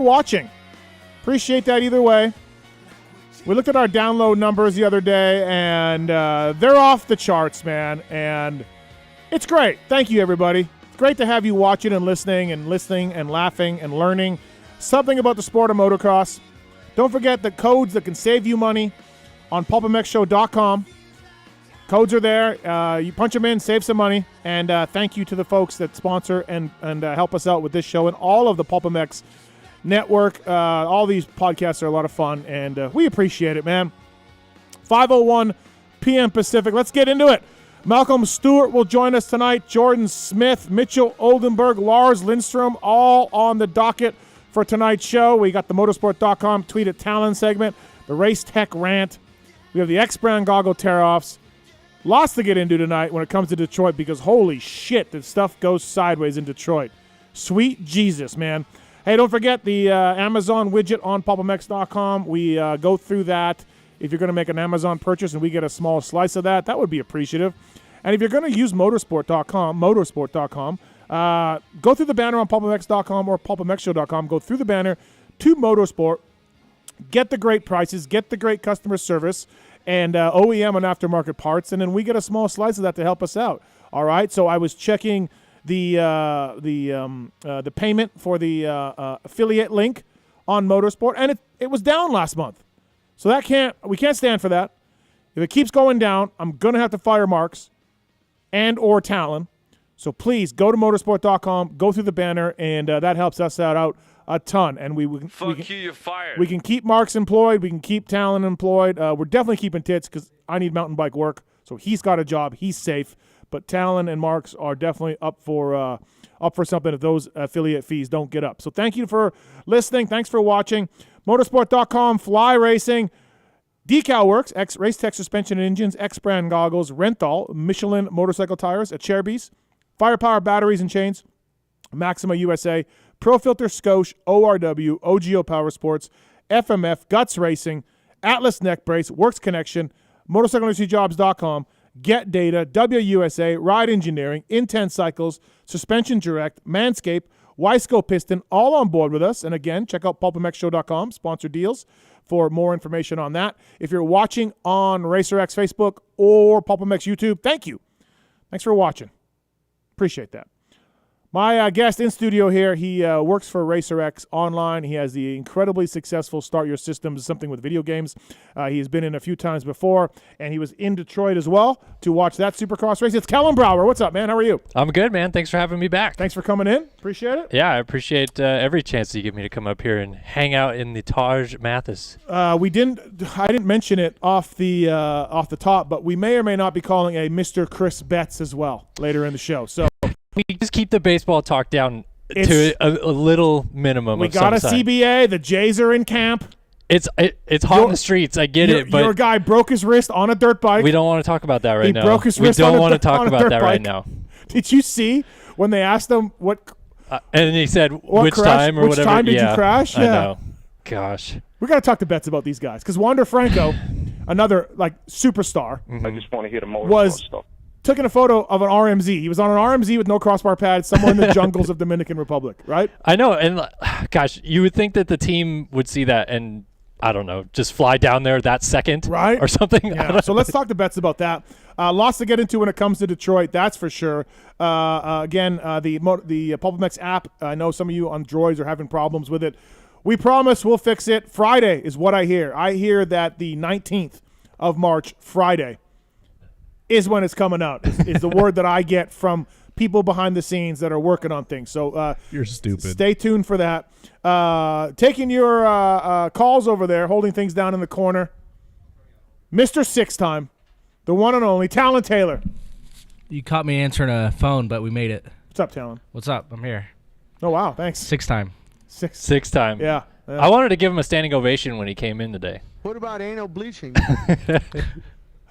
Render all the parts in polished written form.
watching. Appreciate that either way. We looked at our download numbers the other day, and they're off the charts, man. And it's great. Thank you, everybody. It's great to have you watching and listening and laughing and learning something about the sport of motocross. Don't forget the codes that can save you money on PulpMXShow.com. Codes are there. You punch them in, save some money. And thank you to the folks that sponsor and help us out with this show and all of the PulpMX network. All these podcasts are a lot of fun, and we appreciate it, man. 5:01 p.m. Pacific. Let's get into it. Malcolm Stewart will join us tonight. Jordon Smith, Mitchell Oldenburg, Lars Lindstrom, all on the docket for tonight's show. We got the motorsport.com tweet at Tallon segment, the Race Tech Rant. We have the X-Brand goggle tear-offs. Lots to get into tonight when it comes to Detroit because holy shit, this stuff goes sideways in Detroit. Sweet Jesus, man. Hey, don't forget the Amazon widget on PulpMX.com. We go through that. If you're going to make an Amazon purchase and we get a small slice of that, that would be appreciative. And if you're going to use motorsport.com, go through the banner on PulpMX.com or PulpMXShow.com. Go through the banner to Motorsport. Get the great prices. Get the great customer service and OEM and aftermarket parts. And then we get a small slice of that to help us out. All right? So I was checking the payment for the affiliate link on Motorsport, and it was down last month. So we can't stand for that. If it keeps going down, I'm going to have to fire Marks and or Tallon. So please go to motorsport.com, go through the banner, and that helps us out a ton. And you're fired. We can keep Marks employed. We can keep Tallon employed. We're definitely keeping Tits because I need mountain bike work. So he's got a job. He's safe. But Tallon and Marks are definitely up for something if those affiliate fees don't get up. So thank you for listening. Thanks for watching. Motorsport.com, Fly Racing, Decal Works, Race Tech Suspension and Engines, X-Brand Goggles, Renthal, Michelin Motorcycle Tires, Acerbis, Firepower Batteries and Chains, Maxima USA, Pro Filter Scotia, ORW, OGO Power Sports, FMF, Guts Racing, Atlas Neck Brace, Works Connection, MotorcycleIndustryJobs.com, Get Data, WUSA, Ride Engineering, Intense Cycles, Suspension Direct, Manscaped, Wiseco Piston, all on board with us. And again, check out PulpMXShow.com, sponsor deals for more information on that. If you're watching on RacerX Facebook or PulpMX YouTube, thank you. Thanks for watching. Appreciate that. My guest in studio here, he works for RacerX Online. He has the incredibly successful Start Your Systems, something with video games. He has been in a few times before, and he was in Detroit as well to watch that Supercross race. It's Kellen Brauer. What's up, man? How are you? I'm good, man. Thanks for having me back. Thanks for coming in. Appreciate it. Yeah, I appreciate every chance that you give me to come up here and hang out in the Taj Mathis. I didn't mention it off the top, but we may or may not be calling a Mr. Chris Betts as well later in the show. So. We just keep the baseball talk down to a little minimum. We got a CBA. The Jays are in camp. It's hot in the streets. I get it, but your guy broke his wrist on a dirt bike. We don't want to talk about that right now. He broke his wrist we don't on want to talk about that right now. Did you see when they asked him what? And he said which time or whatever. Which time did you crash? I know. Gosh. We got to talk to Betts about these guys because Wander Franco, another superstar. Mm-hmm. I just want to hear the motorsport stuff. Taking a photo of an RMZ. He was on an RMZ with no crossbar pads somewhere in the jungles of Dominican Republic, right? I know. And, gosh, you would think that the team would see that and, I don't know, just fly down there that second right? or something. Yeah. So let's talk to Betts about that. Lots to get into when it comes to Detroit, that's for sure. Again, the PulpMX app, I know some of you on Droids are having problems with it. We promise we'll fix it. Friday is what I hear. I hear that the 19th of March, Friday, is when it's coming out, is the word that I get from people behind the scenes that are working on things. So you're stupid. Stay tuned for that. Taking your calls over there, holding things down in the corner, Mr. Six Time, the one and only Tallon Taylor. You caught me answering a phone, but we made it. What's up, Tallon? What's up? I'm here. Oh, wow. Thanks. Six time. Six time. Yeah. I wanted to give him a standing ovation when he came in today. What about anal bleaching?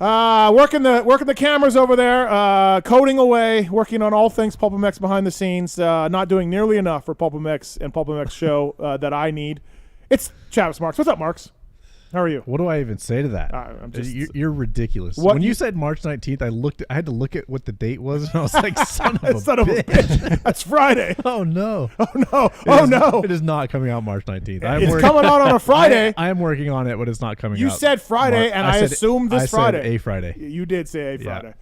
Working the cameras over there, coding away, working on all things PulpMX behind the scenes, not doing nearly enough for PulpMX and PulpMX show that I need. It's Travis Marks. What's up, Marks? How are you? What do I even say to that? I'm just, you're ridiculous. What When you you said March 19th, I had to look at what the date was, and I was like, son of a son of a bitch. That's Friday. Oh no! It is not coming out March 19th. It's coming out on a Friday. I am working on it, but it's not coming out. You said Friday, and I assumed this Friday. I said a Friday. You did say a Friday.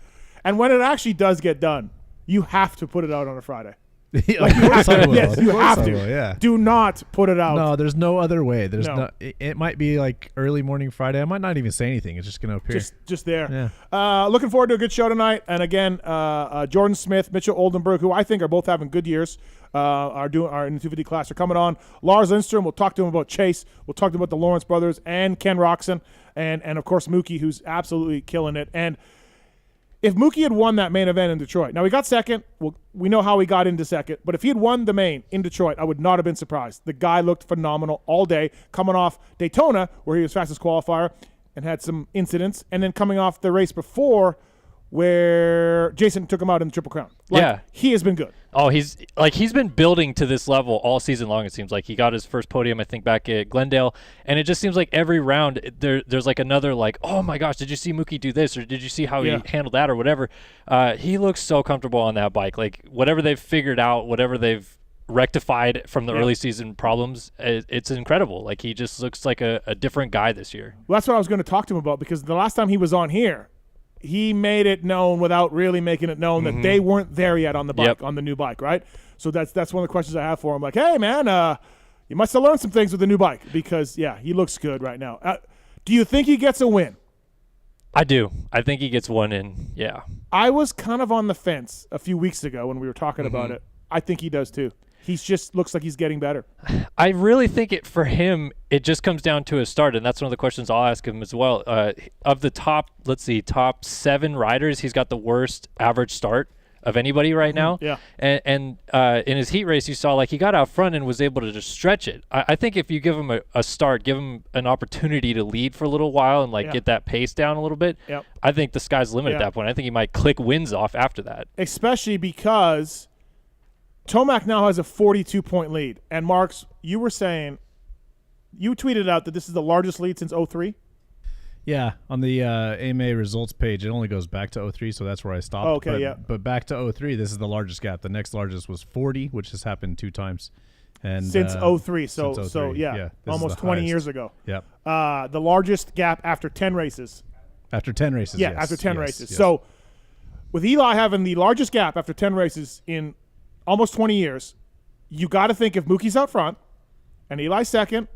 And when it actually does get done, you have to put it out on a Friday. Of course I will. Yes, you have to. Yeah. Do not put it out. No, there's no other way. There's No. no. It might be like early morning Friday. I might not even say anything. It's just going to appear. Just there. Yeah. Looking forward to a good show tonight. And again, Jordon Smith, Mitchell Oldenburg, who I think are both having good years, are in the 250 class, are coming on. Lars Lindstrom, we'll talk to him about Chase. We'll talk to him about the Lawrence brothers and Ken Roxon, and of course Mookie, who's absolutely killing it. And if Mookie had won that main event in Detroit, now he got second. Well, we know how he got into second, but if he had won the main in Detroit, I would not have been surprised. The guy looked phenomenal all day, coming off Daytona, where he was fastest qualifier and had some incidents, and then coming off the race before where Jason took him out in the Triple Crown. He has been good. Oh, he's been building to this level all season long, it seems like. He got his first podium, I think, back at Glendale, and it just seems like every round there's like another like, oh my gosh, did you see Mookie do this, or did you see how he handled that, or whatever. He looks so comfortable on that bike. Like, whatever they've figured out, whatever they've rectified from the early season problems, it's incredible. Like, he just looks like a different guy this year. Well, that's what I was going to talk to him about, because the last time he was on here, he made it known without really making it known that they weren't there yet on the bike, on the new bike, right? So that's one of the questions I have for him. Like, hey, man, you must have learned some things with the new bike, because, he looks good right now. Do you think he gets a win? I do. I think he gets one in, yeah. I was kind of on the fence a few weeks ago when we were talking about it. I think he does too. He just looks like he's getting better. I really think for him, it just comes down to his start, and that's one of the questions I'll ask him as well. Of the top 7 riders, he's got the worst average start of anybody right now. Yeah. And in his heat race, you saw like he got out front and was able to just stretch it. I think if you give him a start, give him an opportunity to lead for a little while and get that pace down a little bit, I think the sky's the limit at that point. I think he might click wins off after that. Especially because Tomac now has a 42-point lead. And Marks, you were saying, you tweeted out that this is the largest lead since 03? Yeah, on the AMA results page, it only goes back to 03, so that's where I stopped. Oh, okay, But back to 03, this is the largest gap. The next largest was 40, which has happened 2 times. And since 03, so since 03, almost 20 years ago. Yep. The largest gap after 10 races. After 10 races, Yeah, yes. after 10 races. Yes. So with Eli having the largest gap after 10 races in almost 20 years, you got to think if Mookie's out front and Eli's second,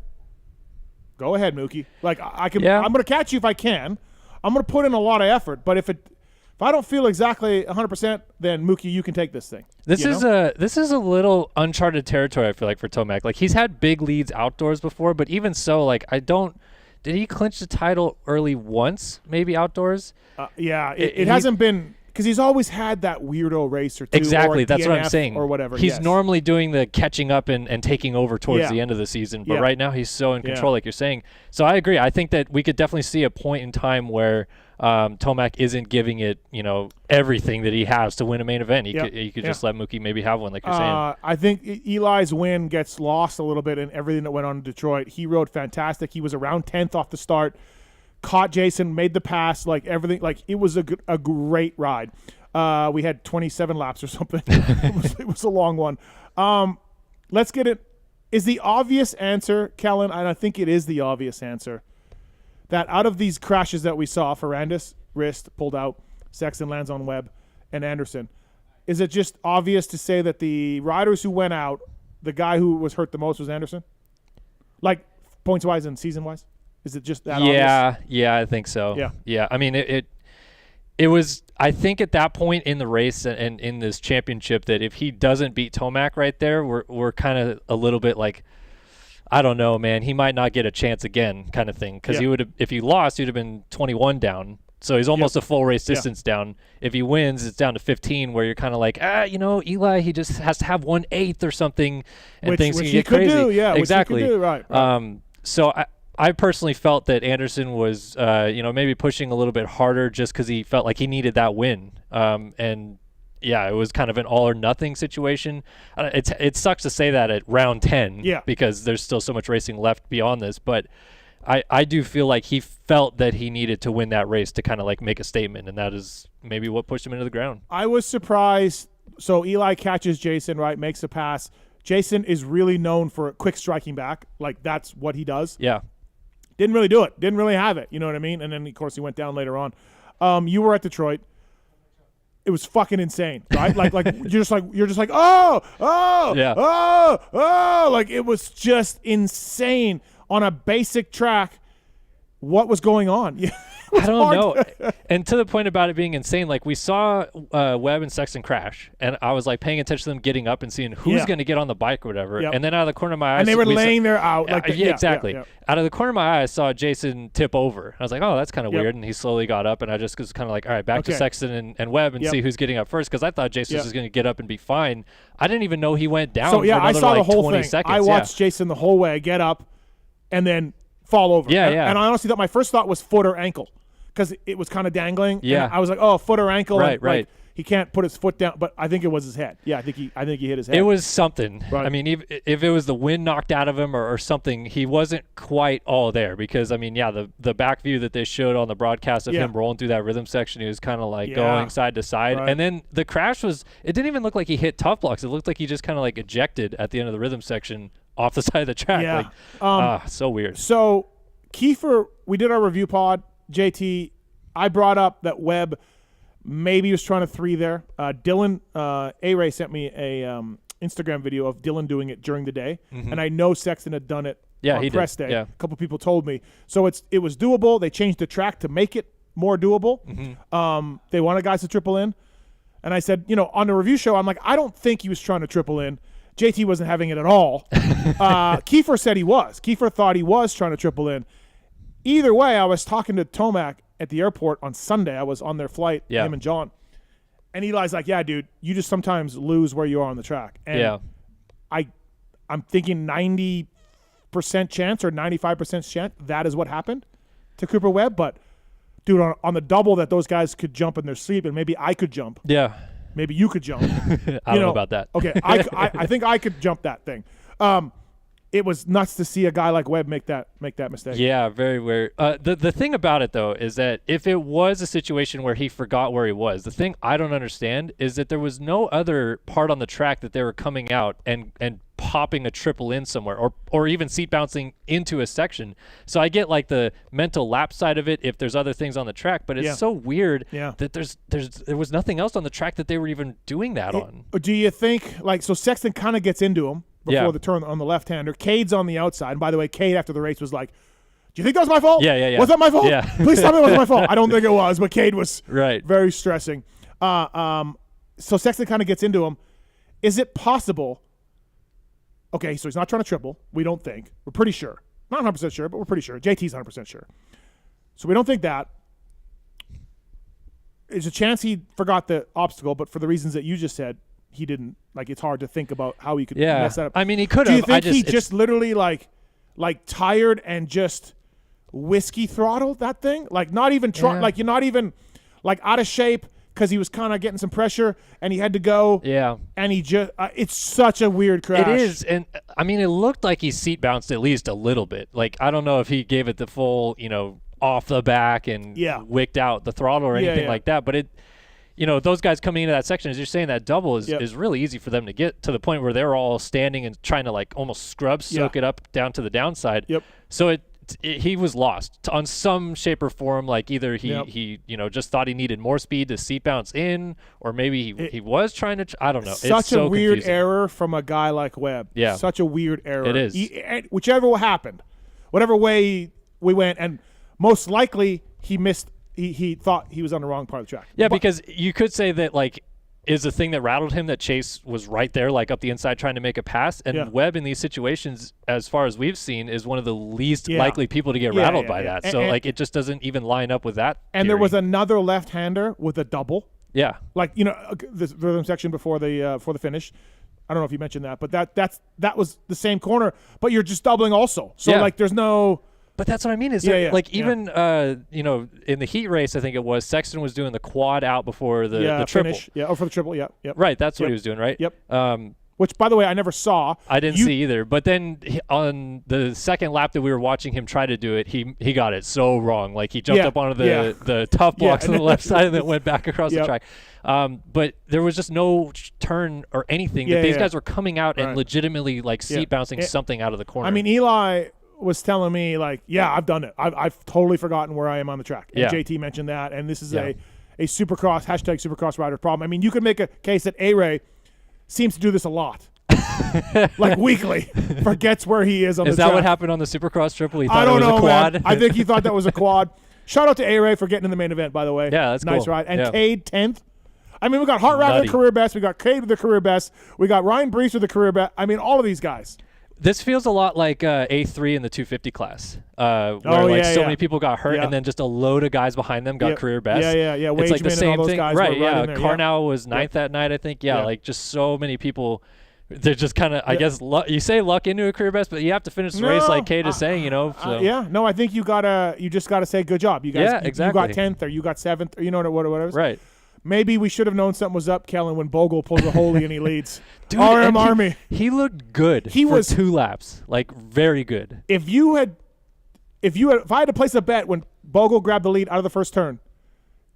go ahead, Mookie. Like, I can, I'm going to catch you if I can. I'm going to put in a lot of effort, but if I don't feel exactly 100%, then Mookie, you can take this thing. This is a little uncharted territory, I feel like, for Tomac. Like, he's had big leads outdoors before, but even so, like, did he clinch the title early once, maybe outdoors? It hasn't been, because he's always had that weirdo race or two. Exactly, or that's what I'm DNF saying. Or whatever. He's normally doing the catching up and taking over towards the end of the season, but right now he's so in control, like you're saying. So I agree. I think that we could definitely see a point in time where Tomac isn't giving it, everything that he has to win a main event. He could just let Mookie maybe have one, like you're saying. I think Eli's win gets lost a little bit in everything that went on in Detroit. He rode fantastic. He was around 10th off the start, caught Jason, made the pass, like everything. Like, it was a great ride. We had 27 laps or something. It was a long one. Let's get it. Is the obvious answer, Kellen, and I think it is the obvious answer, that out of these crashes that we saw, Ferrandis, wrist, pulled out, Sexton lands on Webb, and Anderson, is it just obvious to say that the riders who went out, the guy who was hurt the most was Anderson? Like, points-wise and season-wise? Is it just that obvious? Yeah, I think so. Yeah. I mean, it was, I think at that point in the race and in this championship, that if he doesn't beat Tomac right there, we're kind of a little bit like, I don't know, man, he might not get a chance again, kind of thing. Because he would have, if he lost, he'd have been 21 down. So he's almost a full race distance down. If he wins, it's down to 15, where you're kind of like, Eli, he just has to have 1/8 or something, and things can get crazy. Exactly. Which he could do, right. So I personally felt that Anderson was, maybe pushing a little bit harder just because he felt like he needed that win. And it was kind of an all or nothing situation. It sucks to say that at round 10, because there's still so much racing left beyond this. But I do feel like he felt that he needed to win that race to kind of like make a statement, and that is maybe what pushed him into the ground. I was surprised. So Eli catches Jason, right, makes a pass. Jason is really known for quick striking back. Like, that's what he does. Yeah. Didn't really do it. Didn't really have it. You know what I mean? And then, of course, he went down later on. You were at Detroit. It was fucking insane, right? like you're just like, oh, like it was just insane on a basic track. What was going on? I don't know. And to the point about it being insane, like we saw Webb and Sexton crash, and I was like paying attention to them getting up and seeing who's going to get on the bike or whatever. Yep. And then out of the corner of my eye, and they were laying there out. Like exactly. Yeah. Out of the corner of my eye, I saw Jason tip over. I was like, oh, that's kind of weird. And he slowly got up, and I just was kind of like, all right, back to Sexton and Webb and see who's getting up first, because I thought Jason was going to get up and be fine. I didn't even know he went down. So for another, I saw the whole 20 thing. seconds. I watched Jason the whole way get up, and then fall over. And I honestly thought my first thought was foot or ankle, because it was kind of dangling. Yeah. And I was like, oh, foot or ankle. Right, and, right. Like, he can't put his foot down, but I think it was his head. Yeah, I think he hit his head. It was something. Right. I mean, if it was the wind knocked out of him or something, he wasn't quite all there, because, I mean, the back view that they showed on the broadcast of him rolling through that rhythm section, he was kind of like going side to side. Right. And then the crash it didn't even look like he hit tough blocks. It looked like he just kind of like ejected at the end of the rhythm section off the side of the track. Yeah. Like, so weird. So Kiefer, we did our review pod. JT, I brought up that Webb maybe was trying to 3 there. Dylan, A-Ray sent me a Instagram video of Dylan doing it during the day, and I know Sexton had done it on press day. Yeah. A couple people told me. So it was doable. They changed the track to make it more doable. They wanted guys to triple in. And I said, on the review show, I'm like, I don't think he was trying to triple in. JT wasn't having it at all. Kiefer said he was. Kiefer thought he was trying to triple in. Either way, I was talking to Tomac at the airport on Sunday. I was on their flight, him and John. And Eli's like, yeah, dude, you just sometimes lose where you are on the track. And I'm thinking 90% chance or 95% chance that is what happened to Cooper Webb. But, dude, on the double that those guys could jump in their sleep, and maybe I could jump. Yeah. Maybe you could jump. I don't know about that. Okay, I think I could jump that thing. It was nuts to see a guy like Webb make that mistake. Yeah, very weird. The thing about it, though, is that if it was a situation where he forgot where he was, the thing I don't understand is that there was no other part on the track that they were coming out and popping a triple in somewhere or even seat bouncing into a section. So I get like the mental lap side of it if there's other things on the track, but it's so weird that there was nothing else on the track that they were even doing that on. Do you think, so Sexton kind of gets into him before the turn on the left-hander. Cade's on the outside. And by the way, Cade after the race was like, do you think that was my fault? Yeah. Was that my fault? Yeah. Please tell me it was my fault. I don't think it was, but Cade was right. very stressing. So Sexton kind of gets into him. Is it possible? Okay, so he's not trying to triple. We don't think. We're pretty sure. Not 100% sure, but we're pretty sure. JT's 100% sure. So we don't think that. There's a chance he forgot the obstacle, but for the reasons that you just said, he didn't. Like, it's hard to think about how he could mess that up. I mean, he could have. Do you think he just literally like tired and just whiskey throttled that thing? Like, not even like you're not even like out of shape because he was kind of getting some pressure and he had to go. Yeah. And he just it's such a weird crash. It is, and I mean, it looked like he seat bounced at least a little bit. Like, I don't know if he gave it the full, off the back and wicked out the throttle or anything like that, but it. Those guys coming into that section, as you're saying, that double is really easy for them to get to the point where they're all standing and trying to like almost scrub soak it up down to the downside. Yep. So he was lost on some shape or form. Like either he just thought he needed more speed to seat bounce in, or maybe he was trying to. I don't know. It's such a weird confusing. error from a guy like Webb. Yeah. Such a weird error. It is. Whichever happened, whatever way we went, and most likely he missed. He thought he was on the wrong part of the track. Yeah, because you could say that, like, is the thing that rattled him that Chase was right there, like, up the inside trying to make a pass. And Webb in these situations, as far as we've seen, is one of the least likely people to get rattled by that. So, it just doesn't even line up with that And theory. there was another left-hander with a double. Yeah. Like, the rhythm section before the finish. I don't know if you mentioned that, but that was the same corner, but you're just doubling also. So, like, there's no... But that's what I mean is even in the heat race, I think it was, Sexton was doing the quad out before the triple. Finish. Yeah, for the triple, yeah. Right, that's what he was doing, right? Yep. which, by the way, I never saw. I didn't see either. But then on the second lap that we were watching him try to do it, he got it so wrong. Like, he jumped up onto the tough blocks on the left side and then went back across the track. But there was just no turn or anything. These guys were coming out and legitimately, like, seat bouncing something out of the corner. I mean, Eli was telling me, like, I've done it. I've totally forgotten where I am on the track. And JT mentioned that, and this is a Supercross, #Supercross rider problem. I mean, you could make a case that A-Ray seems to do this a lot. Like, weekly. Forgets where he is on the track. Is that what happened on the Supercross triple? He thought I don't it was know, a quad? man. I think he thought that was a quad. Shout out to A-Ray for getting in the main event, by the way. Yeah, that's nice cool. ride. And Cade, 10th. I mean, we got Hartwell with the career best. We got Cade with the career best. We got Ryan Brees with the career best. I mean, all of these guys. This feels a lot like A3 in the 250 class, where so many people got hurt, and then just a load of guys behind them got career best. Yeah. It's like the same thing, right? Yeah, there, Carnell was 9th that night, I think. Yeah, like just so many people. They're just kind of, I guess, you say luck into a career best, but you have to finish the race, like Kate is saying, So. I think you just gotta say good job. You guys, exactly. You got 10th or you got 7th, or whatever. Right. Maybe we should have known something was up, Kellen, when Bogle pulls a holy and he leads. Dude, RM Army. He looked good. He was 2 laps, like very good. If I had to place a bet when Bogle grabbed the lead out of the first turn,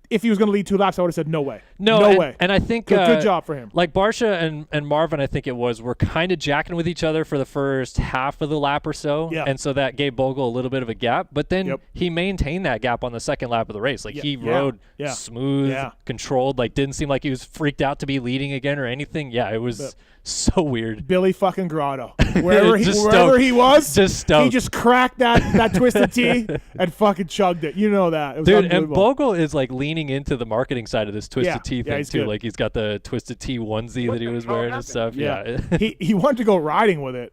if he was going to lead 2 laps, I would have said no way. No way. And I think good job for him. Like Barsha and Marvin, I think it was, were kind of jacking with each other for the first half of the lap or so. Yeah. And so that gave Bogle a little bit of a gap. But then he maintained that gap on the second lap of the race. Like he rode smooth, controlled. Like didn't seem like he was freaked out to be leading again or anything. Yeah, it was so weird. Billy fucking Grotto. Wherever he was, he just cracked that twisted T and fucking chugged it. You know that. It was dude, and Bogle is like leaning into the marketing side of this twisted T thing too. Good. Like he's got the twisted T onesie that he was wearing and stuff. Yeah. he wanted to go riding with it,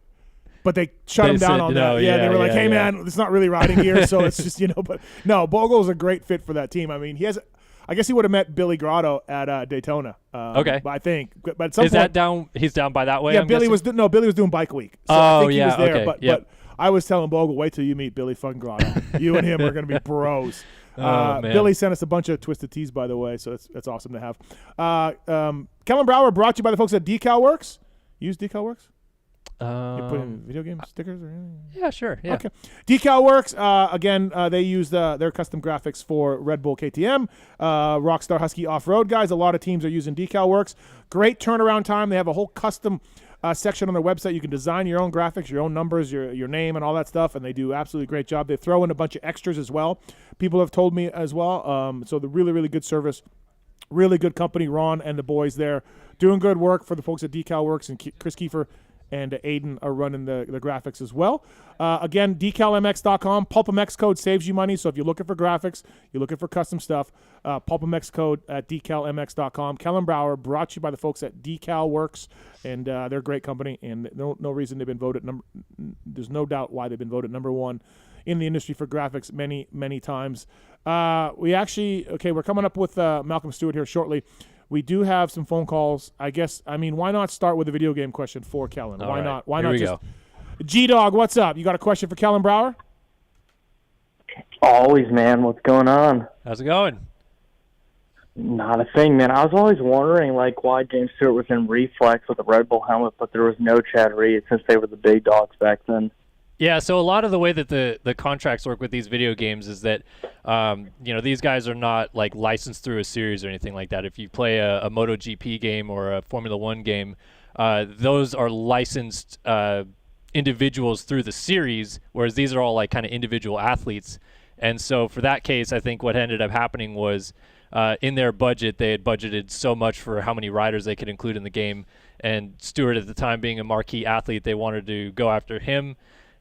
but they shut him down on that. They were like, hey man, it's not really riding gear, so it's just but no, Bogle's a great fit for that team. I mean, I guess he would have met Billy Grotto at Daytona. Okay. I think. But at some point, that down? He's down by that way. Yeah, Billy was doing bike week. So I think he was there. Okay. But I was telling Bogle, wait till you meet Billy fucking Grotto. You and him are going to be bros. Man. Billy sent us a bunch of twisted tees, by the way, so that's awesome to have. Kellen Brauer brought to you by the folks at Decal Works. Use Decal Works? You put in video game stickers or anything? Yeah, sure. Yeah. Okay. Decal Works, again, they use their custom graphics for Red Bull KTM, Rockstar Husky Off-Road guys. A lot of teams are using Decal Works. Great turnaround time. They have a whole custom section on their website. You can design your own graphics, your own numbers, your name, and all that stuff, and they do absolutely great job. They throw in a bunch of extras as well. People have told me as well. So the really, really good service, really good company. Ron and the boys there doing good work for the folks at Decal Works, and Chris Kiefer and Aiden are running the graphics as well. Again, decalmx.com. PulpMX code saves you money. So if you're looking for graphics, you're looking for custom stuff, PulpMX code at decalmx.com. Kellen Brauer brought to you by the folks at Decal Works, and they're a great company, and no reason they've been voted there's no doubt why they've been voted number 1 in the industry for graphics many, many times. We're coming up with Malcolm Stewart here shortly. We do have some phone calls. Why not start with a video game question for Kellen? Why not? Why Here not we just go. G-Dog, what's up? You got a question for Kellen Brauer? Always, man. What's going on? How's it going? Not a thing, man. I was always wondering, why James Stewart was in Reflex with a Red Bull helmet, but there was no Chad Reed since they were the big dogs back then. Yeah, so a lot of the way that the contracts work with these video games is that, these guys are not like licensed through a series or anything like that. If you play a MotoGP game or a Formula One game, those are licensed individuals through the series, whereas these are all like kind of individual athletes. And so for that case, I think what ended up happening was in their budget, they had budgeted so much for how many riders they could include in the game. And Stewart, at the time being a marquee athlete, they wanted to go after him.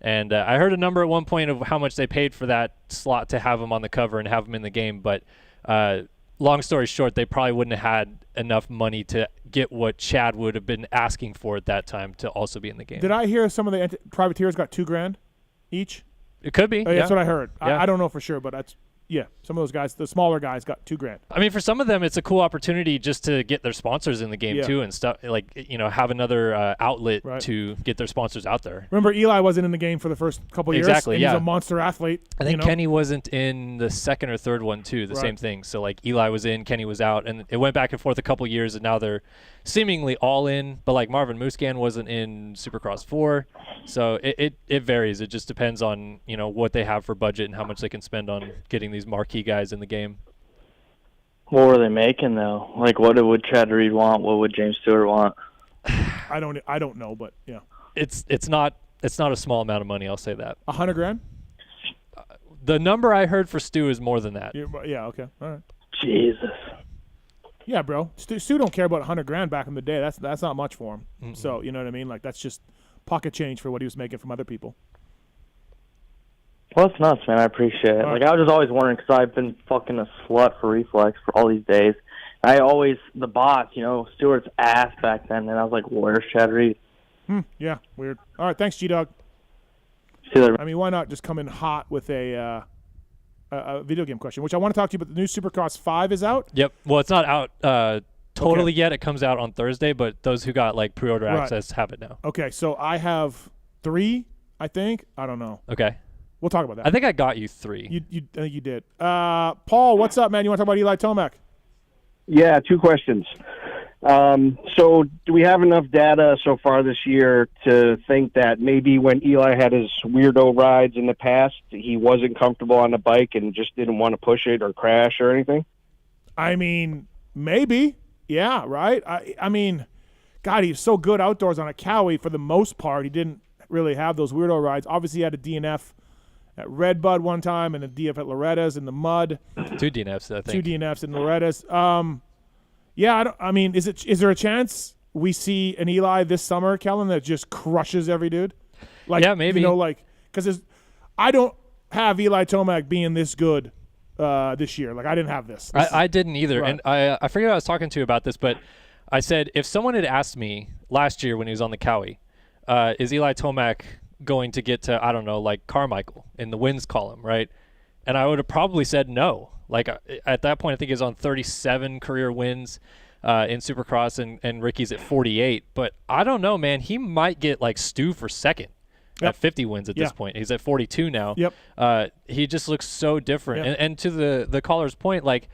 And I heard a number at one point of how much they paid for that slot to have him on the cover and have him in the game. But long story short, they probably wouldn't have had enough money to get what Chad would have been asking for at that time to also be in the game. Did I hear some of the privateers got $2,000 each? It could be. That's what I heard. Yeah. I don't know for sure, but Yeah, some of those guys, the smaller guys, got $2,000. I mean, for some of them, it's a cool opportunity just to get their sponsors in the game too, and stuff like have another outlet to get their sponsors out there. Remember, Eli wasn't in the game for the first couple years. Exactly. And he's a monster athlete. I think Kenny wasn't in the second or third one too. The same thing. So like Eli was in, Kenny was out, and it went back and forth a couple years, and now they're seemingly all in. But like Marvin Muscan wasn't in Supercross 4, so it varies. It just depends on what they have for budget and how much they can spend on getting these marquee guys in the game. What were they making though? Like, what would Chad Reed want? What would James Stewart want? I don't know, but yeah, it's not a small amount of money. I'll say that. $100,000. The number I heard for Stu is more than that. Yeah. Okay. All right. Jesus. Yeah, bro. Stu don't care about $100,000 back in the day. That's not much for him. Mm-hmm. So you know what I mean? Like that's just pocket change for what he was making from other people. Well, it's nuts, man. I appreciate it. Like, I was just always wondering because I've been fucking a slut for Reflex for all these days. The boss, Stewart's ass back then, and I was like, where's Chad Reed? Yeah, weird. All right, thanks, G-Dog. See you later. I mean, why not just come in hot with a video game question, which I want to talk to you about. The new Supercross 5 is out? Yep. Well, it's not out totally yet. It comes out on Thursday, but those who got, like, pre-order access have it now. Okay, so I have 3, I think. I don't know. Okay. We'll talk about that. I think I got you 3. You did. Paul, what's up, man? You want to talk about Eli Tomac? Yeah, 2 questions. So do we have enough data so far this year to think that maybe when Eli had his weirdo rides in the past, he wasn't comfortable on the bike and just didn't want to push it or crash or anything? I mean, maybe. Yeah, right? I mean, God, he's so good outdoors on a Cowie for the most part. He didn't really have those weirdo rides. Obviously, he had a DNF at Redbud one time and a DF at Loretta's in the mud. 2 DNFs, I think. 2 DNFs in Loretta's. Yeah, is there a chance we see an Eli this summer, Kellen, that just crushes every dude? Like, yeah, maybe. Because I don't have Eli Tomac being this good this year. Like, I didn't have this. I didn't either. Right. And I forget who I was talking to about this, but I said if someone had asked me last year when he was on the Cowie, is Eli Tomac going to get to, I don't know, like Carmichael in the wins column, right? And I would have probably said no. Like at that point, I think he's on 37 career wins in Supercross, and Ricky's at 48. But I don't know, man. He might get like Stu for second at 50 wins at this point. He's at 42 now. Yep. He just looks so different. Yep. And to the caller's point, like,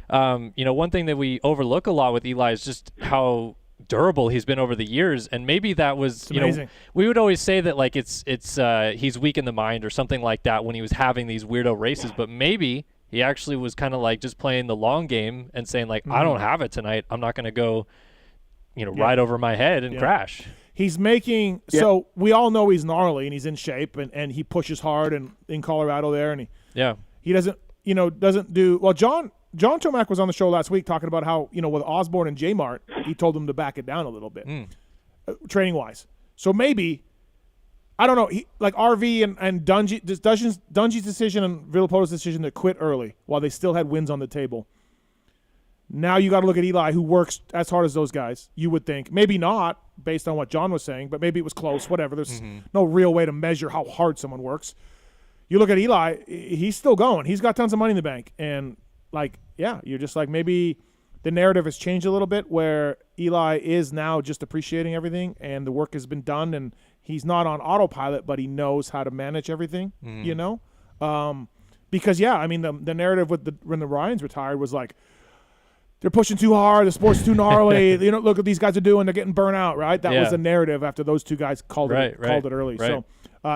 one thing that we overlook a lot with Eli is just how durable he's been over the years, and maybe that was we would always say that like it's he's weak in the mind or something like that when he was having these weirdo races, but maybe he actually was kind of like just playing the long game and saying like I don't have it tonight, I'm not going to go ride over my head and crash. He's making so we all know he's gnarly and he's in shape and he pushes hard and in Colorado there, and he doesn't do well. John Tomac was on the show last week talking about how, with Osborne and J-Mart, he told them to back it down a little bit, training-wise. So maybe, I don't know, like RV and Dungy's decision and Villapoto's decision to quit early while they still had wins on the table. Now you got to look at Eli, who works as hard as those guys, you would think. Maybe not, based on what John was saying, but maybe it was close, whatever. There's no real way to measure how hard someone works. You look at Eli, he's still going. He's got tons of money in the bank, and you're just like, maybe the narrative has changed a little bit where Eli is now just appreciating everything and the work has been done and he's not on autopilot, but he knows how to manage everything, because, the narrative when the Ryans retired was like, they're pushing too hard, the sport's too gnarly, look what these guys are doing, they're getting burnt out, right? That was the narrative after those two guys called it early. Right. So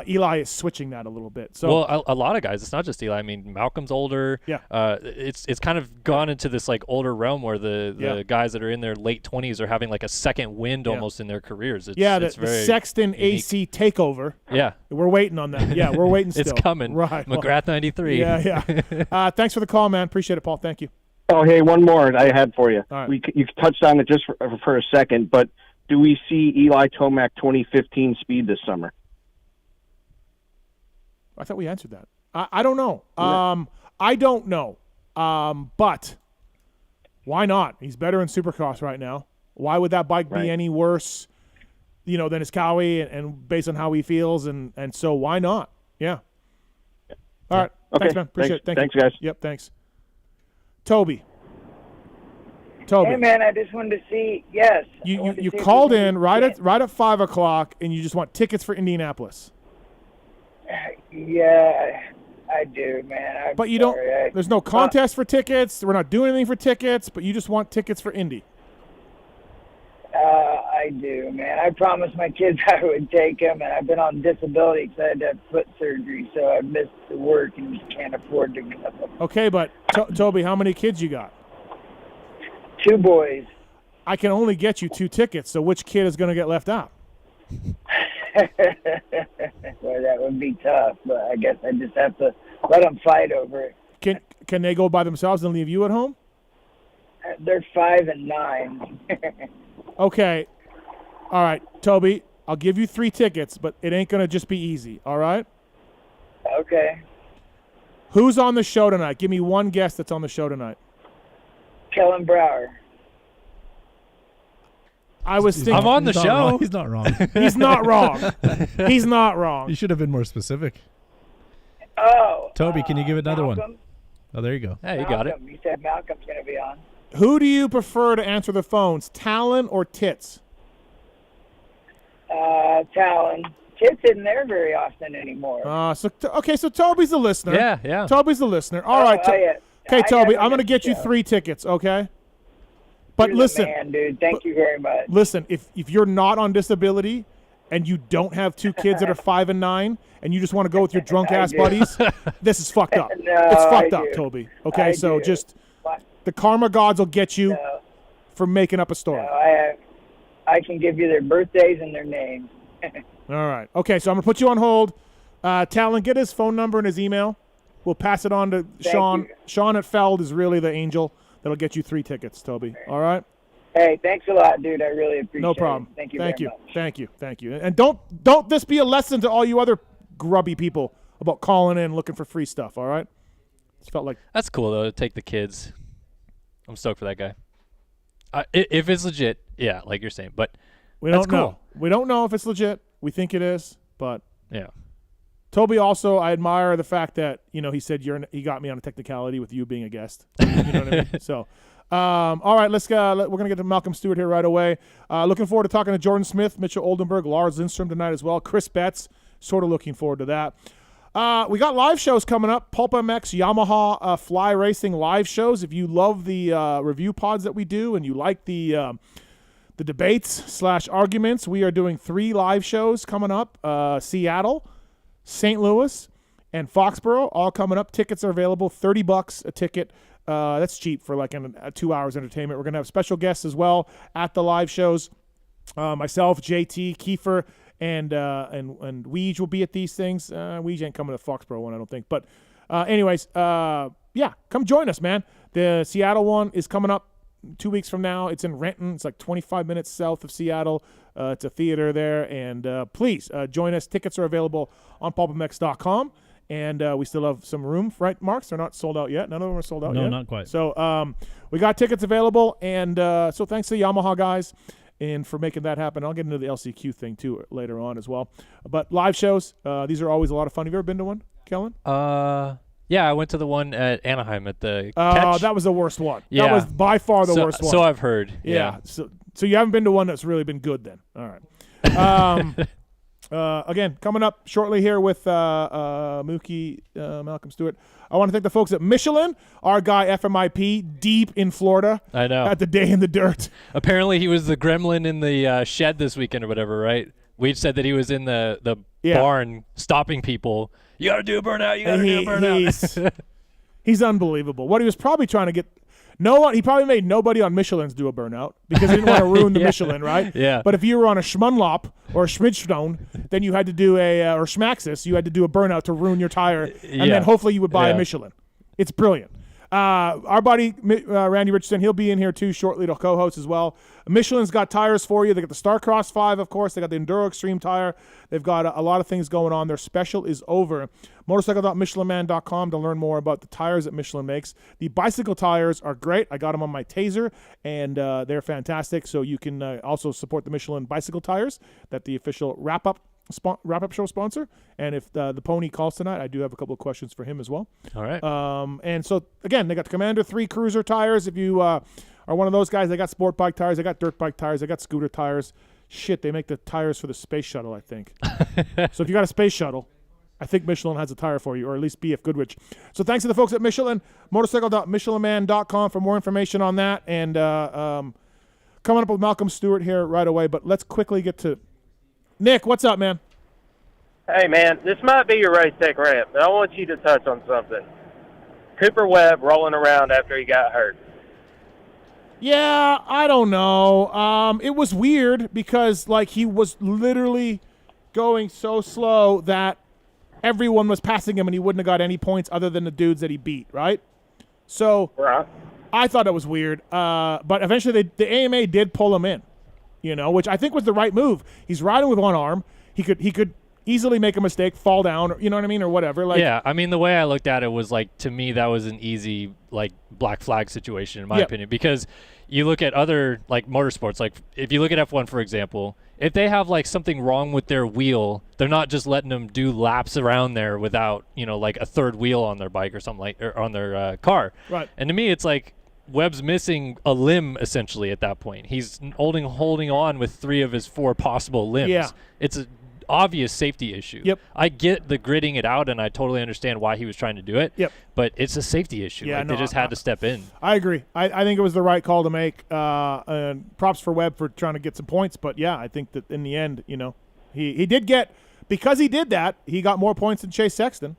Eli is switching that a little bit. So a lot of guys. It's not just Eli. I mean, Malcolm's older. Yeah. It's kind of gone into this like older realm where the guys that are in their late 20s are having like a second wind almost in their careers. It's the Sexton unique. AC takeover. Yeah. We're waiting on that. Yeah, we're waiting still. It's coming. Right. McGrath 93. Yeah. Thanks for the call, man. Appreciate it, Paul. Thank you. Oh, hey, one more I had for you. All right. You touched on it just for a second, but do we see Eli Tomac 2015 speed this summer? I thought we answered that. I don't know. I don't know. But why not? He's better in Supercross right now. Why would that bike be any worse, than his Cowie and based on how he feels? And so why not? Yeah. All right. Thanks, man. Appreciate it. Thank Thanks, you. guys. Yep, thanks. Toby. Hey man, I just wanted to see. Yes, You called in right at 5:00, and you just want tickets for Indianapolis. Yeah, I do, man. But you don't. There's no contest for tickets. We're not doing anything for tickets. But you just want tickets for Indy. I do, man. I promised my kids I would take them, and I've been on disability because I had to have foot surgery, so I missed the work and just can't afford to go. Okay, but Toby, how many kids you got? 2 boys. I can only get you 2 tickets. So which kid is going to get left out? Well, that would be tough, but I guess I just have to let them fight over it. Can they go by themselves and leave you at home? They're 5 and 9. Okay. All right, Toby, I'll give you 3 tickets, but it ain't going to just be easy, all right? Okay. Who's on the show tonight? Give me one guest that's on the show tonight. Kellen Brauer. I was thinking. I'm on the show. He's not wrong. He's not wrong. He's not wrong. You should have been more specific. Oh. Toby, can you give another one? Malcolm? Oh, there you go. Hey, you got it. You said Malcolm's going to be on. Who do you prefer to answer the phones, Tallon or Tits? Tallon. Tits isn't there very often anymore. So Toby's the listener. Yeah. Toby's the listener. All right. yeah. Okay, I Toby, gotta I'm going to miss get the you show. 3 tickets, okay? But You're listen. the man, dude. Thank you very much. Listen, if you're not on disability and you don't have 2 kids that are 5 and 9 and you just want to go with your drunk ass do. buddies, this is fucked up. No, it's fucked I up, do. Toby. Okay, I so do. just the karma gods will get you No, for making up a story. I can give you their birthdays and their names. All right. Okay, so I'm going to put you on hold. Talon, get his phone number and his email. We'll pass it on to Sean. you. Sean at Feld is really the angel that'll get you 3 tickets, Toby. All right? Hey, thanks a lot, dude. I really appreciate it. No problem. Thank you Thank very you. much. Thank you. And don't this be a lesson to all you other grubby people about calling in looking for free stuff, all right? It's felt like That's cool though to take the kids. I'm stoked for that guy. If it's legit, yeah, like you're saying, but we that's don't know. cool. We don't know if it's legit. We think it is, but Yeah. Toby also, I admire the fact that, he said he got me on a technicality with you being a guest. You know what I mean? So, all right, we're going to get to Malcolm Stewart here right away. Looking forward to talking to Jordon Smith, Mitchell Oldenburg, Lars Lindstrom tonight as well. Chris Betts, sort of looking forward to that. We got live shows coming up. PulpMX, Yamaha Fly Racing live shows. If you love the review pods that we do and you like the debates / arguments, we are doing 3 live shows coming up. Seattle, St. Louis, and Foxborough, all coming up. Tickets are available, $30 a ticket. That's cheap for like 2 hours entertainment. We're going to have special guests as well at the live shows. Myself, JT, Kiefer, and Weege will be at these things. Weege ain't coming to the Foxborough one, I don't think. But anyways, come join us, man. The Seattle one is coming up 2 weeks from now. It's in Renton. It's like 25 minutes south of Seattle. It's a theater there. And please join us. Tickets are available on PulpMX.com. And we still have some room, right, Marks? They're not sold out yet. None of them are sold out yet. No, not quite. So we got tickets available. And so thanks to the Yamaha guys and for making that happen. I'll get into the LCQ thing, too, later on as well. But live shows, these are always a lot of fun. Have you ever been to one, Kellen? Yeah, I went to the one at Anaheim at the Oh, catch. that was the worst one. Yeah. That was by far the worst one. So I've heard. Yeah. So you haven't been to one that's really been good then. All right. Again, coming up shortly here with Mookie, Malcolm Stewart. I want to thank the folks at Michelin, our guy FMIP, deep in Florida. I know. At the Day in the Dirt. Apparently he was the gremlin in the shed this weekend or whatever, right? We said that he was in the barn stopping people. You got to do a burnout. You got to do a burnout. He's unbelievable. What he was probably trying to get he probably made nobody on Michelin's do a burnout because he didn't want to ruin the Michelin, right? Yeah. But if you were on a Schmunlop or a Schmidstone, then you had to do or Schmaxis, you had to do a burnout to ruin your tire, and then hopefully you would buy a Michelin. It's brilliant. Our buddy Randy Richardson, he'll be in here too shortly to co-host as well. Michelin's got tires for you. They got the Starcross 5, of course. They got the Enduro Extreme tire. They've got a lot of things going on. Their special is over. Motorcycle.michelinman.com to learn more about the tires that Michelin makes. The bicycle tires are great. I got them on my Taser, and they're fantastic. So you can also support the Michelin bicycle tires. That the official wrap-up wrap-up show sponsor. And if the Pony calls tonight, I do have a couple of questions for him as well. All right. And so, again, they got the Commander 3 Cruiser tires. If you are one of those guys, they got sport bike tires, they got dirt bike tires, they got scooter tires. Shit, they make the tires for the space shuttle, I think. So if you got a space shuttle, I think Michelin has a tire for you, or at least BF Goodrich. So thanks to the folks at Michelin, motorcycle.michelinman.com for more information on that. And coming up with Malcolm Stewart here right away. But let's quickly get to Nick. What's up, man? Hey, man, this might be your race tech rant, but I want you to touch on something. Cooper Webb rolling around after he got hurt. Yeah, I don't know. It was weird because, like, he was literally going so slow that everyone was passing him and he wouldn't have got any points other than the dudes that he beat, right? So Right. I thought it was weird. But eventually the AMA did pull him in, which I think was the right move. He's riding with one arm. He could easily make a mistake, fall down, or, you know what I mean, or whatever. Like, yeah, I mean, the way I looked at it was like, to me, that was an easy like black flag situation in my opinion, because you look at other like motorsports, like if you look at F1 for example, if they have like something wrong with their wheel, they're not just letting them do laps around there without like a third wheel on their bike or something or on their car. Right. And to me, it's like Webb's missing a limb essentially at that point. He's holding on with 3 of his 4 possible limbs. Yeah. It's a obvious safety issue. Yep. I get the gritting it out, and I totally understand why he was trying to do it. Yep. But it's a safety issue. Yeah, they just had to step in. I agree. I think it was the right call to make. And props for Webb for trying to get some points. But, yeah, I think that in the end, he did get – because he did that, he got more points than Chase Sexton,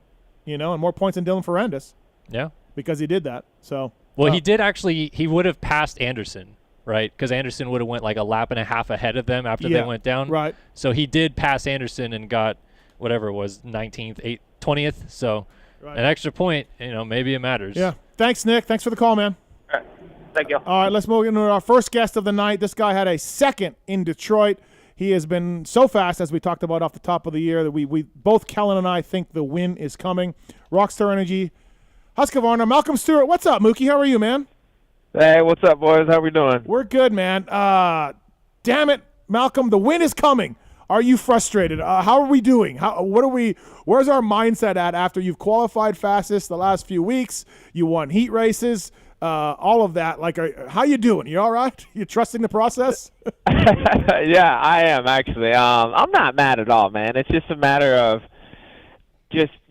and more points than Dylan Ferrandis. Yeah. Because he did that. So Well, he did actually – he would have passed Anderson. Right, because Anderson would have went like a lap and a half ahead of them after they went down. Right. So he did pass Anderson and got whatever it was, 19th, 20th. So an extra point, maybe it matters. Yeah. Thanks, Nick. Thanks for the call, man. All right. Thank you. All right, let's move into our first guest of the night. This guy had a second in Detroit. He has been so fast, as we talked about off the top of the year, that we both Kellen and I think the win is coming. Rockstar Energy, Husqvarna, Malcolm Stewart. What's up, Mookie? How are you, man? Hey, what's up, boys? How we doing? We're good, man. Damn it, Malcolm, the win is coming. Are you frustrated? How are we doing? Where's our mindset at after you've qualified fastest the last few weeks? You won heat races, all of that. Like, how you doing? You all right? You trusting the process? Yeah, I am actually. I'm not mad at all, man. It's just a matter of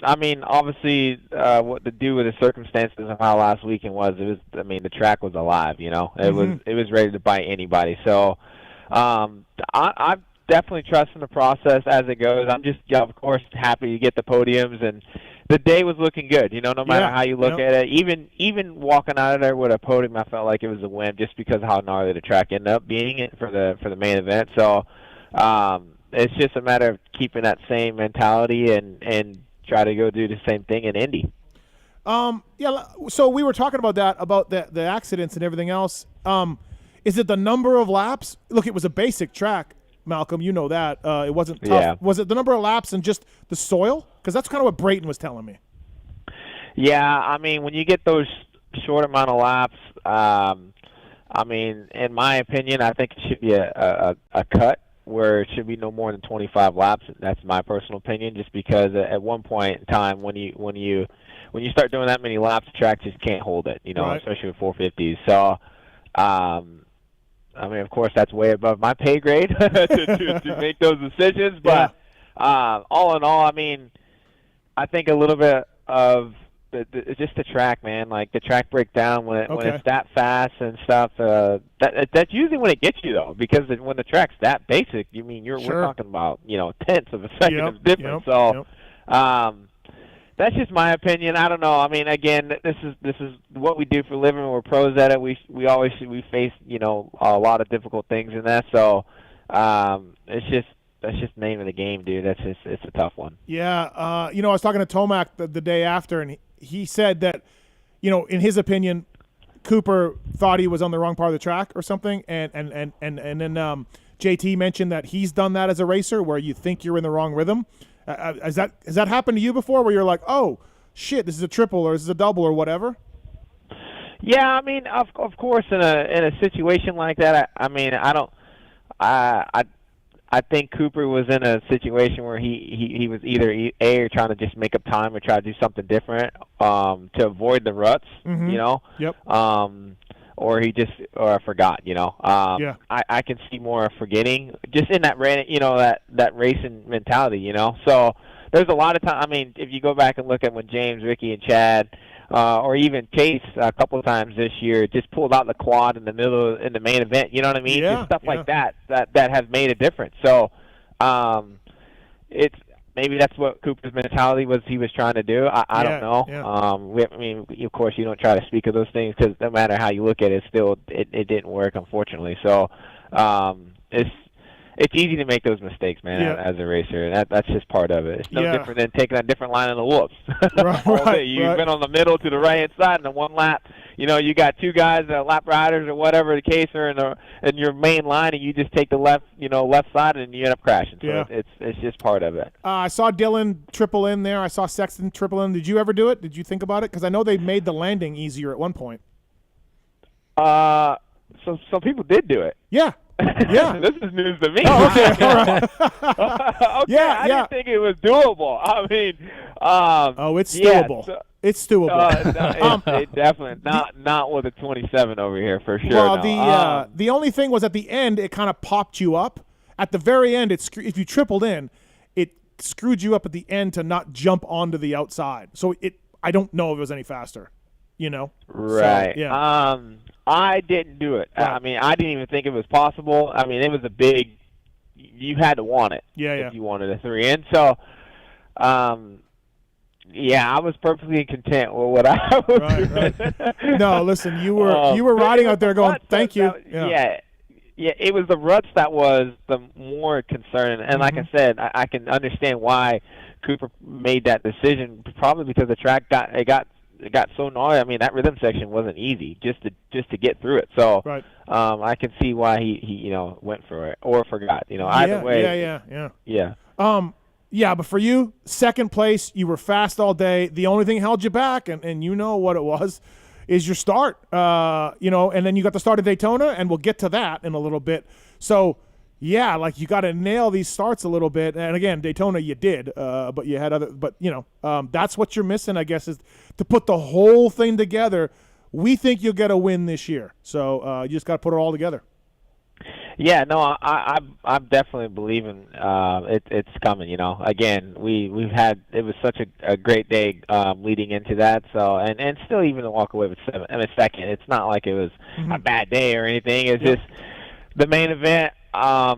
obviously, what to do with the circumstances of how last weekend was. The track was alive, It was ready to bite anybody. So, I'm definitely trusting the process as it goes. I'm just, of course, happy to get the podiums, and the day was looking good, no matter how you look at it. Even walking out of there with a podium, I felt like it was a win just because of how gnarly the track ended up being for the main event. So, it's just a matter of keeping that same mentality and try to go do the same thing in Indy. So we were talking about that, about the accidents and everything else. Is it the number of laps? Look, it was a basic track, Malcolm. You know that. It wasn't tough. Yeah. Was it the number of laps and just the soil? Because that's kind of what Brayton was telling me. Yeah, when you get those short amount of laps, in my opinion, I think it should be a cut where it should be no more than 25 laps. That's my personal opinion, just because at one point in time when you start doing that many laps, the track just can't hold it, Right. Especially with 450s. So, of course, that's way above my pay grade to make those decisions. But all in all, I think a little bit of just the track, man. Like the track breakdown when it's that fast and stuff. That's usually when it gets you though, because when the track's that basic, we're talking about tenths of a second of difference. That's just my opinion. I don't know. Again, this is what we do for a living. We're pros at it. We face a lot of difficult things in that. So that's just the name of the game, dude. It's a tough one. Yeah. I was talking to Tomac the day after, and he said that, in his opinion, Cooper thought he was on the wrong part of the track or something, and then JT mentioned that he's done that as a racer, where you think you're in the wrong rhythm. Has that happened to you before, where you're like, oh shit, this is a triple or this is a double or whatever? Yeah, of course, in a situation like that, I think Cooper was in a situation where he was either trying to just make up time or try to do something different to avoid the ruts, you know. Yep. Or he just forgot, you know. I can see more forgetting just in that that racing mentality, you know. So there's a lot of time. I mean, if you go back and look at when James, Ricky, and Chad, or even Chase a couple of times this year, just pulled out the quad in the main event. You know what I mean? Just stuff like that has made a difference. So it's maybe that's what Cooper's mentality was. He was trying to do. I don't know. Yeah. I mean, of course, you don't try to speak of those things because no matter how you look at it, it didn't work, unfortunately. So it's easy to make those mistakes, man, as a racer. That's just part of it. It's no different than taking a different line on the whoops. All day. You've been on the middle to the right-hand side, and in one lap, you know, you got two guys, lap riders or whatever the case are in your main line, and you just take the left side, and you end up crashing. So it's just part of it. I saw Dylan triple in there. I saw Sexton triple in. Did you ever do it? Did you think about it? Because I know they made the landing easier at one point. So some people did do it. Yeah. Yeah. This is news to me. Oh, okay. All right. Okay, I didn't think it was doable. I mean, it's doable. It's doable. It definitely not with a 27 over here for sure. Well, no. the only thing was at the end it kind of popped you up. At the very end, if you tripled in, it screwed you up at the end to not jump onto the outside. So I don't know if it was any faster. You know. Right. So, yeah. I didn't do it. Right. I mean, I didn't even think it was possible. I mean, it was a big. You had to want it. Yeah. If you wanted a 3 in, so. Yeah, I was perfectly content with what I was doing. No, listen, you were riding out there going, "Thank you." Yeah, it was the ruts that was the more concern, and like I said, I can understand why Cooper made that decision. Probably because the track got so gnarly. I mean, that rhythm section wasn't easy just to get through it. So I can see why he went for it or forgot. Either way. Yeah. Yeah, but for you, second place, you were fast all day. The only thing held you back, and you know what it was, is your start. And then you got the start of Daytona, and we'll get to that in a little bit. So, yeah, like you got to nail these starts a little bit. And again, Daytona you did, but you had other. But that's what you're missing, I guess, is to put the whole thing together. We think you'll get a win this year, so you just got to put it all together. Yeah, no, I'm definitely believing it's coming. Again, we've had it was such a great day leading into that. So and still even to walk away with second. It's not like it was a bad day or anything. It's just the main event. I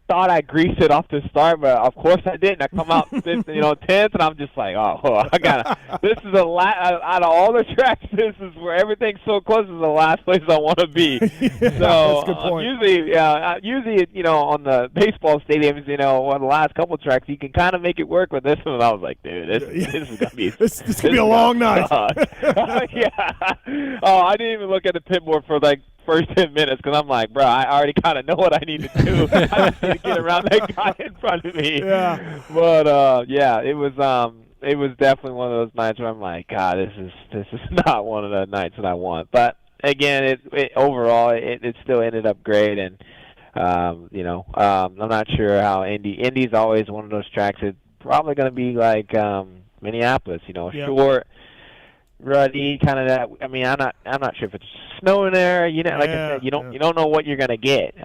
thought I greased it off the start, but of course I didn't. I come out 10th, and I'm just like, I gotta. This is out of all the tracks, this is where everything's so close. This is the last place I want to be. So that's a good point. Usually, on the baseball stadiums, on the last couple tracks, you can kind of make it work. With this one, I was like, dude, this is gonna be this could be a long night. Yeah. Oh, I didn't even look at the pit board for like first 10 minutes because I'm like, bro, I already kind of know what I need to do. I just need to get around that guy in front of me. Yeah. But it was definitely one of those nights where I'm like, God, this is not one of the nights that I want. But again, overall it still ended up great, and I'm not sure how Indy's always one of those tracks. It's probably going to be like Minneapolis, short, ruddy, kind of that. I mean, I'm not sure if it's snowing there. Like I said, you don't know what you're gonna get.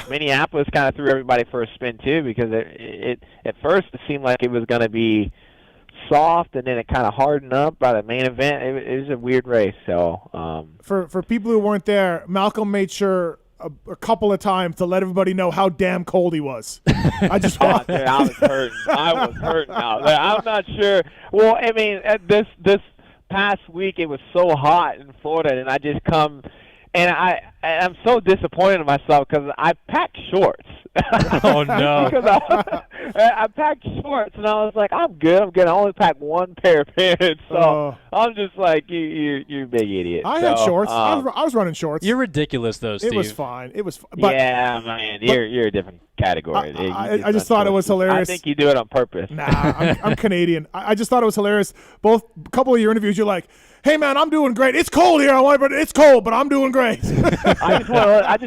Minneapolis kind of threw everybody for a spin too, because it at first it seemed like it was gonna be soft, and then it kind of hardened up by the main event. It was a weird race. So for people who weren't there, Malcolm made sure a couple of times to let everybody know how damn cold he was. I just I was hurting out there. I'm not sure. Well, I mean, this past week it was so hot in Florida, and I just come, and I'm so disappointed in myself because I packed shorts. Oh no! Because I packed shorts, and I was like, I'm good. I only packed one pair of pants, so I'm just like, you're a big idiot. I had shorts. I was running shorts. You're ridiculous, though, Steve. It was fine. But, yeah, man, you're a different category. I just thought it was hilarious. I think you do it on purpose. Nah, I'm Canadian. I just thought it was hilarious. A couple of your interviews, you're like, hey, man, I'm doing great. It's cold here. It's cold, but I'm doing great. I just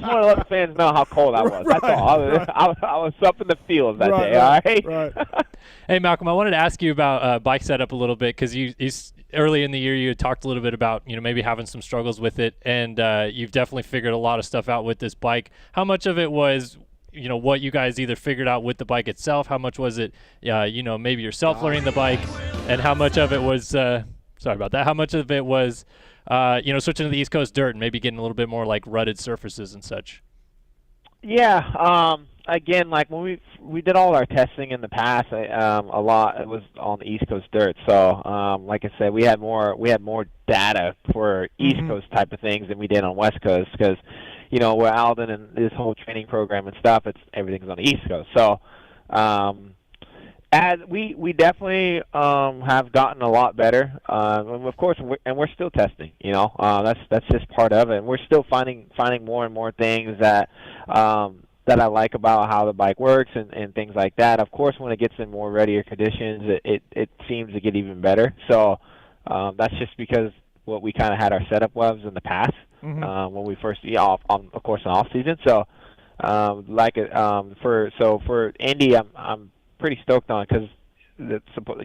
want to let the fans know how cold I was. That's all. I was up in the fields that day. All right. Right. Hey, Malcolm, I wanted to ask you about bike setup a little bit because you early in the year you had talked a little bit about maybe having some struggles with it, and you've definitely figured a lot of stuff out with this bike. How much of it was what you guys either figured out with the bike itself? How much was it maybe yourself learning the bike, and how much of it was sorry about that. How much of it was switching to the East Coast dirt and maybe getting a little bit more like rutted surfaces and such? Yeah. Again, like when we did all our testing in the past, a lot it was on the East Coast dirt. So, like I said, we had more data for East Coast type of things than we did on West Coast because, where Alden and this whole training program and stuff, everything's on the East Coast. So, as we definitely have gotten a lot better, and of course, we're still testing. That's just part of it. And we're still finding more and more things that I like about how the bike works and things like that. Of course, when it gets in more readier conditions, it seems to get even better. So that's just because what we kind of had our setup was in the past when we first of course in off season. So for Indy, I'm pretty stoked on because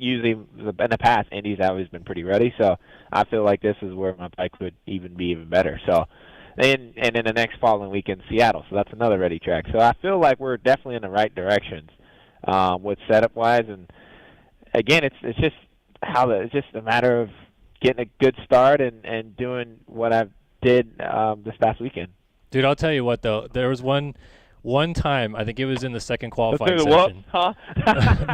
usually in the past Indy's always been pretty ready. So I feel like this is where my bike would be even better. So. And then the next following week in Seattle, so that's another ready track. So I feel like we're definitely in the right directions with setup wise. And again, it's just it's just a matter of getting a good start and doing what I did this past weekend. Dude, I'll tell you what though, there was one time, I think it was in the second qualifying session.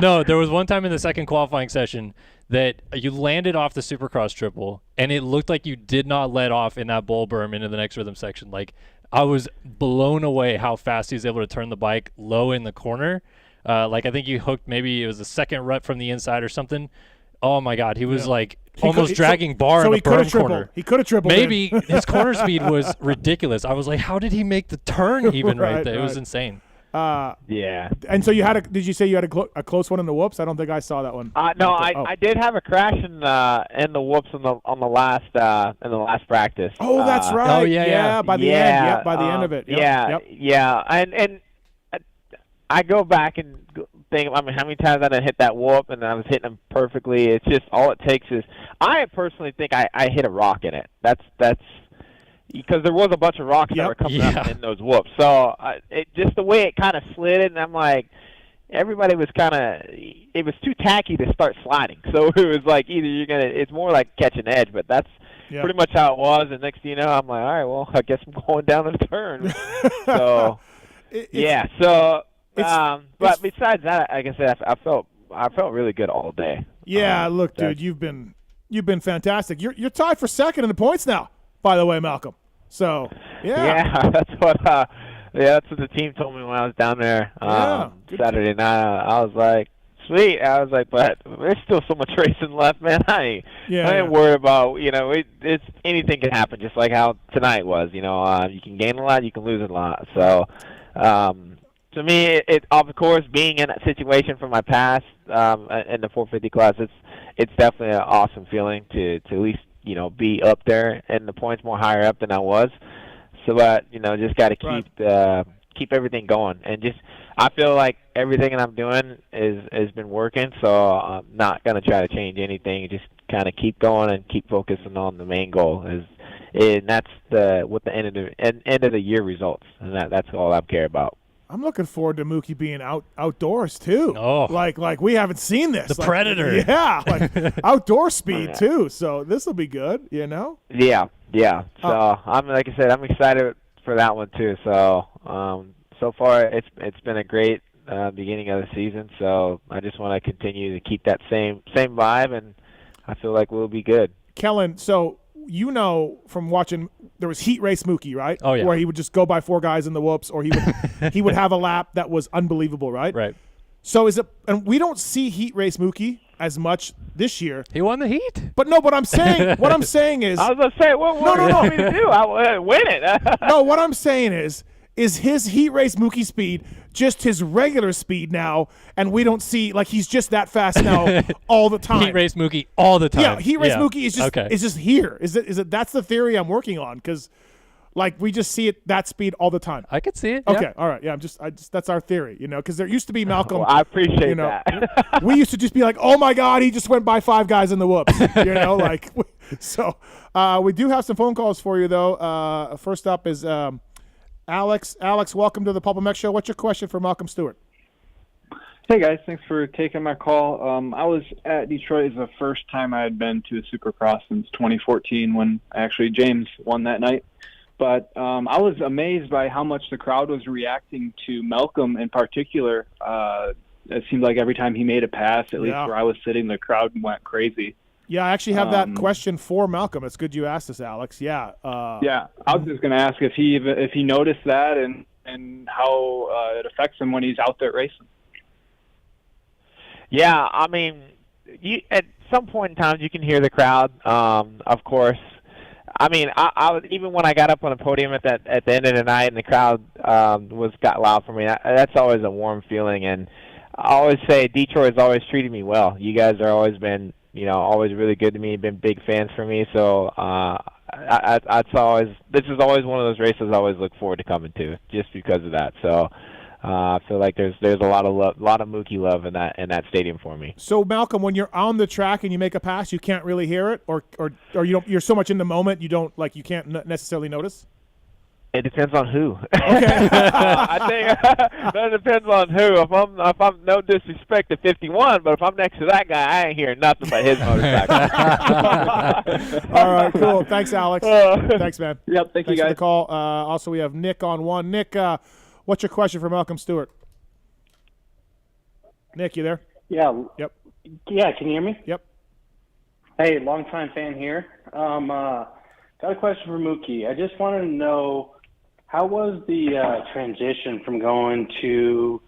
No, there was one time in the second qualifying session that you landed off the Supercross triple, and it looked like you did not let off in that bowl berm into the next rhythm section. Like, I was blown away how fast he was able to turn the bike low in the corner. I think you hooked, maybe it was a second rut from the inside or something. Oh my God, he was almost dragging bar in the berm corner. He could have tripled. Maybe his corner speed was ridiculous. I was like, how did he make the turn even right there? It was insane. Yeah. And so did you say you had a close one in the whoops? I don't think I saw that one. No, I did have a crash in the whoops on the last practice. Oh, that's right. Oh yeah. By the end. Yep, by the end of it. Yep. Yeah. And I go back and think, how many times I done hit that whoop and I was hitting them perfectly. It's just all it takes is I personally think I hit a rock in it. That's because there was a bunch of rocks that were coming up in those whoops. So just the way it kind of slid it, and I'm like, everybody was it was too tacky to start sliding. So it was like either it's more like catch an edge, but that's pretty much how it was. And next thing you know, I'm like, all right, well, I guess I'm going down the turn. So but besides that, like I said, I felt really good all day. Yeah, look, dude, you've been fantastic. You're tied for second in the points now, by the way, Malcolm. So yeah, that's what the team told me when I was down there Saturday night. I was like, sweet. I was like, but there's still so much racing left, man. I ain't worried about it's anything can happen, just like how tonight was. You can gain a lot, you can lose a lot. So. To me, it of course, being in that situation from my past in the 450 class, it's definitely an awesome feeling to at least be up there and the points more higher up than I was. So, but just got to keep everything going, and just I feel like everything that I'm doing has been working. So I'm not gonna try to change anything. Just kind of keep going and keep focusing on the main goal. And that's what the end of the year results, and that's all I care about. I'm looking forward to Mookie being outdoors too. Oh, like we haven't seen this. The Predator. Yeah, like outdoor speed too. So this will be good. Yeah. So I'm like I said, I'm excited for that one too. So so far it's been a great beginning of the season. So I just want to continue to keep that same vibe, and I feel like we'll be good. Kellen, so from watching, there was Heat Race Mookie, right? Oh, yeah. Where he would just go by 4 guys in the whoops, or he would have a lap that was unbelievable, right? Right. So and we don't see Heat Race Mookie as much this year. He won the heat. But no, what I'm saying is, I was going to say, what do you want me to do? I win it. No, what I'm saying is his Heat Race Mookie speed just his regular speed now, and we don't see he's just that fast now all the time. Heat Race Mookie all the time. Yeah, Heat Race Mookie is just here. Is it that's the theory I'm working on, because Like we just see it that speed all the time. I could see it. Okay, Yeah. all right. Yeah, I just that's our theory, because there used to be Malcolm. Well, I appreciate that. We used to just be like, oh my God, he just went by 5 guys in the whoops. So we do have some phone calls for you though. First up is Alex. Alex, welcome to the PulpMX show. What's your question for Malcolm Stewart? Hey guys, thanks for taking my call. I was at Detroit. It's the first time I had been to a Supercross since 2014 when actually James won that night. But I was amazed by how much the crowd was reacting to Malcolm in particular. It seemed like every time he made a pass, at least where I was sitting, the crowd went crazy. Yeah, I actually have that question for Malcolm. It's good you asked this, Alex. Yeah. Yeah, I was just going to ask if he noticed that and how it affects him when he's out there racing. Yeah, I mean, at some point in time you can hear the crowd. Of course, I mean, I was, even when I got up on the podium at the end of the night and the crowd got loud for me. That's always a warm feeling, and I always say Detroit has always treated me well. You guys are always been, always really good to me. Been big fans for me, so this is always one of those races I always look forward to coming to, just because of that. So. I feel like there's a lot of Mookie love in that stadium for me. So Malcolm, when you're on the track and you make a pass, you can't really hear it, or you don't. You're so much in the moment, you can't necessarily notice. It depends on who. Okay. I think that depends on who. If I'm no disrespect to 51, but if I'm next to that guy, I ain't hearing nothing but his motorcycle. All right, cool. Thanks, Alex. Thanks, man. Yep. Thank you, guys. For the call. Also, we have Nick on one. Nick. What's your question for Malcolm Stewart? Nick, you there? Yeah. Yep. Yeah, can you hear me? Yep. Hey, longtime fan here. Got a question for Mookie. I just wanted to know, how was the transition from going to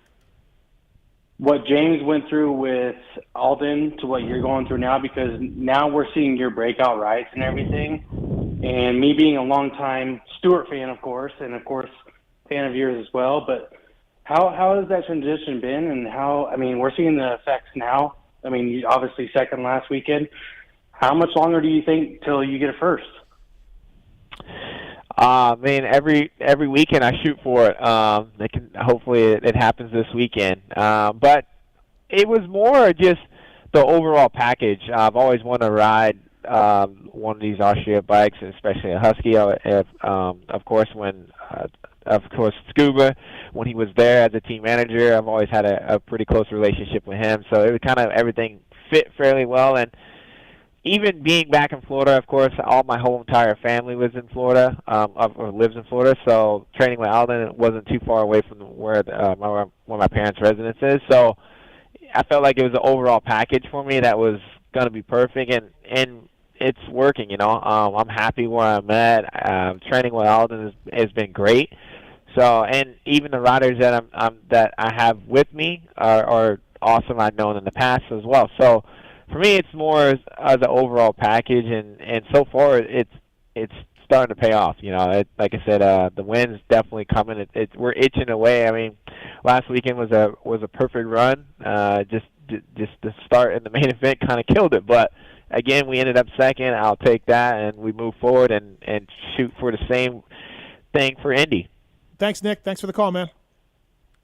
what James went through with Alden to what you're going through now? Because now we're seeing your breakout rides and everything. And me being a longtime Stewart fan, of course, and of course, fan of yours as well, but how has that transition been, and we're seeing the effects now. I mean, you obviously second last weekend. How much longer do you think till you get a first? Man, every weekend I shoot for it. Hopefully it happens this weekend. But it was more just the overall package. I've always wanted to ride one of these Austria bikes, especially a Husky. Of course, Scuba, when he was there as a team manager, I've always had a pretty close relationship with him. So it was kind of everything fit fairly well. And even being back in Florida, of course, my whole entire family was in Florida, or lives in Florida. So training with Alden wasn't too far away from where my parents' residence is. So I felt like it was an overall package for me that was going to be perfect. And it's working, I'm happy where I'm at. Training with Alden has been great. So, and even the riders that I have with me are awesome. I've known in the past as well. So, for me, it's more the overall package, and so far it's starting to pay off. Like I said, the wind's definitely coming. We're itching away. I mean, last weekend was a perfect run. Just the start and the main event kind of killed it, but. Again, we ended up second. I'll take that, and we move forward and shoot for the same thing for Indy. Thanks, Nick. Thanks for the call, man.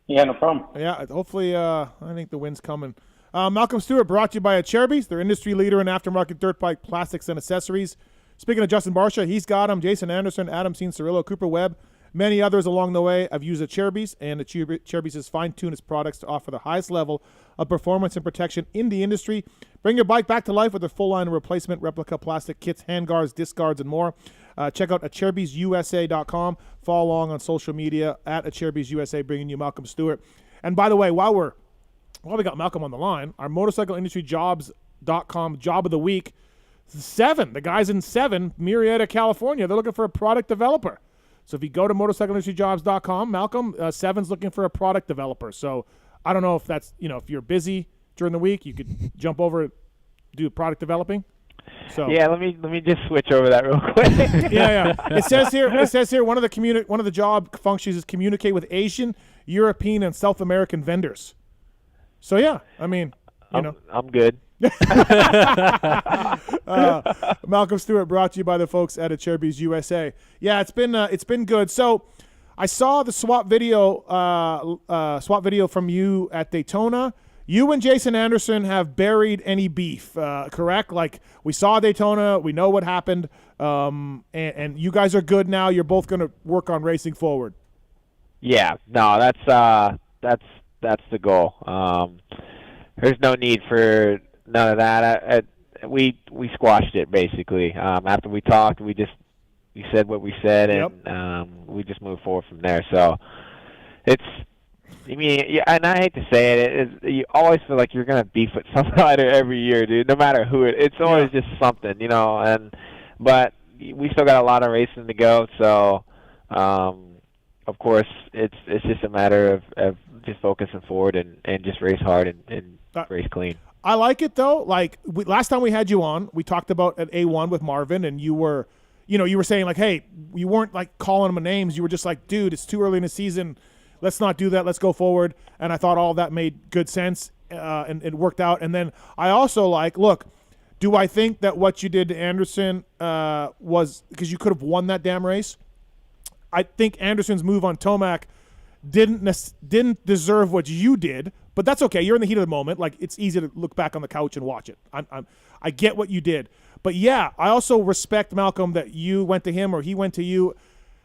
Yeah, no problem. Yeah, hopefully, I think the wind's coming. Malcolm Stewart brought to you by Acherbys. They're industry leader in aftermarket dirt bike plastics and accessories. Speaking of Justin Barsha, he's got them. Jason Anderson, Adam Cianciarillo, Cooper Webb, many others along the way have used Acherbys, and Acherbys has fine-tuned its products to offer the highest level of performance and protection in the industry. Bring your bike back to life with a full line of replacement replica plastic kits, handguards, disc guards, and more. Check out AcherbysUSA.com. Follow along on social media at AcherbysUSA, bringing you Malcolm Stewart. And by the way, while we got Malcolm on the line, our motorcycleindustryjobs.com job of the week, 7. The guys in 7, Murrieta, California. They're looking for a product developer. So if you go to motorcycleindustryjobs.com, Malcolm, 7's looking for a product developer. So I don't know if that's, if you're busy during the week, you could jump over and do product developing. So yeah, let me just switch over that real quick. yeah. It says here one of the job functions is communicate with Asian, European, and South American vendors. So yeah, I mean, I'm good. Malcolm Stewart brought to you by the folks at Cherby's USA. Yeah, it's been good. So I saw the swap video from you at Daytona. You and Jason Anderson have buried any beef, correct? Like, we saw Daytona, we know what happened, and you guys are good now. You're both going to work on racing forward. Yeah, no, that's the goal. There's no need for none of that. We squashed it basically. After we talked, we said what we said, and we just moved forward from there. So it's. I mean, yeah, and I hate to say it, you always feel like you're gonna beef with some rider every year, dude. No matter who it's always just something, but we still got a lot of racing to go, so of course it's just a matter of just focusing forward and just race hard and race clean. I like it though. Like last time we had you on, we talked about at A1 with Marvin, and you were saying like, hey, you weren't like calling them names. You were just like, dude, it's too early in the season. Let's not do that. Let's go forward. And I thought all of that made good sense, and it worked out. And then I also look, do I think that what you did to Anderson was because you could have won that damn race? I think Anderson's move on Tomac didn't deserve what you did, but that's okay. You're in the heat of the moment. Like, it's easy to look back on the couch and watch it. I get what you did. But, yeah, I also respect, Malcolm, that you went to him or he went to you,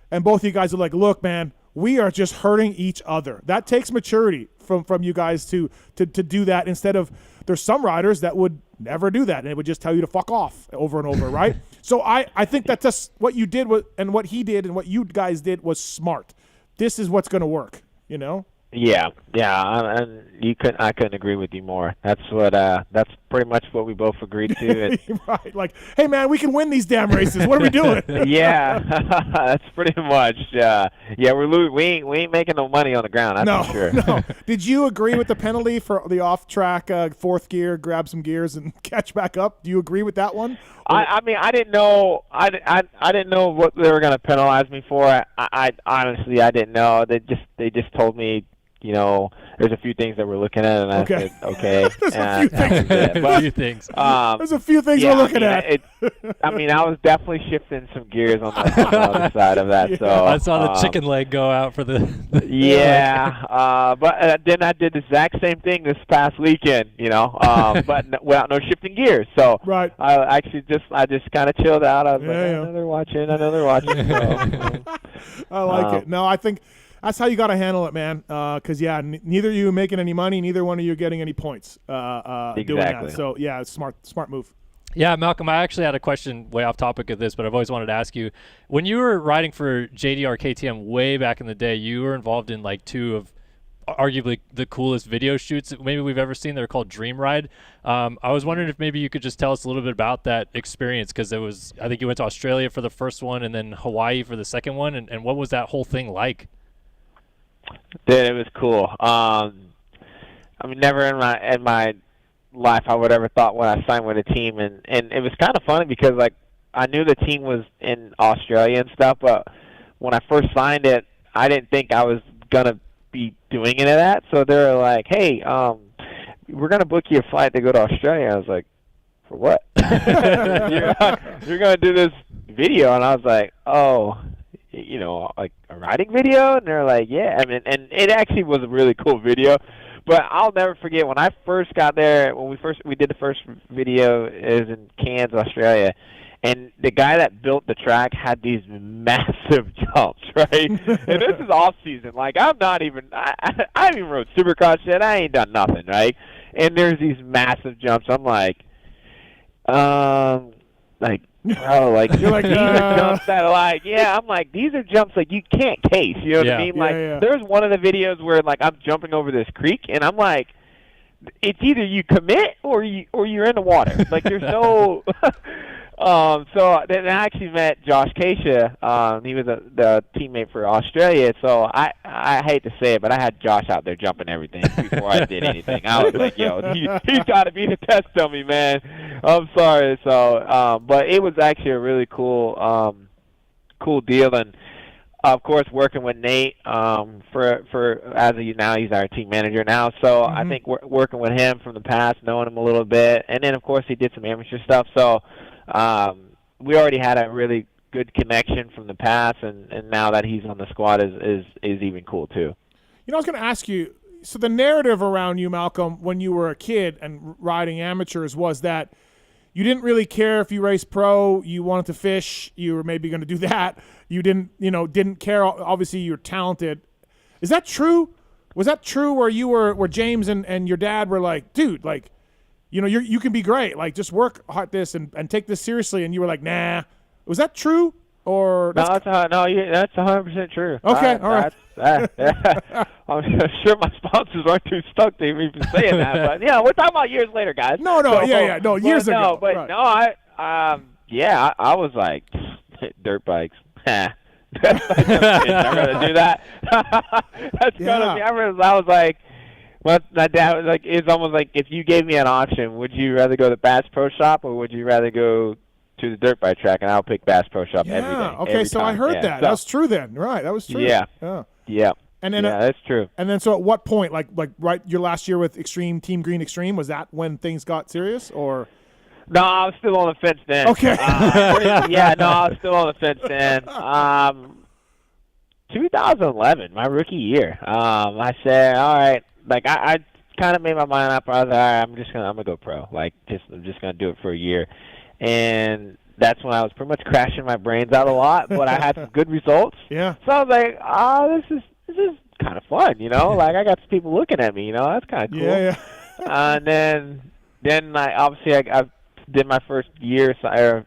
and both of you guys are like, look, man, we are just hurting each other. That takes maturity from you guys to do that, instead of there's some riders that would never do that and it would just tell you to fuck off over and over, right? So I think that just what you did and what he did and what you guys did was smart. This is what's going to work, Yeah, and I couldn't agree with you more. That's pretty much what we both agreed to. Right, like, hey man, we can win these damn races. What are we doing? Yeah, that's pretty much. Yeah, we ain't making no money on the ground. That's for sure. No. Did you agree with the penalty for the off-track fourth gear, grab some gears and catch back up? Do you agree with that one? I mean, I didn't know. I didn't know what they were going to penalize me for. I honestly, I didn't know. They just told me, there's a few things that we're looking at, and I said, okay. There's a few things. There's a few things we're looking at. I was definitely shifting some gears on the other side of that. So I saw the chicken leg go out for the. But then I did the exact same thing this past weekend, but without no shifting gears. So right. I just kind of chilled out. I was like, I know they're watching. So. I like it. No, I think. That's how you got to handle it, man. Because, neither of you making any money, neither one of you are getting any points doing that. So, yeah, it's smart move. Yeah, Malcolm, I actually had a question way off topic of this, but I've always wanted to ask you. When you were riding for JDR KTM way back in the day, you were involved in, two of arguably the coolest video shoots that maybe we've ever seen. They're called Dream Ride. I was wondering if maybe you could just tell us a little bit about that experience, because I think you went to Australia for the first one and then Hawaii for the second one, and what was that whole thing like? Dude, it was cool. Never in my life I would ever thought when I signed with a team, and it was kind of funny because I knew the team was in Australia and stuff, but when I first signed it, I didn't think I was gonna be doing any of that. So they were like, "Hey, we're gonna book you a flight to go to Australia." I was like, "For what?" you're gonna do this video, and I was like, "Oh." Like a riding video? And they're like, yeah. And it actually was a really cool video. But I'll never forget when I first got there, when we did the first video, is in Cairns, Australia. And the guy that built the track had these massive jumps, right? And this is off season. Like, I haven't even rode Supercross yet. I ain't done nothing, right? And there's these massive jumps. I'm like, you're like, these are jumps that are I'm like, these are jumps you can't case, you know what I mean? There's one of the videos where I'm jumping over this creek and I'm like, it's either you commit or you're in the water. There's no so then I actually met Josh Keisha. He was the teammate for Australia. So I hate to say it, but I had Josh out there jumping everything before I did anything. I was like, yo, he's got to be the test dummy, man. I'm sorry. So, but it was actually a really cool deal. And of course, working with Nate for as of now, he's our team manager now. So I think working with him from the past, knowing him a little bit, and then of course he did some amateur stuff. So we already had a really good connection from the past, and now that he's on the squad is even cool too. You know, I was going to ask you. So the narrative around you, Malcolm, when you were a kid and riding amateurs was that you didn't really care if you raced pro. You wanted to fish. You were maybe going to do that. You didn't care. Obviously, you're talented. Is that true? Was that true where James and your dad were like, dude, like, you can be great. Like, just work hard this and take this seriously. And you were like, nah. Was that true? Or that's 100% true. Okay, all right. I'm sure my sponsors aren't too stoked to even saying that, but we're talking about years later, guys. No, years ago. I was like, dirt bikes. I'm gonna do that. That's gonna be. I was like, well, my dad was like, it's almost like if you gave me an option, would you rather go to Bass Pro Shop or would you rather go to the dirt bike track? And I'll pick Bass Pro Shop every day. Okay, every so time. I heard that. So, that's true then. Right, that was true. Yeah. And then that's true. And then so at what point, like right your last year with Team Green Extreme, was that when things got serious or? No, I was still on the fence then. Okay. I was still on the fence then. 2011, my rookie year. I said, all right, like I kind of made my mind up. I was like, all right, I'm gonna go pro. Like, I'm just gonna do it for a year. And that's when I was pretty much crashing my brains out a lot, but I had some good results. Yeah. So I was like, this is kind of fun, Like I got some people looking at me, that's kind of cool. Yeah. And then I did my first year, my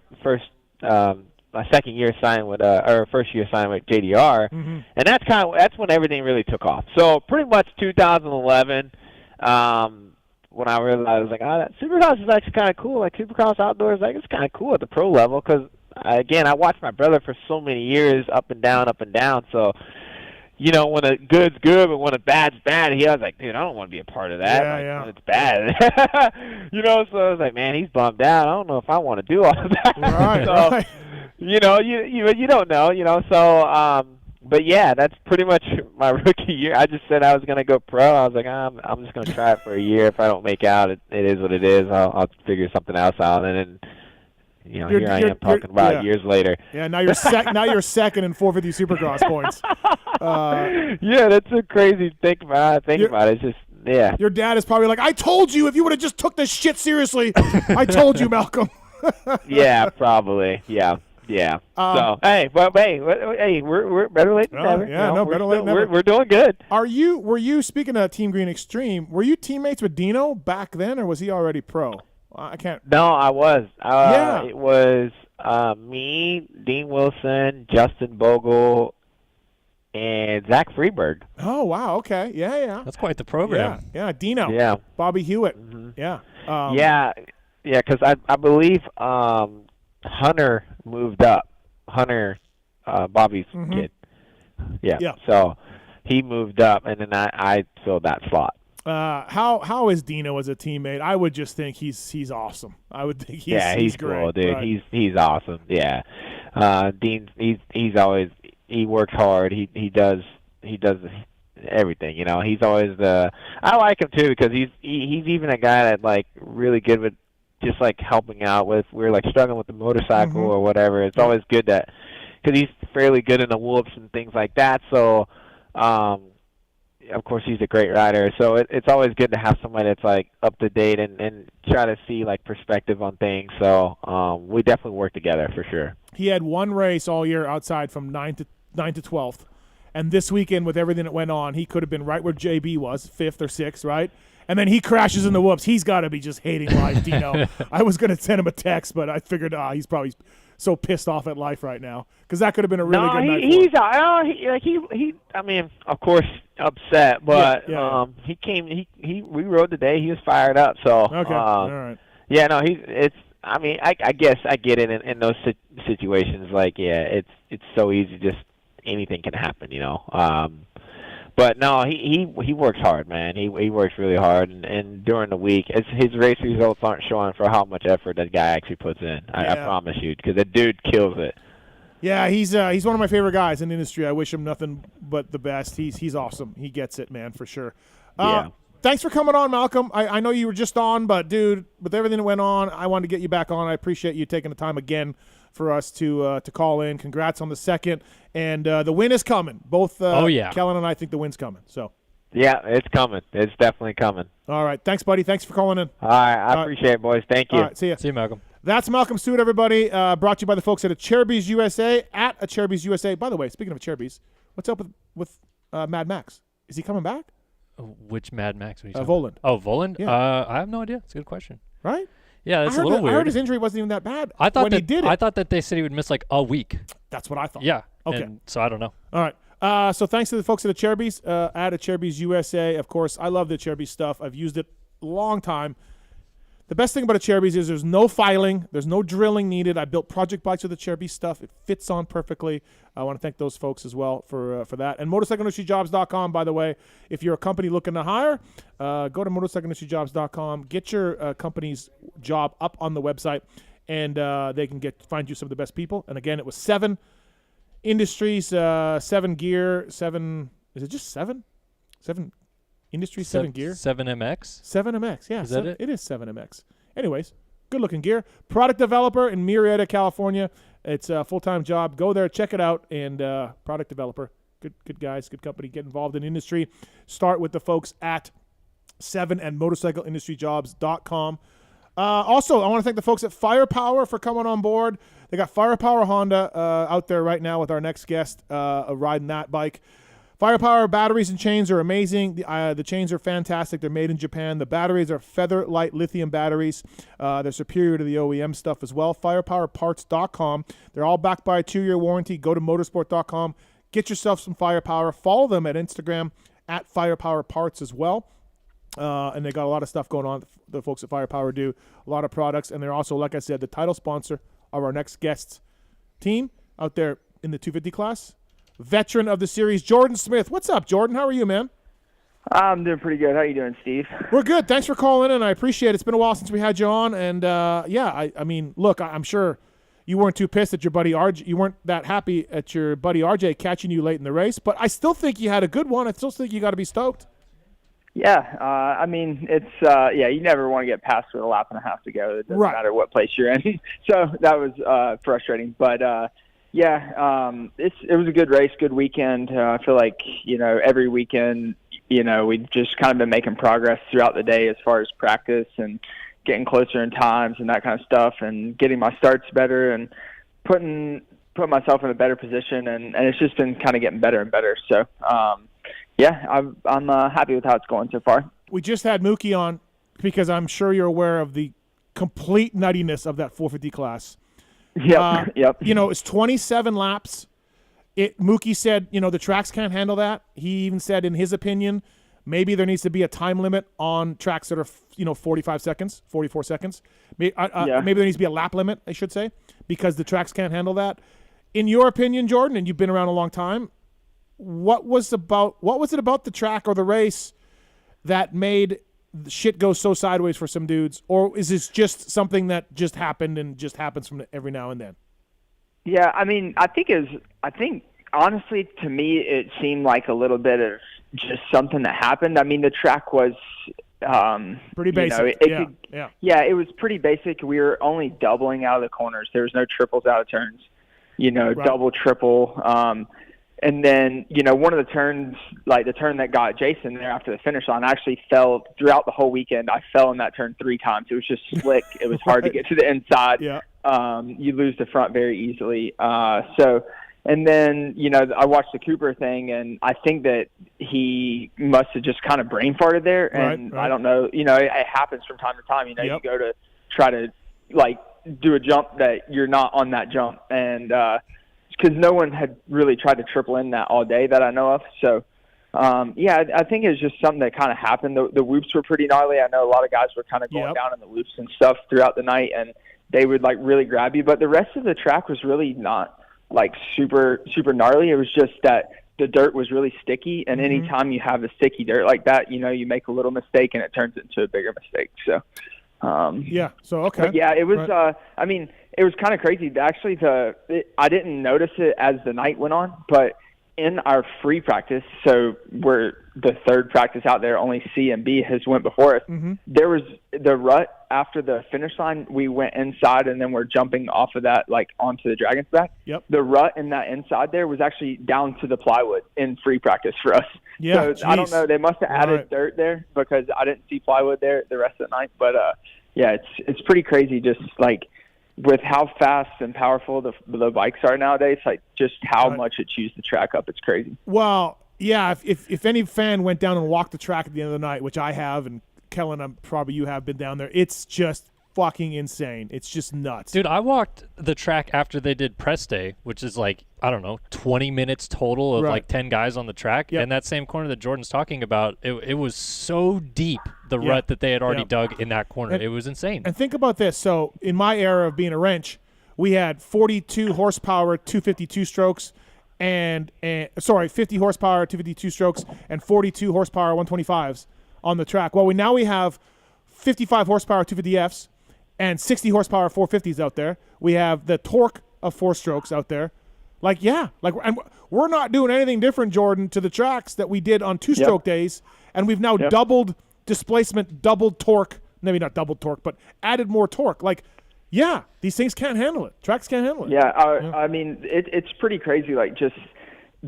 second year signing with, or first year signing with JDR, and that's when everything really took off. So pretty much 2011. When I realized, like, that Supercross is actually kind of cool. Like, Supercross outdoors, like, it's kind of cool at the pro level because, again, I watched my brother for so many years up and down. So, when a good's good but when a bad's bad, he was like, dude, I don't want to be a part of that. When it's bad. So I was like, man, he's bummed out. I don't know if I want to do all of that. Right, so, right. You don't know, so, but yeah, that's pretty much my rookie year. I just said I was going to go pro. I was like, I'm just going to try it for a year. If I don't make out, it is what it is. I'll figure something else out. And then, here I am talking about years later. Yeah, now you're second in 450 Supercross points. Yeah, that's a crazy thing about it. It's just, yeah. Your dad is probably like, I told you if you would have just took this shit seriously. I told you, Malcolm. Yeah, probably. Yeah. Yeah. So we're better late than never. Yeah, better late than never. We're doing good. Were you speaking of Team Green Extreme? Were you teammates with Dino back then, or was he already pro? I can't. No, I was. It was me, Dean Wilson, Justin Bogle, and Zach Freeberg. Oh wow. Okay. Yeah. That's quite the program. Yeah. Dino. Yeah. Bobby Hewitt. Mm-hmm. Yeah. Yeah. Because I believe Hunter moved up. Hunter, Bobby's kid. Yeah. So he moved up, and then I filled that slot. How is Dino as a teammate? I would just think he's awesome. I would think he's great. Cool, dude. Right. He's awesome. Yeah. Dean, he's always, he works hard. He does everything. He's always I like him too because he's even a guy that like really good with just like helping out with, we're like struggling with the motorcycle or whatever. It's always good that, because he's fairly good in the whoops and things like that. So, of course, he's a great rider. So it's always good to have somebody that's like up to date and try to see like perspective on things. So we definitely work together for sure. He had one race all year outside from 9th to 12th. And this weekend, with everything that went on, he could have been right where JB was, 5th or 6th, right? And then he crashes in the whoops. He's got to be just hating life, Dino. I was going to send him a text, but I figured he's probably so pissed off at life right now because that could have been a really good night. He I mean, of course, upset, but he came. We rode today. He was fired up. So okay, all right. Yeah, no, I mean, I guess I get it in those situations. Like, yeah, it's so easy. Just anything can happen, But no, he works hard, man. He works really hard, and during the week, his race results aren't showing for how much effort that guy actually puts in. I promise you, because that dude kills it. Yeah, he's one of my favorite guys in the industry. I wish him nothing but the best. He's awesome. He gets it, man, for sure. Yeah. Thanks for coming on, Malcolm. I know you were just on, but, dude, with everything that went on, I wanted to get you back on. I appreciate you taking the time again for us to call in. Congrats on the second. And the win is coming. Both Kellen and I think the win's coming. So. Yeah, it's coming. It's definitely coming. All right. Thanks, buddy. Thanks for calling in. All right. I appreciate it, boys. Thank you. All right. See ya. See you, Malcolm. That's Malcolm Stewart, everybody. Brought to you by the folks at Acherbys USA, at Acherbys USA. By the way, speaking of Acherbys, what's up with Mad Max? Is he coming back? Which Mad Max? Are you Voland. Oh, Voland? Yeah. I have no idea. It's a good question. Right? Yeah, that's a little weird. I heard his injury wasn't even that bad I thought he did it. I thought that they said he would miss like a week. That's what I thought. Yeah. Okay. So I don't know. All right. So thanks to the folks at Acherbys, at Acherbys USA. Of course, I love the Acherbys stuff. I've used it a long time. The best thing about Acherbys is there's no filing. There's no drilling needed. I built project bikes with Acherbys stuff. It fits on perfectly. I want to thank those folks as well for that. And motorcycleindustryjobs.com, by the way. If you're a company looking to hire, go to motorcycleindustryjobs.com. Get your company's job up on the website, and they can find you some of the best people. And, again, it was 7 industries, 7 gear, 7 – is it just 7? 7 Industry 7 gear. 7MX? 7MX, yeah. Is that it? It is 7MX. Anyways, good-looking gear. Product developer in Murrieta, California. It's a full-time job. Go there, check it out, and product developer. Good guys, good company. Get involved in industry. Start with the folks at 7 and motorcycleindustryjobs.com. Also, I want to thank the folks at Firepower for coming on board. They got Firepower Honda out there right now with our next guest riding that bike. Firepower batteries and chains are amazing. The chains are fantastic. They're made in Japan. The batteries are feather-light lithium batteries. They're superior to the OEM stuff as well. Firepowerparts.com. They're all backed by a 2-year warranty. Go to motorsport.com. Get yourself some Firepower. Follow them at Instagram at FirepowerParts as well. And they got a lot of stuff going on. The folks at Firepower do a lot of products. And they're also, like I said, the title sponsor of our next guest team out there in the 250 class. Veteran of the series, Jordon Smith. What's up, Jordan? How are you, man? I'm doing pretty good. How you doing, Steve? We're good. Thanks for calling in. I appreciate it. It's been a while since we had you on. And, I mean, look, I'm sure you weren't too pissed at your buddy RJ. You weren't that happy at your buddy RJ catching you late in the race. But I still think you had a good one. I still think you got to be stoked. Yeah. I mean, it's, you never want to get past with a lap and a half to go. It doesn't matter what place you're in. So that was frustrating. But, it was a good race, good weekend. I feel like, every weekend, we've just kind of been making progress throughout the day as far as practice and getting closer in times and that kind of stuff and getting my starts better and putting myself in a better position. And it's just been kind of getting better and better. So, I'm happy with how it's going so far. We just had Mookie on because I'm sure you're aware of the complete nuttiness of that 450 class. Yep. It's 27 laps. Mookie said, the tracks can't handle that. He even said, in his opinion, maybe there needs to be a time limit on tracks that are, 45 seconds, 44 seconds. Maybe there needs to be a lap limit, I should say, because the tracks can't handle that. In your opinion, Jordan, and you've been around a long time, what was it about the track or the race that made shit goes so sideways for some dudes, or is this just something that just happened and just happens from every now and then? Yeah, I mean, I think honestly, to me, it seemed like a little bit of just something that happened. I mean, the track was pretty basic. It was pretty basic. We were only doubling out of the corners. There was no triples out of turns. Double, triple. And then, one of the turns, like the turn that got Jason there after the finish line, I actually fell throughout the whole weekend. I fell in that turn 3 times. It was just slick. It was hard to get to the inside. Yeah. You lose the front very easily. And then, I watched the Cooper thing, and I think that he must have just kind of brain farted there. And I don't know, it happens from time to time. You go to try to, do a jump that you're not on that jump. And, because no one had really tried to triple in that all day that I know of. So, I think it was just something that kind of happened. The whoops were pretty gnarly. I know a lot of guys were kind of going down in the whoops and stuff throughout the night, and they would, really grab you. But the rest of the track was really not, super, super gnarly. It was just that the dirt was really sticky, and anytime you have a sticky dirt like that, you make a little mistake, and it turns into a bigger mistake. So, So, okay. But it was, it was kind of crazy. Actually, I didn't notice it as the night went on, but in our free practice, so we're the third practice out there, only C and B has went before us. There was the rut after the finish line. We went inside, and then we're jumping off of that, like, onto the Dragon's back. Yep. The rut in that inside there was actually down to the plywood in free practice for us. Yeah, so I don't know. They must have added dirt there because I didn't see plywood there the rest of the night. But, yeah, it's pretty crazy just, like, with how fast and powerful the bikes are nowadays, like just how much it chews the track up. It's crazy. Well, yeah, if any fan went down and walked the track at the end of the night, which I have, and Kellen, probably you have been down there, it's just fucking insane. It's just nuts. Dude, I walked the track after they did press day, which is like, I don't know, 20 minutes total of like 10 guys on the track. Yep. And that same corner that Jordan's talking about, it was so deep, the rut that they had already dug in that corner. It was insane. And think about this. So in my era of being a wrench, we had 42 horsepower, 252 strokes, and 50 horsepower, 252 strokes, and 42 horsepower, 125s on the track. Well, now we have 55 horsepower, 250Fs, and 60 horsepower 450s out there. We have the torque of 4 strokes out there. And we're not doing anything different, Jordan, to the tracks that we did on 2-stroke days, and we've now doubled displacement, doubled torque, maybe not doubled torque, but added more torque. Like, yeah, these things can't handle it. Tracks can't handle it. Yeah, I mean, it's pretty crazy, like, just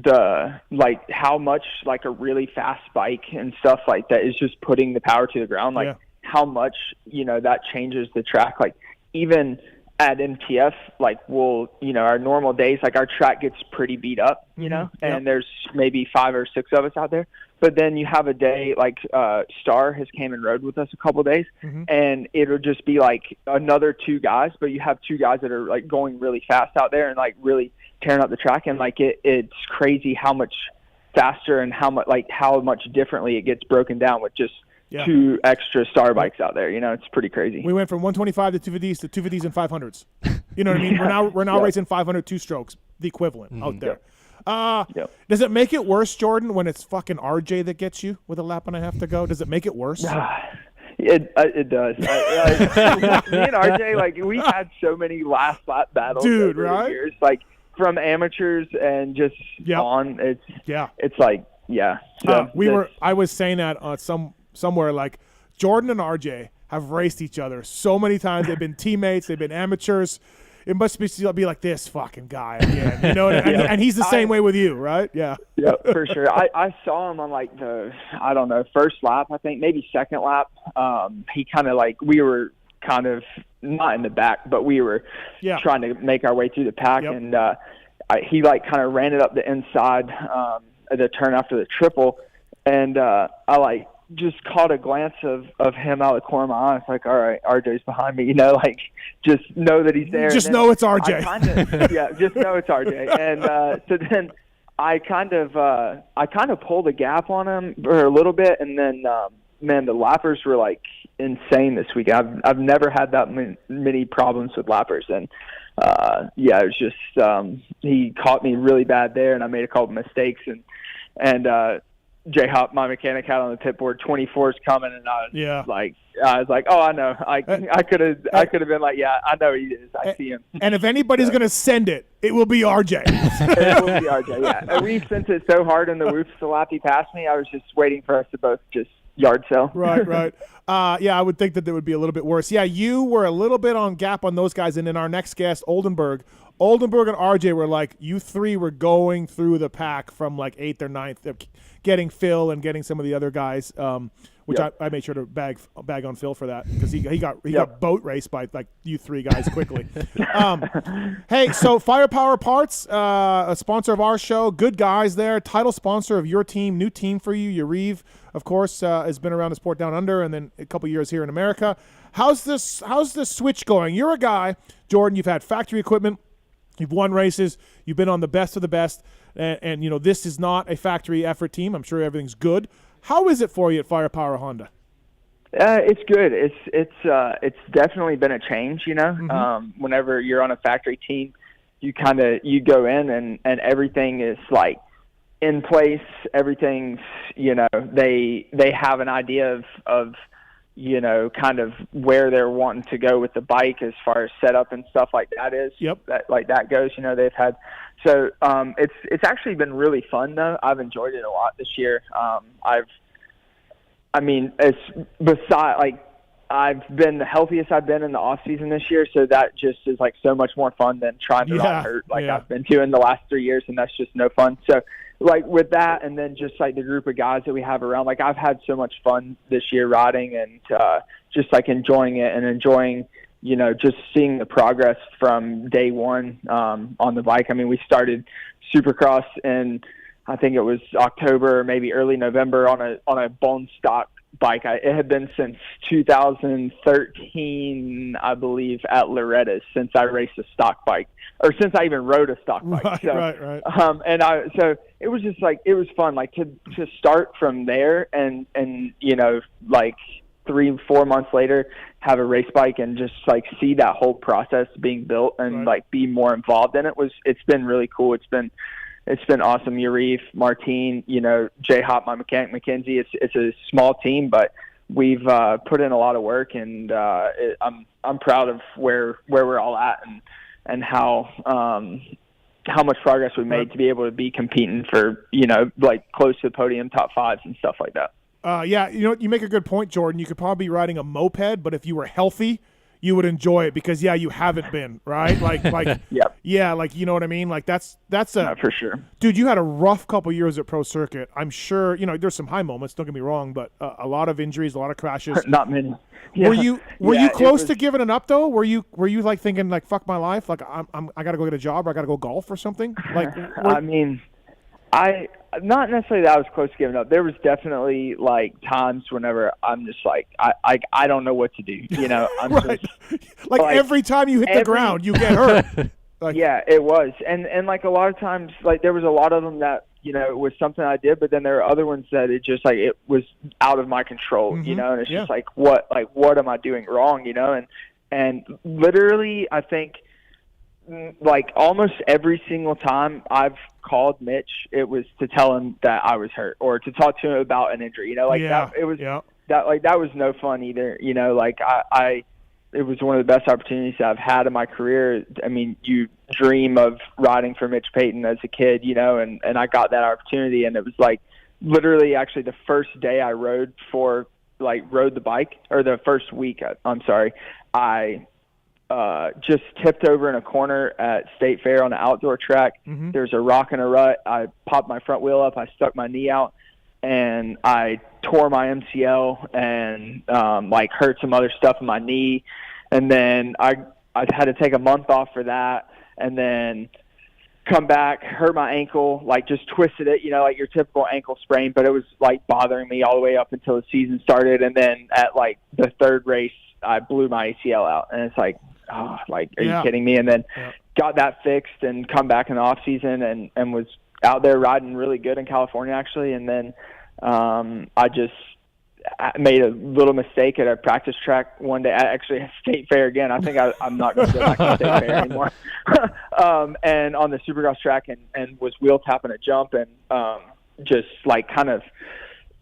how much, like, a really fast bike and stuff like that is just putting the power to the ground, like, how much, that changes the track. Like, even at MTF, like, our normal days, like, our track gets pretty beat up, and there's maybe 5 or 6 of us out there. But then you have a day like Star has came and rode with us a couple days, and it'll just be like another 2 guys, but you have 2 guys that are like going really fast out there and like really tearing up the track, and like it's crazy how much faster and how much differently it gets broken down with just 2 extra Star bikes out there. It's pretty crazy. We went from 125 to 250s to 250s and 500s. You know what I mean? We're now racing 500 2-strokes, the equivalent out there. Does it make it worse, Jordan, when it's fucking RJ that gets you with a lap and a half to go? Does it make it worse? It does. Me and RJ, like, we had so many last lap battles over the years, like from amateurs and just on. It's like, So I was saying that somewhere, like, Jordan and RJ have raced each other so many times. They've been teammates. They've been amateurs. It must be like this fucking guy again, and he's the same way with you, right? Yeah. Yeah, for sure. I saw him on like the, I don't know, first lap, I think, maybe second lap. He kind of like, we were kind of not in the back, but we were trying to make our way through the pack, and he like kind of ran it up the inside, the turn after the triple, and I like just caught a glance of him out of the corner of my eye. It's like, all right, RJ's behind me, like, just know that he's there. Just know it's RJ. Just know it's RJ. And so then I kind of pulled a gap on him for a little bit, and then man, the lappers were like insane this week. I've never had that many problems with lappers, and it was just he caught me really bad there, and I made a couple mistakes, and J-Hop, my mechanic, had on the pit board 24's coming, and I was like, oh, I know. I could have been like, yeah, I know he is. I see him. And if anybody's going to send it, it will be RJ. It will be RJ, yeah. And we sent it so hard in the whoops the lap he passed me, I was just waiting for us to both just yard sell. Right. I would think that it would be a little bit worse. Yeah, you were a little bit on gap on those guys, and then our next guest, Oldenburg and RJ were like, you 3 were going through the pack from like 8th or 9th, getting Phil and getting some of the other guys, which I made sure to bag on Phil for that, because he got boat raced by like you 3 guys quickly. Hey, so Firepower Parts, a sponsor of our show, good guys there, title sponsor of your team, new team for you, Yariv, of course, has been around the sport down under, and then a couple years here in America. How's this switch going? You're a guy, Jordan, you've had factory equipment, you've won races, you've been on the best of the best, and this is not a factory effort team. I'm sure everything's good. How is it for you at Firepower Honda? It's good. It's definitely been a change, whenever you're on a factory team, you go in and everything is like in place. Everything's, they have an idea of kind of where they're wanting to go with the bike as far as setup and stuff like that is. Yep. That goes. They've had. So it's actually been really fun though. I've enjoyed it a lot this year. I've been the healthiest I've been in the off season this year, so that just is so much more fun than trying to ride hurt I've been doing the last 3 years, and that's just no fun. So with that, and then just the group of guys that we have around, I've had so much fun this year riding and just enjoying it and enjoying just seeing the progress from day one on the bike. I mean, we started Supercross in I think it was October, maybe early November on a bone stock bike. It had been since 2013, I believe, at Loretta's since I raced a stock bike, or since I even rode a stock bike. Right. So it was just it was fun, to start from there and 3-4 months later have a race bike and just see that whole process being built and be more involved in it. It's been really cool. It's been awesome. Yarif, Martine, J Hop, my mechanic, Mackenzie. It's a small team, but we've put in a lot of work, and I'm proud of where we're all at and how much progress we made to be able to be competing for close to the podium, top fives and stuff like that. You make a good point, Jordan. You could probably be riding a moped, but if you were healthy, you would enjoy it because you haven't been, right? Yep. Yeah, you know what I mean? That's for sure. Dude, you had a rough couple years at Pro Circuit. I'm sure, there's some high moments, don't get me wrong, but a lot of injuries, a lot of crashes. Not many. Yeah. Were you close to giving it up though? Were you thinking I got to go get a job, or I got to go golf or something? I not necessarily that I was close to giving up. There was definitely times whenever I'm just I don't know what to do. I'm right. Just every time you hit the ground, you get hurt. Yeah, it was, and a lot of times there was a lot of them that it was something I did, but then there are other ones that it just it was out of my control. Mm-hmm. And it's just what am I doing wrong? And literally I think. Almost every single time I've called Mitch, it was to tell him that I was hurt or to talk to him about an injury. That was no fun either. It was one of the best opportunities that I've had in my career. I mean, you dream of riding for Mitch Payton as a kid, and I got that opportunity, and it was literally actually the first day I rode the bike, or the first week, I just tipped over in a corner at State Fair on the outdoor track. Mm-hmm. There's a rock and a rut. I popped my front wheel up. I stuck my knee out, and I tore my MCL and hurt some other stuff in my knee. And then I had to take a month off for that, and then come back, hurt my ankle, just twisted it, your typical ankle sprain, but it was bothering me all the way up until the season started. And then at the third race, I blew my ACL out, and it's are you kidding me? And then got that fixed and come back in the off season and was out there riding really good in California actually. And then I just made a little mistake at a practice track one day, actually at State Fair again. I think I'm not going to go back to State Fair anymore. And on the Supercross track and was wheel tapping a jump and just kind of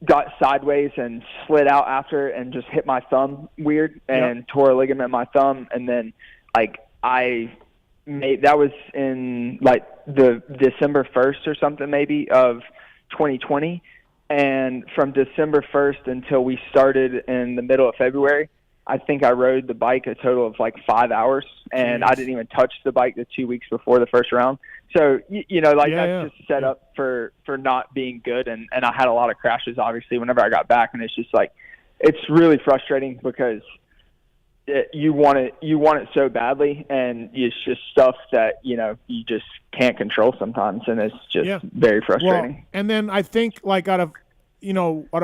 got sideways and slid out after and just hit my thumb weird and tore a ligament in my thumb. And then that was in the December 1st or something maybe of 2020. And from December 1st until we started in the middle of February, I think I rode the bike a total of 5 hours, and I didn't even touch the bike the 2 weeks before the first round. So, that's just set up for not being good. And I had a lot of crashes, obviously, whenever I got back. And it's just it's really frustrating because you want it so badly. And it's just stuff that, you just can't control sometimes. And it's just very frustrating. Well, and then I think out of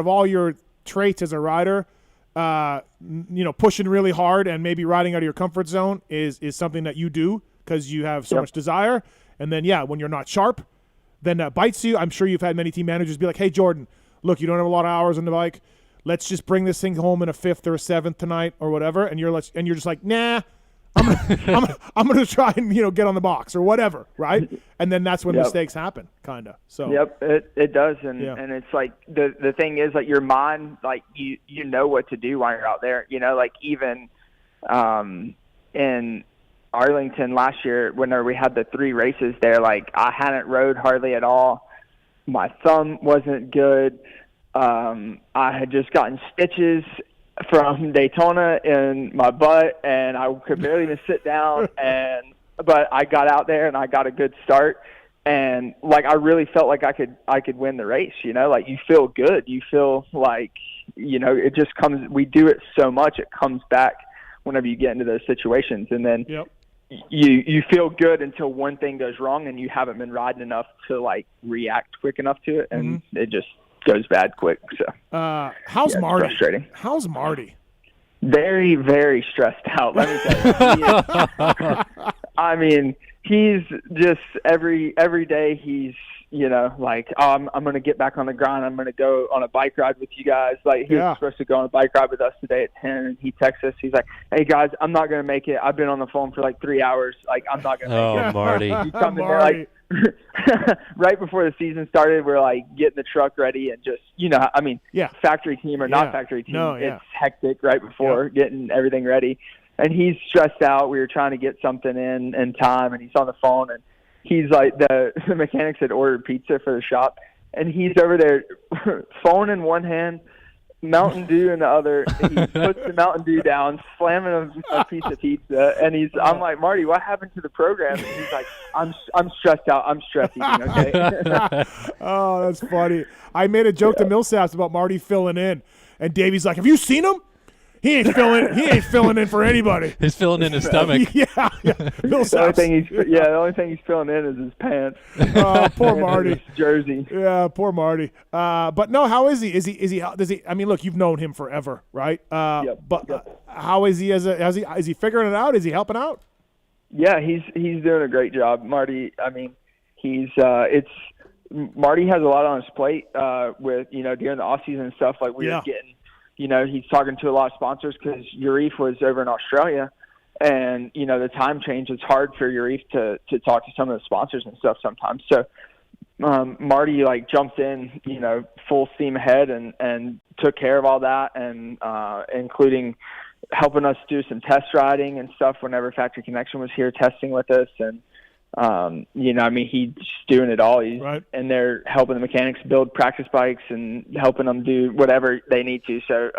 all your traits as a rider, pushing really hard and maybe riding out of your comfort zone is something that you do because you have so much desire. And then, when you're not sharp, then that bites you. I'm sure you've had many team managers be like, hey, Jordan, look, you don't have a lot of hours on the bike. Let's just bring this thing home in a 5th or a 7th tonight or whatever. And you're just like, nah, I'm gonna try and get on the box or whatever, right? And then that's when mistakes happen, kind of. So it does, and it's like the thing is like your mind, like you know what to do while you're out there. Like even in Arlington last year, whenever we had the 3 races there, like I hadn't rode hardly at all. My thumb wasn't good. I had just gotten stitches from Daytona in my butt, and I could barely even sit down. But I got out there and I got a good start, and like I really felt like I could win the race. Like you feel good. You feel like it just comes. We do it so much, it comes back whenever you get into those situations, and then you feel good until one thing goes wrong, and you haven't been riding enough to like react quick enough to it, and it just goes bad quick. So how's Marty? Frustrating. How's Marty? Very, very stressed out. Let me tell you. I mean, he's just every day he's like, oh, I'm going to get back on the grind. I'm going to go on a bike ride with you guys. Like he was supposed to go on a bike ride with us today at 10, and he texts us. He's like, hey guys, I'm not going to make it. I've been on the phone for like 3 hours. Like I'm not going to make it. Oh, Marty. He's coming there like right before the season started. We're like getting the truck ready and just, I mean, factory team or not factory team. It's hectic right before getting everything ready. And he's stressed out. We were trying to get something in time, and he's on the phone, and he's like, the mechanics had ordered pizza for the shop, and he's over there, phone in one hand, Mountain Dew in the other. He puts the Mountain Dew down, slamming a piece of pizza, and I'm like, Marty, what happened to the program? And he's like, I'm stressed out. I'm stressed eating, okay? Oh, that's funny. I made a joke to Millsaps about Marty filling in, and Davey's like, have you seen him? He ain't filling in for anybody. He's filling in his stomach. Yeah. The only thing he's filling in is his pants. Oh, poor Marty. His jersey. Yeah, poor Marty. But no, how is he? Does he? I mean, look, you've known him forever, right? But how is he? Is he figuring it out? Is he helping out? Yeah, he's doing a great job, Marty. I mean, Marty has a lot on his plate with during the off season and stuff. Like we were getting. He's talking to a lot of sponsors because Urif was over in Australia, and the time change. It's hard for Urif to talk to some of the sponsors and stuff sometimes. So Marty like jumped in, full steam ahead and took care of all that, and including helping us do some test riding and stuff whenever Factory Connection was here testing with us. And I mean, he's doing it all. He's and they're helping the mechanics build practice bikes and helping them do whatever they need to. So,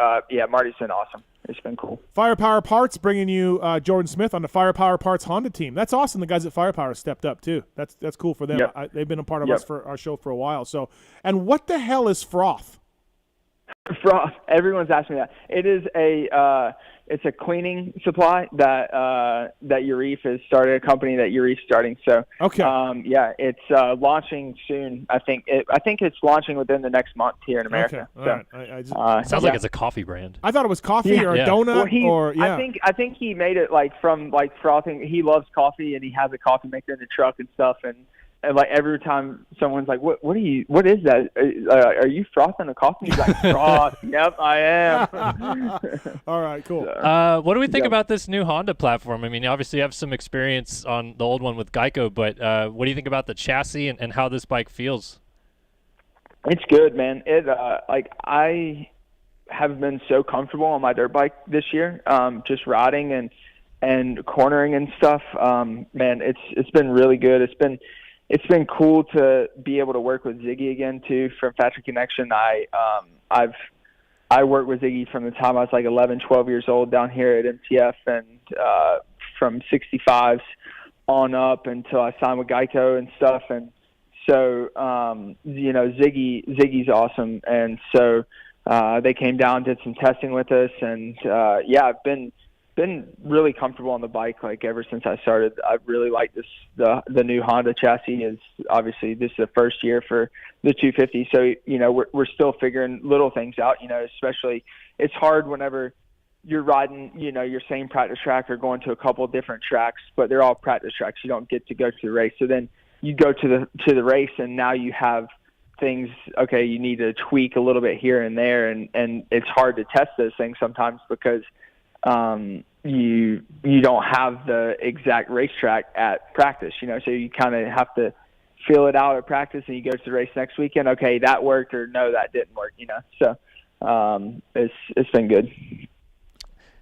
Marty's been awesome. It's been cool. Firepower Parts bringing you Jordon Smith on the Firepower Parts Honda team. That's awesome. The guys at Firepower stepped up too. That's cool for them. They've been a part of us for our show for a while. So, and what the hell is froth? Froth. Everyone's asking me that. It is it's a cleaning supply that Urif has started, a company that Urif's starting. So it's launching soon. I think it's launching within the next month here in America. Okay. It sounds like it's a coffee brand. I thought it was coffee or a donut I think he made it like from like frothing. He loves coffee, and he has a coffee maker in the truck and stuff. And like every time someone's like, what is that? Are you frothing a coffee? He's like, froth. Yep, I am. All right, cool. What do we think about this new Honda platform? I mean, obviously you have some experience on the old one with Geico, but what do you think about the chassis and how this bike feels? It's good, man. I have been so comfortable on my dirt bike this year, just riding and cornering and stuff. Man, it's been really good. It's been cool to be able to work with Ziggy again too from Factory Connection. I worked with Ziggy from the time I was like 11, 12 years old down here at MTF, and from 65s on up until I signed with Geico and stuff. And so Ziggy's awesome, and so they came down, did some testing with us, and I've been really comfortable on the bike like ever since I started. I really like this. The new Honda chassis is obviously this is the first year for the 250, so we're still figuring little things out. Especially it's hard whenever you're riding your same practice track or going to a couple different tracks, but they're all practice tracks. You don't get to go to the race, so then you go to the race, and now you have things. Okay, you need to tweak a little bit here and there, and it's hard to test those things sometimes because you don't have the exact racetrack at practice, so you kind of have to feel it out at practice, and you go to the race next weekend. Okay, that worked, or no, that didn't work, So it's been good.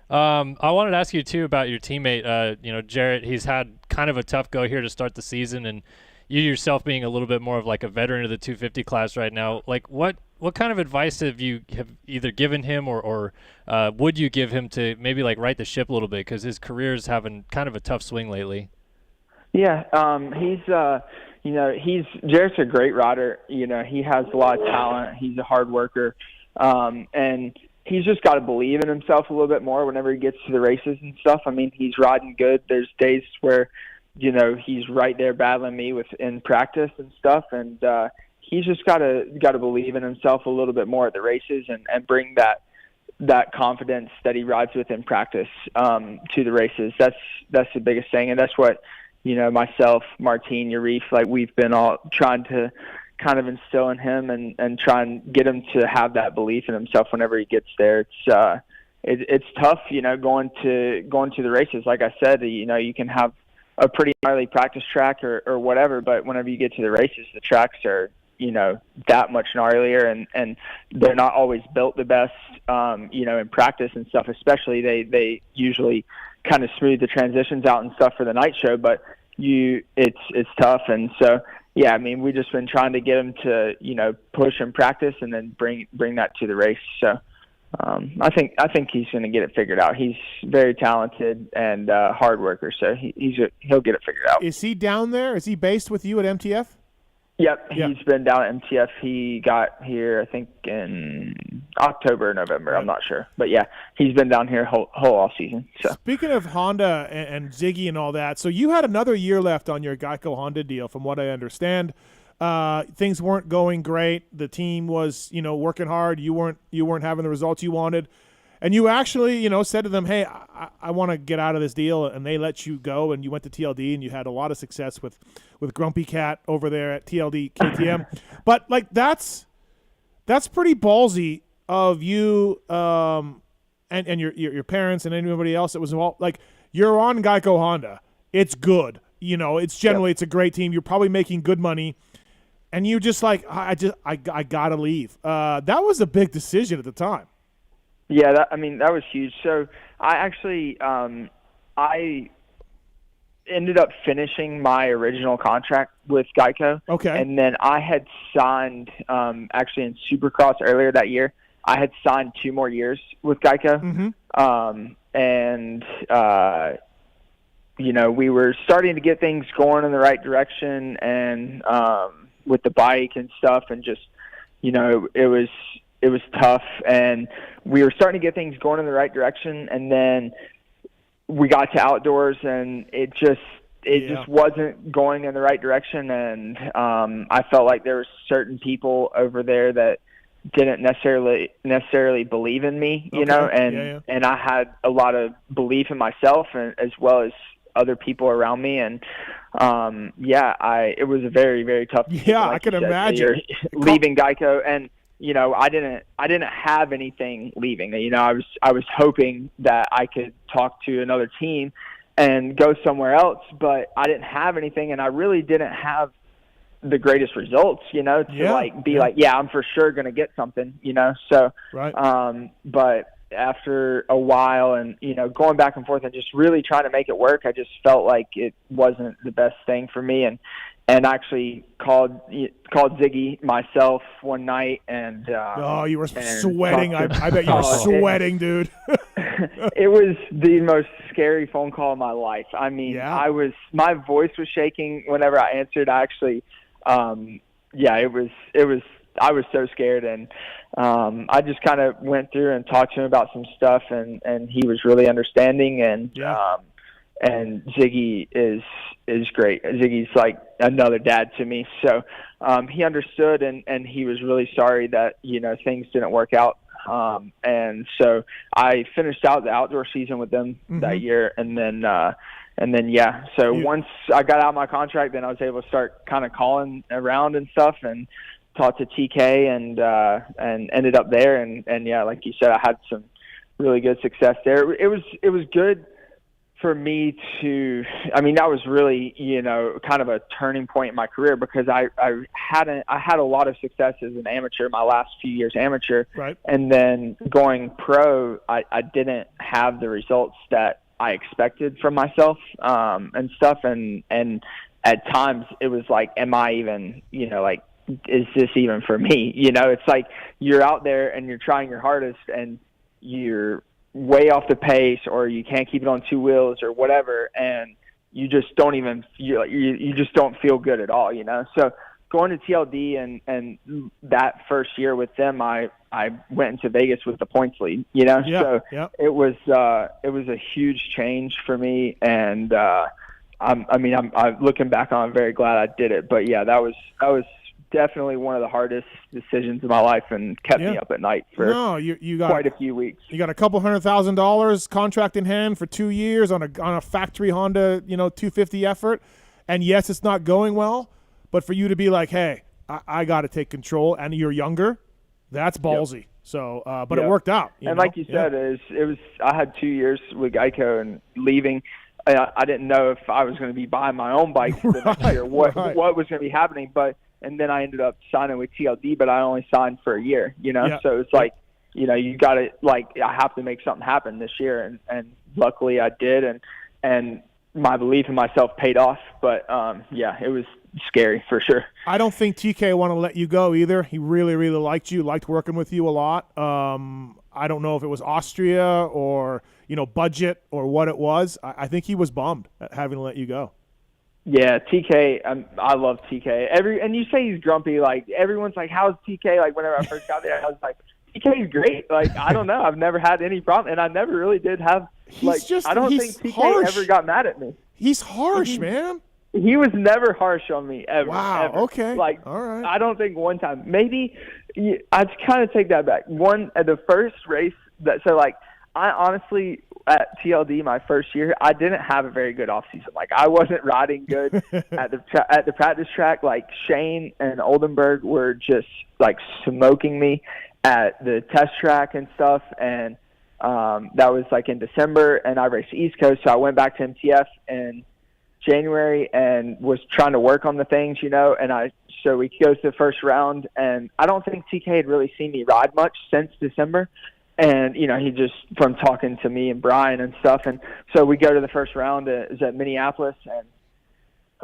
I wanted to ask you too about your teammate, Jarrett. He's had kind of a tough go here to start the season, and you yourself being a little bit more of like a veteran of the 250 class right now. Like, what kind of advice have you either given him or would you give him to maybe like right the ship a little bit, because his career is having kind of a tough swing lately? Yeah, Jarrett's a great rider. He has a lot of talent. He's a hard worker, and he's just got to believe in himself a little bit more whenever he gets to the races and stuff. I mean, he's riding good. There's days where, he's right there battling me in practice and stuff, and he's just got to believe in himself a little bit more at the races and bring that confidence that he rides with in practice to the races. That's the biggest thing, and that's what myself, Martine, Yarif, like we've been all trying to kind of instill in him and try and get him to have that belief in himself whenever he gets there. It's tough, going to the races. Like I said, you can have a pretty gnarly practice track or whatever, but whenever you get to the races, the tracks are, that much gnarlier, and they're not always built the best, in practice and stuff. Especially they usually kind of smooth the transitions out and stuff for the night show, but it's tough. And so, yeah, I mean, we've just been trying to get him to, push and practice and then bring that to the race. So I think he's going to get it figured out. He's very talented and hard worker, so he'll get it figured out. Is he down there? Is he based with you at MTF? Yep, he's been down at MTF. He got here, I think, in October or November. I'm not sure. But, yeah, he's been down here whole off season. So. Speaking of Honda and Ziggy and all that, so you had another year left on your Geico Honda deal, from what I understand. Things weren't going great. The team was, working hard. You weren't having the results you wanted. And you actually, said to them, hey, I want to get out of this deal, and they let you go, and you went to TLD, and you had a lot of success with Grumpy Cat over there at TLD KTM. But, like, that's pretty ballsy of you and your parents and anybody else that was involved. Like, you're on Geico Honda. It's good. It's generally it's a great team. You're probably making good money. And you just like, I got to leave. That was a big decision at the time. Yeah, that was huge. So I actually I ended up finishing my original contract with Geico. Okay. And then I had signed actually in Supercross earlier that year. I had signed 2 more years with Geico. Mm-hmm. We were starting to get things going in the right direction, and with the bike and stuff, and just it was tough, and we were starting to get things going in the right direction, and then we got to outdoors, and it just wasn't going in the right direction, and I felt like there were certain people over there that didn't necessarily believe in me, and I had a lot of belief in myself, and as well as other people around me, and it was a very, very tough decision. Yeah, like I can imagine leaving Geico, and I didn't have anything leaving. I was hoping that I could talk to another team and go somewhere else, but I didn't have anything, and I really didn't have the greatest results, I'm for sure going to get something, so, right. But after a while and, going back and forth and just really trying to make it work, I just felt like it wasn't the best thing for me, and actually called Ziggy myself one night, and you were sweating. I bet you were sweating, dude. It was the most scary phone call of my life. I mean, my voice was shaking whenever I answered. I actually, I was so scared, and I just kind of went through and talked to him about some stuff, and he was really understanding, and Ziggy is great. Ziggy's like another dad to me, so he understood, and he was really sorry that things didn't work out, and so I finished out the outdoor season with them that year, and then once I got out of my contract, then I was able to start kind of calling around and stuff, and talked to TK, and ended up there, and like you said, I had some really good success there. It was good. for me to, I mean, that was really, kind of a turning point in my career because I had a lot of success as an amateur, my last few years amateur. Right. And then going pro, I didn't have the results that I expected from myself, and stuff. And at times it was like, am I even, is this even for me? It's like you're out there and you're trying your hardest and you're way off the pace, or you can't keep it on two wheels or whatever, and you just don't even you just don't feel good at all, So going to TLD and that first year with them, I went into Vegas with the points lead, So it was a huge change for me, and I'm looking back on, I'm very glad I did it. But yeah, that was definitely one of the hardest decisions of my life and kept me up at night for you got quite a few weeks. You got a couple $100,000 contract in hand for 2 years on a factory Honda, 250 effort. And yes, it's not going well, but for you to be like, hey, I got to take control, and you're younger, that's ballsy. Yep. So, but it worked out. And like you said, it was. I had 2 years with Geico and leaving. I didn't know if I was going to be buying my own bike the next year, what was going to be happening, and then I ended up signing with TLD, but I only signed for a year, So it's like, you got to, I have to make something happen this year. And luckily I did. And my belief in myself paid off. But, it was scary for sure. I don't think TK want to let you go either. He really, really liked you, liked working with you a lot. I don't know if it was Austria or, budget or what it was. I think he was bummed at having to let you go. Yeah, TK, I love TK. And you say he's grumpy, like everyone's like, how's TK? Like whenever I first got there, I was like, TK's great. Like, I don't know. I've never had any problem. And I never really did have, I don't think TK harsh. ever got mad at me. He's harsh, man. He was never harsh on me, ever. Wow, ever. Okay. All right. I don't think one time. Maybe, I'd kind of take that back. At the first race, I honestly, at TLD my first year, I didn't have a very good offseason. I wasn't riding good at the practice track. Shane and Oldenburg were just smoking me at the test track and stuff. And that was in December, and I raced East Coast, so I went back to MTF in January and was trying to work on the things, and so we go to the first round, and I don't think TK had really seen me ride much since December. And, he just, from talking to me and Brian and stuff. And so we go to the first round. It was at Minneapolis.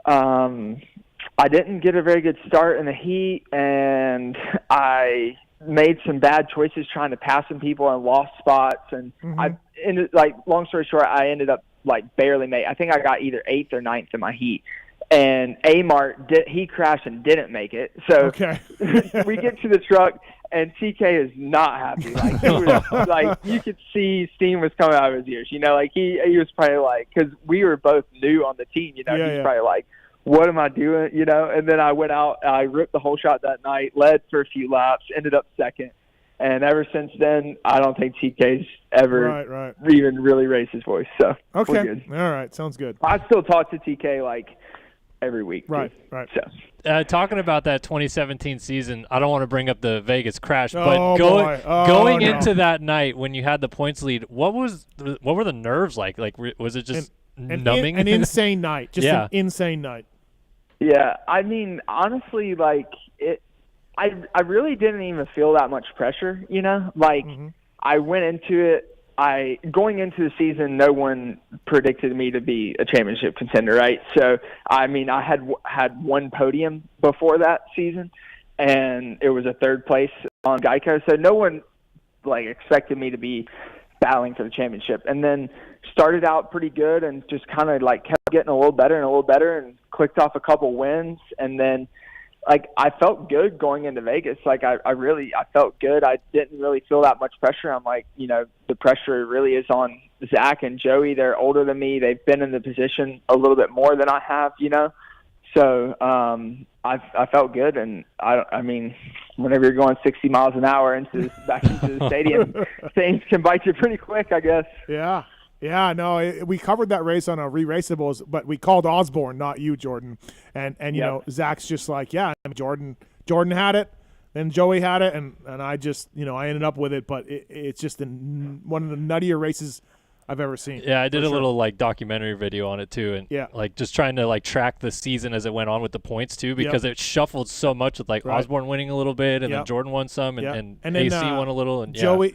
And I didn't get a very good start in the heat. And I made some bad choices trying to pass some people and lost spots. And I ended, long story short, I ended up, barely made. I think I got either 8th or 9th in my heat. And Amart, he crashed and didn't make it. So we get to the truck. And TK is not happy. He was you could see steam was coming out of his ears. He was probably because we were both new on the team. He's probably what am I doing? And then I went out. I ripped the whole shot that night. Led for a few laps. Ended up second. And ever since then, I don't think TK's ever even really raised his voice. So we're good. All right, sounds good. I still talk to TK every week. Right. So. Talking about that 2017 season, I don't want to bring up the Vegas crash, but going into that night when you had the points lead, what were the nerves like? Was it just numbing? An insane night. Just an insane night. Yeah, I mean, honestly, I really didn't even feel that much pressure. I went into it. Going into the season, no one predicted me to be a championship contender, right? So, I mean, I had one podium before that season, and it was a third place on Geico. So no one expected me to be battling for the championship. And then started out pretty good and just kind of kept getting a little better and clicked off a couple wins, and then. I felt good going into Vegas. I felt good. I didn't really feel that much pressure. I'm the pressure really is on Zach and Joey. They're older than me. They've been in the position a little bit more than I have, So I felt good. And I mean, whenever you're going 60 miles an hour back into the stadium, things can bite you pretty quick, I guess. Yeah. Yeah, no, we covered that race on a Re-Raceables, but we called Osborne, not you, Jordan. And you know, Zach's just Jordan had it, then Joey had it, and I just, I ended up with it. But it's just one of the nuttier races I've ever seen. Yeah, I did for a sure. little like documentary video on it too, and Yeah. like just trying to like track the season as it went on with the points too, because it shuffled so much with like Right. Osborne winning a little bit, and Yep. then Jordan won some, and, Yep. and, And then, AC won a little, and Joey,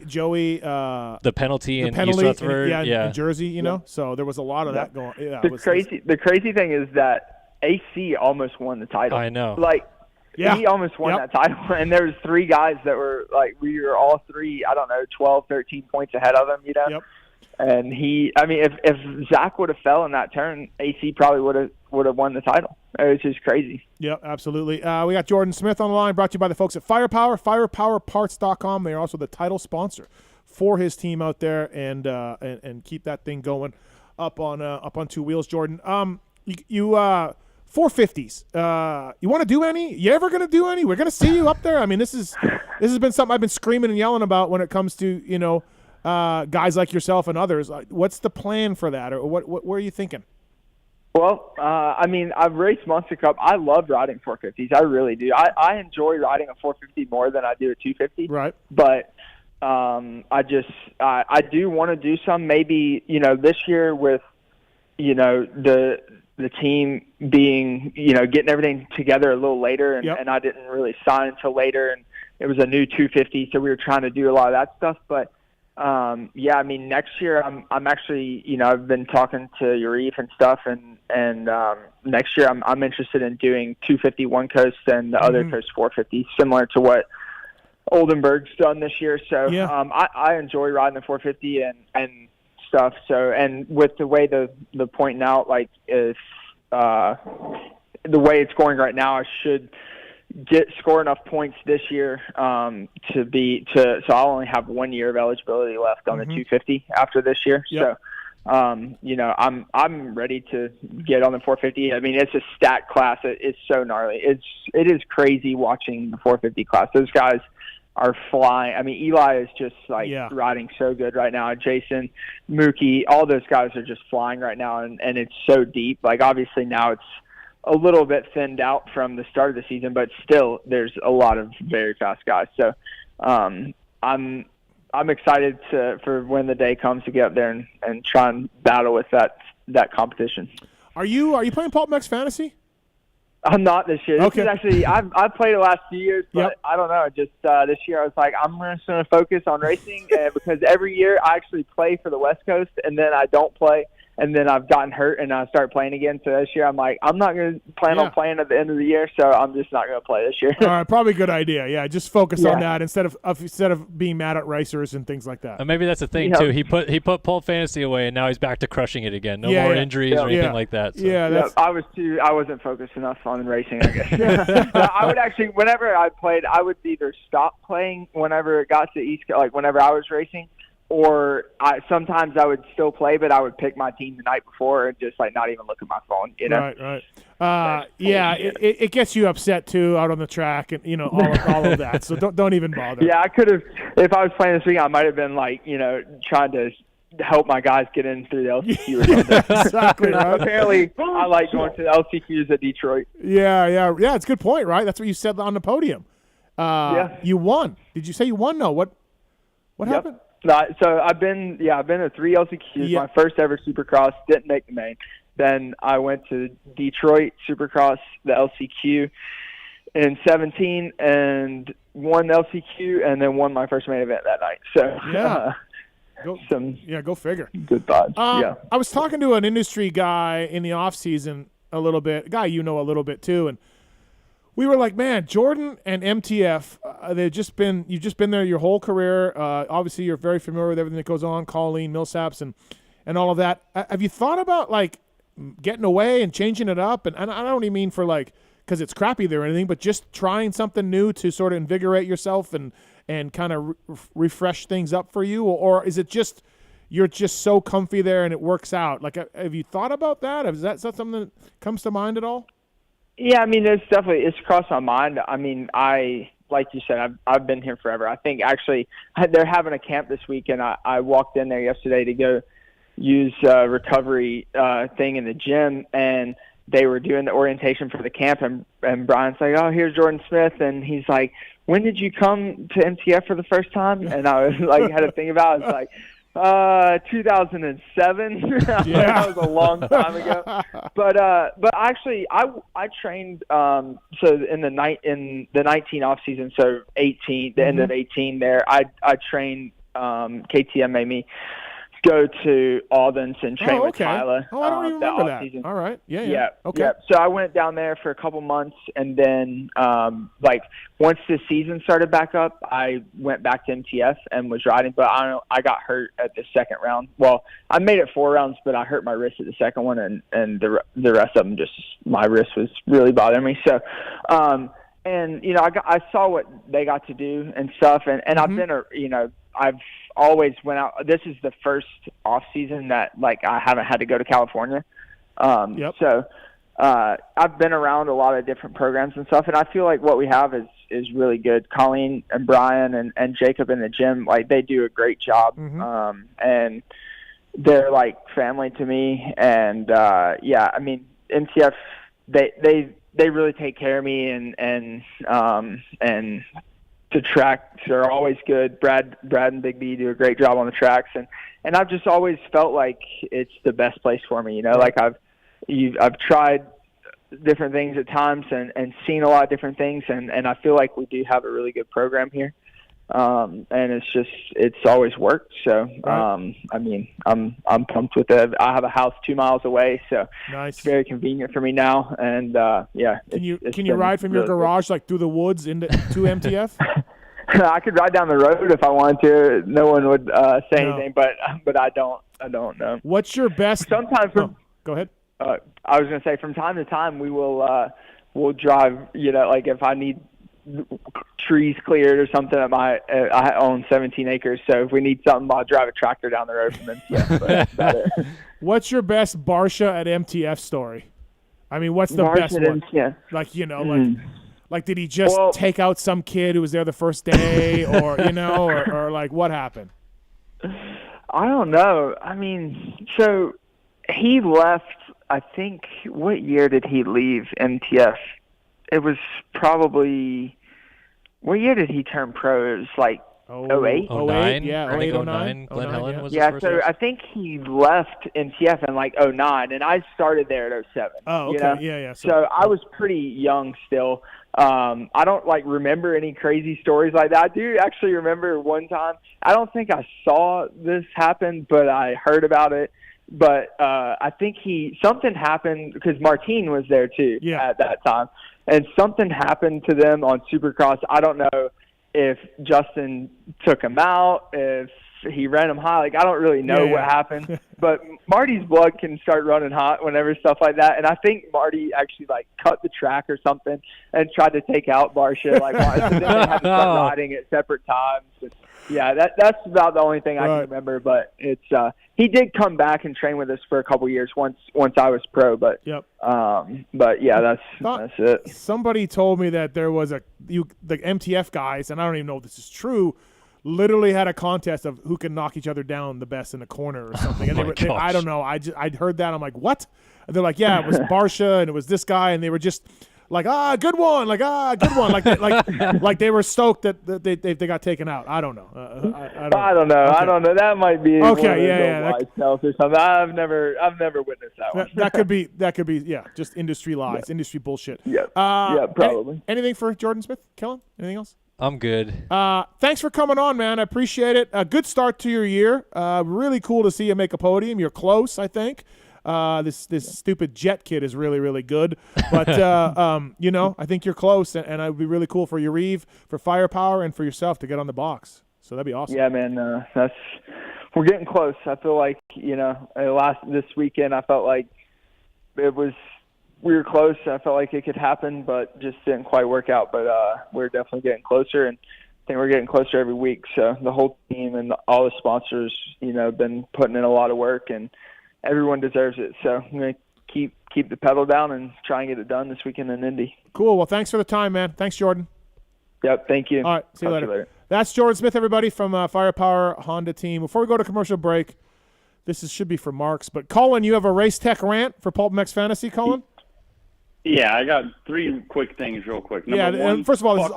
the penalty in East in Rutherford, in Jersey, you know. So there was a lot of that going. Yeah, The crazy thing is that AC almost won the title. I know. Like, Yeah. he almost won that title, and there was 3 guys that were like, we were all 3, I don't know, 12, 13 points ahead of him, you know. Yep. And if Zach would have fell in that turn, AC probably would have won the title. It was just crazy. Yep, absolutely. We got Jordon Smith on the line, brought to you by the folks at Firepower, firepowerparts.com. They are also the title sponsor for his team out there, and keep that thing going up on 2 wheels. Jordan, you 450s. You want to do any? You ever going to do any? We're going to see you up there. I mean, this has been something I've been screaming and yelling about when it comes to guys like yourself and others. What's the plan for that, or what are you thinking? Well, I've raced Monster Cup. I love riding 450s. I really do. I enjoy riding a 450 more than I do a 250. Right. But I do want to do some. Maybe this year with the team being getting everything together a little later, and I didn't really sign until later, and it was a new 250, so we were trying to do a lot of that stuff. But next year I'm actually I've been talking to Yarif and stuff, and next year I'm interested in doing 250 one coast and the other coast 450, similar to what Oldenburg's done this year. So I enjoy riding the 450 and stuff. So, and with the way the pointing out, like, is the way it's going right now, I should score enough points this year so I'll only have 1 year of eligibility left on the 250 after this year. Yep. So I'm ready to get on the 450. I mean, it's a stacked class. It's so gnarly. It is crazy watching the 450 class. Those guys are flying. I mean, Eli is just riding so good right now. Jason, Mookie, all those guys are just flying right now, and it's so deep. Like, obviously now it's a little bit thinned out from the start of the season, but still there's a lot of very fast guys. So I'm excited for when the day comes to get up there and try and battle with that competition. Are you playing PulpMX Fantasy? I'm not this year. Okay. This is actually, I've played the last few years, but I don't know. Just this year I was like, I'm just going to focus on racing, because every year I actually play for the West Coast, and then I don't play, and then I've gotten hurt, and I start playing again. So this year I'm like, I'm not going to plan on playing at the end of the year, so I'm just not going to play this year. All right, probably a good idea. Yeah, just focus on that instead of being mad at racers and things like that. And maybe that's the thing too. He put Pulp Fantasy away, and now he's back to crushing it again. No more injuries or anything like that. So. Yeah, I wasn't focused enough on racing, I guess. I would actually, whenever I played, I would either stop playing whenever it got to East, like whenever I was racing, or sometimes I would still play, but I would pick my team the night before and just not even look at my phone. Right. It gets you upset too out on the track, and all of that. So don't even bother. Yeah, I could have. If I was playing this week, I might have been trying to help my guys get in through the LCQ or something. Exactly. Right? Apparently, I like going to the LCQs at Detroit. Yeah. It's a good point, right? That's what you said on the podium. You won. Did you say you won? No. What happened? So I've been to 3 LCQs. My first ever Supercross, didn't make the main. Then I went to Detroit Supercross, the LCQ, in 2017, and won the LCQ, and then won my first main event that night. So go figure. Good thoughts. I was talking to an industry guy in the off season a little bit, a guy a little bit too, and we were like, man, Jordan and MTF, you've just been there your whole career. Obviously, you're very familiar with everything that goes on, Colleen, Millsaps, and all of that. Have you thought about getting away and changing it up? And I don't even mean for because it's crappy there or anything, but just trying something new to sort of invigorate yourself and kind of refresh things up for you? Or is it just you're just so comfy there and it works out? Have you thought about that? Is that something that comes to mind at all? Yeah, I mean, it's crossed my mind. I mean, like you said, I've been here forever. I think actually they're having a camp this week, and I walked in there yesterday to go use a recovery thing in the gym, and they were doing the orientation for the camp, and Brian's like, oh, here's Jordon Smith, and he's like, when did you come to MTF for the first time? And I was like, had to think about it. I was like, 2007. Yeah. That was a long time ago. But actually, I trained so in the 19 off season, so 18, the end of 18 there. I trained KTM made me go to Alden's and train with Tyler. Oh, I don't even remember that. Season. All right. Yeah. Okay. Yeah. So I went down there for a couple months, and then once the season started back up, I went back to MTF and was riding. But I got hurt at the second round. Well, I made it 4 rounds, but I hurt my wrist at the second one, and the rest of them just my wrist was really bothering me. So, and I saw what they got to do and stuff, and I've been I've always went out. This is the first off season that I haven't had to go to California. So I've been around a lot of different programs and stuff, and I feel like what we have is really good. Colleen and Brian and Jacob in the gym, they do a great job. And they're like family to me. And I mean, MTF, they really take care of me, and the tracks are always good. Brad and Big B do a great job on the tracks, and I've just always felt like it's the best place for me. I've tried different things at times and seen a lot of different things, and I feel like we do have a really good program here. And it's always worked. So, I mean, I'm pumped with it. I have a house 2 miles away, so nice. It's very convenient for me now. And can you ride from your garage through the woods to MTF? I could ride down the road if I wanted to. No one would say anything, but I don't know. What's your best? Sometimes. Go ahead. I was going to say, from time to time we will we'll drive. If I need trees cleared or something I own 17 acres, so if we need something, I'll drive a tractor down the road from MTF. But that's about it. What's your best Barsha at MTF story? I mean, what's the Barsha best at one? MTF. Did he just take out some kid who was there the first day, or or what happened? I don't know. I mean, so he left, I think, what year did he leave MTF? It was probably, what year did he turn pro? It was 08? 09? Yeah, 08, 09. Glenn Helen was his Yeah, first so race. I think he left MTF in 09, and I started there at 07. Oh, okay. Yeah. So I was pretty young still. I don't remember any crazy stories like that. I do actually remember one time, I don't think I saw this happen, but I heard about it. But I think something happened because Martine was there too at that time. And something happened to them on Supercross. I don't know if Justin took him out, if he ran him hot. I don't really know what happened. But Marty's blood can start running hot whenever stuff like that. And I think Marty actually cut the track or something and tried to take out Barsha. So then they had to start riding at separate times. And that's about the only thing I can remember. But it's he did come back and train with us for a couple years once I was pro. But that's it. Somebody told me that there was the MTF guys, and I don't even know if this is true, literally had a contest of who can knock each other down the best in a corner or something. And I don't know. I'd heard that. I'm like, what? And they're like, yeah, it was Barsha and it was this guy, and they were just good one, good one. Like they were stoked that they got taken out. I don't know. I don't know. Okay. I don't know. That might be okay. Or something. I've never witnessed that one. that could be just industry lies, industry bullshit. Yeah. Probably. Anything for Jordon Smith, Kellen? Anything else? I'm good. Thanks for coming on, man. I appreciate it. A good start to your year. Really cool to see you make a podium. You're close, I think. This stupid Jet kid is really, really good. But, I think you're close, and it would be really cool for your Reeve, for Firepower, and for yourself to get on the box. So that'd be awesome. Yeah, man. We're getting close. I feel like, this weekend, I felt like we were close. I felt like it could happen, but just didn't quite work out. But we're definitely getting closer, and I think we're getting closer every week. So the whole team and all the sponsors, been putting in a lot of work, and everyone deserves it. So I'm going to keep the pedal down and try and get it done this weekend in Indy. Cool. Well, thanks for the time, man. Thanks, Jordan. Yep, thank you. All right, see you later. That's Jordon Smith, everybody, from Firepower Honda team. Before we go to commercial break, should be for Marks, but Colin, you have a race tech rant for PulpMX Fantasy, Colin? Yeah, I got 3 quick things real quick. Number one, first of all, this is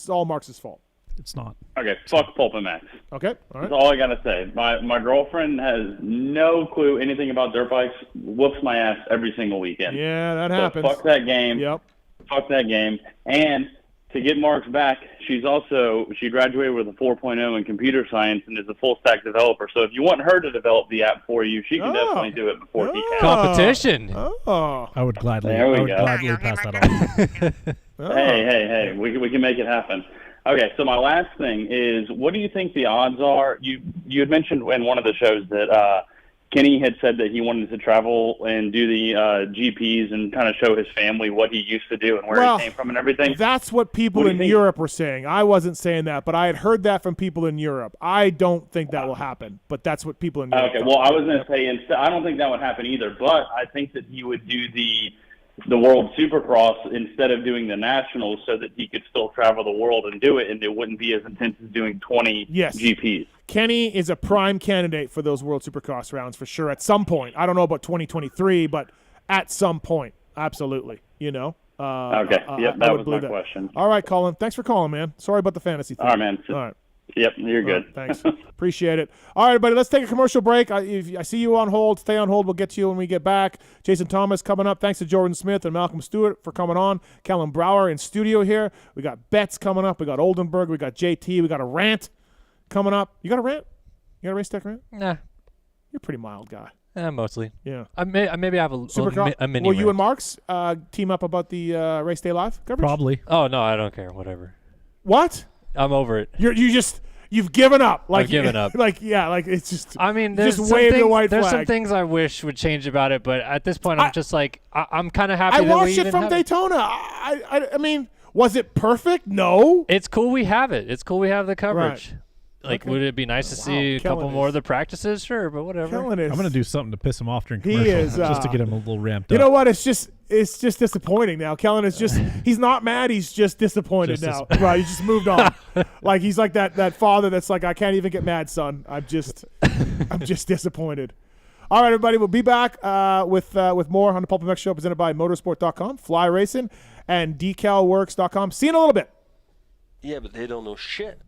all Marks' fault. It's not. Okay, fuck PulpMX. Okay, all right. That's all I gotta say. My girlfriend has no clue anything about dirt bikes. Whoops my ass every single weekend. Yeah, that So happens. fuck that game. Yep. Fuck that game. And to get Mark's back, she graduated with a 4.0 in computer science and is a full stack developer. So if you want her to develop the app for you, she can definitely do it before he can. Competition. Oh. I would gladly. There we I would go. gladly pass that on. Hey, we can make it happen. Okay, so my last thing is, what do you think the odds are? You had mentioned in one of the shows that Kenny had said that he wanted to travel and do the GPs and kind of show his family what he used to do and where he came from and everything. That's what people in Europe were saying. I wasn't saying that, but I had heard that from people in Europe. I don't think that will happen, but that's what people in Europe Okay, well, I was going to say, I don't think that would happen either, but I think that he would do the World Supercross instead of doing the Nationals so that he could still travel the world and do it, and it wouldn't be as intense as doing 20 GPs. Kenny is a prime candidate for those World Supercross rounds for sure at some point. I don't know about 2023, but at some point, absolutely. You know? Okay, that was my question. All right, Colin. Thanks for calling, man. Sorry about the fantasy thing. All right, man. All right. Yep, you're good. Thanks. Appreciate it. All right, everybody, let's take a commercial break. If I see you on hold. Stay on hold. We'll get to you when we get back. Jason Thomas coming up. Thanks to Jordon Smith and Malcolm Stewart for coming on. Kellen Brauer in studio here. We got Betts coming up. We got Oldenburg. We got JT. We got a Rant coming up. You got a Rant? You got a race tech Rant? Nah. You're a pretty mild guy. Mostly. Yeah. Maybe I have a mini. Will you and Marks team up about the Race Day Live coverage? Probably. Oh, no, I don't care. Whatever. What? I'm over it. You've given up. I've given up. It's just. I mean, just wave the white there's flag. some things I wish would change about it, but at this point, I'm just like, I'm kind of happy. I that watched we it even from have Daytona. I mean, was it perfect? No. It's cool we have it. It's cool we have the coverage. Right. Like, Okay. would it be nice to see a couple more of the practices? Sure, but whatever. Kellen is. I'm going to do something to piss him off during He commercials is, just to get him a little ramped You up. know what? It's just disappointing now. Kellen is just he's not mad. He's just disappointed Just now. Right? He just moved on. Like he's like that father that's like, I can't even get mad, son. I'm just disappointed. All right, everybody. We'll be back with more on the PulpMX show presented by Motorsport.com, Fly Racing, and DecalWorks.com. See you in a little bit. Yeah, but they don't know shit.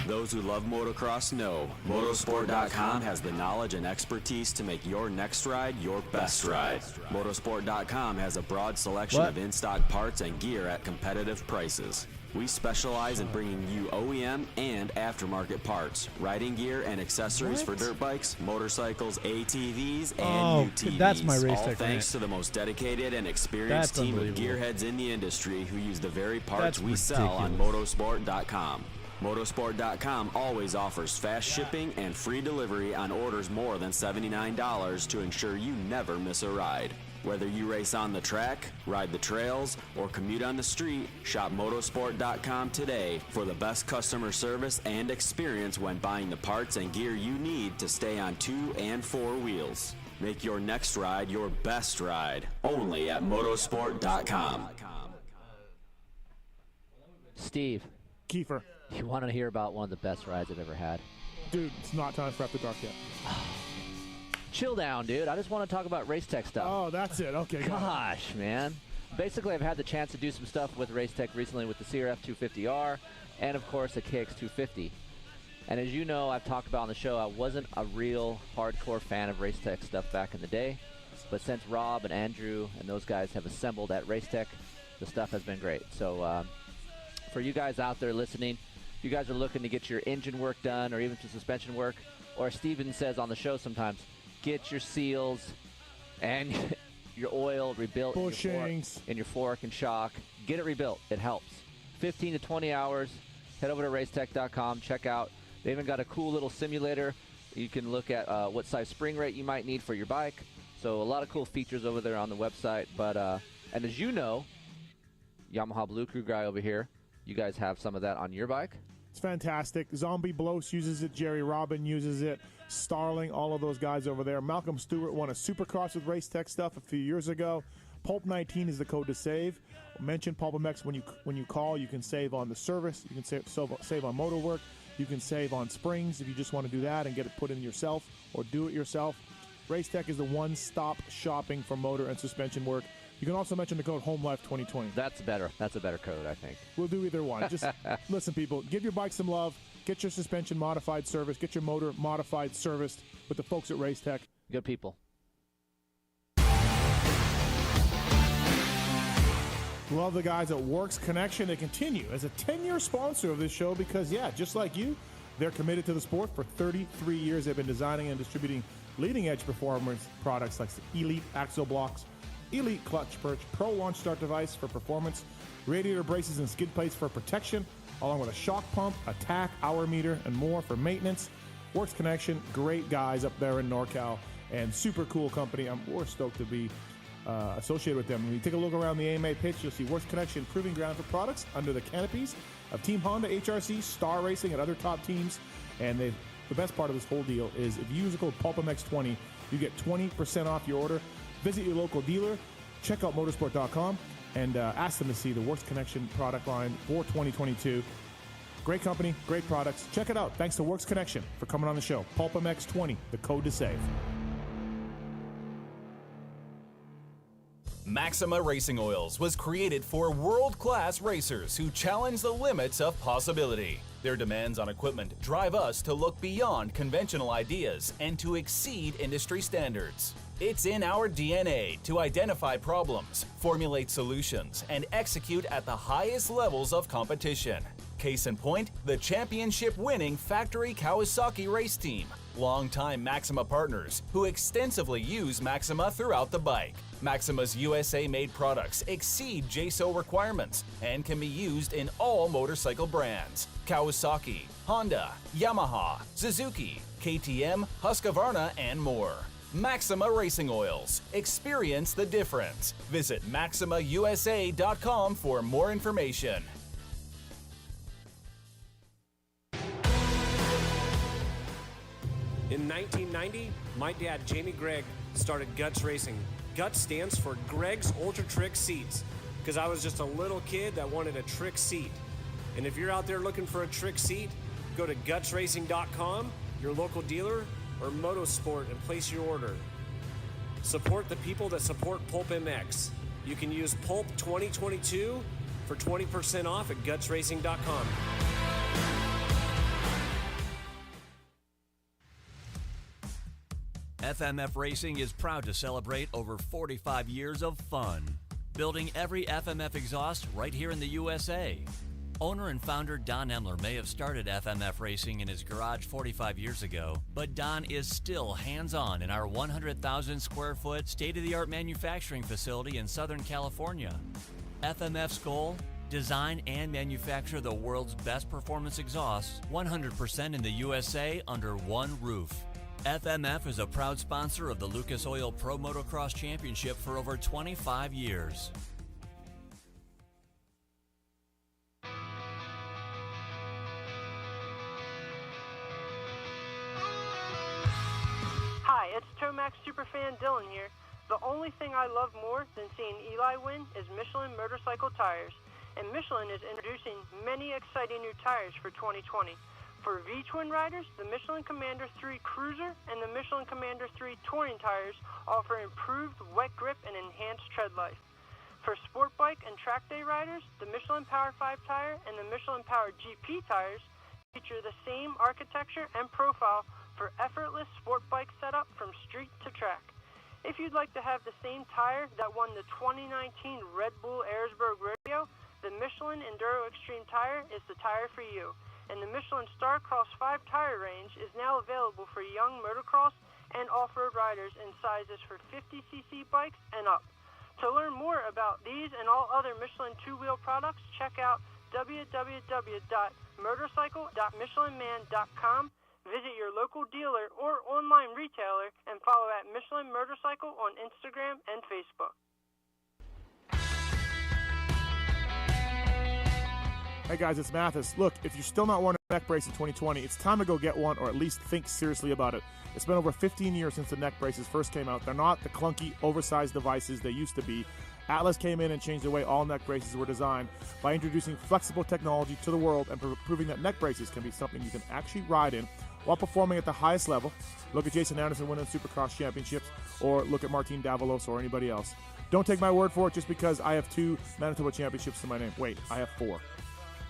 Those who love motocross know Motorsport.com has the knowledge and expertise to make your next ride your best ride. Motorsport.com has a broad selection of in-stock parts and gear at competitive prices. We specialize in bringing you OEM and aftermarket parts, riding gear, and accessories for dirt bikes, motorcycles, ATVs, and UTVs. That's my race all tech thanks to the most dedicated and experienced That's team of unbelievable. gearheads in the industry who use the very parts That's we sell on ridiculous. Motorsport.com. Motorsport.com always offers fast shipping and free delivery on orders more than $79 to ensure you never miss a ride. Whether you race on the track, ride the trails, or commute on the street, shop Motorsport.com today for the best customer service and experience when buying the parts and gear you need to stay on 2 and 4 wheels. Make your next ride your best ride, only at Motorsport.com. Steve. Kiefer. You want to hear about one of the best rides I've ever had? Dude, it's not time for After Dark yet. Chill down, dude. I just want to talk about race tech stuff. Oh, that's it. Okay. Gosh, man. Basically, I've had the chance to do some stuff with race tech recently with the CRF 250R and, of course, the KX 250. And as you know, I've talked about on the show, I wasn't a real hardcore fan of race tech stuff back in the day. But since Rob and Andrew and those guys have assembled at race tech, the stuff has been great. So for you guys out there listening, if you guys are looking to get your engine work done or even some suspension work, or as Steven says on the show sometimes, get your seals and your oil rebuilt Bushings. in your fork and shock. Get it rebuilt. It helps. 15 to 20 hours. Head over to racetech.com. Check out. They even got a cool little simulator. You can look at what size spring rate you might need for your bike. So a lot of cool features over there on the website. But and as you know, Yamaha Blue Crew guy over here, you guys have some of that on your bike? It's fantastic. Zombie Blows uses it. Jerry Robin uses it. Starling, all of those guys over there. Malcolm Stewart won a Supercross with Race Tech stuff a few years ago. Pulp19 is the code to save. Mention PulpMX when you call. You can save on the service. You can save on motor work. You can save on springs if you just want to do that and get it put in yourself or do it yourself. Race Tech is the one-stop shopping for motor and suspension work. You can also mention the code HOMELIFE2020. That's better. That's a better code, I think. We'll do either one. Just listen, people. Give your bike some love. Get your suspension modified service. Get your motor modified serviced with the folks at Race Tech. Good people. Love the guys at Works Connection. They continue as a 10-year sponsor of this show because, yeah, just like you, they're committed to the sport. For 33 years, they've been designing and distributing leading-edge performance products like the Elite Axle Blocks, Elite Clutch Perch, Pro Launch Start Device for performance, radiator braces and skid plates for protection, along with a shock pump, a tack, hour meter, and more for maintenance. Works Connection, great guys up there in NorCal, and super cool company. We're stoked to be associated with them. When you take a look around the AMA pitch, you'll see Works Connection proving ground for products under the canopies of Team Honda, HRC, Star Racing, and other top teams. And the best part of this whole deal is if you use the code PulpMX20, you get 20% off your order. Visit your local dealer, check out motorsport.com, and ask them to see the Works Connection product line for 2022. Great company, great products. Check it out. Thanks to Works Connection for coming on the show. PulpMX20, the code to save. Maxima Racing Oils was created for world-class racers who challenge the limits of possibility. Their demands on equipment drive us to look beyond conventional ideas and to exceed industry standards. It's in our DNA to identify problems, formulate solutions, and execute at the highest levels of competition. Case in point, the championship-winning factory Kawasaki race team, longtime Maxima partners who extensively use Maxima throughout the bike. Maxima's USA-made products exceed JSO requirements and can be used in all motorcycle brands: Kawasaki, Honda, Yamaha, Suzuki, KTM, Husqvarna, and more. Maxima Racing Oils. Experience the difference. Visit MaximaUSA.com for more information. In 1990, my dad, Jamie Gregg, started Guts Racing. Guts stands for Greg's Ultra Trick Seats, because I was just a little kid that wanted a trick seat. And if you're out there looking for a trick seat, go to gutsracing.com, your local dealer, or Motosport and place your order. Support the people that support PulpMX. You can use Pulp 2022 for 20% off at gutsracing.com. FMF Racing is proud to celebrate over 45 years of fun, building every FMF exhaust right here in the USA. Owner and founder Don Emler may have started FMF Racing in his garage 45 years ago, but Don is still hands-on in our 100,000 square foot state-of-the-art manufacturing facility in Southern California. FMF's goal? Design and manufacture the world's best performance exhausts 100% in the USA under one roof. FMF is a proud sponsor of the Lucas Oil Pro Motocross Championship for over 25 years. Hi, it's Tomac superfan Dylan here. The only thing I love more than seeing Eli win is Michelin motorcycle tires. And Michelin is introducing many exciting new tires for 2020. For V-twin riders, the Michelin Commander 3 Cruiser and the Michelin Commander 3 Touring tires offer improved wet grip and enhanced tread life. For sport bike and track day riders, the Michelin Power 5 tire and the Michelin Power GP tires feature the same architecture and profile for effortless sport bike setup from street to track. If you'd like to have the same tire that won the 2019 Red Bull Erzberg Rodeo, the Michelin Enduro Extreme tire is the tire for you. And the Michelin Starcross 5 tire range is now available for young motocross and off-road riders in sizes for 50cc bikes and up. To learn more about these and all other Michelin two-wheel products, check out www.motorcycle.michelinman.com, visit your local dealer or online retailer, and follow at Michelin Motorcycle on Instagram and Facebook. Hey guys, it's Mathis. Look, if you're still not wearing a neck brace in 2020, it's time to go get one or at least think seriously about it. It's been over 15 years since the neck braces first came out. They're not the clunky, oversized devices they used to be. Atlas came in and changed the way all neck braces were designed by introducing flexible technology to the world and proving that neck braces can be something you can actually ride in while performing at the highest level. Look at Jason Anderson winning Supercross championships, or look at Martin Davalos or anybody else. Don't take my word for it just because I have 2 Manitoba championships to my name. Wait, I have 4.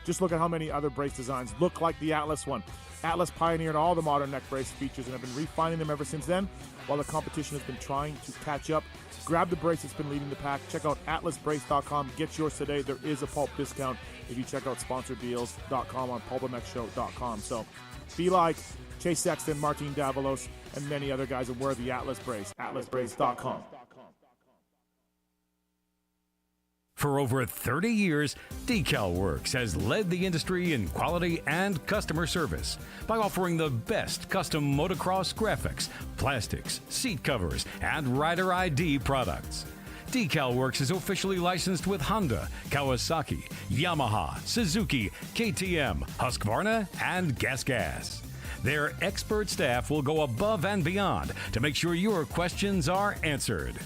Just look at how many other brace designs look like the Atlas one. Atlas pioneered all the modern neck brace features and have been refining them ever since then, while the competition has been trying to catch up. Grab the brace that's been leading the pack. Check out atlasbrace.com. Get yours today. There is a Pulp discount if you check out sponsordeals.com on PulpMXshow.com. So be like Chase Sexton, Martin Davalos, and many other guys and wear the Atlas brace. atlasbrace.com. For over 30 years, DecalWorks has led the industry in quality and customer service by offering the best custom motocross graphics, plastics, seat covers, and rider ID products. DecalWorks is officially licensed with Honda, Kawasaki, Yamaha, Suzuki, KTM, Husqvarna, and GasGas. Their expert staff will go above and beyond to make sure your questions are answered.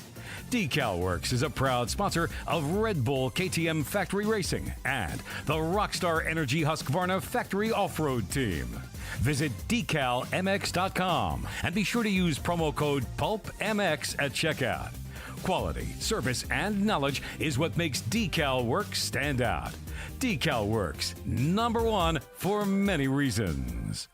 DecalWorks is a proud sponsor of Red Bull KTM Factory Racing and the Rockstar Energy Husqvarna Factory Off-Road Team. Visit decalmx.com and be sure to use promo code PulpMX at checkout. Quality, service, and knowledge is what makes DecalWorks stand out. DecalWorks, #1 for many reasons.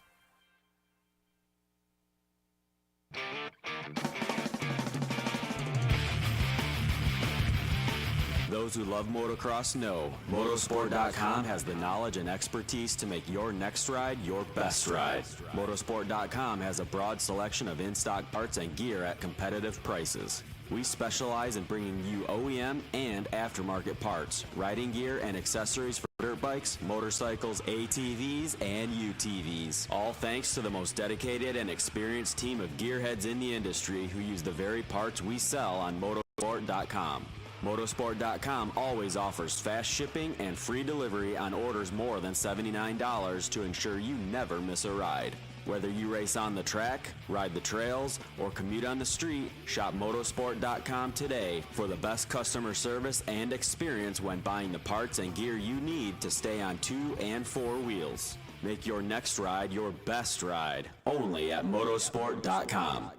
Those who love motocross know Motorsport.com has the knowledge and expertise to make your next ride your best ride. Motorsport.com has a broad selection of in-stock parts and gear at competitive prices. We specialize in bringing you OEM and aftermarket parts, riding gear, and accessories for dirt bikes, motorcycles, ATVs, and UTVs. All thanks to the most dedicated and experienced team of gearheads in the industry who use the very parts we sell on Motorsport.com. Motorsport.com always offers fast shipping and free delivery on orders more than $79 to ensure you never miss a ride. Whether you race on the track, ride the trails, or commute on the street, shop Motorsport.com today for the best customer service and experience when buying the parts and gear you need to stay on 2 and 4 wheels. Make your next ride your best ride, only at Motorsport.com.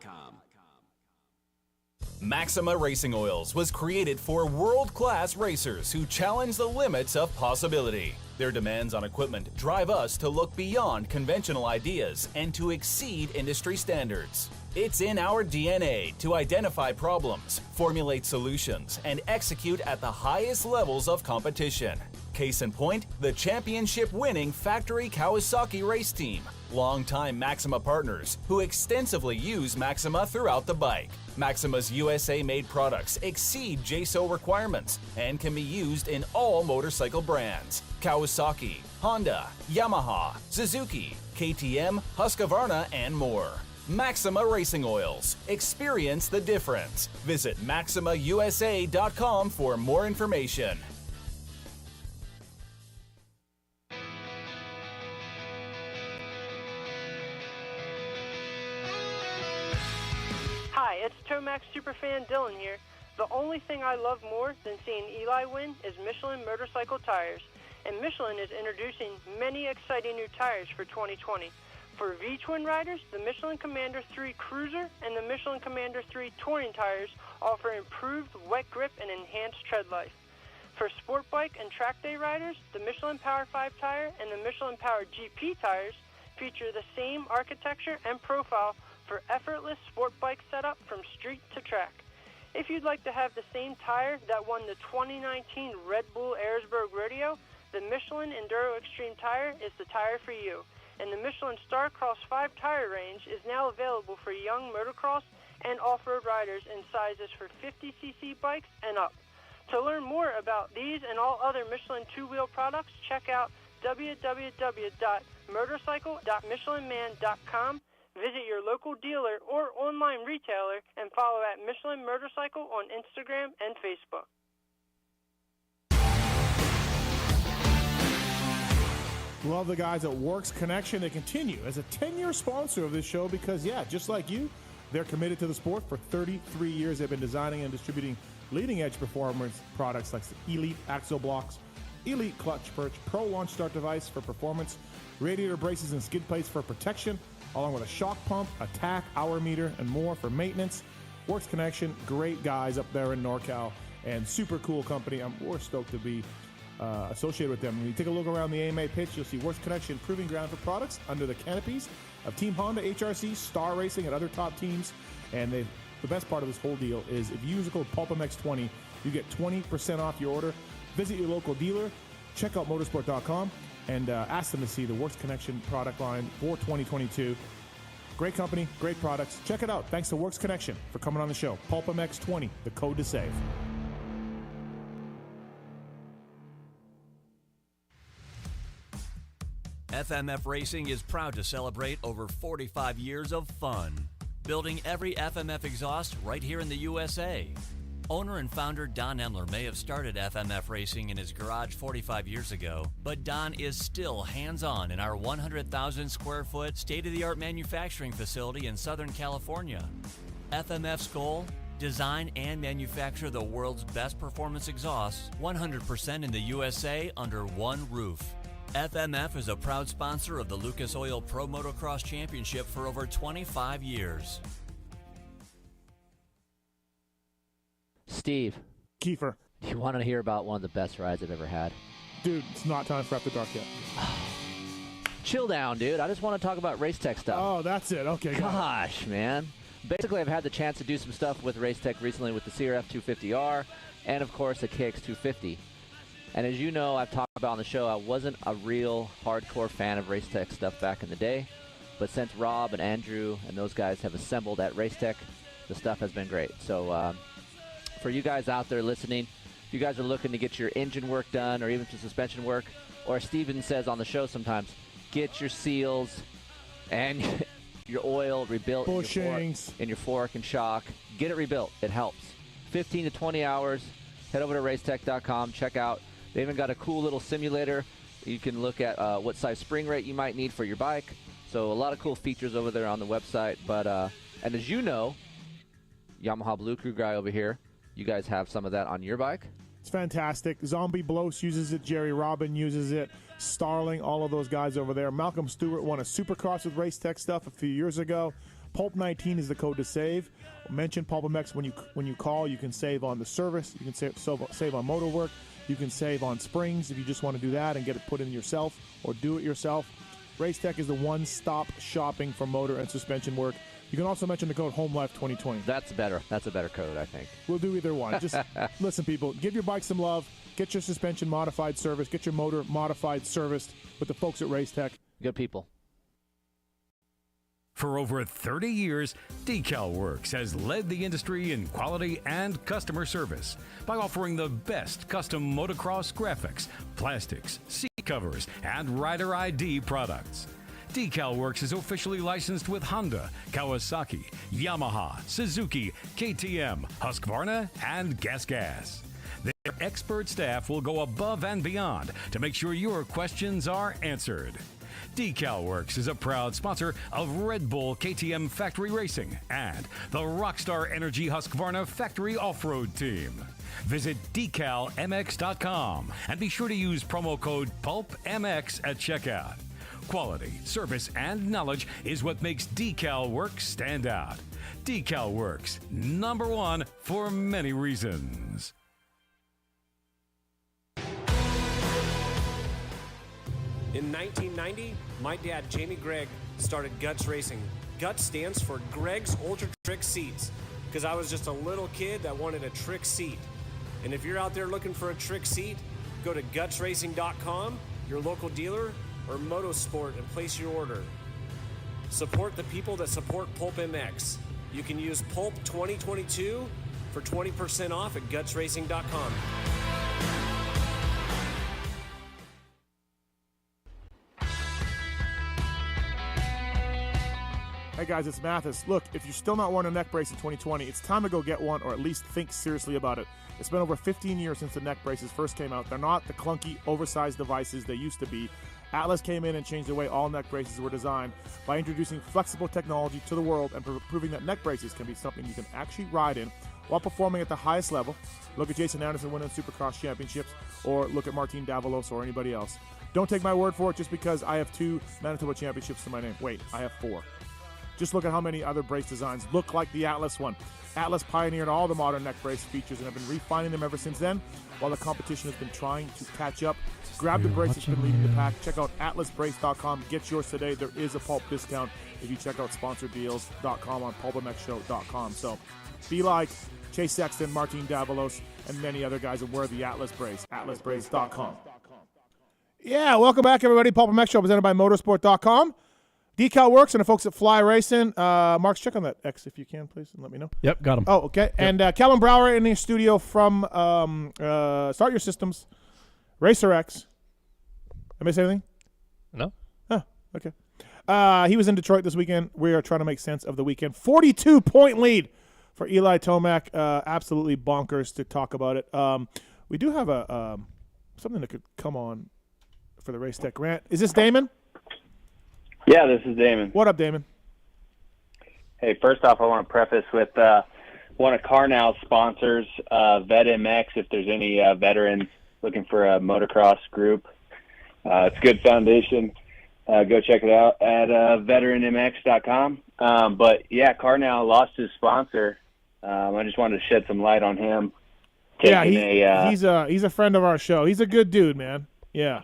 Maxima Racing Oils was created for world-class racers who challenge the limits of possibility. Their demands on equipment drive us to look beyond conventional ideas and to exceed industry standards. It's in our DNA to identify problems, formulate solutions, and execute at the highest levels of competition. Case in point, the championship-winning Factory Kawasaki race team, longtime Maxima partners who extensively use Maxima throughout the bike. Maxima's USA-made products exceed JSO requirements and can be used in all motorcycle brands: Kawasaki, Honda, Yamaha, Suzuki, KTM, Husqvarna, and more. Maxima Racing Oils. Experience the difference. Visit MaximaUSA.com for more information. Hi, it's Tomac Superfan Dylan here. The only thing I love more than seeing Eli win is Michelin motorcycle tires. And Michelin is introducing many exciting new tires for 2020. For V-twin riders, the Michelin Commander 3 Cruiser and the Michelin Commander 3 Touring tires offer improved wet grip and enhanced tread life. For sport bike and track day riders, the Michelin Power 5 tire and the Michelin Power GP tires feature the same architecture and profile for effortless sport bike setup from street to track. If you'd like to have the same tire that won the 2019 Red Bull Ayersburg Rodeo, the Michelin Enduro Extreme tire is the tire for you. And the Michelin Starcross 5 tire range is now available for young motocross and off-road riders in sizes for 50cc bikes and up. To learn more about these and all other Michelin two-wheel products, check out www.motorcycle.michelinman.com. Visit your local dealer or online retailer and follow at Michelin Motorcycle on Instagram and Facebook. Love the guys at Works Connection. They continue as a 10-year sponsor of this show because, yeah, just like you, they're committed to the sport. For 33 years, they've been designing and distributing leading-edge performance products like the Elite Axle Blocks, Elite Clutch Perch, Pro Launch Start Device for performance, radiator braces and skid plates for protection, along with a shock pump, a tack, hour meter, and more for maintenance. Works Connection, great guys up there in NorCal, and super cool company. We're stoked to be associated with them. When you take a look around the AMA pitch, you'll see Works Connection proving ground for products under the canopies of Team Honda, HRC, Star Racing, and other top teams. And the best part of this whole deal is if you use the code PulpMX20, you get 20% off your order. Visit your local dealer, check out motorsport.com, and ask them to see the Works Connection product line for 2022. Great company, great products. Check it out. Thanks to Works Connection for coming on the show. PulpMX20, the code to save. FMF Racing is proud to celebrate over 45 years of fun, building every FMF exhaust right here in the USA. Owner and founder Don Emler may have started FMF Racing in his garage 45 years ago, but Don is still hands-on in our 100,000 square foot state-of-the-art manufacturing facility in Southern California. FMF's goal? Design and manufacture the world's best performance exhausts 100% in the USA under one roof. FMF is a proud sponsor of the Lucas Oil Pro Motocross Championship for over 25 years. Steve. Kiefer. Do you want to hear about one of the best rides I've ever had? Dude, it's not time for After Dark yet. Chill down, dude. I just want to talk about race tech stuff. Oh, that's it. Okay. Gosh, man. Basically, I've had the chance to do some stuff with race tech recently with the CRF 250R and, of course, the KX 250. And as you know, I've talked about on the show, I wasn't a real hardcore fan of race tech stuff back in the day. But since Rob and Andrew and those guys have assembled at race tech, the stuff has been great. So, for you guys out there listening, if you guys are looking to get your engine work done or even some suspension work, or as Steven says on the show sometimes, get your seals and your oil rebuilt in your fork and shock. Get it rebuilt. It helps. 15 to 20 hours. Head over to racetech.com. Check out. They even got a cool little simulator. You can look at what size spring rate you might need for your bike. So a lot of cool features over there on the website. But and as you know, Yamaha Blue Crew guy over here, you guys have some of that on your bike? It's fantastic. Zombie Blows uses it. Jerry Robin uses it. Starling, all of those guys over there. Malcolm Stewart won a Supercross with Race Tech stuff a few years ago. Pulp19 is the code to save. Mention PulpMX when you call. You can save on the service. You can save on motor work. You can save on springs if you just want to do that and get it put in yourself or do it yourself. Race Tech is the one-stop shopping for motor and suspension work. You can also mention the code HOMELIFE2020. That's better. That's a better code, I think. We'll do either one. Just listen, people. Give your bike some love. Get your suspension modified service. Get your motor modified serviced with the folks at Race Tech. Good people. For over 30 years, Decal Works has led the industry in quality and customer service by offering the best custom motocross graphics, plastics, seat covers, and rider ID products. Decal Works is officially licensed with Honda, Kawasaki, Yamaha, Suzuki, KTM, Husqvarna, and Gas. Their expert staff will go above and beyond to make sure your questions are answered. Decal Works is a proud sponsor of Red Bull KTM Factory Racing and the Rockstar Energy Husqvarna Factory Off-Road Team. Visit decalmx.com and be sure to use promo code PulpMX at checkout. Quality, service, and knowledge is what makes Decal Works stand out. Decal Works, number one for many reasons. In 1990, my dad, Jamie Gregg, started Guts Racing. Guts stands for Greg's Ultra Trick Seats, because I was just a little kid that wanted a trick seat. And if you're out there looking for a trick seat, go to gutsracing.com, your local dealer, or Motosport and place your order. Support the people that support PulpMX. You can use Pulp 2022 for 20% off at gutsracing.com. Hey guys, it's Mathis. Look, if you're still not wearing a neck brace in 2020, it's time to go get one or at least think seriously about it. It's been over 15 years since the neck braces first came out. They're not the clunky, oversized devices they used to be. Atlas came in and changed the way all neck braces were designed by introducing flexible technology to the world and proving that neck braces can be something you can actually ride in while performing at the highest level. Look at Jason Anderson winning Supercross championships, or look at Martin Davalos or anybody else. Don't take my word for it just because I have 2 Manitoba championships to my name. Wait, I have 4. Just look at how many other brace designs look like the Atlas one. Atlas pioneered all the modern neck brace features and have been refining them ever since then, while the competition has been trying to catch up. Grab the brace that's been leading the pack. Check out atlasbrace.com. Get yours today. There is a Pulp discount if you check out sponsordeals.com on PulpMXshow.com. So be like Chase Sexton, Martin Davalos, and many other guys and wear the Atlas Brace. atlasbrace.com. Yeah, welcome back, everybody. PulpMX Show presented by motorsport.com. Decal Works and the folks at Fly Racing. Marks, check on that X if you can, please, and let me know. Yep, got him. Oh, okay. Yep. And Kellen Brauer in the studio from Start Your Systems, Racer X. Am I saying anything? No. Oh, okay. He was in Detroit this weekend. We are trying to make sense of the weekend. 42-point lead for Eli Tomac. Absolutely bonkers to talk about it. We do have a something that could come on for the Race Tech Rant. Is this Damon? Yeah, this is Damon. What up, Damon? Hey, first off, I want to preface with one of Carnell's sponsors, VetMX, if there's any veterans looking for a motocross group. It's a good foundation. Go check it out at veteranmx.com. But, yeah, Carnell lost his sponsor. I just wanted to shed some light on him. Yeah, he's a friend of our show. He's a good dude, man. Yeah.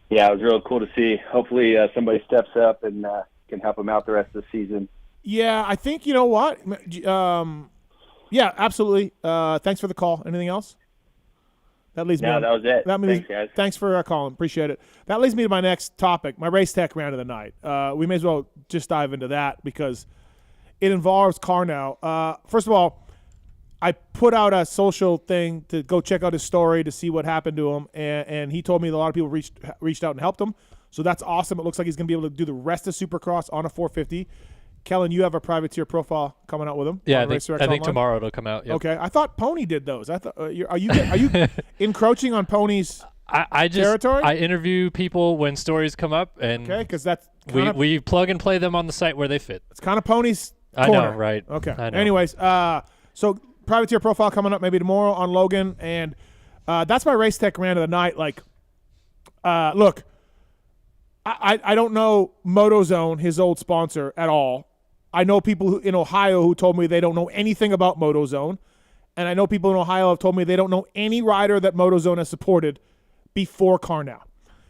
Yeah, it was real cool to see. Hopefully somebody steps up and can help him out the rest of the season. Yeah, I think, you know what? Yeah, absolutely. Thanks for the call. Anything else? That leads me. No, that was it. Thanks, guys. Thanks for calling. Appreciate it. That leads me to my next topic, my Race Tech Rant of the night. We may as well just dive into that because it involves Carnell. First of all, I put out a social thing to go check out his story to see what happened to him, and he told me that a lot of people reached out and helped him. So that's awesome. It looks like he's going to be able to do the rest of Supercross on a 450. Kellen, you have a privateer profile coming out with him. Yeah, I think tomorrow it'll come out. Yep. Okay, I thought Pony did those. I thought are you encroaching on Pony's territory? I interview people when stories come up, and because that's we plug and play them on the site where they fit. It's kind of Pony's corner. I know, right? Okay. I know. Anyways, so privateer profile coming up maybe tomorrow on Logan, and that's my Race Tech Rant of the night. Like, look, I don't know MotoZone, his old sponsor, at all. I know people in Ohio who told me they don't know anything about MotoZone, and I know people in Ohio have told me they don't know any rider that MotoZone has supported before Carnell.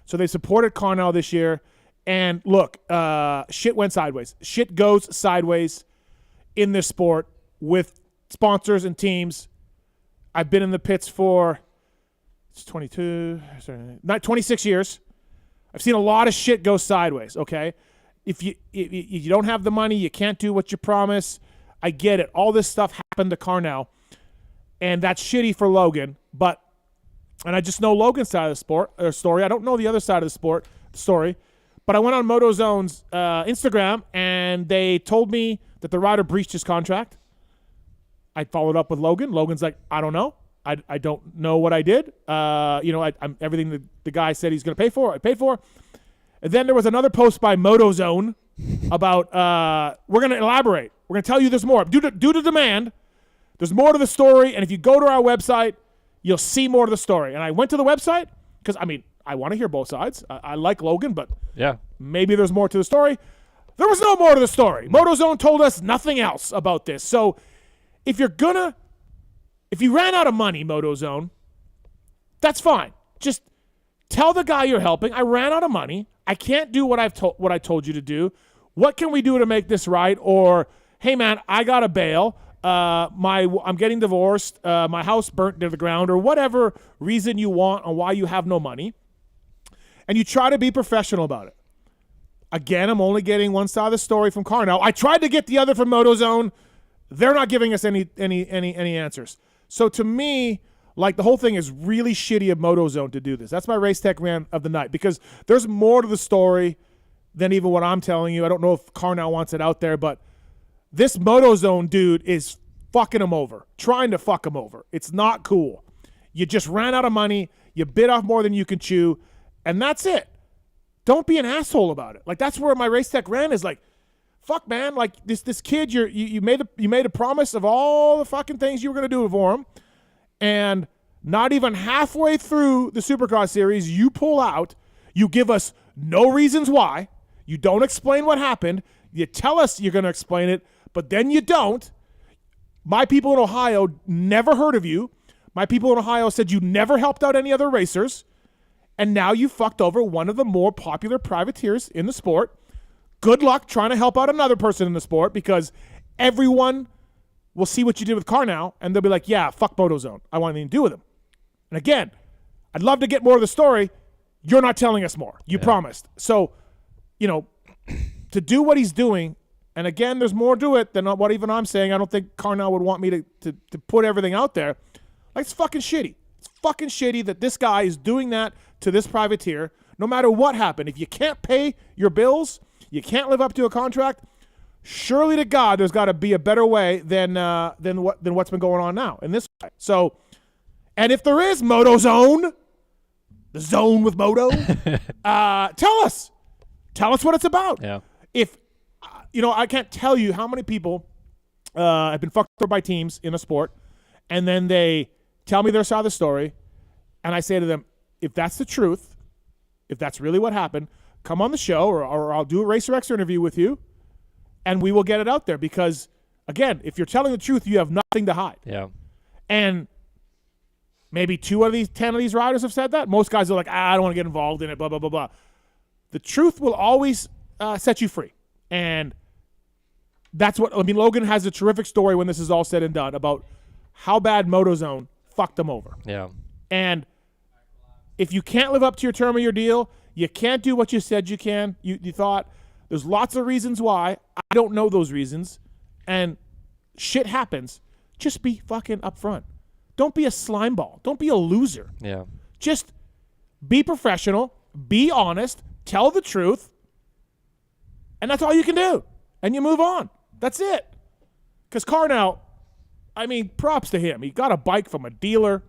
So they supported Carnell this year, and look, shit went sideways. Shit goes sideways in this sport with sponsors and teams. I've been in the pits for 26 years. I've seen a lot of shit go sideways, okay? If you don't have the money, you can't do what you promise. I get it. All this stuff happened to Carnell, and that's shitty for Logan. And I just know Logan's side of the story. I don't know the other side of the story. But I went on MotoZone's Instagram, and they told me that the rider breached his contract. I followed up with Logan. Logan's like, I don't know. I don't know what I did. I'm everything the guy said he's going to pay for, I paid for. And then there was another post by MotoZone about we're going to elaborate. We're going to tell you there's more. Due to demand, there's more to the story. And if you go to our website, you'll see more of the story. And I went to the website because, I want to hear both sides. I like Logan, but yeah, maybe there's more to the story. There was no more to the story. MotoZone told us nothing else about this. So if you ran out of money, MotoZone, that's fine. Just tell the guy you're helping, I ran out of money. I can't do what I told you to do. What can we do to make this right? Or, hey man, I got to bail. I'm getting divorced. My house burnt to the ground, or whatever reason you want on why you have no money. And you try to be professional about it. Again, I'm only getting one side of the story from Carnell. I tried to get the other from MotoZone. They're not giving us any answers. So to me, like, the whole thing is really shitty of MotoZone to do this. That's my Race Tech Rant of the night, because there's more to the story than even what I'm telling you. I don't know if Carnell wants it out there, but this MotoZone dude is fucking him over, trying to fuck him over. It's not cool. You just ran out of money. You bit off more than you can chew, and that's it. Don't be an asshole about it. Like, that's where my Race Tech Rant is like, fuck, man. Like, this kid, you made a promise of all the fucking things you were going to do for him, and not even halfway through the Supercross series, you pull out. You give us no reasons why. You don't explain what happened. You tell us you're going to explain it, but then you don't. My people in Ohio never heard of you. My people in Ohio said you never helped out any other racers, and now you fucked over one of the more popular privateers in the sport. Good luck trying to help out another person in the sport, because everyone will see what you did with Carnow, and they'll be like, yeah, fuck MotoZone. I want anything to do with him. And again, I'd love to get more of the story. You're not telling us more. You promised. So, to do what he's doing, and again, there's more to it than what even I'm saying. I don't think Carnow would want me to put everything out there. Like, it's fucking shitty. It's fucking shitty that this guy is doing that to this privateer, no matter what happened. If you can't pay your bills, you can't live up to a contract, surely to God there's got to be a better way than what's been going on now in this way. So, and if there is MotoZone, the zone with Moto, tell us what it's about. Yeah. If I can't tell you how many people have been fucked over by teams in a sport, and then they tell me their side of the story, and I say to them, if that's the truth, if that's really what happened, come on the show, or I'll do a Racer X interview with you, and we will get it out there. Because, again, if you're telling the truth, you have nothing to hide. Yeah. And maybe 10 of these riders have said that. Most guys are like, I don't want to get involved in it, blah, blah, blah, blah. The truth will always set you free. And that's what, Logan has a terrific story when this is all said and done about how bad MotoZone fucked them over. Yeah. And if you can't live up to your term of your deal, you can't do what you said you can. You thought. There's lots of reasons why. I don't know those reasons. And shit happens. Just be fucking upfront. Don't be a slime ball. Don't be a loser. Yeah. Just be professional. Be honest. Tell the truth. And that's all you can do. And you move on. That's it. Because Carnow, props to him. He got a bike from a dealer.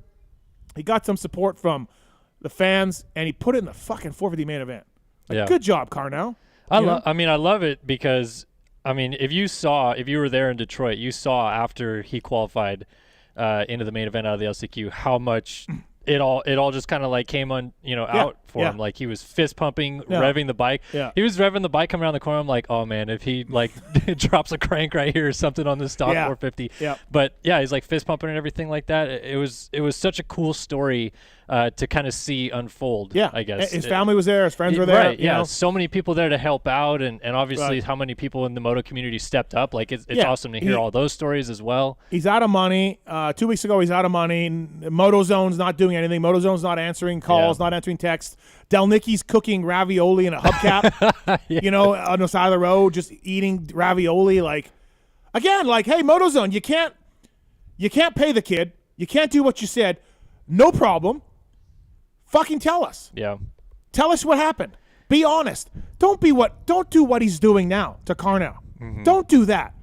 He got some support from the fans, and he put it in the fucking 450 main event. Good job, Carnow. I love it because, if you were there in Detroit, you saw after he qualified into the main event out of the LCQ how much it all just kind of came on, out for him. Like, he was fist pumping, revving the bike. Yeah. He was revving the bike coming around the corner. I'm like, oh man, if he drops a crank right here or something on the stock 450. Yeah. But yeah, he's fist pumping and everything like that. It was such a cool story to kind of see unfold. Yeah. I guess his family was there, his friends were there. Right. Yeah. So many people there to help out, and obviously how many people in the moto community stepped up. It's awesome to hear all those stories as well. He's out of money. 2 weeks ago, he's out of money. MotoZone's not doing anything. MotoZone's not answering calls, not answering texts. Delnicki's cooking ravioli in a hubcap, on the side of the road, just eating ravioli. Hey, MotoZone, you can't pay the kid. You can't do what you said. No problem. Fucking tell us. Yeah. Tell us what happened. Be honest. Don't do what he's doing now to Carnow. Mm-hmm. Don't do that.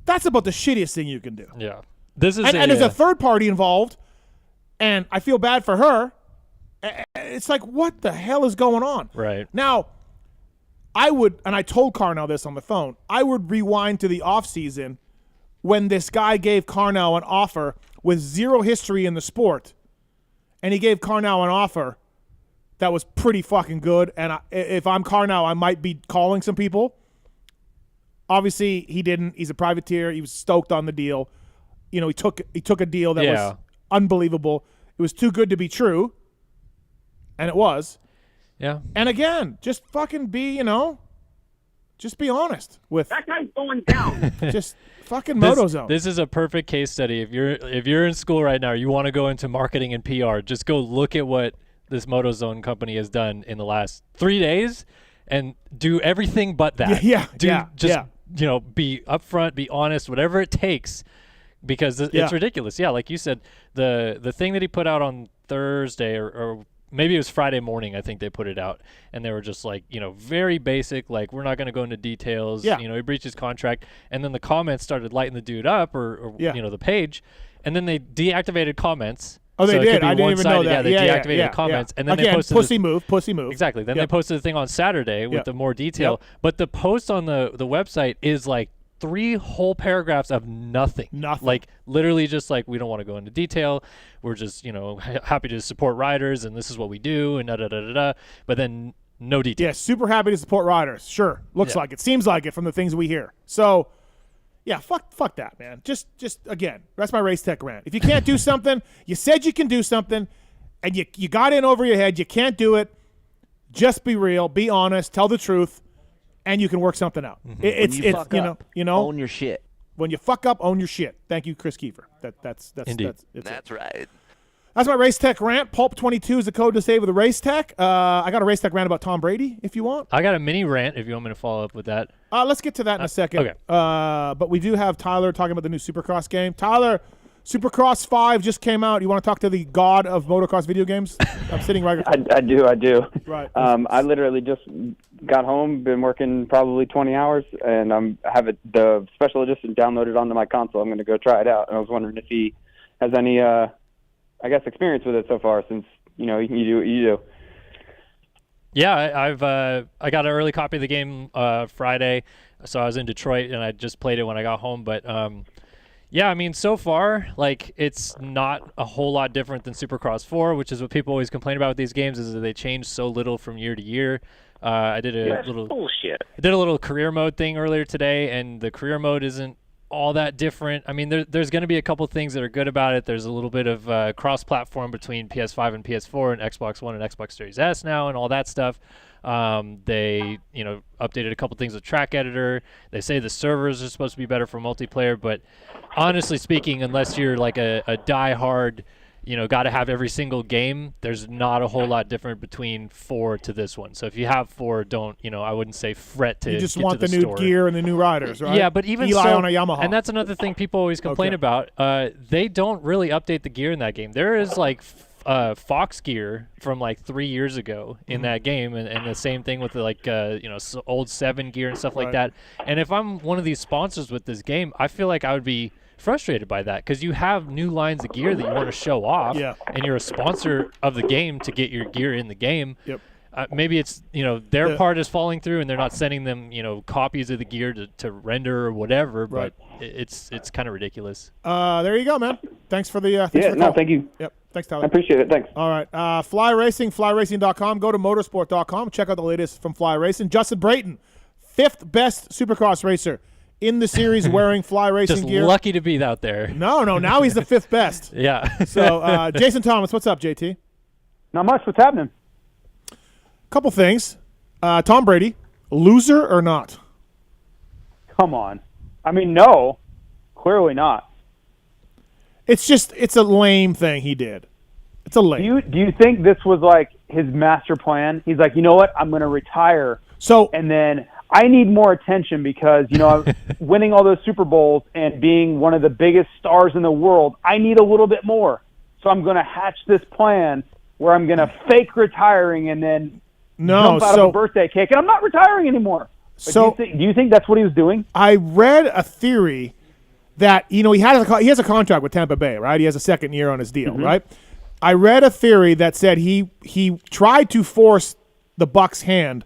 That's about the shittiest thing you can do. Yeah. This is and there's a third party involved, and I feel bad for her. It's like, what the hell is going on? Right. Now, I would, and I told Carnow this on the phone, I would rewind to the offseason when this guy gave Carnow an offer with zero history in the sport, and he gave Carnow an offer that was pretty fucking good. And if I'm Carnow, I might be calling some people. Obviously, he didn't. He's a privateer. He was stoked on the deal. He took a deal that was unbelievable. It was too good to be true, and it was. Yeah. And again, just fucking be, just be honest with that guy's going down. Just fucking MotoZone. This is a perfect case study. If you're in school right now, you want to go into marketing and PR, just go look at what this MotoZone company has done in the last 3 days and do everything but that. Be upfront, be honest, whatever it takes, because it's ridiculous. Yeah, like you said, the thing that he put out on Thursday or maybe it was Friday morning, I think they put it out, and they were just very basic, we're not going to go into details. Yeah. He breached his contract, and then the comments started lighting the dude up or the page, and then they deactivated comments. Oh, they did. I didn't even know that. Yeah, they deactivated comments, and then again, they posted pussy move. Exactly. Then they posted the thing on Saturday with the more detail, but the post on the website is 3 whole paragraphs of nothing. Literally just we don't want to go into detail. We're just, happy to support riders, and this is what we do, and da-da-da-da-da. But then No details. Yeah, super happy to support riders. Sure, looks like it. Seems like it from the things we hear. So, yeah, fuck that, man. Just again, that's my race tech rant. If you can't do something, you said you can do something, and you got in over your head. You can't do it. Just be real, be honest, tell the truth, and you can work something out. It's you know, own your shit. When you fuck up, own your shit. Thank you, Chris Kiefer. That's right. That's my race tech rant. Pulp22 is the code to save with the race tech. I got a race tech rant about Tom Brady, if you want. I got a mini rant if you want me to follow up with that. Let's get to that in a second. Okay. But we do have Tyler talking about the new Supercross game. Tyler, Supercross 5 just came out. You want to talk to the god of motocross video games? I'm sitting right. I do. Right. I literally just got home, been working probably 20 hours, and I have the special edition downloaded onto my console. I'm going to go try it out. And I was wondering if he has any, experience with it so far, since you do what you do. Yeah, I got an early copy of the game Friday, so I was in Detroit and I just played it when I got home. But yeah, I mean, so far, like, it's not a whole lot different than Supercross 4, which is what people always complain about with these games, is that they change so little from year to year. I did a little career mode thing earlier today, and the career mode isn't all that different. I mean, there's going to be a couple things that are good about it. There's a little bit of cross-platform between PS5 and PS4 and Xbox One and Xbox Series S now and all that stuff. They, updated a couple things with Track Editor. They say the servers are supposed to be better for multiplayer, but honestly speaking, unless you're like a die-hard, got to have every single game, there's not a whole lot different between 4 to this one. So if you have 4, don't, I wouldn't say fret to You just get want to the new store. gear and the new riders, right? Yeah, but even Eli so, on a Yamaha. and that's another thing people always complain about. They don't really update the gear in that game. There is like Fox gear from like 3 years ago in that game, and the same thing with the old 7 gear and stuff like that. And if I'm one of these sponsors with this game, I feel like I would be frustrated by that, because you have new lines of gear that you want to show off, and you're a sponsor of the game to get your gear in the game. Maybe it's their part is falling through and they're not sending them copies of the gear to render or whatever, but it's kind of ridiculous. There you go, man. Thanks for the thanks for the call. Thank you. Yep. Thanks, Tyler. I appreciate it. Thanks. All right. Fly Racing, flyracing.com. Go to motorsport.com. Check out the latest from Fly Racing. Justin Brayton, 5th best Supercross racer in the series wearing Fly Racing Just gear. Lucky to be out there. No, now he's the 5th best. Yeah. So, Jason Thomas, what's up, JT? Not much. What's happening? Couple things. Tom Brady, loser or not? Come on. I mean, no. Clearly not. It's a lame thing he did. It's a lame. Do you think this was like his master plan? He's like, you know what? I'm going to retire. And then I need more attention because, winning all those Super Bowls and being one of the biggest stars in the world, I need a little bit more. So I'm going to hatch this plan where I'm going to fake retiring and then jump out of a birthday cake, and I'm not retiring anymore. But do you think that's what he was doing? I read a theory that, he has a contract with Tampa Bay, right? He has a second year on his deal, right? I read a theory that said he tried to force the Bucs' hand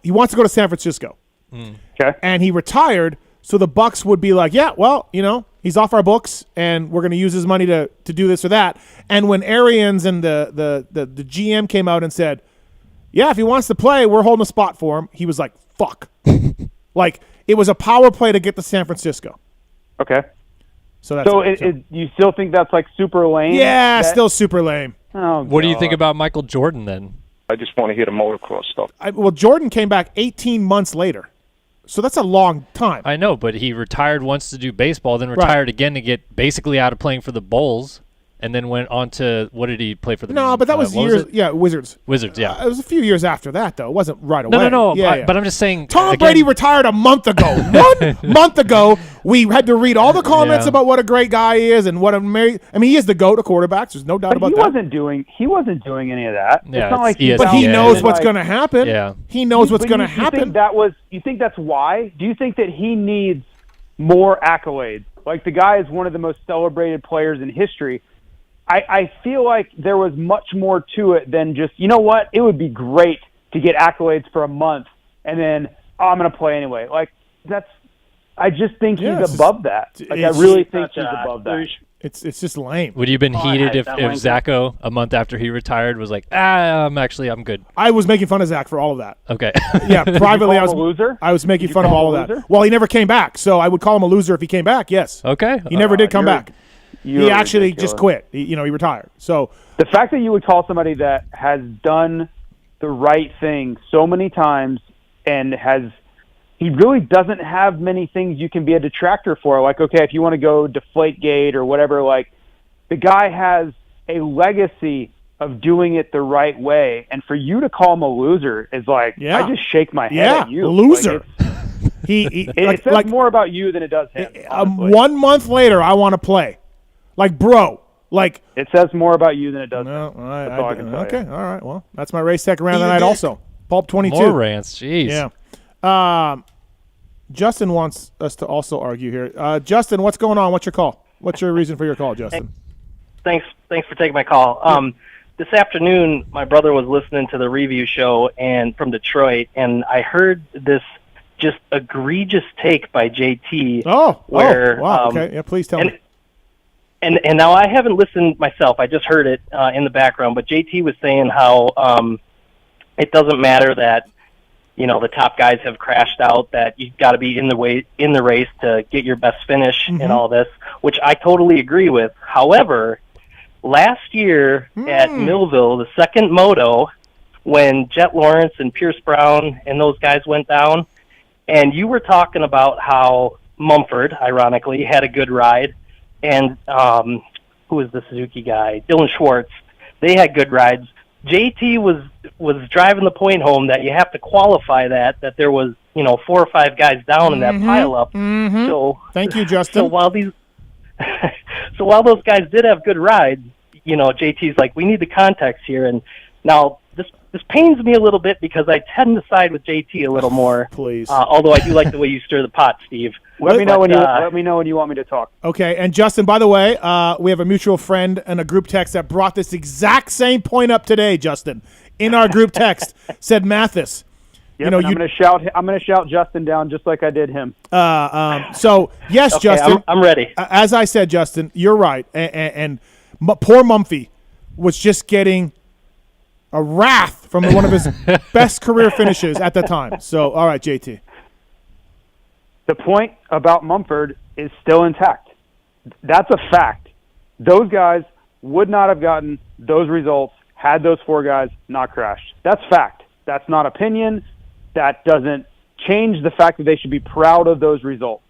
he wants to go to San Francisco. Okay. And he retired, so the Bucs would be like, yeah, well, he's off our books, and we're going to use his money to do this or that. And when Arians and the GM came out and said, yeah, if he wants to play, we're holding a spot for him, he was like, fuck. Like, it was a power play to get to San Francisco. Okay. So you still think that's like super lame? Yeah, still super lame. Oh, what do you think about Michael Jordan then? I just want to hear the motocross stuff. Well, Jordan came back 18 months later. So that's a long time. I know, but he retired once to do baseball, then retired again to get basically out of playing for the Bulls, and then went on to, what did he play for? No, but that was years. Wizards. Wizards, yeah. It was a few years after that, though. It wasn't right away. No. Yeah. But I'm just saying. Tom Brady retired a month ago. 1 month ago, we had to read all the comments about what a great guy he is and what he is the GOAT of quarterbacks. There's no doubt about that. He wasn't doing any of that. Yeah, it's not like but he knows what's going to happen. Yeah. He knows what's going to happen. You think that's why? Do you think that he needs more accolades? Like, the guy is one of the most celebrated players in history. I feel like there was much more to it than just, you know what, it would be great to get accolades for a month and then, I'm going to play anyway. Like, I just think he's above that. Like, I really think he's above that. It's just lame. Would you have been heated if that Zacho, a month after he retired, was like, I'm good? I was making fun of Zach for all of that. Okay. Yeah, privately I was a loser. I was making fun of all of that. Well, he never came back, so I would call him a loser if he came back. Yes. Okay. He never did come back. He actually ridiculous. just quit. He retired. So the fact that you would call somebody that has done the right thing so many times and he really doesn't have many things you can be a detractor for. Like, okay, if you want to go Deflategate or whatever, like the guy has a legacy of doing it the right way. And for you to call him a loser is like, I just shake my head at you. Loser. Like it says more about you than it does him. 1 month later, I want to play. Like, bro. Like it says more about you than it does him. That's all I can tell okay, you. all right. Well, that's my race tech around the night also. Pulp 22. More rants. Jeez. Yeah. Justin wants us to also argue here. Justin, what's going on? What's your call? What's your reason for your call, Justin? Thanks for taking my call. This afternoon, my brother was listening to the review show and from Detroit, and I heard this just egregious take by JT. Wow. Okay. Yeah, please tell me. And now I haven't listened myself. I just heard it in the background. But JT was saying how it doesn't matter that the top guys have crashed out. That you've got to be in the race to get your best finish and all this, which I totally agree with. However, last year at Millville, the second moto, when Jet Lawrence and Pierce Brown and those guys went down, and you were talking about how Mumford, ironically, had a good ride. And who was the Suzuki guy? Dylan Schwartz. They had good rides. JT was driving the point home that you have to qualify that there was 4 or 5 guys down in that pileup. So thank you, Justin. So while those guys did have good rides, JT's like, we need the context here. And now this pains me a little bit because I tend to side with JT a little more. Please. Although I do like the way you stir the pot, Steve. Let me know when you want me to talk. Okay, and Justin, by the way, we have a mutual friend and a group text that brought this exact same point up today. Justin, in our group text, said Mathis. Yep, I'm going to shout Justin down just like I did him. So yes, okay, Justin, I'm ready. As I said, Justin, you're right, and poor Mumphy was just getting a wrath from one of his best career finishes at the time. So, all right, JT. The point about Mumford is still intact. That's a fact. Those guys would not have gotten those results had those 4 guys not crashed. That's fact. That's not opinion. That doesn't change the fact that they should be proud of those results.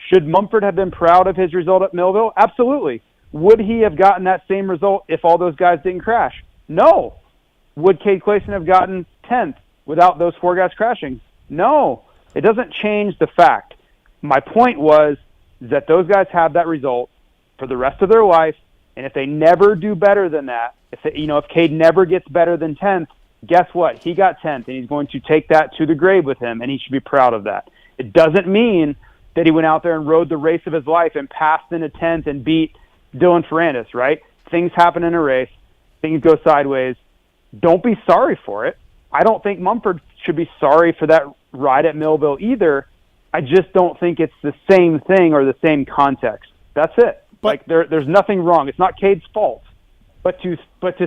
Should Mumford have been proud of his result at Millville? Absolutely. Would he have gotten that same result if all those guys didn't crash? No. Would Cade Clayson have gotten 10th without those 4 guys crashing? No. It doesn't change the fact. My point was that those guys have that result for the rest of their life, and if they never do better than that, if Cade never gets better than 10th, guess what? He got 10th, and he's going to take that to the grave with him, and he should be proud of that. It doesn't mean that he went out there and rode the race of his life and passed into 10th and beat Dylan Ferrandis, right? Things happen in a race. Things go sideways. Don't be sorry for it. I don't think Mumford should be sorry for that ride at Millville either. I just don't think it's the same thing or the same context. That's it. But there's nothing wrong. It's not Cade's fault. But to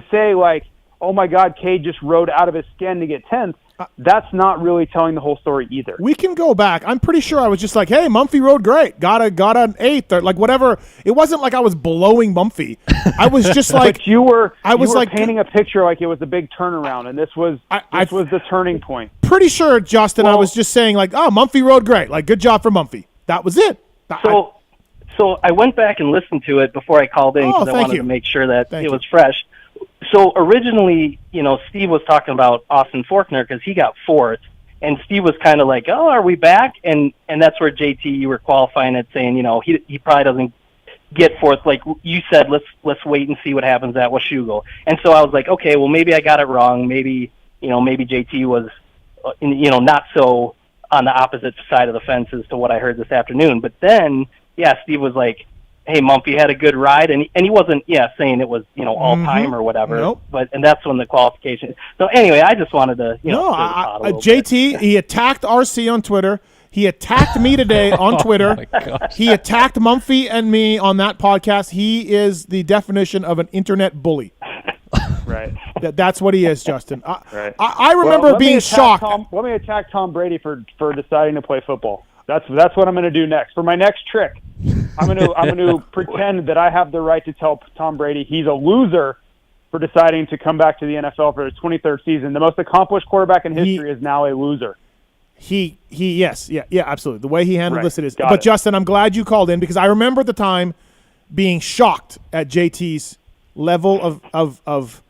say like, oh my God, Cade just rode out of his skin to get 10th, that's not really telling the whole story either. We can go back. I'm pretty sure I was just like, hey, Mumphy rode great. Got an 8th or like whatever. It wasn't like I was blowing Mumphy. I was just like but you were like painting a picture like it was a big turnaround, and this was the turning point. Pretty sure, Justin, I was just saying like, oh, Mumphy rode great. Like, good job for Mumphy. That was it. So I went back and listened to it before I called in because I wanted to make sure that it was fresh. So originally, Steve was talking about Austin Faulkner because he got 4th, and Steve was kind of like, "Oh, are we back?" And that's where JT, you were qualifying it, saying, he probably doesn't get 4th. Like you said, let's wait and see what happens at Washougal. And so I was like, okay, well maybe I got it wrong. Maybe JT was, not so on the opposite side of the fence as to what I heard this afternoon. But then, Steve was like, hey, Mumphy had a good ride, and he wasn't, saying it was, all time or whatever. Nope. And that's when the qualification. So anyway, I just wanted to, JT, he attacked RC on Twitter. He attacked me today on Twitter. Oh my gosh. He attacked Mumphy and me on that podcast. He is the definition of an internet bully. Right. That's what he is, Justin. Right. I remember being shocked. Let me attack Tom Brady for deciding to play football. That's what I'm going to do next. For my next trick, I'm going to pretend that I have the right to tell Tom Brady he's a loser for deciding to come back to the NFL for his 23rd season. The most accomplished quarterback in history is now a loser. Yes, absolutely. The way he handled this, it is. Got But it. Justin, I'm glad you called in because I remember at the time being shocked at JT's level of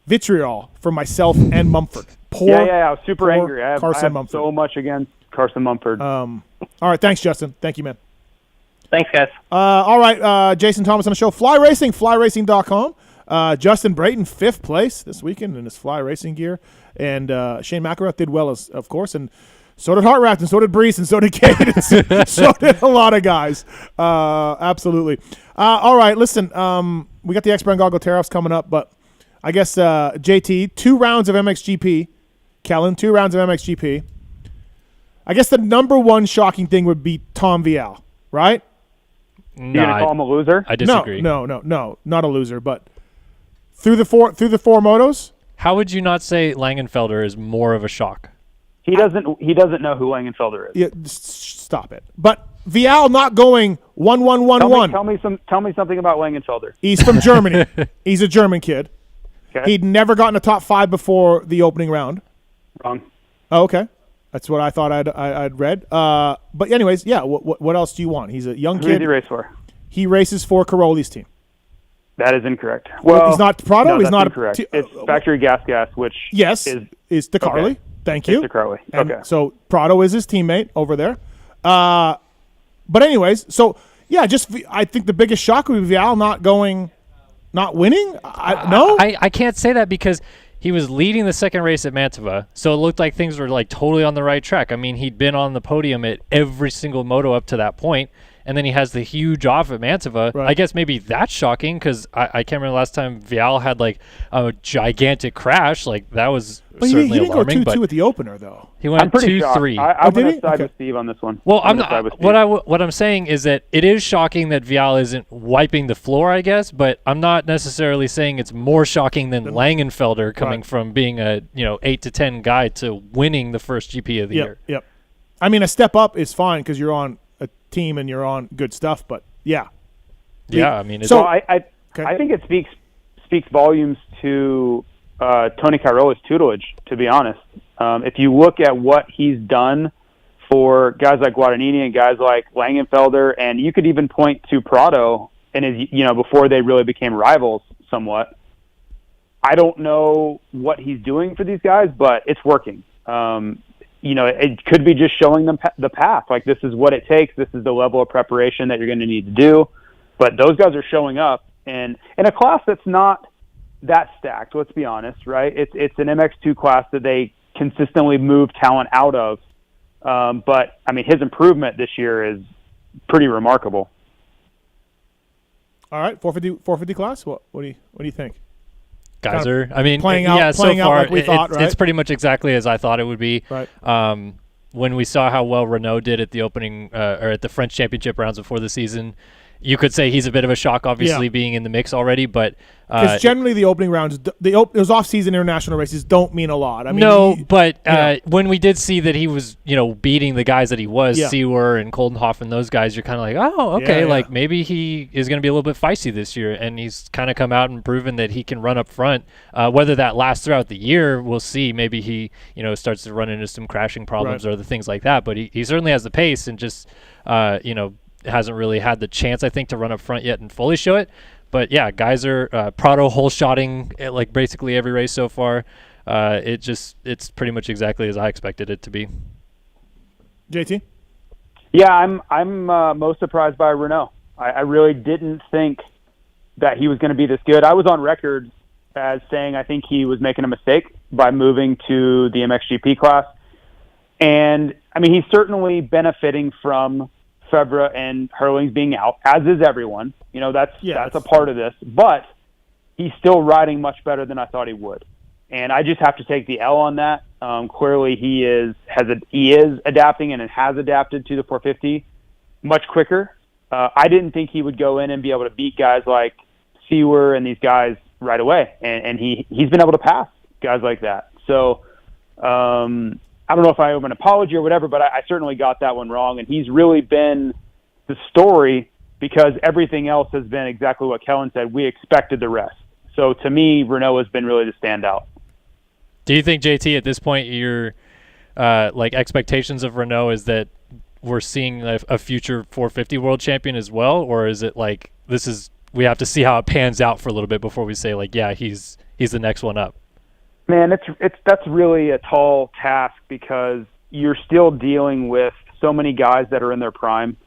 vitriol for myself and Mumford. I was super angry. I have Mumford. so much against Carson Mumford. All right, thanks, Justin. Thank you, man. Thanks, guys. All right, Jason Thomas on the show. Fly Racing, flyracing.com. Justin Brayton, 5th place this weekend in his fly racing gear. And Shane McElrath did well, of course. And so did Hartraft, and so did Brees, and so did Cade, and so did a lot of guys. Absolutely. All right, listen, we got the X-Brand Goggle Tariffs coming up, but I guess, JT, 2 rounds of MXGP. Kellen, 2 rounds of MXGP. I guess the number one shocking thing would be Tom Vial, right? You're going to call him a loser? I disagree. No, not a loser, but through the four motos. How would you not say Langenfelder is more of a shock? He doesn't know who Langenfelder is. Yeah, stop it. But Vial not going 1-1-1-1. Tell me something about Langenfelder. He's from Germany. He's a German kid. Okay. He'd never gotten a top 5 before the opening round. Wrong. Oh, okay. That's what I thought I'd read. But anyways, yeah. What else do you want? He's a young kid. Who does he race for? He races for Caroli's team. That is incorrect. Well, he's not Prado. No, he's that's not incorrect. It's Factory Gas, which is DeCarli. Okay. Thank you. It's DeCarli. And okay. So Prado is his teammate over there. But anyways, so yeah, I think the biggest shock would be Vial not winning. I can't say that because he was leading the second race at Mantova, so it looked like things were like totally on the right track. I mean, he'd been on the podium at every single moto up to that point, and then he has the huge off at Mantova. Right. I guess maybe that's shocking because I can't remember the last time Vial had like a gigantic crash. Like that was certainly he didn't alarming. go 2-2 at the opener though. He went I'm pretty 2-3. shocked. I'm going to side with Steve on this one. Well, what I'm saying is that it is shocking that Vial isn't wiping the floor, I guess, but I'm not necessarily saying it's more shocking than Langenfelder coming from being a 8 to 10 guy to winning the first GP of the year. Yep. I mean, a step up is fine because you're on a team and you're on good stuff, but yeah. Yeah, I mean, it's I think it speaks volumes to Tony Cairola's tutelage, to be honest. If you look at what he's done for guys like Guadagnini and guys like Langenfelder, and you could even point to Prado and his, before they really became rivals somewhat. I don't know what he's doing for these guys, but it's working. It could be just showing them the path. Like, this is what it takes. This is the level of preparation that you're going to need to do. But those guys are showing up, and in a class that's not that stacked, let's be honest, right? It's an MX2 class that they consistently move talent out of. But, I mean, his improvement this year is pretty remarkable. All right, 450 class. What do you think? Geyser. I mean, playing out so far, like we thought, right? It's pretty much exactly as I thought it would be. Right. When we saw how well Renault did at the opening or at the French Championship rounds before the season, you could say he's a bit of a shock, obviously, being in the mix already. But because generally the opening rounds, those off-season international races don't mean a lot. I mean, when we did see that he was, beating the guys that he was, Stewart and Koldenhoff and those guys, you're kind of like, oh, okay, like maybe he is going to be a little bit feisty this year, and he's kind of come out and proven that he can run up front. Whether that lasts throughout the year, we'll see. Maybe he, starts to run into some crashing problems or other things like that. But he certainly has the pace and just, hasn't really had the chance, I think, to run up front yet and fully show it. But yeah, Geyser, Prado hole shotting like basically every race so far. It's pretty much exactly as I expected it to be. JT? Yeah, I'm most surprised by Renault. I really didn't think that he was going to be this good. I was on record as saying I think he was making a mistake by moving to the MXGP class. And, I mean, he's certainly benefiting from Febvre and Herlings being out, as is everyone. That's a part of this. But he's still riding much better than I thought he would. And I just have to take the L on that. Clearly, he is adapting and has adapted to the 450 much quicker. I didn't think he would go in and be able to beat guys like Stewart and these guys right away, and he's been able to pass guys like that. So I don't know if I owe him an apology or whatever, but I certainly got that one wrong, and he's really been the story because everything else has been exactly what Kellen said. We expected the rest. So to me, Renault has been really the standout. Do you think, JT, at this point, your expectations of Renault is that we're seeing a future 450 world champion as well, or is it like we have to see how it pans out for a little bit before we say he's the next one up? Man, that's really a tall task because you're still dealing with so many guys that are in their prime.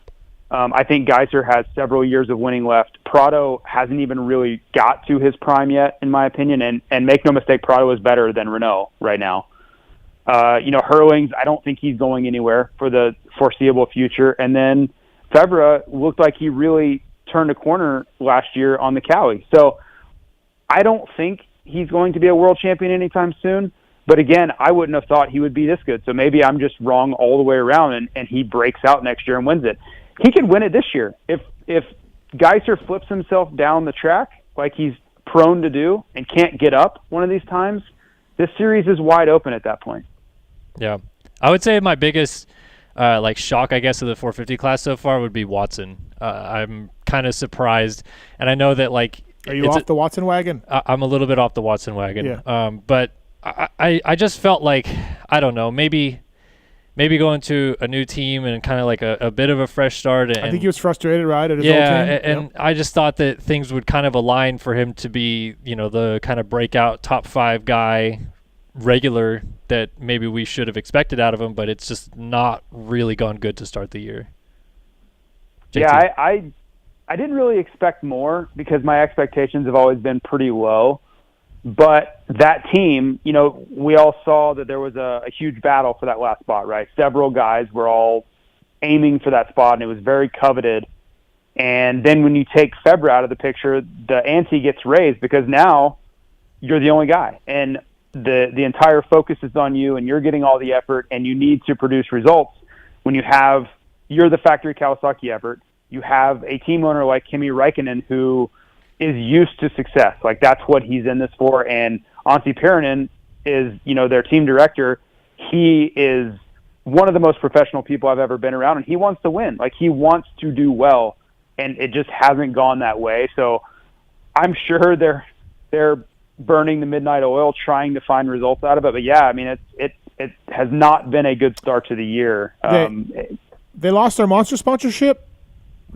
I think Geiser has several years of winning left. Prado hasn't even really got to his prime yet, in my opinion. And make no mistake, Prado is better than Renault right now. Hurlings, I don't think he's going anywhere for the foreseeable future. And then Febvre looked like he really turned a corner last year on the Cali. So I don't think he's going to be a world champion anytime soon. But again, I wouldn't have thought he would be this good. So maybe I'm just wrong all the way around and he breaks out next year and wins it. He could win it this year. If Geiser flips himself down the track like he's prone to do and can't get up one of these times, this series is wide open at that point. Yeah. I would say my biggest shock, I guess, of the 450 class so far would be Watson. I'm kind of surprised. And I know that Are you off the Watson wagon? I'm a little bit off the Watson wagon. Yeah. But I just felt like, I don't know, maybe going to a new team and kind of like a bit of a fresh start. And, I think he was frustrated, right, at his old team. And I just thought that things would kind of align for him to be, the kind of breakout top 5 guy, regular that maybe we should have expected out of him, but it's just not really gone good to start the year. JT? Yeah, I didn't really expect more because my expectations have always been pretty low. But that team, we all saw that there was a huge battle for that last spot, right? Several guys were all aiming for that spot, and it was very coveted. And then when you take Febvre out of the picture, the ante gets raised because now you're the only guy. And the entire focus is on you, and you're getting all the effort, and you need to produce results. When you're the factory Kawasaki effort, you have a team owner like Kimi Räikkönen who is used to success. Like, that's what he's in this for. And Anssi Pirinen is, their team director. He is one of the most professional people I've ever been around, and he wants to win. Like, he wants to do well, and it just hasn't gone that way. So I'm sure they're burning the midnight oil trying to find results out of it. But yeah, I mean, it has not been a good start to the year. They lost their Monster sponsorship.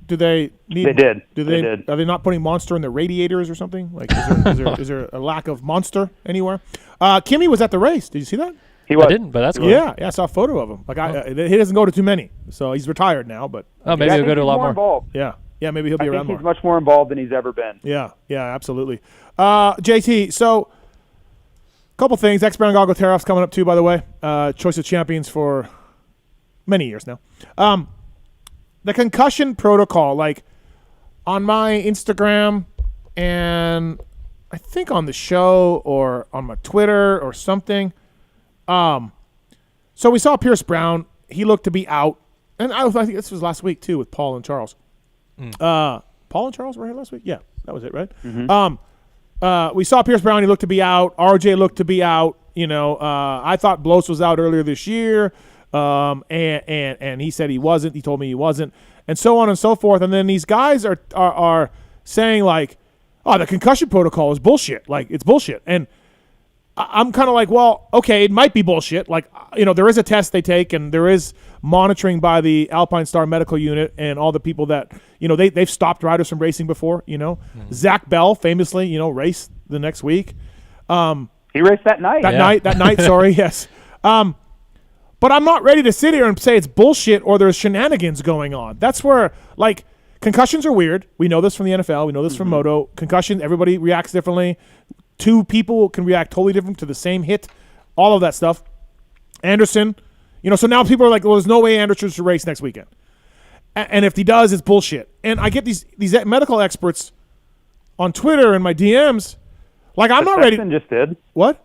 Do they need? They did. They did. Are they not putting Monster in the radiators or something? Like, is there a lack of Monster anywhere? Kimi was at the race. Did you see that? He was. I didn't, but that's cool. Yeah, I saw a photo of him. He doesn't go to too many, so he's retired now. But maybe he'll go to a lot more. Involved. Yeah, maybe he'll be around more. He's much more involved than he's ever been. Yeah, absolutely. JT, so a couple things. X-Brand Gogoterov's coming up too, by the way. Choice of champions for many years now. The concussion protocol, like on my Instagram and I think on the show or on my Twitter or something. So we saw Pierce Brown. He looked to be out. And I think this was last week too with Paul and Charles. Paul and Charles were here last week? Yeah, that was it, right? Mm-hmm. We saw Pierce Brown. He looked to be out. RJ looked to be out. I thought Bloss was out earlier this year. And he said he wasn't. He told me he wasn't, and so on and so forth. And then these guys are saying like, "Oh, the concussion protocol is bullshit. Like, it's bullshit." And I'm kind of like, "Well, okay, it might be bullshit. Like, there is a test they take, and there is monitoring by the Alpine Star Medical Unit and all the people that they've stopped riders from racing before. Zach Bell famously, raced the next week. He raced that night. That night. Sorry, yes." But I'm not ready to sit here and say it's bullshit or there's shenanigans going on. That's where, like, concussions are weird. We know this from the NFL. We know this from Moto. Concussion, everybody reacts differently. Two people can react totally different to the same hit. All of that stuff. Anderson, so now people are like, well, there's no way Anderson should race next weekend. And if he does, it's bullshit. And I get these medical experts on Twitter and my DMs. Like, I'm not ready. Sexton just did. What?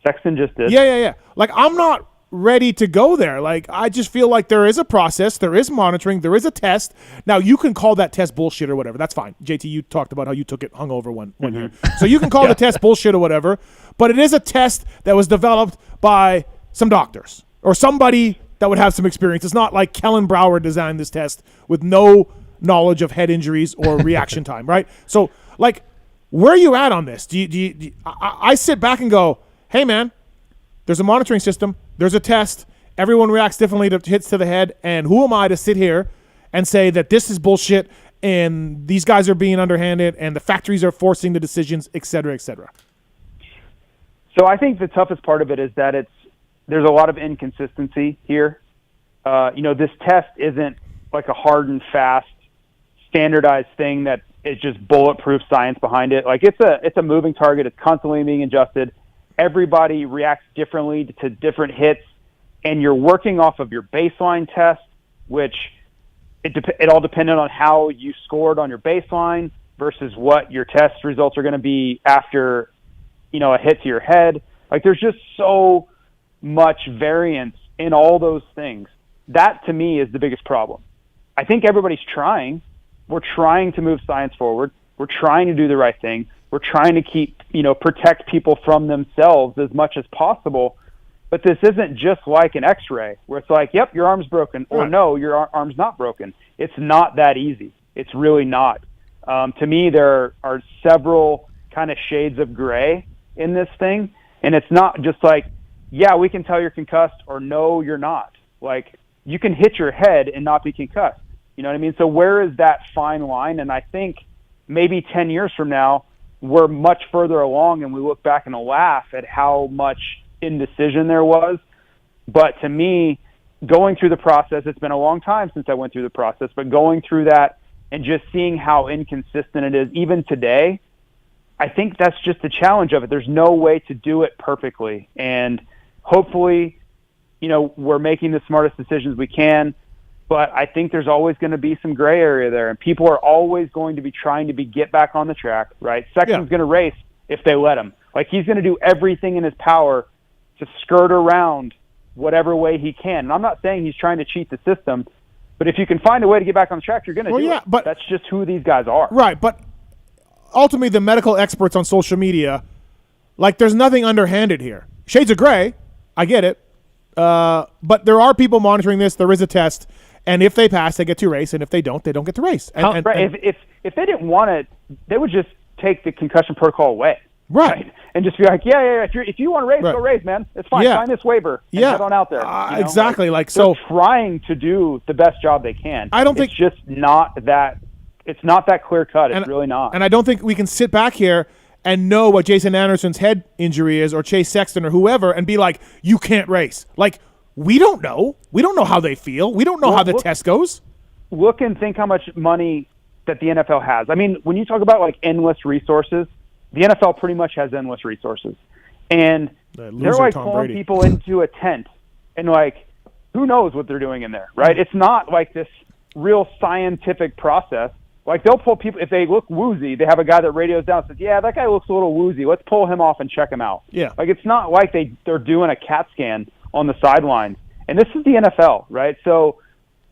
Sexton just did. Yeah. Like, I'm not ready to go there. Like, I just feel like there is a process, there is monitoring, there is a test. Now, you can call that test bullshit or whatever. That's fine. JT, you talked about how you took it hungover one year. So you can call the test bullshit or whatever, but it is a test that was developed by some doctors or somebody that would have some experience. It's not like Kellen Brauer designed this test with no knowledge of head injuries or reaction time, right? So, like, where are you at on this? I sit back and go, hey, man, there's a monitoring system. There's a test. Everyone reacts differently to hits to the head. And who am I to sit here and say that this is bullshit and these guys are being underhanded and the factories are forcing the decisions, et cetera, et cetera? So I think the toughest part of it is that there's a lot of inconsistency here. This test isn't like a hard and fast, standardized thing that is just bulletproof science behind it. Like, it's a moving target. It's constantly being adjusted. Everybody reacts differently to different hits, and you're working off of your baseline test, which it all depended on how you scored on your baseline versus what your test results are going to be after, a hit to your head. Like, there's just so much variance in all those things. That, to me, is the biggest problem. I think everybody's trying. We're trying to move science forward. We're trying to do the right thing. We're trying to keep, protect people from themselves as much as possible. But this isn't just like an X-ray where it's like, yep, your arm's broken, or no, your arm's not broken. It's not that easy. It's really not. To me, there are several kind of shades of gray in this thing. And it's not just like, yeah, we can tell you're concussed, or no, you're not. Like, you can hit your head and not be concussed. You know what I mean? So where is that fine line? And I think maybe 10 years from now, we're much further along and we look back and laugh at how much indecision there was. But to me, going through the process, it's been a long time since I went through the process, but going through that and just seeing how inconsistent it is, even today, I think that's just the challenge of it. There's no way to do it perfectly. And hopefully, we're making the smartest decisions we can. But I think there's always going to be some gray area there, and people are always going to be trying to get back on the track, right? Sexton's going to race if they let him. Like, he's going to do everything in his power to skirt around whatever way he can. And I'm not saying he's trying to cheat the system, but if you can find a way to get back on the track, you're going to do it. But that's just who these guys are. Right, but ultimately the medical experts on social media, like, there's nothing underhanded here. Shades of gray, I get it, but there are people monitoring this. There is a test. And if they pass, they get to race, and if they don't get to race. And, if they didn't want it, they would just take the concussion protocol away, right? And just be like, yeah. If you want to race, go race, man. It's fine. Sign this waiver and head on out there. Exactly. They're trying to do the best job they can. I don't think it's just not that. It's not that clear cut. It's really not. And I don't think we can sit back here and know what Jason Anderson's head injury is, or Chase Sexton, or whoever, and be like, you can't race. Like, we don't know. We don't know how they feel. We don't know how the test goes. Look and think how much money that the NFL has. I mean, when you talk about like endless resources, the NFL pretty much has endless resources. And they're like pulling people into a tent and like, who knows what they're doing in there, right? It's not like this real scientific process. Like, they'll pull people, if they look woozy, they have a guy that radios down and says, yeah, that guy looks a little woozy. Let's pull him off and check him out. Yeah. Like, it's not like they're doing a CAT scan on the sidelines. And this is the NFL, right? So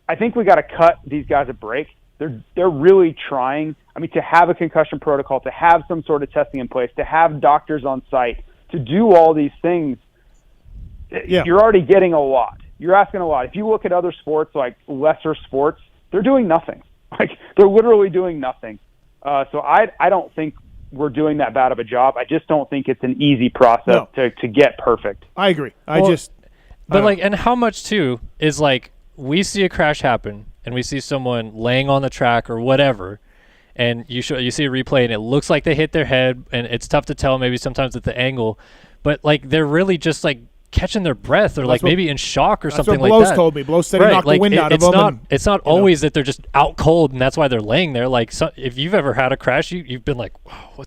I think we got to cut these guys a break. They're really trying. I mean, to have a concussion protocol, to have some sort of testing in place, to have doctors on site, to do all these things, you're already getting a lot. You're asking a lot. If you look at other sports, like lesser sports, they're doing nothing. Like, they're literally doing nothing. So I don't think we're doing that bad of a job. I just don't think it's an easy process to get perfect. I agree. But like, and how much too is like, we see a crash happen and we see someone laying on the track or whatever, and you see a replay and it looks like they hit their head, and it's tough to tell maybe sometimes at the angle, but like, they're really just like catching their breath, or like maybe in shock or something like that. Blows told me. Blows said he knocked the wind out of them. It's not always that they're just out cold and that's why they're laying there. Like, if you've ever had a crash, you've been like,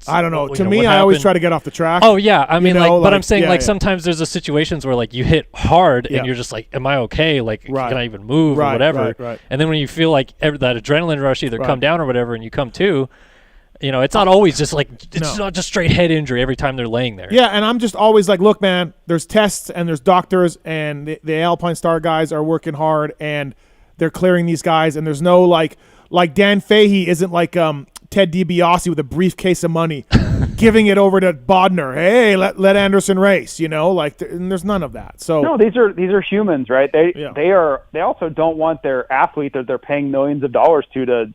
I don't know. To me, I always try to get off the track. Oh yeah, I mean, but I'm saying sometimes there's situations where like you hit hard and you're just like, am I okay? Like, can I even move or whatever? Right. And then when you feel like that adrenaline rush either come down or whatever, and you come to, You know, it's not always just like it's not just straight head injury every time they're laying there. Yeah, and I'm just always like, look, man, there's tests and there's doctors, and the Alpine Star guys are working hard, and they're clearing these guys, and there's no like Dan Fahey isn't like Ted DiBiase with a briefcase of money giving it over to Bodner. Hey, let Anderson race, you know, like and there's none of that. So no, these are humans, right? They also don't want their athlete that they're paying millions of dollars to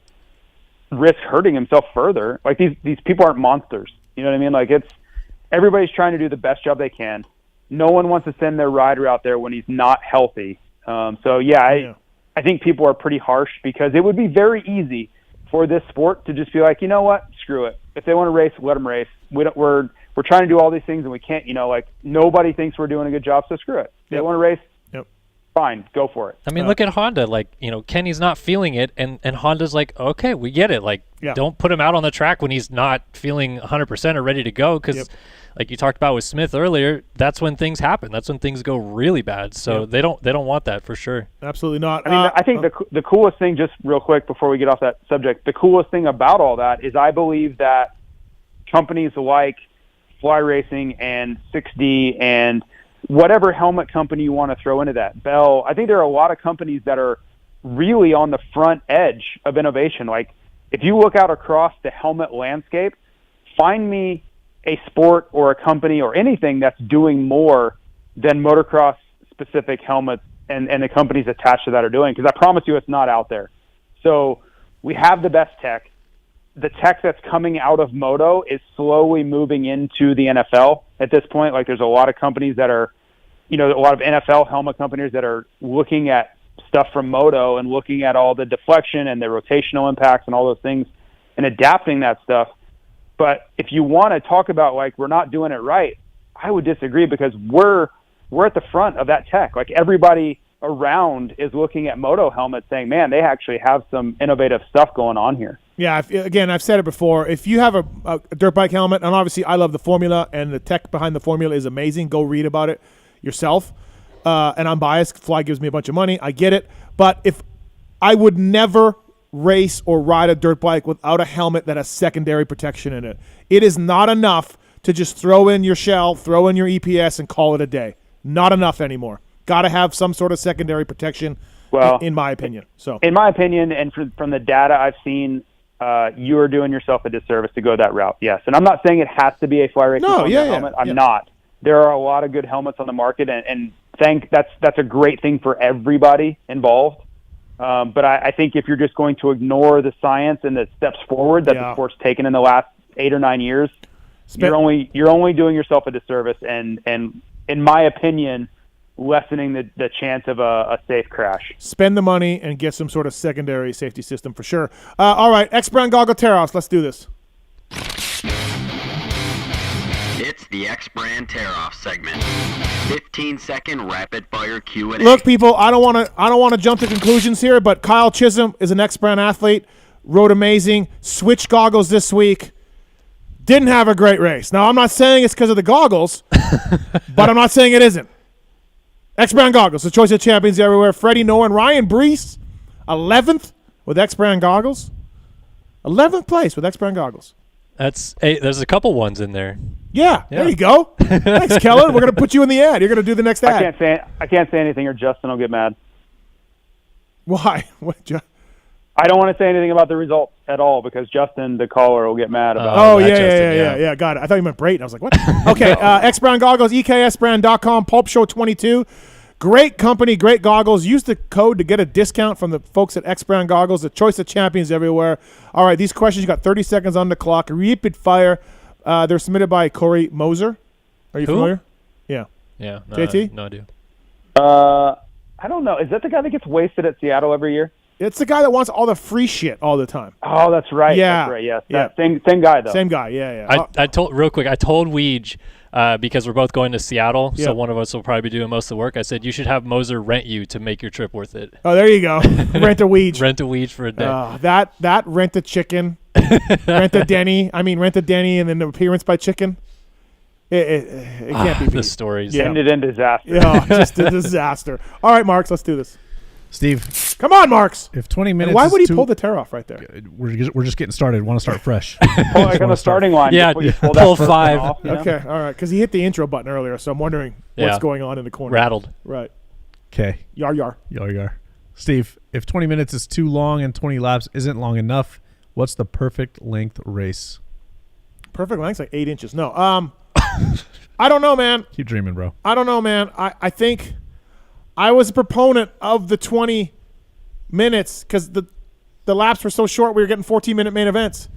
risk hurting himself further. Like these people aren't monsters. You know what I mean? Like everybody's trying to do the best job they can. No one wants to send their rider out there when he's not healthy. I think people are pretty harsh because it would be very easy for this sport to just be like, you know what, screw it. If they want to race, let them race. We're trying to do all these things and we can't. You know, like nobody thinks we're doing a good job, so screw it. If they want to race, fine, go for it. I mean, look at Honda. Like, you know, Kenny's not feeling it, and Honda's like, okay, we get it. Like, don't put him out on the track when he's not feeling 100% or ready to go because, like you talked about with Smith earlier, that's when things happen. That's when things go really bad. So they don't want that for sure. Absolutely not. I mean, I think the coolest thing, just real quick before we get off that subject, the coolest thing about all that is I believe that companies like Fly Racing and 6D and whatever helmet company you want to throw into that, Bell, I think there are a lot of companies that are really on the front edge of innovation. Like, if you look out across the helmet landscape, find me a sport or a company or anything that's doing more than motocross-specific helmets and the companies attached to that are doing, because I promise you it's not out there. So we have the best tech. The tech that's coming out of moto is slowly moving into the NFL at this point. Like, there's a lot of companies that are, you know, a lot of NFL helmet companies that are looking at stuff from moto and looking at all the deflection and the rotational impacts and all those things and adapting that stuff. But if you want to talk about, like, we're not doing it right, I would disagree because we're at the front of that tech. Like, everybody around is looking at moto helmets saying, man, they actually have some innovative stuff going on here. Yeah, again, I've said it before. If you have a dirt bike helmet, and obviously I love the formula, and the tech behind the formula is amazing. Go read about it yourself. And I'm biased. Fly gives me a bunch of money. I get it. But if I would never race or ride a dirt bike without a helmet that has secondary protection in it. It is not enough to just throw in your shell, throw in your EPS, and call it a day. Not enough anymore. Got to have some sort of secondary protection, in my opinion. So, in my opinion, and from the data I've seen, you are doing yourself a disservice to go that route. Yes, and I'm not saying it has to be a Fly Racing helmet. I'm not. There are a lot of good helmets on the market, and that's a great thing for everybody involved. But I think if you're just going to ignore the science and the steps forward that the sport's taken in the last 8 or 9 years, you're only doing yourself a disservice, and in my opinion, lessening the chance of a safe crash. Spend the money and get some sort of secondary safety system for sure. All right, X-Brand Goggle Tear-Offs. Let's do this. It's the X-Brand Tear-Off segment. 15-second rapid-fire Q&A. Look, people, I don't want to jump to conclusions here, but Kyle Chisholm is an X-Brand athlete. Rode amazing. Switched goggles this week. Didn't have a great race. Now, I'm not saying it's because of the goggles, but I'm not saying it isn't. X-Brand Goggles, the choice of champions everywhere. Freddie Noah and Ryan Brees, 11th with X-Brand Goggles. 11th place with X-Brand Goggles. There's a couple ones in there. Yeah, there you go. Thanks, Kellen. We're going to put you in the ad. You're going to do the next ad. I can't say anything or Justin will get mad. Why? I don't want to say anything about the result at all because Justin, the caller, will get mad about it. Oh, yeah. Got it. I thought you meant Brayton. I was like, what? Okay, X-Brand Goggles, EKSbrand.com, Pulp Show 22. Great company, great goggles. Use the code to get a discount from the folks at X-Brand Goggles, the choice of champions everywhere. All right, these questions, you got 30 seconds on the clock. Rapid fire. They're submitted by Corey Moser. Are you familiar? Yeah. Yeah. JT? No idea. I don't know. Is that the guy that gets wasted at Seattle every year? It's the guy that wants all the free shit all the time. Oh, that's right. Yeah. That's right. Yes. Yeah. Same guy, though. Same guy. Yeah. I told Weege, because we're both going to Seattle, so one of us will probably be doing most of the work. I said, you should have Moser rent you to make your trip worth it. Oh, there you go. Rent a Weege. Rent a Weege for a day. That rent a chicken. Rent a Denny and then the appearance by chicken. It can't be beat. The stories. Ended in disaster. Yeah, just a disaster. All right, Marks, let's do this. Steve. Come on, Marks. If 20 minutes and why would he is pull the tear off right there? We're just getting started. Want to start fresh. Pull like on the starting line. Yeah, pull pull 5. Off, you know? Okay, all right. Because he hit the intro button earlier, so I'm wondering what's going on in the corner. Rattled. Right. Okay. Yar yar. Yar yar. Steve, if 20 minutes is too long and 20 laps isn't long enough, what's the perfect length race? Perfect length's like 8 inches. No. I don't know, man. Keep dreaming, bro. I don't know, man. I think I was a proponent of the 20 minutes because the laps were so short we were getting 14-minute main events.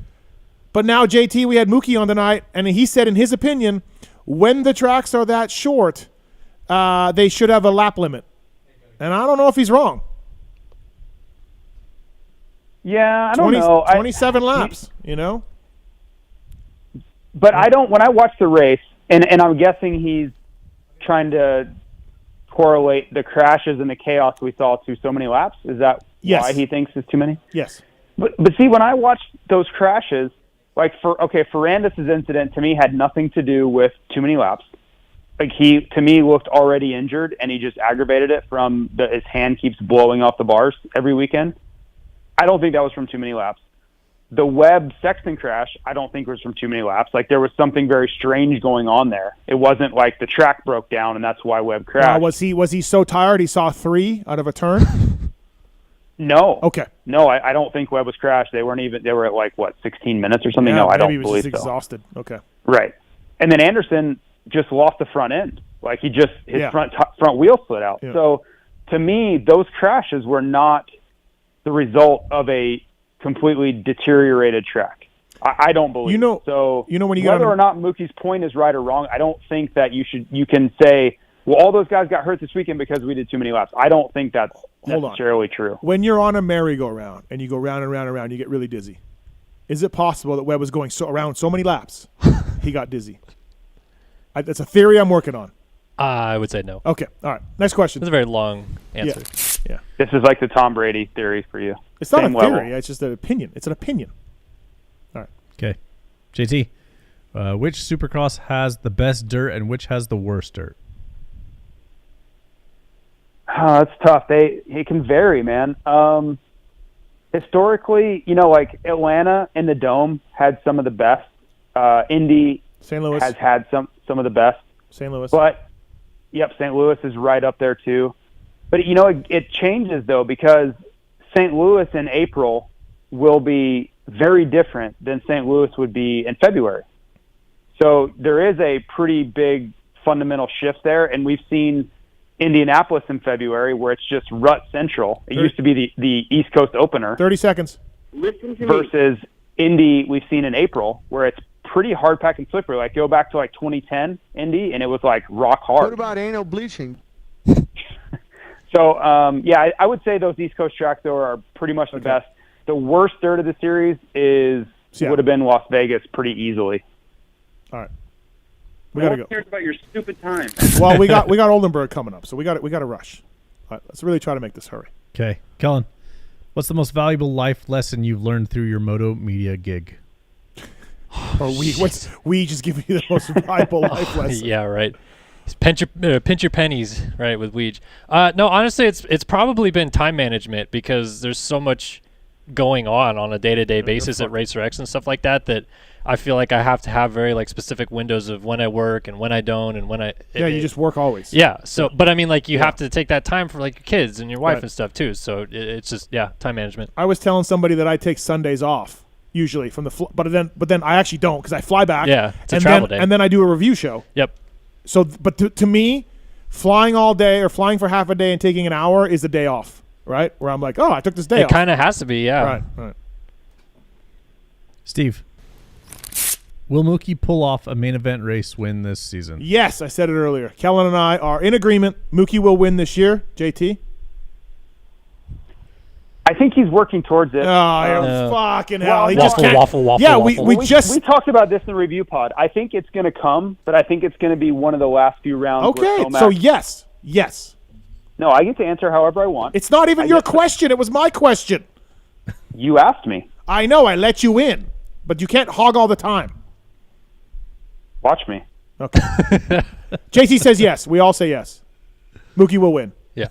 But now, JT, we had Mookie on tonight, and he said in his opinion, when the tracks are that short, they should have a lap limit. And I don't know if he's wrong. Yeah, I don't know. 27 laps, you know? But I don't. When I watch the race, and I'm guessing he's trying to correlate the crashes and the chaos we saw to so many laps. Is that why he thinks it's too many? Yes. But see, when I watched those crashes, like Ferrandis' incident to me had nothing to do with too many laps. Like he, to me, looked already injured, and he just aggravated it from his hand keeps blowing off the bars every weekend. I don't think that was from too many laps. The Webb-Sexton crash, I don't think was from too many laps. Like there was something very strange going on there. It wasn't like the track broke down and that's why Webb crashed. Was he so tired he saw 3 out of a turn? No. Okay. No, I don't think Webb was crashed. They were at like 16 minutes or something. Yeah, no, I don't maybe he was believe just so. exhausted. Okay. Right. And then Anderson just lost the front end. Like his front wheel slid out. Yeah. So to me, those crashes were not the result of a completely deteriorated track. I don't believe. So when you whether or not Mookie's point is right or wrong, I don't think that you can say, well, all those guys got hurt this weekend because we did too many laps. I don't think that's necessarily true. When you're on a merry-go-round and you go round and round and round, you get really dizzy. Is it possible that Webb was going around so many laps, he got dizzy? That's a theory I'm working on. I would say no. Okay. All right. Next question. That's a very long answer. Yeah. This is like the Tom Brady theory for you. It's not Same a theory. level. It's just an opinion. It's an opinion. All right. Okay. JT, which Supercross has the best dirt and which has the worst dirt? Oh, that's tough. It can vary, man. Historically, like Atlanta and the Dome had some of the best. Indy St. Louis has had some of the best. St. Louis. But, St. Louis is right up there too. But, it changes, though, because St. Louis in April will be very different than St. Louis would be in February. So there is a pretty big fundamental shift there, and we've seen Indianapolis in February where it's just rut central. It used to be the East Coast opener. 30 seconds. Listen to versus Indy we've seen in April where it's pretty hard packed and slippery. Like go back to 2010 Indy, and it was like rock hard. What about anal bleaching? So, I would say those East Coast tracks, though, are pretty much the best. The worst dirt of the series would have been Las Vegas pretty easily. All right. We got to go. Who cares about your stupid time? Well, we got Oldenburg coming up, so we got to rush. All right, let's really try to make this hurry. Okay. Kellen, what's the most valuable life lesson you've learned through your Moto Media gig? Or we just give you the most valuable life lesson. Yeah, right. Pinch your pennies, right, with Weege. No, honestly, it's probably been time management because there's so much going on a day-to-day basis at Racer X and stuff like that I feel like I have to have very specific windows of when I work and when I don't and when I. You just work always. Yeah. So, but I mean, you have to take that time for your kids and your wife Right. and stuff too. So it's just time management. I was telling somebody that I take Sundays off usually from the but then I actually don't because I fly back. Yeah, it's a and travel then, day. and then I do a review show. Yep. So, but to me, flying all day or flying for half a day and taking an hour is the day off, right? Where I'm like, oh, I took this day off. It kind of has to be, yeah. Right. Steve, will Mookie pull off a main event race win this season? Yes, I said it earlier. Kellen and I are in agreement. Mookie will win this year. JT? I think he's working towards it. Fucking hell. He just waffle. Yeah, we talked about this in the review pod. I think it's going to come, but I think it's going to be one of the last few rounds. Okay, so yes. No, I get to answer however I want. It's not even your question. It was my question. You asked me. I know. I let you in, but you can't hog all the time. Watch me. Okay. JT says yes. We all say yes. Mookie will win. Yeah.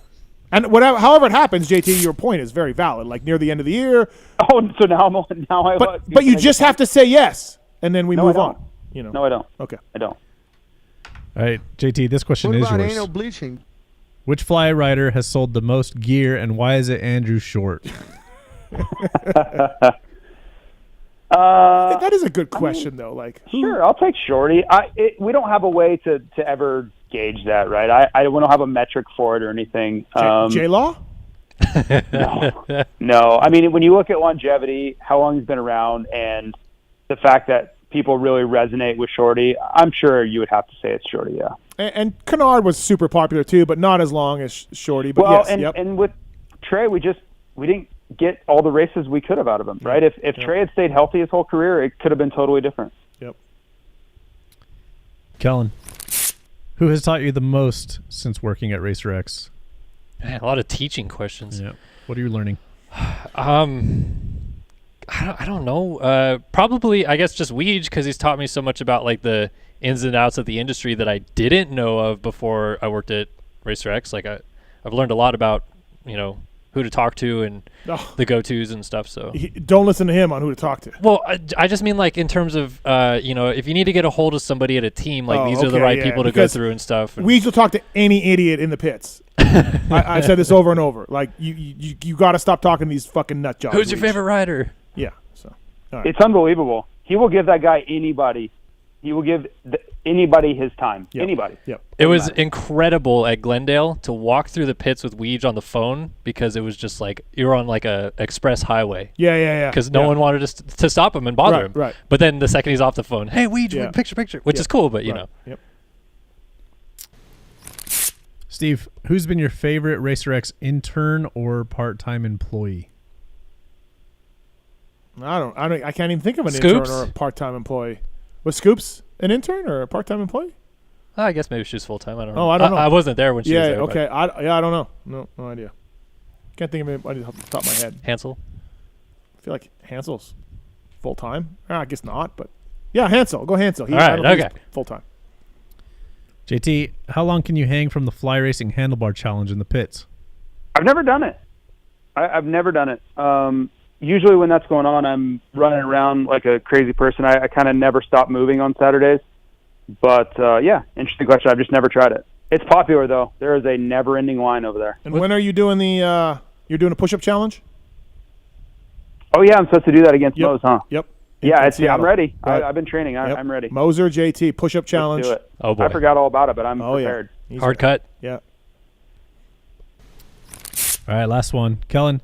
And however it happens, JT, your point is very valid. Like near the end of the year. Oh, so now I. But you just have to say yes, and then we move on. You know. No, I don't. Okay. I don't. All right, JT, this question is yours. Anal bleaching? Which fly rider has sold the most gear, and why is it Andrew Short? That is a good question, though. Like, sure, I'll take Shorty. We don't have a way to ever gauge that, right? I don't have a metric for it or anything. J-Law? No. I mean, when you look at longevity, how long he's been around, and the fact that people really resonate with Shorty, I'm sure you would have to say it's Shorty, yeah. And Kennard was super popular too, but not as long as Shorty. But yes, and with Trey, we didn't get all the races we could have out of him, right? If Trey had stayed healthy his whole career, it could have been totally different. Yep. Kellen, who has taught you the most since working at Racer X? Man, a lot of teaching questions. Yeah. What are you learning? I don't know. Probably, I guess, just Weege, because he's taught me so much about like the ins and outs of the industry that I didn't know of before I worked at Racer X. Like I've learned a lot about, who to talk to and the go-tos and stuff. So don't listen to him on who to talk to. Well, I just mean like in terms of, if you need to get a hold of somebody at a team, like these are the right people to go through and stuff. Weege will talk to any idiot in the pits. I've said this over and over. Like you got to stop talking to these fucking nut jobs. Who's your favorite rider? Yeah. So It's unbelievable. He will give that guy anybody. He will give anybody his time. Yep. Anybody. Yep. It was incredible at Glendale to walk through the pits with Weege on the phone, because it was just like you're on like a express highway. Yeah. Because no one wanted to stop him and bother him. Right. But then the second he's off the phone, hey Weege, picture, which is cool, but you know. Yep. Steve, who's been your favorite Racer X intern or part-time employee? I can't even think of an Scoops? intern or a part-time employee. Was Scoops an intern or a part-time employee? I guess maybe she was full-time. I don't know. Oh, I don't know. I wasn't there when she was there. Okay. I don't know. No idea. Can't think of anybody off the top of my head. Hansel? I feel like Hansel's full-time. I guess not, but yeah, Hansel. Go Hansel. All right, okay. Full-time. JT, how long can you hang from the fly racing handlebar challenge in the pits? I've never done it. I've never done it. Usually when that's going on, I'm running around like a crazy person. I kind of never stop moving on Saturdays. But, yeah, interesting question. I've just never tried it. It's popular, though. There is a never-ending line over there. And when are you doing you're doing a push-up challenge? Oh, yeah, I'm supposed to do that against Mose, huh? Yep. Yeah, I'm ready. Right. I've been training. I'm ready. Moser, JT, push-up challenge. Let's do it. Oh, boy. I forgot all about it, but I'm prepared. Yeah. Hard cut? Yeah. All right, last one. Kellen,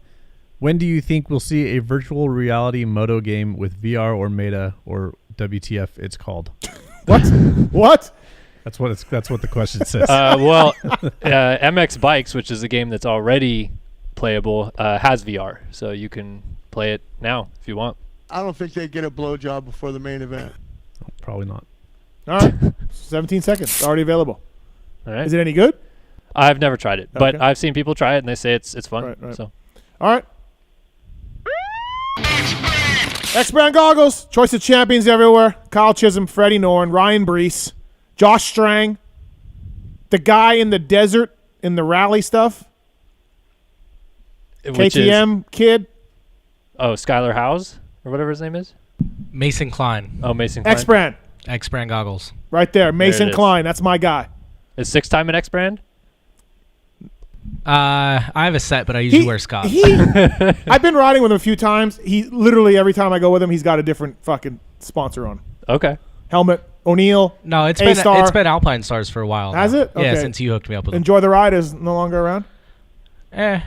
when do you think we'll see a virtual reality moto game with VR or Meta, or WTF it's called? What? What? That's what the question says. MX Bikes, which is a game that's already playable, has VR, so you can play it now if you want. I don't think they get a blowjob before the main event. Probably not. All right. 17 seconds. Already available. All right. Is it any good? I've never tried it, but Okay. I've seen people try it and they say it's fun. Right. So, all right. X-Brand goggles. Choice of champions everywhere. Kyle Chisholm, Freddie Norn, Ryan Brees, Josh Strang, the guy in the desert in the rally stuff. KTM kid. Oh, Skylar Howes or whatever his name is. Mason Klein. Oh, Mason Klein. X-Brand. X-Brand goggles. Right there. Mason it is. Klein. That's my guy. Is 6-time an X-Brand? I have a set, but I usually wear Scott's. I've been riding with him a few times. He literally every time I go with him, he's got a different fucking sponsor on. Okay. Helmet, O'Neill. No, it's A-Star. been Alpine Stars for a while. Has now. it? Okay. Yeah, since you hooked me up with them. Enjoy the Ride is no longer around. It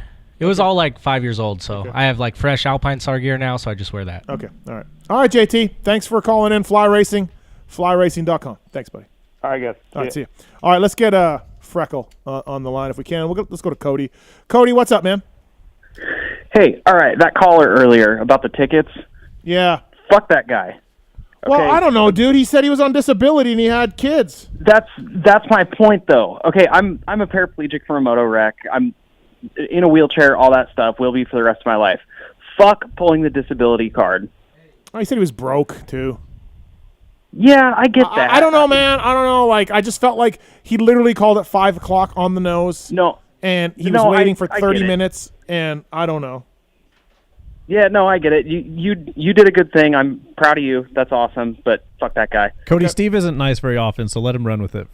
was all like 5 years old, so I have like fresh Alpine Star gear now, so I just wear that. Okay. All right, JT. Thanks for calling in. Fly Racing, flyracing.com. Thanks, buddy. All right, guys. All right, see you. All right, let's get Freckle on the line if we can. Let's go to Cody. Cody, what's up, man? Hey, all right, that caller earlier about the tickets. Yeah. Fuck that guy. Well, I don't know, dude. He said he was on disability and he had kids. That's my point, though. Okay, I'm a paraplegic from a moto wreck. I'm in a wheelchair, all that stuff. Will be for the rest of my life. Fuck pulling the disability card. Oh, he said he was broke too. Yeah, I get that. I don't know, man. I don't know. Like, I just felt like he literally called at 5 o'clock on the nose. No, and he was waiting for 30 minutes, and I don't know. Yeah, no, I get it. You did a good thing. I'm proud of you. That's awesome, but fuck that guy. Cody, Steve isn't nice very often, so let him run with it.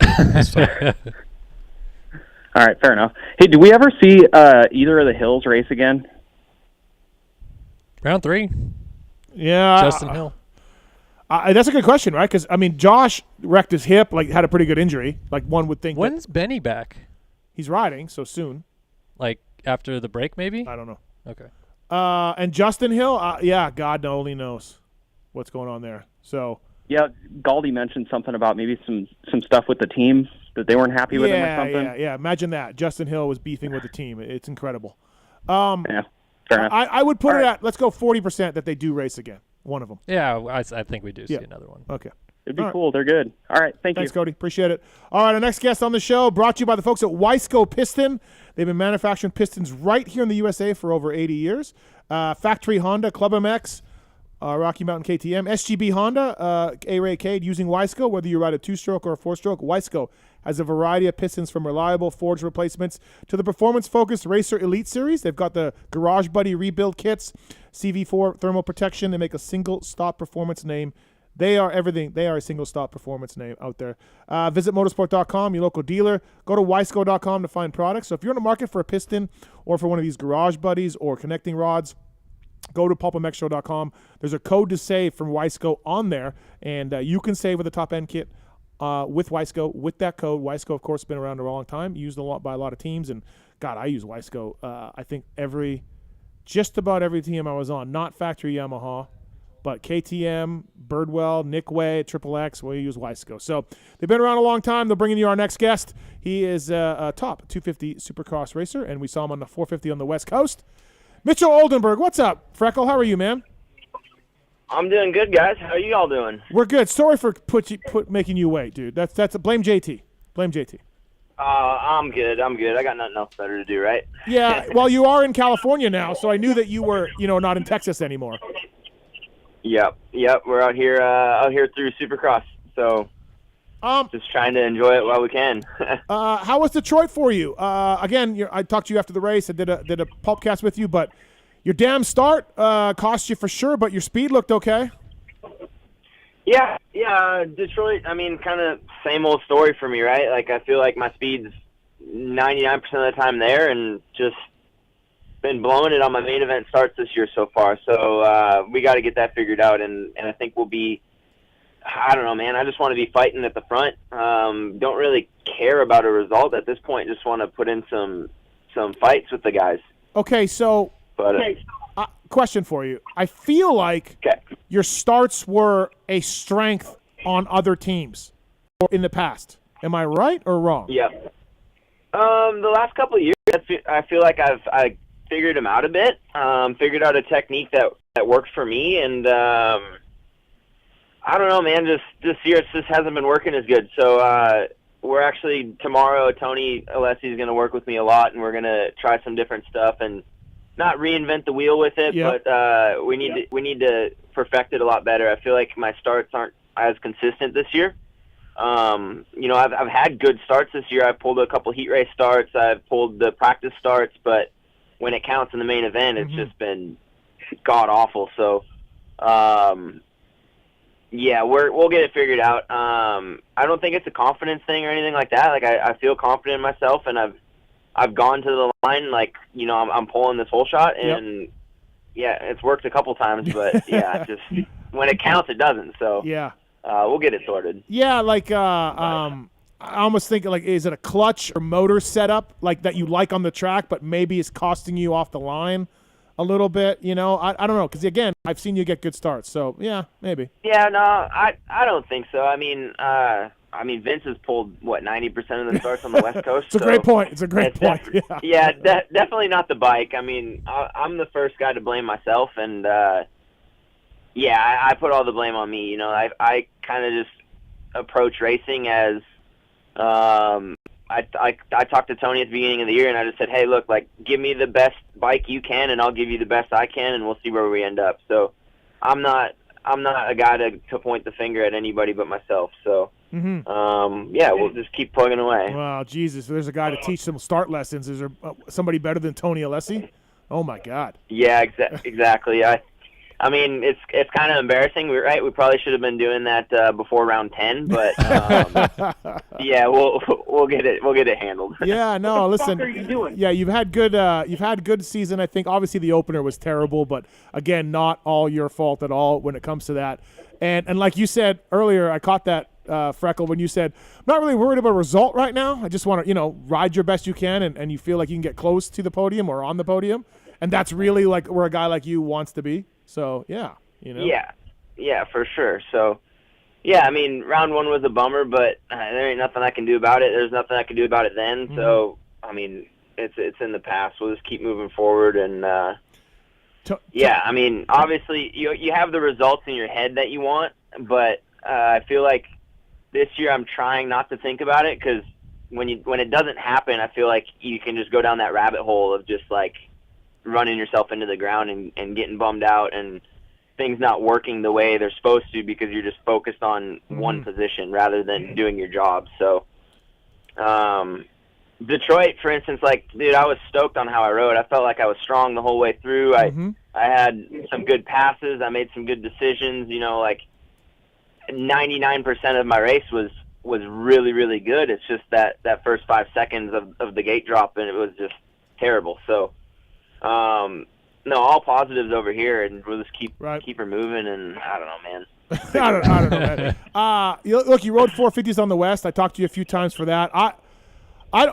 All right, fair enough. Hey, do we ever see either of the Hills race again? Round 3. Yeah. Justin Hill. That's a good question, right? Because, I mean, Josh wrecked his hip, like had a pretty good injury. Like one would think. When's Benny back? He's riding, so soon. Like after the break, maybe? I don't know. Okay. And Justin Hill, yeah, God only knows what's going on there. So yeah, Galdi mentioned something about maybe some stuff with the team that they weren't happy with him or something. Yeah. Imagine that. Justin Hill was beefing with the team. It's incredible. Yeah, fair enough. I would put it at, let's go 40% that they do race again. One of them. Yeah, I think we do see another one. Okay. It'd be cool. They're good. All right. Thanks, Cody. Appreciate it. All right, our next guest on the show brought to you by the folks at Wiseco Piston. They've been manufacturing pistons right here in the USA for over 80 years. Factory Honda, PulpMX, Rocky Mountain KTM, SGB Honda, A-Ray Cade using Wiseco. Whether you ride a 2-stroke or a 4-stroke, Wiseco has a variety of pistons from reliable forged replacements to the performance-focused Racer Elite Series. They've got the Garage Buddy rebuild kits, CV4 thermal protection. They make a single-stop performance name. They are everything. They are a single-stop performance name out there. Visit motorsport.com, your local dealer. Go to wiseco.com to find products. So if you're in the market for a piston or for one of these Garage Buddies or connecting rods, go to pulpmxshow.com. There's a code to save from Wiseco on there, and you can save with the top-end kit with Wiseco. With that code, Wiseco, of course, has been around a long time, used a lot by a lot of teams. And, God, I use Wiseco, I think, just about every team I was on. Not factory Yamaha, but KTM, Birdwell, Nickway, Triple X, we use Wiseco. So they've been around a long time. They're bringing you our next guest. He is a top 250 Supercross racer, and we saw him on the 450 on the West Coast. Mitchell Oldenburg, what's up? Freckle, how are you, man? I'm doing good, guys. How are you all doing? We're good. Sorry for making you wait, dude. That's blame JT. Blame JT. I'm good. I got nothing else better to do, right? Yeah. Well, you are in California now, so I knew that you were, not in Texas anymore. Yep. We're out here through Supercross, so just trying to enjoy it while we can. How was Detroit for you? Again, I talked to you after the race. I did a pulpcast with you, but your damn start cost you for sure. But your speed looked okay. Yeah. Detroit. I mean, kind of same old story for me, right? Like I feel like my speed's 99% of the time there, and just been blowing it on my main event starts this year so far. So we got to get that figured out, and I think we'll be. I don't know, man. I just want to be fighting at the front. Don't really care about a result at this point. Just want to put in some fights with the guys. Okay, so question for you. I feel like your starts were a strength on other teams in the past. Am I right or wrong? Yeah. The last couple of years, I feel like I figured them out a bit. Figured out a technique that worked for me, and I don't know, man. Just this year, it just hasn't been working as good. So we're actually tomorrow. Tony Alessi is going to work with me a lot, and we're going to try some different stuff and not reinvent the wheel with it, but we need to perfect it a lot better. I feel like my starts aren't as consistent this year. I've had good starts this year. I've pulled a couple heat race starts. I've pulled the practice starts, but when it counts in the main event, it's just been god awful. So. Yeah, we'll get it figured out. I don't think it's a confidence thing or anything like that. Like I feel confident in myself, and I've gone to the line like I'm pulling this whole shot, and yeah, it's worked a couple times, but yeah, just when it counts, it doesn't. So yeah, we'll get it sorted. Yeah, like I almost think like, is it a clutch or motor setup like that you like on the track, but maybe it's costing you off the line a little bit, I don't know, because again, I've seen you get good starts, so yeah, maybe. Yeah, no, I don't think so. I mean, Vince has pulled 90% of the starts on the West Coast. It's a great point. It's a great point. Definitely not the bike. I mean, I'm the first guy to blame myself, and I put all the blame on me. I kind of just approach racing as I talked to Tony at the beginning of the year, and I just said, hey, look, like, give me the best bike you can, and I'll give you the best I can, and we'll see where we end up. So I'm not a guy to point the finger at anybody but myself. So yeah, we'll just keep plugging away. Wow, Jesus! If there's a guy to teach some start lessons, is there somebody better than Tony Alessi? Oh my God! Yeah, exactly. I mean, it's kind of embarrassing, right? We probably should have been doing that before round 10, but yeah, we'll get it handled. Yeah, no, listen. What the fuck are you doing? Yeah, you've had good season. I think obviously the opener was terrible, but again, not all your fault at all when it comes to that. And like you said earlier, I caught that Freckle when you said, I'm not really worried about a result right now. I just want to ride your best you can, and you feel like you can get close to the podium or on the podium, and that's really like where a guy like you wants to be. So yeah, Yeah, for sure. So yeah, I mean, round 1 was a bummer, but there ain't nothing I can do about it. There's nothing I can do about it then. So I mean, it's in the past. We'll just keep moving forward, and yeah, I mean, obviously you have the results in your head that you want, but I feel like this year I'm trying not to think about it, because when it doesn't happen, I feel like you can just go down that rabbit hole of just like running yourself into the ground and getting bummed out and things not working the way they're supposed to because you're just focused on one position rather than doing your job. So Detroit, for instance, like, dude, I was stoked on how I rode. I felt like I was strong the whole way through. I had some good passes. I made some good decisions. Like 99% of my race was really, really good. It's just that first 5 seconds of the gate drop, and it was just terrible. So no, all positives over here, and we'll just keep her moving. And I don't know, man. I don't know, man. Look, you rode 450s on the West. I talked to you a few times for that.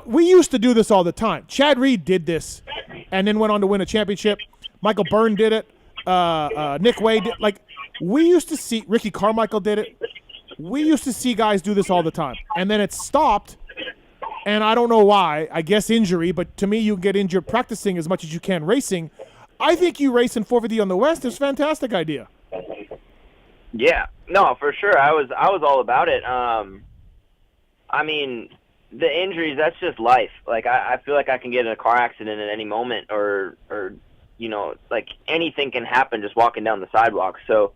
We used to do this all the time. Chad Reed did this, and then went on to win a championship. Michael Byrne did it. Nick Wade did. Like, we used to see Ricky Carmichael did it. We used to see guys do this all the time, and then it stopped. And I don't know why. I guess injury, but to me, you get injured practicing as much as you can racing. I think you racing 450 on the West is a fantastic idea. Yeah, no, for sure. I was all about it. I mean, the injuries, that's just life. Like, I feel like I can get in a car accident at any moment, or like anything can happen just walking down the sidewalk. So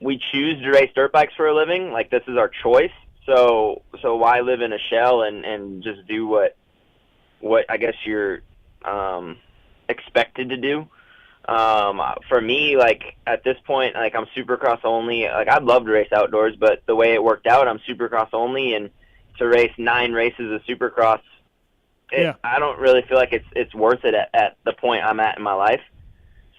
we choose to race dirt bikes for a living. Like, this is our choice. So why live in a shell and just do what I guess you're expected to do? For me, like, at this point, like, I'm Supercross only. Like, I'd love to race outdoors, but the way it worked out, I'm Supercross only, and to race 9 races of Supercross, I don't really feel like it's worth it at the point I'm at in my life.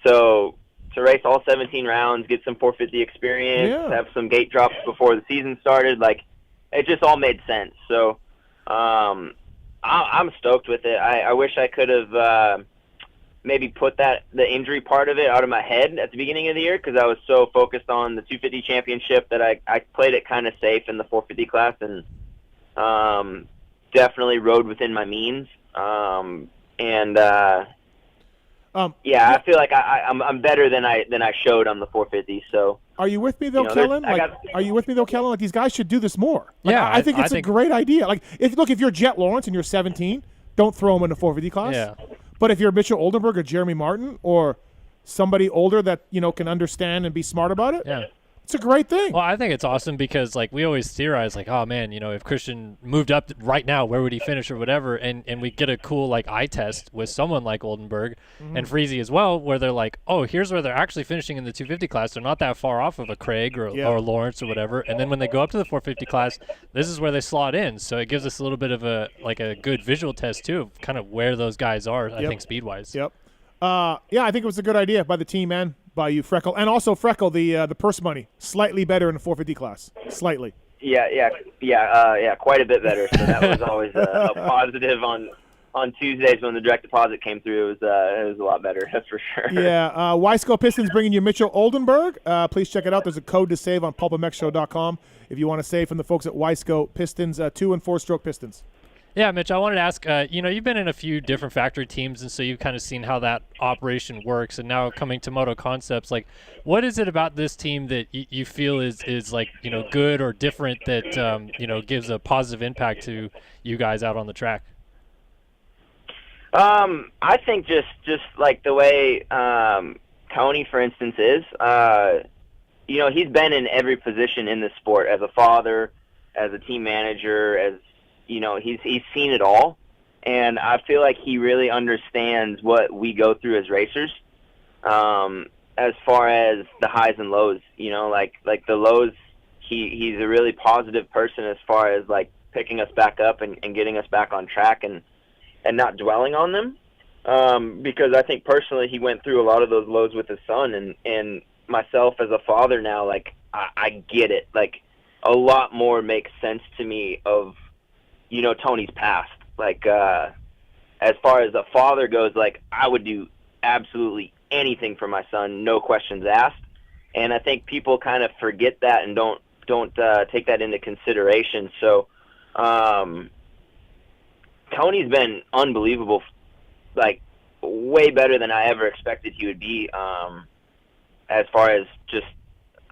So to race all 17 rounds, get some 450 experience, have some gate drops before the season started, like, it just all made sense. So I'm stoked with it. I wish I could have maybe put the injury part of it out of my head at the beginning of the year, because I was so focused on the 250 championship that I played it kind of safe in the 450 class, and definitely rode within my means. Yeah, I feel like I'm better than I showed on the 450. So are you with me though, Kellen? Are you with me though, Kellen? Like, these guys should do this more. Like, yeah, I think it's a great idea. Like, if you're Jet Lawrence and you're 17, don't throw him in the 450 class. Yeah. But if you're Mitchell Oldenburg or Jeremy Martin or somebody older that can understand and be smart about it, it's a great thing. Well, I think it's awesome because, like, we always theorize, like, oh man, if Christian moved up right now, where would he finish or whatever, and we get a cool, like, eye test with someone like Oldenburg and Freezy as well, where they're like, oh, here's where they're actually finishing in the 250 class. They're not that far off of a Craig or Lawrence or whatever, and then when they go up to the 450 class, this is where they slot in. So it gives us a little bit of a good visual test too of kind of where those guys are. I think speed wise. Yep. I think it was a good idea by the team, man. By you, Freckle. And also, Freckle, the purse money, slightly better in the 450 class. Slightly. Yeah, quite a bit better. So that was always a positive on Tuesdays when the direct deposit came through. It was a lot better, that's for sure. Yeah, Wisco Pistons bringing you Mitchell Oldenburg. Please check it out. There's a code to save on PulpMXShow.com if you want to save from the folks at Wisco Pistons, 2- and 4-stroke pistons. Yeah, Mitch, I wanted to ask, you've been in a few different factory teams, and so you've kind of seen how that operation works, and now coming to Moto Concepts, like, what is it about this team that you feel is like, good or different that, gives a positive impact to you guys out on the track? I think just like the way Tony, for instance, is, he's been in every position in this sport, as a father, as a team manager, as he's seen it all, and I feel like he really understands what we go through as racers, as far as the highs and lows. Like the lows, he's a really positive person as far as like picking us back up and getting us back on track and not dwelling on them, because I think personally he went through a lot of those lows with his son, and myself as a father now, like I get it. Like a lot more makes sense to me of Tony's past. Like as far as a father goes, like I would do absolutely anything for my son, no questions asked. And I think people kind of forget that and don't take that into consideration. So Tony's been unbelievable, like way better than I ever expected he would be, as far as just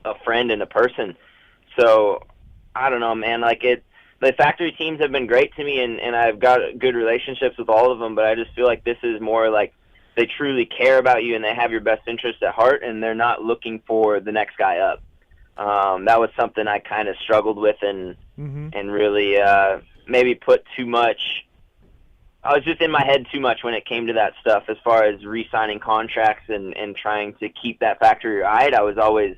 a friend and a person. So I don't know, man, like the factory teams have been great to me, and I've got good relationships with all of them, but I just feel like this is more like they truly care about you and they have your best interest at heart, and they're not looking for the next guy up. That was something I kind of struggled with and really maybe put too much. I was just in my head too much when it came to that stuff as far as re-signing contracts and trying to keep that factory ride. I was always,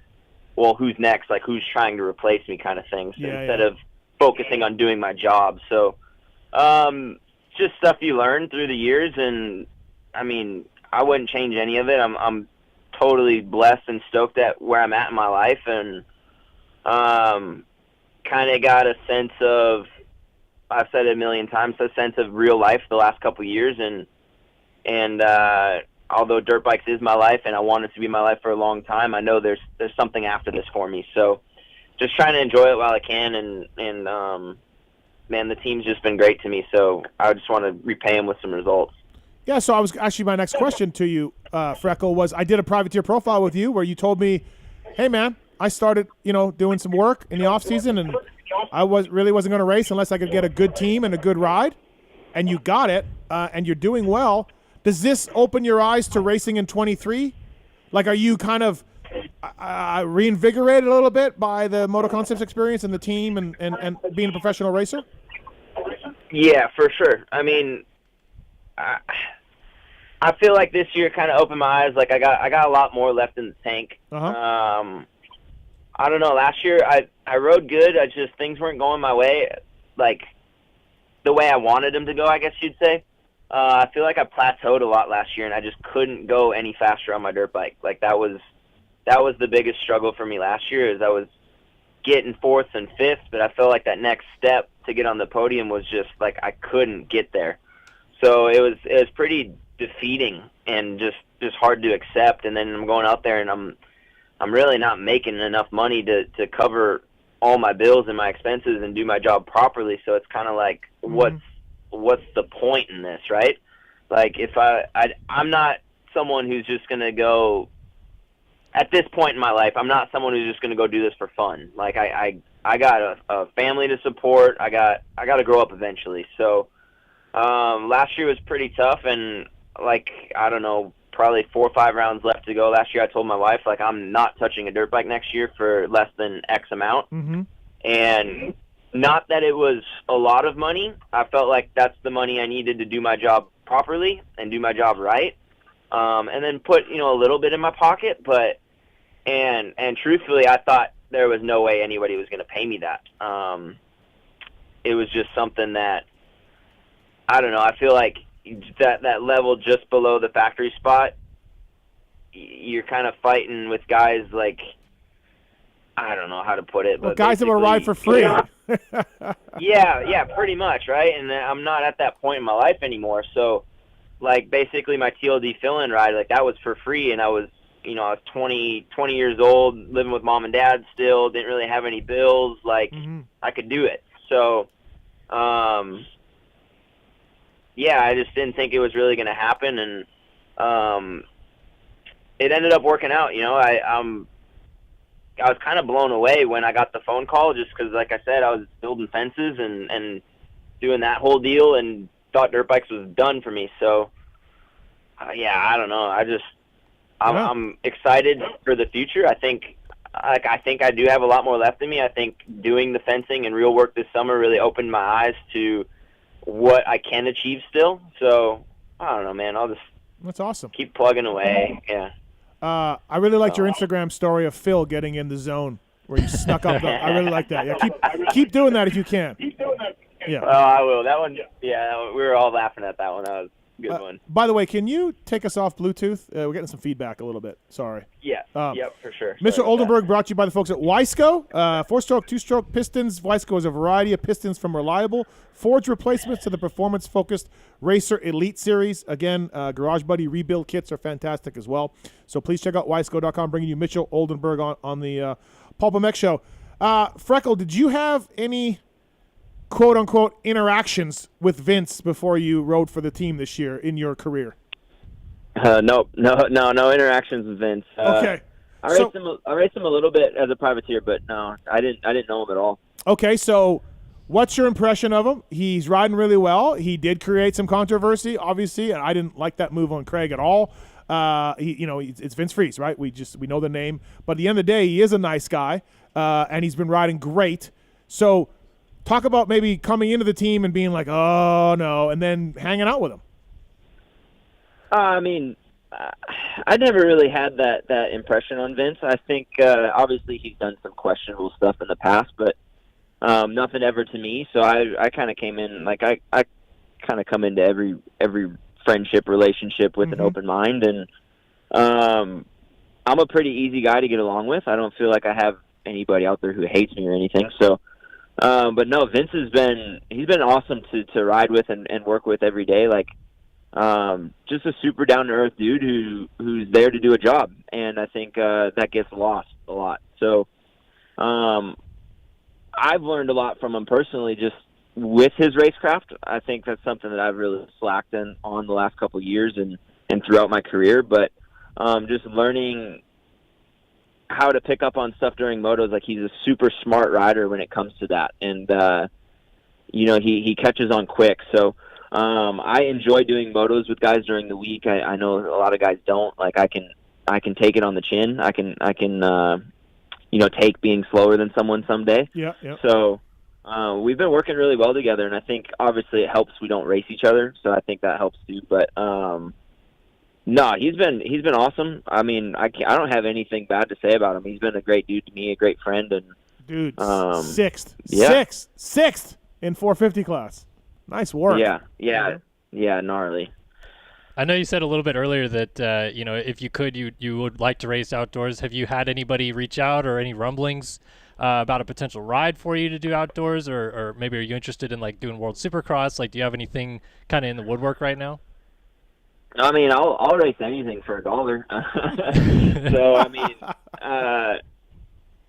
well, who's next? Like, who's trying to replace me kind of thing, instead of focusing on doing my job. So just stuff you learn through the years, and I mean, I wouldn't change any of it. I'm totally blessed and stoked at where I'm at in my life, and kind of got a sense of, I've said it a million times, a sense of real life the last couple of years, and although dirt bikes is my life and I want it to be my life for a long time, I know there's something after this for me. So just trying to enjoy it while I can, and man, the team's just been great to me, so I just want to repay them with some results. Yeah, so I was actually, my next question to you, Freckle, was I did a privateer profile with you where you told me, hey man, I started doing some work in the off season, and I wasn't going to race unless I could get a good team and a good ride, and you got it, and you're doing well. Does this open your eyes to racing in 23? Like, are you kind of reinvigorated a little bit by the Moto Concepts experience and the team and being a professional racer? Yeah, for sure. I mean, I feel like this year kind of opened my eyes. Like I got a lot more left in the tank. I don't know. Last year I rode good. Things weren't going my way, like the way I wanted them to go, I guess you'd say. I feel like I plateaued a lot last year, and I just couldn't go any faster on my dirt bike. Like that was the biggest struggle for me last year, is I was getting fourth and fifth, but I felt like that next step to get on the podium was just like I couldn't get there. So it was pretty defeating and just hard to accept. And then I'm going out there and I'm really not making enough money to cover all my bills and my expenses and do my job properly. So it's kind of like, what's the point in this, right? Like if I'm not someone who's just going to go, at this point in my life, I'm not someone who's just going to go do this for fun. Like I got a family to support. I got to grow up eventually. So last year was pretty tough, and like, I don't know, probably 4 or 5 rounds left to go last year. I told my wife, like, I'm not touching a dirt bike next year for less than X amount. And not that it was a lot of money. I felt like that's the money I needed to do my job properly and do my job right. And then put, a little bit in my pocket, but, and truthfully, I thought there was no way anybody was going to pay me that. It was just something that, I don't know, I feel like that level just below the factory spot, you're kind of fighting with guys like, I don't know how to put it, but guys that will ride for free. yeah, pretty much, right? And I'm not at that point in my life anymore. So, like, basically my TLD fill-in ride, like, that was for free, and I was 20 years old, living with mom and dad still, didn't really have any bills, like, I could do it. So, yeah, I just didn't think it was really going to happen, and it ended up working out. I was kind of blown away when I got the phone call, just because, like I said, I was building fences and doing that whole deal, and thought dirt bikes was done for me. So, yeah, I don't know. I'm excited for the future. I think I think I do have a lot more left in me. I think doing the fencing and real work this summer really opened my eyes to what I can achieve still. So I don't know, man. I'll just That's awesome. keep plugging away. Yeah. I really liked your Instagram story of Phil getting in the zone where you snuck up. I really like that. Yeah, keep doing that if you can. Yeah. Oh, I will. That one. Yeah, we were all laughing at that one. That was a good one. By the way, can you take us off Bluetooth? We're getting some feedback a little bit. Sorry. Yeah. Yep, for sure. Mr. Oldenburg brought to you by the folks at Wiseco. 4-stroke, 2-stroke pistons. Wiseco is a variety of pistons from reliable forged replacements to the performance-focused Racer Elite Series. Again, Garage Buddy rebuild kits are fantastic as well. So please check out Wiseco.com, bringing you Mitchell Oldenburg on the PulpMX show. Freckle, did you have any quote-unquote interactions with Vince before you rode for the team this year in your career? No interactions with Vince. Okay. I raced him a little bit as a privateer, but no, I didn't know him at all. Okay, so what's your impression of him? He's riding really well. He did create some controversy, obviously, and I didn't like that move on Craig at all. It's Vince Freeze, right? We know the name, but at the end of the day, he is a nice guy, and he's been riding great. So talk about maybe coming into the team and being like, oh no, and then hanging out with him. I mean, I never really had that impression on Vince. I think obviously he's done some questionable stuff in the past, but nothing ever to me. So I kind of came in like I kind of come into every friendship relationship with an open mind, and I'm a pretty easy guy to get along with. I don't feel like I have anybody out there who hates me or anything. So, but no, Vince he's been awesome to ride with and work with every day. Like, just a super down to earth dude who's there to do a job, and I think that gets lost a lot. So, I've learned a lot from him personally, just with his racecraft. I think that's something that I've really slacked on the last couple of years and throughout my career. But just learning how to pick up on stuff during motos, like he's a super smart rider when it comes to that, and he catches on quick. So I enjoy doing motos with guys during the week. I know a lot of guys don't. Like I can take it on the chin. I can take being slower than someone someday. Yeah. So we've been working really well together, and I think obviously it helps we don't race each other, so I think that helps too. But no, he's been awesome. I mean, I don't have anything bad to say about him. He's been a great dude to me, a great friend, and dude, sixth in 450 class. Nice work. Yeah, gnarly. I know you said a little bit earlier that if you could, you would like to race outdoors. Have you had anybody reach out or any rumblings about a potential ride for you to do outdoors, or maybe are you interested in like doing World Supercross? Like, do you have anything kind of in the woodwork right now? I mean, I'll race anything for $1. So I mean,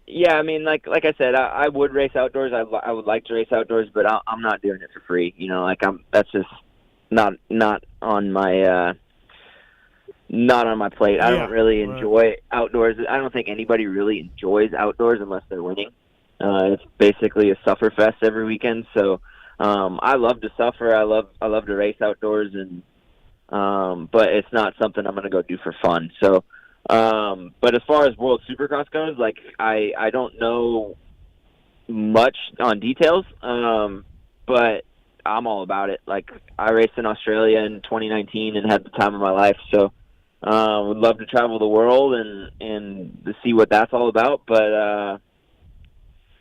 yeah, I mean, like I said, I would race outdoors. I would like to race outdoors, but I'm not doing it for free. That's just not on my plate. I don't really enjoy outdoors. I don't think anybody really enjoys outdoors unless they're winning. It's basically a suffer fest every weekend. So I love to suffer. I love to race outdoors, and but it's not something I'm going to go do for fun. So, but as far as World Supercross goes, like I don't know much on details, but I'm all about it. Like I raced in Australia in 2019 and had the time of my life. So, would love to travel the world and to see what that's all about. But,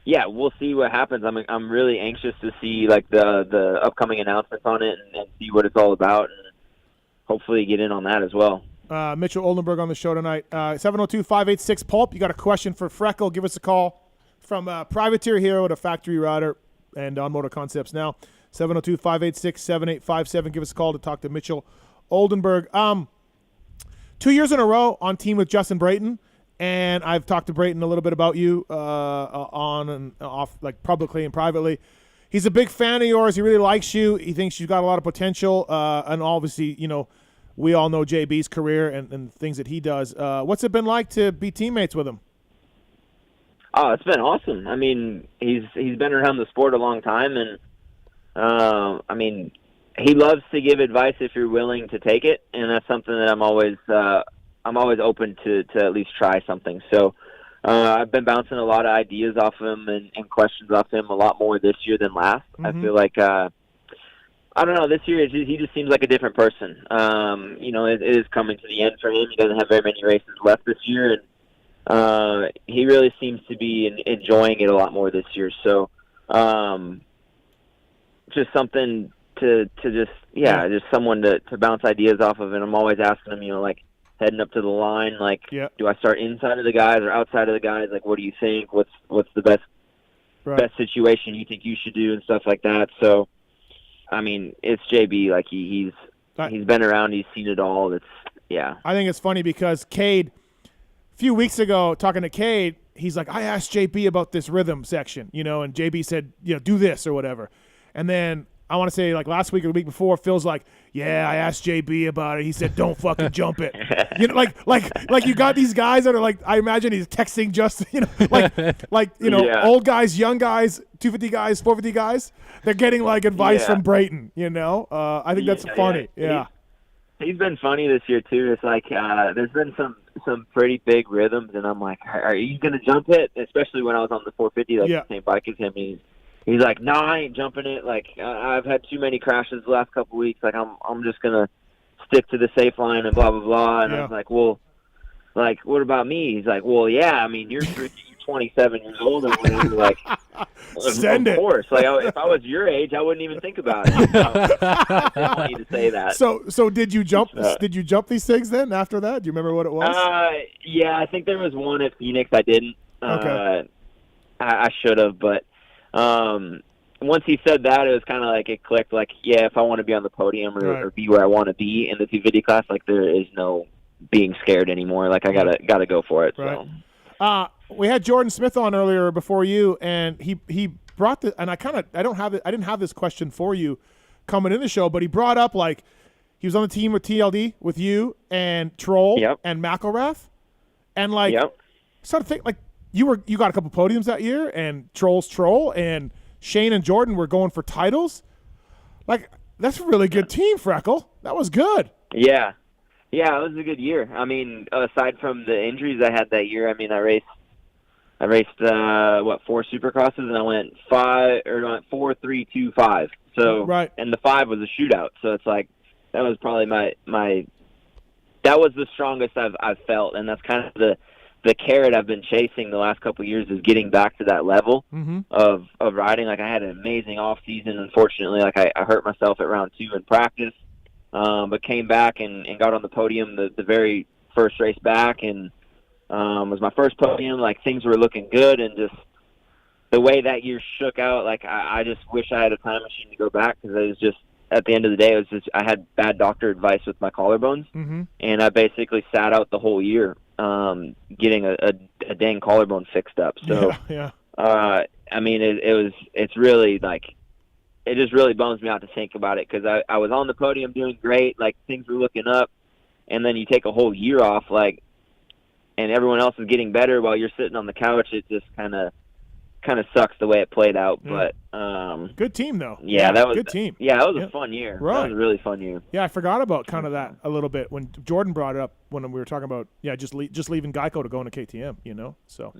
yeah, we'll see what happens. I'm really anxious to see like the upcoming announcements on it and see what it's all about, and hopefully get in on that as well. Mitchell Oldenburg on the show tonight. 702-586-PULP. You got a question for Freckle, give us a call. From Privateer Hero to Factory Rider and on Motor Concepts now. 702-586-7857. Give us a call to talk to Mitchell Oldenburg. 2 years in a row on team with Justin Brayton, and I've talked to Brayton a little bit about you on and off, like publicly and privately. He's a big fan of yours. He really likes you. He thinks you've got a lot of potential, and obviously, we all know JB's career and things that he does. What's it been like to be teammates with him? Oh, it's been awesome. I mean, he's been around the sport a long time, and I mean, he loves to give advice if you're willing to take it, and that's something that I'm always open to at least try something. So, I've been bouncing a lot of ideas off him and questions off him a lot more this year than last. I feel like I don't know. This year, he just seems like a different person. It is coming to the end for him. He doesn't have very many races left this year, and he really seems to be enjoying it a lot more this year. So, just something to just someone to bounce ideas off of. And I'm always asking him, like heading up to the line, like, do I start inside of the guys or outside of the guys? Like, what do you think? What's the best situation you think you should do and stuff like that? So. I mean, it's JB. Like he's been around. He's seen it all. I think it's funny because Cade, a few weeks ago, talking to Cade, he's like, I asked JB about this rhythm section, and JB said, do this or whatever. And then I want to say like last week or the week before, Phil's like, yeah, I asked JB about it. He said, don't fucking jump it. Like you got these guys that are like, I imagine he's texting just, old guys, young guys, 250 guys, 450 guys. They're getting like advice from Brayton, I think that's funny. Yeah. He's been funny this year too. It's like there's been some pretty big rhythms, and I'm like, are you gonna jump it? Especially when I was on the 450, the same bike as him. He's like, no, I ain't jumping it. Like I've had too many crashes the last couple of weeks. Like I'm just gonna stick to the safe line and blah blah blah. And I was like, well, like what about me? He's like, well, yeah. I mean, you're 27 years old and whatever. Like, of course. Like if I was your age, I wouldn't even think about it. I didn't want you to say that. So did you jump? Did you jump these things then? After that, do you remember what it was? Yeah, I think there was one at Phoenix. I didn't. Okay. I should have, but once he said that, it was kind of like it clicked. Like, yeah, if I want to be on the podium or be where I want to be in the 250 class, like there is no being scared anymore. Like I gotta go for it. Right. So. We had Jordon Smith on earlier before you, and he brought the, and I didn't have this question for you coming in the show, but he brought up like he was on the team with TLD with you and Troll and McElrath, and like started think like you got a couple podiums that year, and Troll's Troll and Shane and Jordan were going for titles. Like that's a really good team, Freckle. That was good. Yeah, it was a good year. I mean, aside from the injuries I had that year, I mean, I raced 4 Supercrosses, and I went 4, 3, 2, 5. So and the 5 was a shootout. So it's like that was probably my that was the strongest I've felt, and that's kind of the carrot I've been chasing the last couple of years is getting back to that level of riding. Like I had an amazing off season. Unfortunately, like I hurt myself at round 2 in practice, but came back and got on the podium the very first race back, and was my first podium. Like things were looking good, and just the way that year shook out, like I just wish I had a time machine to go back, because it was just at the end of the day, it was just I had bad doctor advice with my collarbones, and I basically sat out the whole year getting a dang collarbone fixed up. So I mean it's really like it just really bums me out to think about it, because I was on the podium doing great, like things were looking up, and then you take a whole year off, like, and everyone else is getting better while you're sitting on the couch. It just kind of sucks the way it played out. But good team though. Yeah, that was good team. Yeah, that was a fun year. Right. That was a really fun year. Yeah, I forgot about kind of that a little bit when Jordan brought it up when we were talking about just leaving Geico to go into KTM. So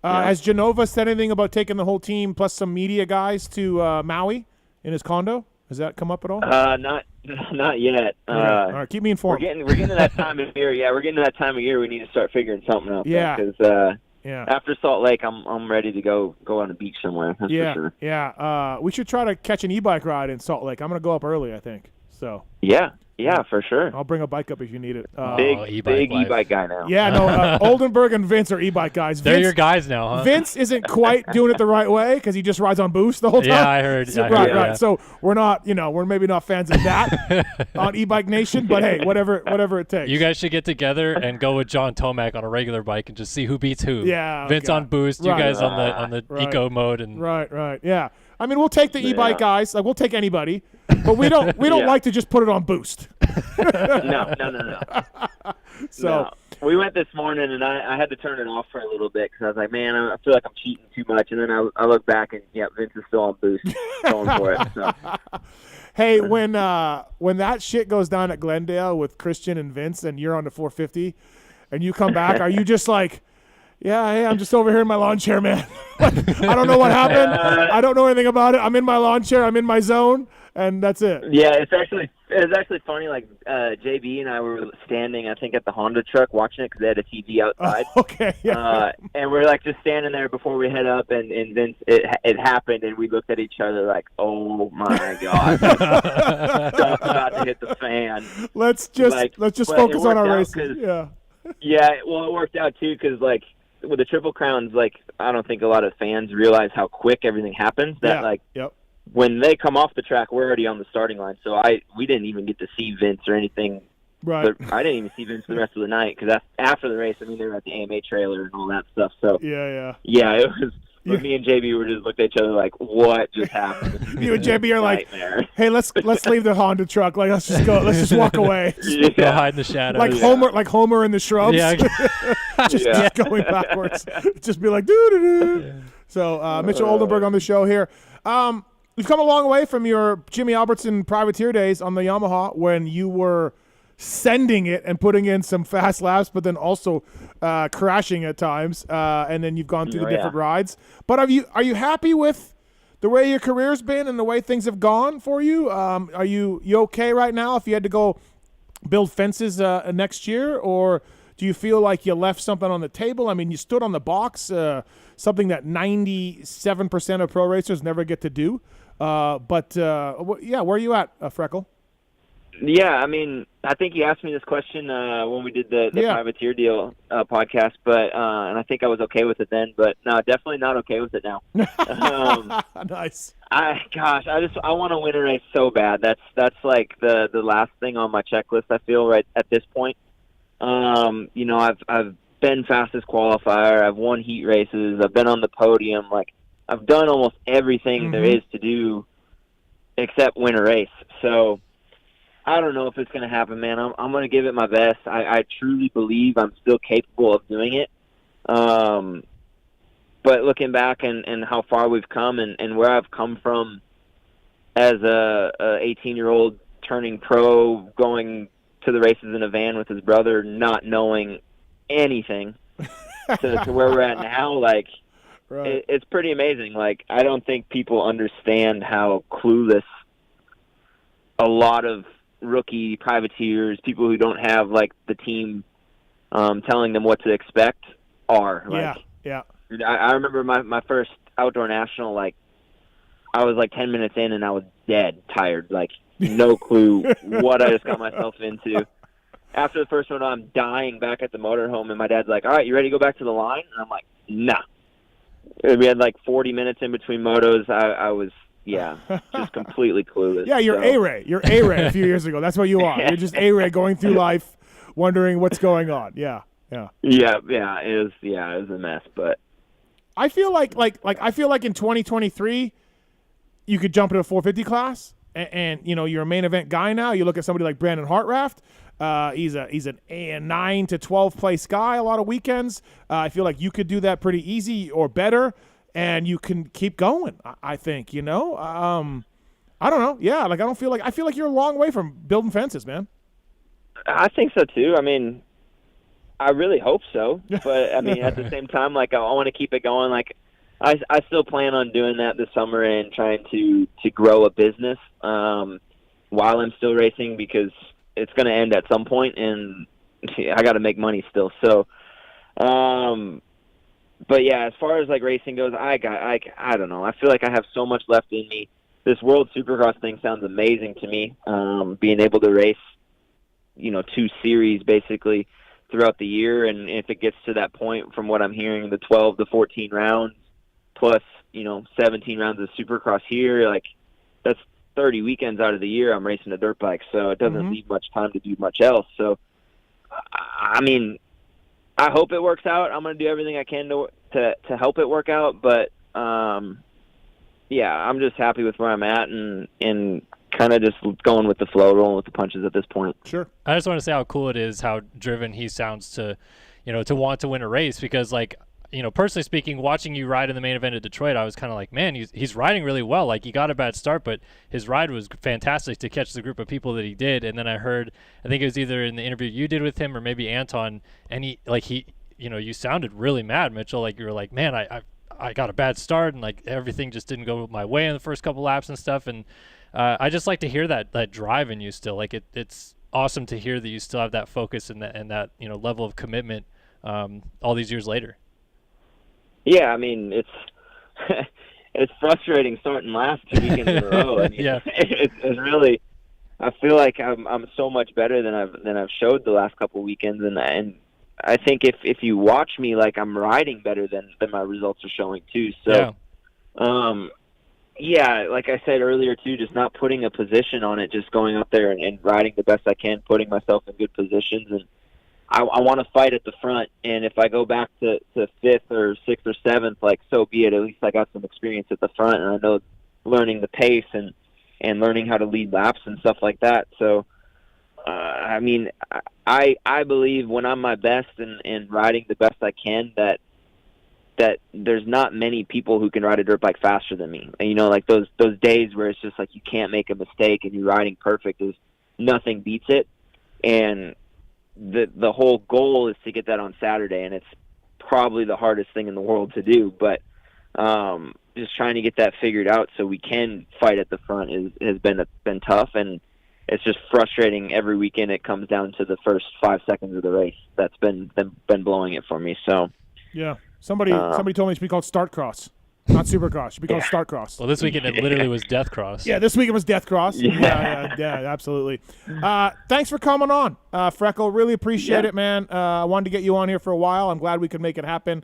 has Genova said anything about taking the whole team plus some media guys to Maui in his condo? Has that come up at all? Not yet. All right, keep me informed. We're getting to that time of year. Yeah, we're getting to that time of year. We need to start figuring something out. Yeah. Because after Salt Lake, I'm ready to go on the beach somewhere. That's for sure. Yeah. We should try to catch an e-bike ride in Salt Lake. I'm gonna go up early, I think. So. Yeah, for sure. I'll bring a bike up if you need it. Big e-bike guy now. Yeah, no, Oldenburg and Vince are e-bike guys. They're your guys now, huh? Vince isn't quite doing it the right way because he just rides on boost the whole time. Yeah, I heard. Right. Yeah. So we're not, we're maybe not fans of that on e-bike nation, but hey, whatever it takes. You guys should get together and go with John Tomac on a regular bike and just see who beats who. Yeah. Vince on boost, you guys on the eco mode, and right. Yeah. I mean, we'll take the e-bike guys. Like we'll take anybody, but we don't like to just put it on boost. No. So no. We went this morning, and I had to turn it off for a little bit because I was like, man, I feel like I'm cheating too much. And then I look back, and Vince is still on boost, going for it. So. Hey, when that shit goes down at Glendale with Christian and Vince, and you're on the 450, and you come back, are you just like, Yeah, hey, I'm just over here in my lawn chair, man. I don't know what happened. I don't know anything about it. I'm in my lawn chair. I'm in my zone, and that's it. Yeah, it's actually funny. Like JB and I were standing, I think, at the Honda truck watching it because they had a TV outside. Okay. Yeah. And we're like just standing there before we head up, and then it happened, and we looked at each other like, oh my god, stuff's about to hit the fan. Let's just focus on our races. Yeah. Yeah. Well, it worked out too because like with the Triple Crowns, like I don't think a lot of fans realize how quick everything happens. That when they come off the track, we're already on the starting line. So we didn't even get to see Vince or anything. Right. But I didn't even see Vince for the rest of the night because after the race, I mean, they were at the AMA trailer and all that stuff. So yeah, it was. But me and JB were just looked at each other like, what just happened? You and JB are like, hey, let's leave the Honda truck. Like, let's just go. Let's just walk away. Go hide in the shadows. Like Homer in the shrubs. Yeah. just going backwards. Just be like, doo-doo-doo. So Mitchell Oldenburg on the show here. You've come a long way from your Jimmy Albertson privateer days on the Yamaha when you were sending it and putting in some fast laps, but then also crashing at times. And then you've gone through the different rides. But are you happy with the way your career's been and the way things have gone for you? Are you okay right now if you had to go build fences next year, or do you feel like you left something on the table? I mean, you stood on the box, something that 97% of pro racers never get to do. But where are you at, Freckle? Yeah, I mean, I think you asked me this question when we did the privateer deal podcast, but and I think I was okay with it then, but no, definitely not okay with it now. Nice. I want to win a race so bad. That's like the last thing on my checklist. I feel right at this point. I've been fastest qualifier. I've won heat races. I've been on the podium. Like I've done almost everything there is to do, except win a race. So. I don't know if it's going to happen, man. I'm going to give it my best. I truly believe I'm still capable of doing it. But looking back and how far we've come and where I've come from as a 18-year-old turning pro, going to the races in a van with his brother, not knowing anything, to where we're at now, like, right. It's pretty amazing. Like, I don't think people understand how clueless a lot of rookie privateers, people who don't have like the team telling them what to expect are. Like, yeah. I remember my first outdoor national, like I was like 10 minutes in and I was dead tired, like no clue what I just got myself into. After the first one, I'm dying back at the motorhome, and my dad's like, all right, you ready to go back to the line? And I'm like, nah. We had like 40 minutes in between motos. I was just completely clueless. Yeah, you're A-Ray. You're A-Ray a few years ago. That's what you are. You're just A-Ray going through life, wondering what's going on. Yeah. It was a mess. But I feel like in 2023, you could jump into a 450 class, and you're a main event guy now. You look at somebody like Brandon Hartraft. He's an 9 to 12 place guy a lot of weekends. I feel like you could do that pretty easy or better. And you can keep going, I think, I don't know. Yeah, like I feel like you're a long way from building fences, man. I think so too. I mean, I really hope so. But I mean, at the same time, like I want to keep it going. Like I still plan on doing that this summer and trying to grow a business while I'm still racing, because it's going to end at some point, and I got to make money still. So, but yeah, as far as like racing goes, I don't know. I feel like I have so much left in me. This World Supercross thing sounds amazing to me. Being able to race, 2 series basically throughout the year, and if it gets to that point, from what I'm hearing, the 12 to 14 rounds plus 17 rounds of Supercross here, like that's 30 weekends out of the year I'm racing a dirt bike, so it doesn't leave much time to do much else. So, I mean, I hope it works out. I'm going to do everything I can to help it work out. But, I'm just happy with where I'm at and kind of just going with the flow, rolling with the punches at this point. Sure. I just want to say how cool it is, how driven he sounds to want to win a race, because, like, personally speaking, watching you ride in the main event at Detroit, I was kind of like, man, he's riding really well. Like, he got a bad start, but his ride was fantastic to catch the group of people that he did. And then I think it was either in the interview you did with him or maybe Anton, and he you sounded really mad, Mitchell. Like you were like, man, I got a bad start and like everything just didn't go my way in the first couple laps and stuff. And I just like to hear that drive in you still. Like it's awesome to hear that you still have that focus and that level of commitment all these years later. Yeah, I mean it's it's frustrating starting last 2 weekends in a row. I mean, yeah, it's really. I feel like I'm so much better than I've showed the last couple weekends, and I think if you watch me, like I'm riding better than my results are showing too. So, yeah, like I said earlier too, just not putting a position on it, just going up there and riding the best I can, putting myself in good positions, and I want to fight at the front. And if I go back to 5th or 6th or 7th, like so be it. At least I got some experience at the front, and I know learning the pace and learning how to lead laps and stuff like that. So, I mean, I believe when I'm my best and riding the best I can, that there's not many people who can ride a dirt bike faster than me. And, like those days where it's just like you can't make a mistake and you're riding perfect, is nothing beats it. And the whole goal is to get that on Saturday, and it's probably the hardest thing in the world to do. But just trying to get that figured out so we can fight at the front has been tough, and it's just frustrating every weekend. It comes down to the first 5 seconds of the race. That's been blowing it for me. So yeah, somebody told me it should be called Start Cross, not Supercross. It should be called Start Cross. Well, this weekend it literally was Death Cross. Yeah, this weekend was Death Cross. Yeah, absolutely. Thanks for coming on, Freckle. Really appreciate it, man. I wanted to get you on here for a while. I'm glad we could make it happen.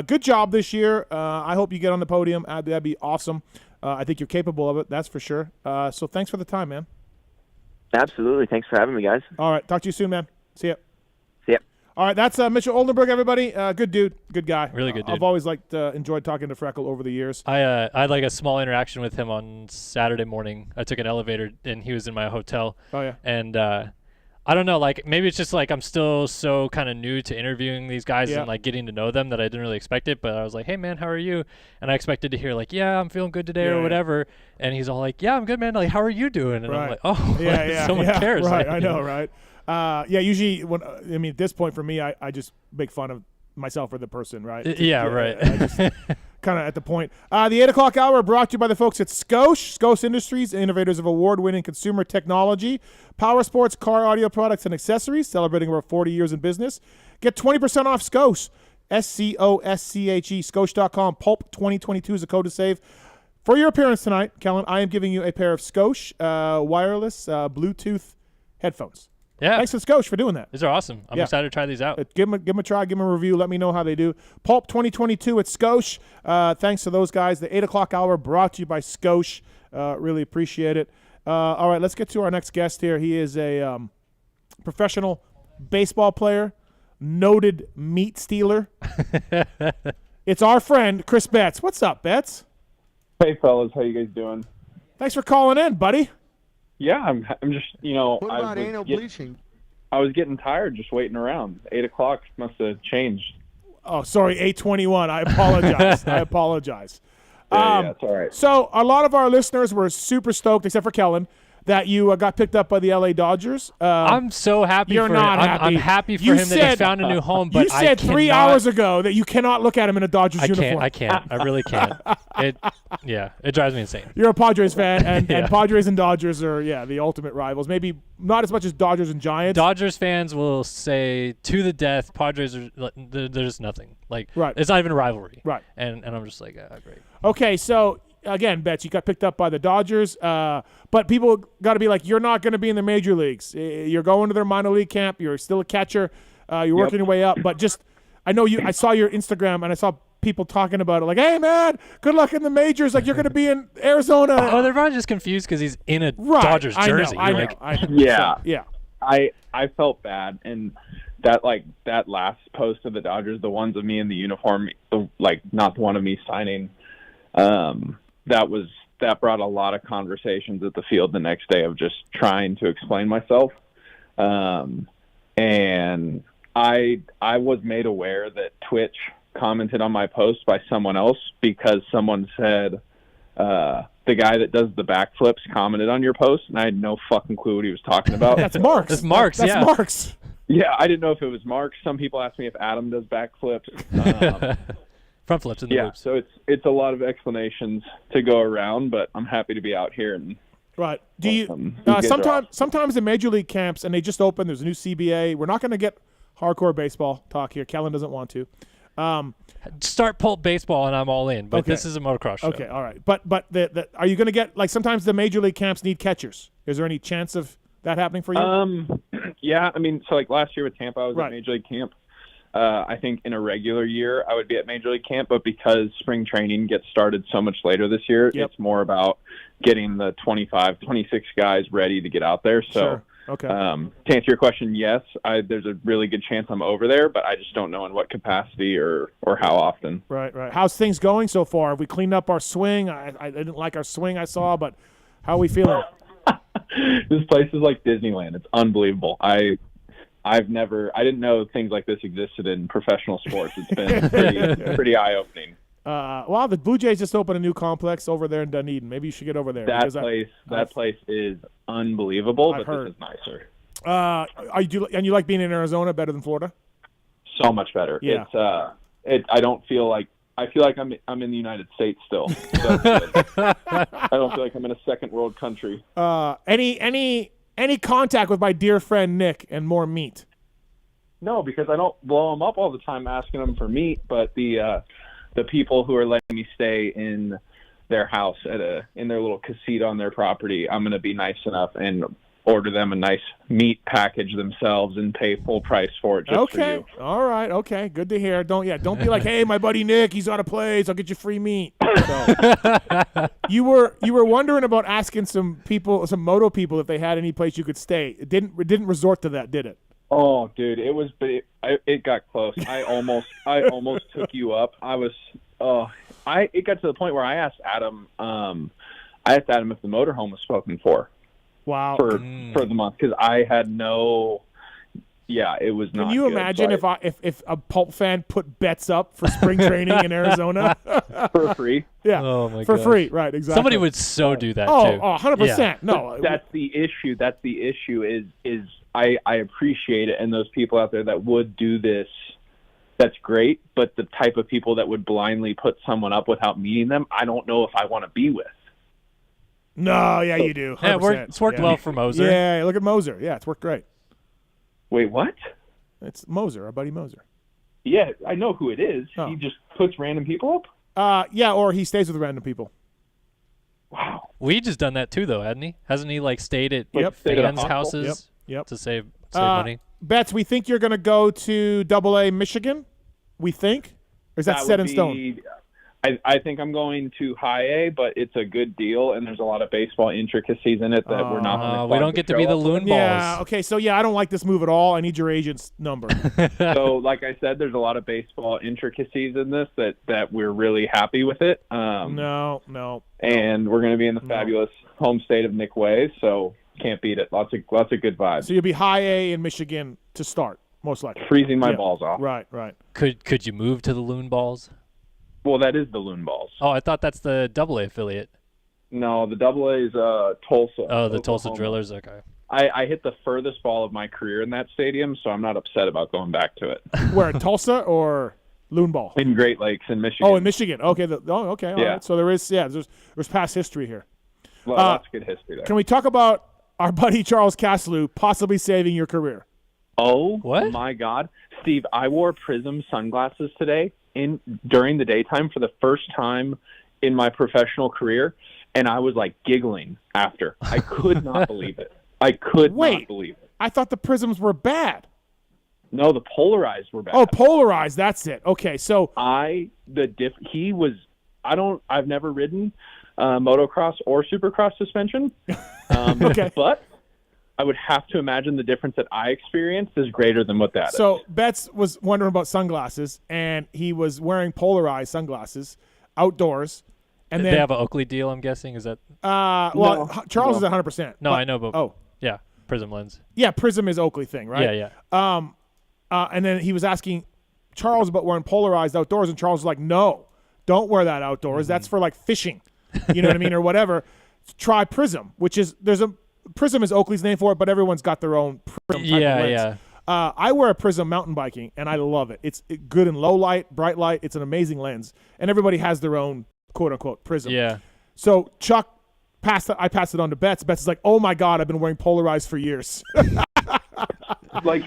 Good job this year. I hope you get on the podium. That'd be awesome. I think you're capable of it, that's for sure. So thanks for the time, man. Absolutely. Thanks for having me, guys. All right. Talk to you soon, man. See ya. See ya. All right. That's Mitchell Oldenburg, everybody. Good dude. Good guy. Really good dude. I've always enjoyed talking to Freckle over the years. I had like a small interaction with him on Saturday morning. I took an elevator, and he was in my hotel. Oh, yeah. And I don't know, like maybe it's just like I'm still so kind of new to interviewing these guys and like getting to know them that I didn't really expect it. But I was like, hey, man, how are you? And I expected to hear like, yeah, I'm feeling good today or whatever. And he's all like, yeah, I'm good, man. Like, how are you doing? And I'm like, oh, someone cares. Right, like, I know, right? Usually at this point for me, I just make fun of myself or the person, right? Right. I just kind of at the point. The 8 o'clock hour brought to you by the folks at Scosche Industries, innovators of award-winning consumer technology, power sports, car audio products, and accessories, celebrating over 40 years in business. Get 20% off Scosche, SCOSCHE, Scosche.com. Pulp 2022 is a code to save. For your appearance tonight, Kellen, I am giving you a pair of Scosche wireless Bluetooth headphones. Yeah. Thanks to Scosche for doing that. These are awesome. I'm excited to try these out. Give them a try. Give them a review. Let me know how they do. Pulp 2022 at Scosche. Thanks to those guys. The 8 o'clock hour brought to you by Scosche. Really appreciate it. All right, let's get to our next guest here. He is a professional baseball player, noted meat stealer. It's our friend, Chris Betts. What's up, Betts? Hey, fellas. How you guys doing? Thanks for calling in, buddy. Yeah, I'm just, What about anal bleaching? I was getting tired just waiting around. 8 o'clock must have changed. Oh, sorry, 8:21. I apologize. I apologize. Yeah, it's all right. So a lot of our listeners were super stoked, except for Kellen, that you got picked up by the LA Dodgers. I'm so happy you're for not him. happy. I'm happy for him that he's found a new home, but you said 3 hours ago that you cannot look at him in a Dodgers uniform. I can't. I really can't. It drives me insane. You're a Padres fan, and Padres and Dodgers are, the ultimate rivals. Maybe not as much as Dodgers and Giants. Dodgers fans will say to the death, Padres are they're just nothing. Like, it's not even a rivalry. Right. And I'm just like, great. Okay, so again, Betts, you got picked up by the Dodgers, but people got to be like, you're not going to be in the major leagues. You're going to their minor league camp. You're still a catcher. You're working your way up. But just, I know I saw your Instagram, and I saw people talking about it like, hey, man, good luck in the majors. Like, you're going to be in Arizona. Oh, they're probably just confused because he's in a Dodgers jersey. I know. Yeah. I felt bad. And that last post of the Dodgers, the ones of me in the uniform, not the one of me signing, that brought a lot of conversations at the field the next day of just trying to explain myself. And I was made aware that Twitch commented on my post by someone else because someone said, the guy that does the backflips commented on your post, and I had no fucking clue what he was talking about. That's Marks. That's Marks, That's Marks. Yeah, I didn't know if it was Mark. Some people ask me if Adam does backflips. Front flips in the loops. So it's a lot of explanations to go around, but I'm happy to be out here. And right. Do you guys sometimes in major league camps, and they just opened, there's a new CBA. We're not going to get hardcore baseball talk here. Kellen doesn't want to. Start Pulp Baseball and I'm all in, but Okay. this is a motocross show. Okay, all right. But are you going to get, like, sometimes the major league camps need catchers. Is there any chance of that happening for you? Yeah, I mean, so like last year with Tampa, I was Right. at Major League Camp. I think in a regular year, I would be at Major League Camp, but because spring training gets started so much later this year, Yep. it's more about getting the 25, 26 guys ready to get out there. So Sure. Okay. to answer your question, yes, there's a really good chance I'm over there, but I just don't know in what capacity or how often. Right. How's things going so far? Have we cleaned up our swing? I didn't like our swing I saw, but how are we feeling? This place is like Disneyland. It's unbelievable. I didn't know things like this existed in professional sports. It's been pretty eye-opening. Well, the Blue Jays just opened a new complex over there in Dunedin. Maybe you should get over there. That place is unbelievable, I've but heard. this is nicer. You like being in Arizona better than Florida? So much better. Yeah. I don't feel like I'm in the United States still. So that's good. I don't feel like I'm in a second world country. Any contact with my dear friend Nick and more meat? No, because I don't blow them up all the time asking them for meat, but the people who are letting me stay in their house in their little casita on their property, I'm going to be nice enough and order them a nice meat package themselves and pay full price for it just for you. All right. Okay. Good to hear. Don't be like, hey, my buddy Nick, he's out of place. I'll get you free meat. So, you were wondering about asking some moto people if they had any place you could stay. It didn't resort to that, did it? Oh, dude, it got close. I almost took you up. It got to the point where I asked Adam. If the motorhome was spoken for. Wow. For the month, because I had no. Yeah, it was not. Can you good, imagine if a Pulp fan put bets up for spring training in Arizona for free? Yeah, oh my for gosh. free, right? Exactly. Somebody would do that too. 100%. Yeah. No, that's the issue. That's the issue. Is I appreciate it, and those people out there that would do this, that's great. But the type of people that would blindly put someone up without meeting them, I don't know if I want to be with. No, yeah, you do. 100%. Yeah, it's worked well for Moser. Yeah, look at Moser. Yeah, it's worked great. Wait, what? It's Moser, our buddy Moser. Yeah, I know who it is. Oh. He just puts random people up? Yeah, or he stays with random people. Wow. We just done that too, though, hasn't he? Hasn't he stayed at stayed at a fans' hostel? houses Yep. to save money? Betts, we think you're going to go to AA Michigan? We think? Or is that set in stone? I think I'm going to high A, but it's a good deal, and there's a lot of baseball intricacies in it that we're not. We don't get to be the loon balls. Yeah. Okay. So I don't like this move at all. I need your agent's number. So, like I said, there's a lot of baseball intricacies in this that we're really happy with it. No. And we're going to be in the fabulous home state of Nick Way, so can't beat it. Lots of good vibes. So you'll be high A in Michigan to start, most likely. Freezing my balls off. Right. Could you move to the loon balls? Well, that is the Loon Balls. Oh, I thought that's the AA affiliate. No, the AA is Tulsa. Oh, the Oklahoma. Tulsa Drillers. Okay. I hit the furthest ball of my career in that stadium, so I'm not upset about going back to it. Where, Tulsa or Loon Ball? In Great Lakes in Michigan. Oh, in Michigan. Okay. Okay. All right. So there's past history here. Lots of good history there. Can we talk about our buddy Charles Caslew possibly saving your career? Oh, what? My God. Steve, I wore Prism sunglasses today during the daytime for the first time in my professional career, and I was giggling after. I could not believe it. I could not believe it. I thought the Prisms were bad. No, the polarized were bad. Oh, polarized. That's it. Okay, so I've never ridden motocross or supercross suspension. Okay. But I would have to imagine the difference that I experienced is greater than what that is. So Betts was wondering about sunglasses, and he was wearing polarized sunglasses outdoors. And Did then they have an Oakley deal, I'm guessing? Is that? Charles is 100%. No, I know, but yeah, Prism lens. Yeah, Prism is Oakley thing, right? Yeah. And then he was asking Charles about wearing polarized outdoors, and Charles was like, "No, don't wear that outdoors. Mm-hmm. That's for fishing, you know what I mean, or whatever. Try Prism, which is Prism is Oakley's name for it, but everyone's got their own Prism type of lens. I wear a Prism mountain biking, and I love it. It's good in low light, bright light. It's an amazing lens, and everybody has their own quote-unquote Prism. Yeah. So Chuck I passed it on to Betts. Betts is like, oh, my God, I've been wearing polarized for years. Like,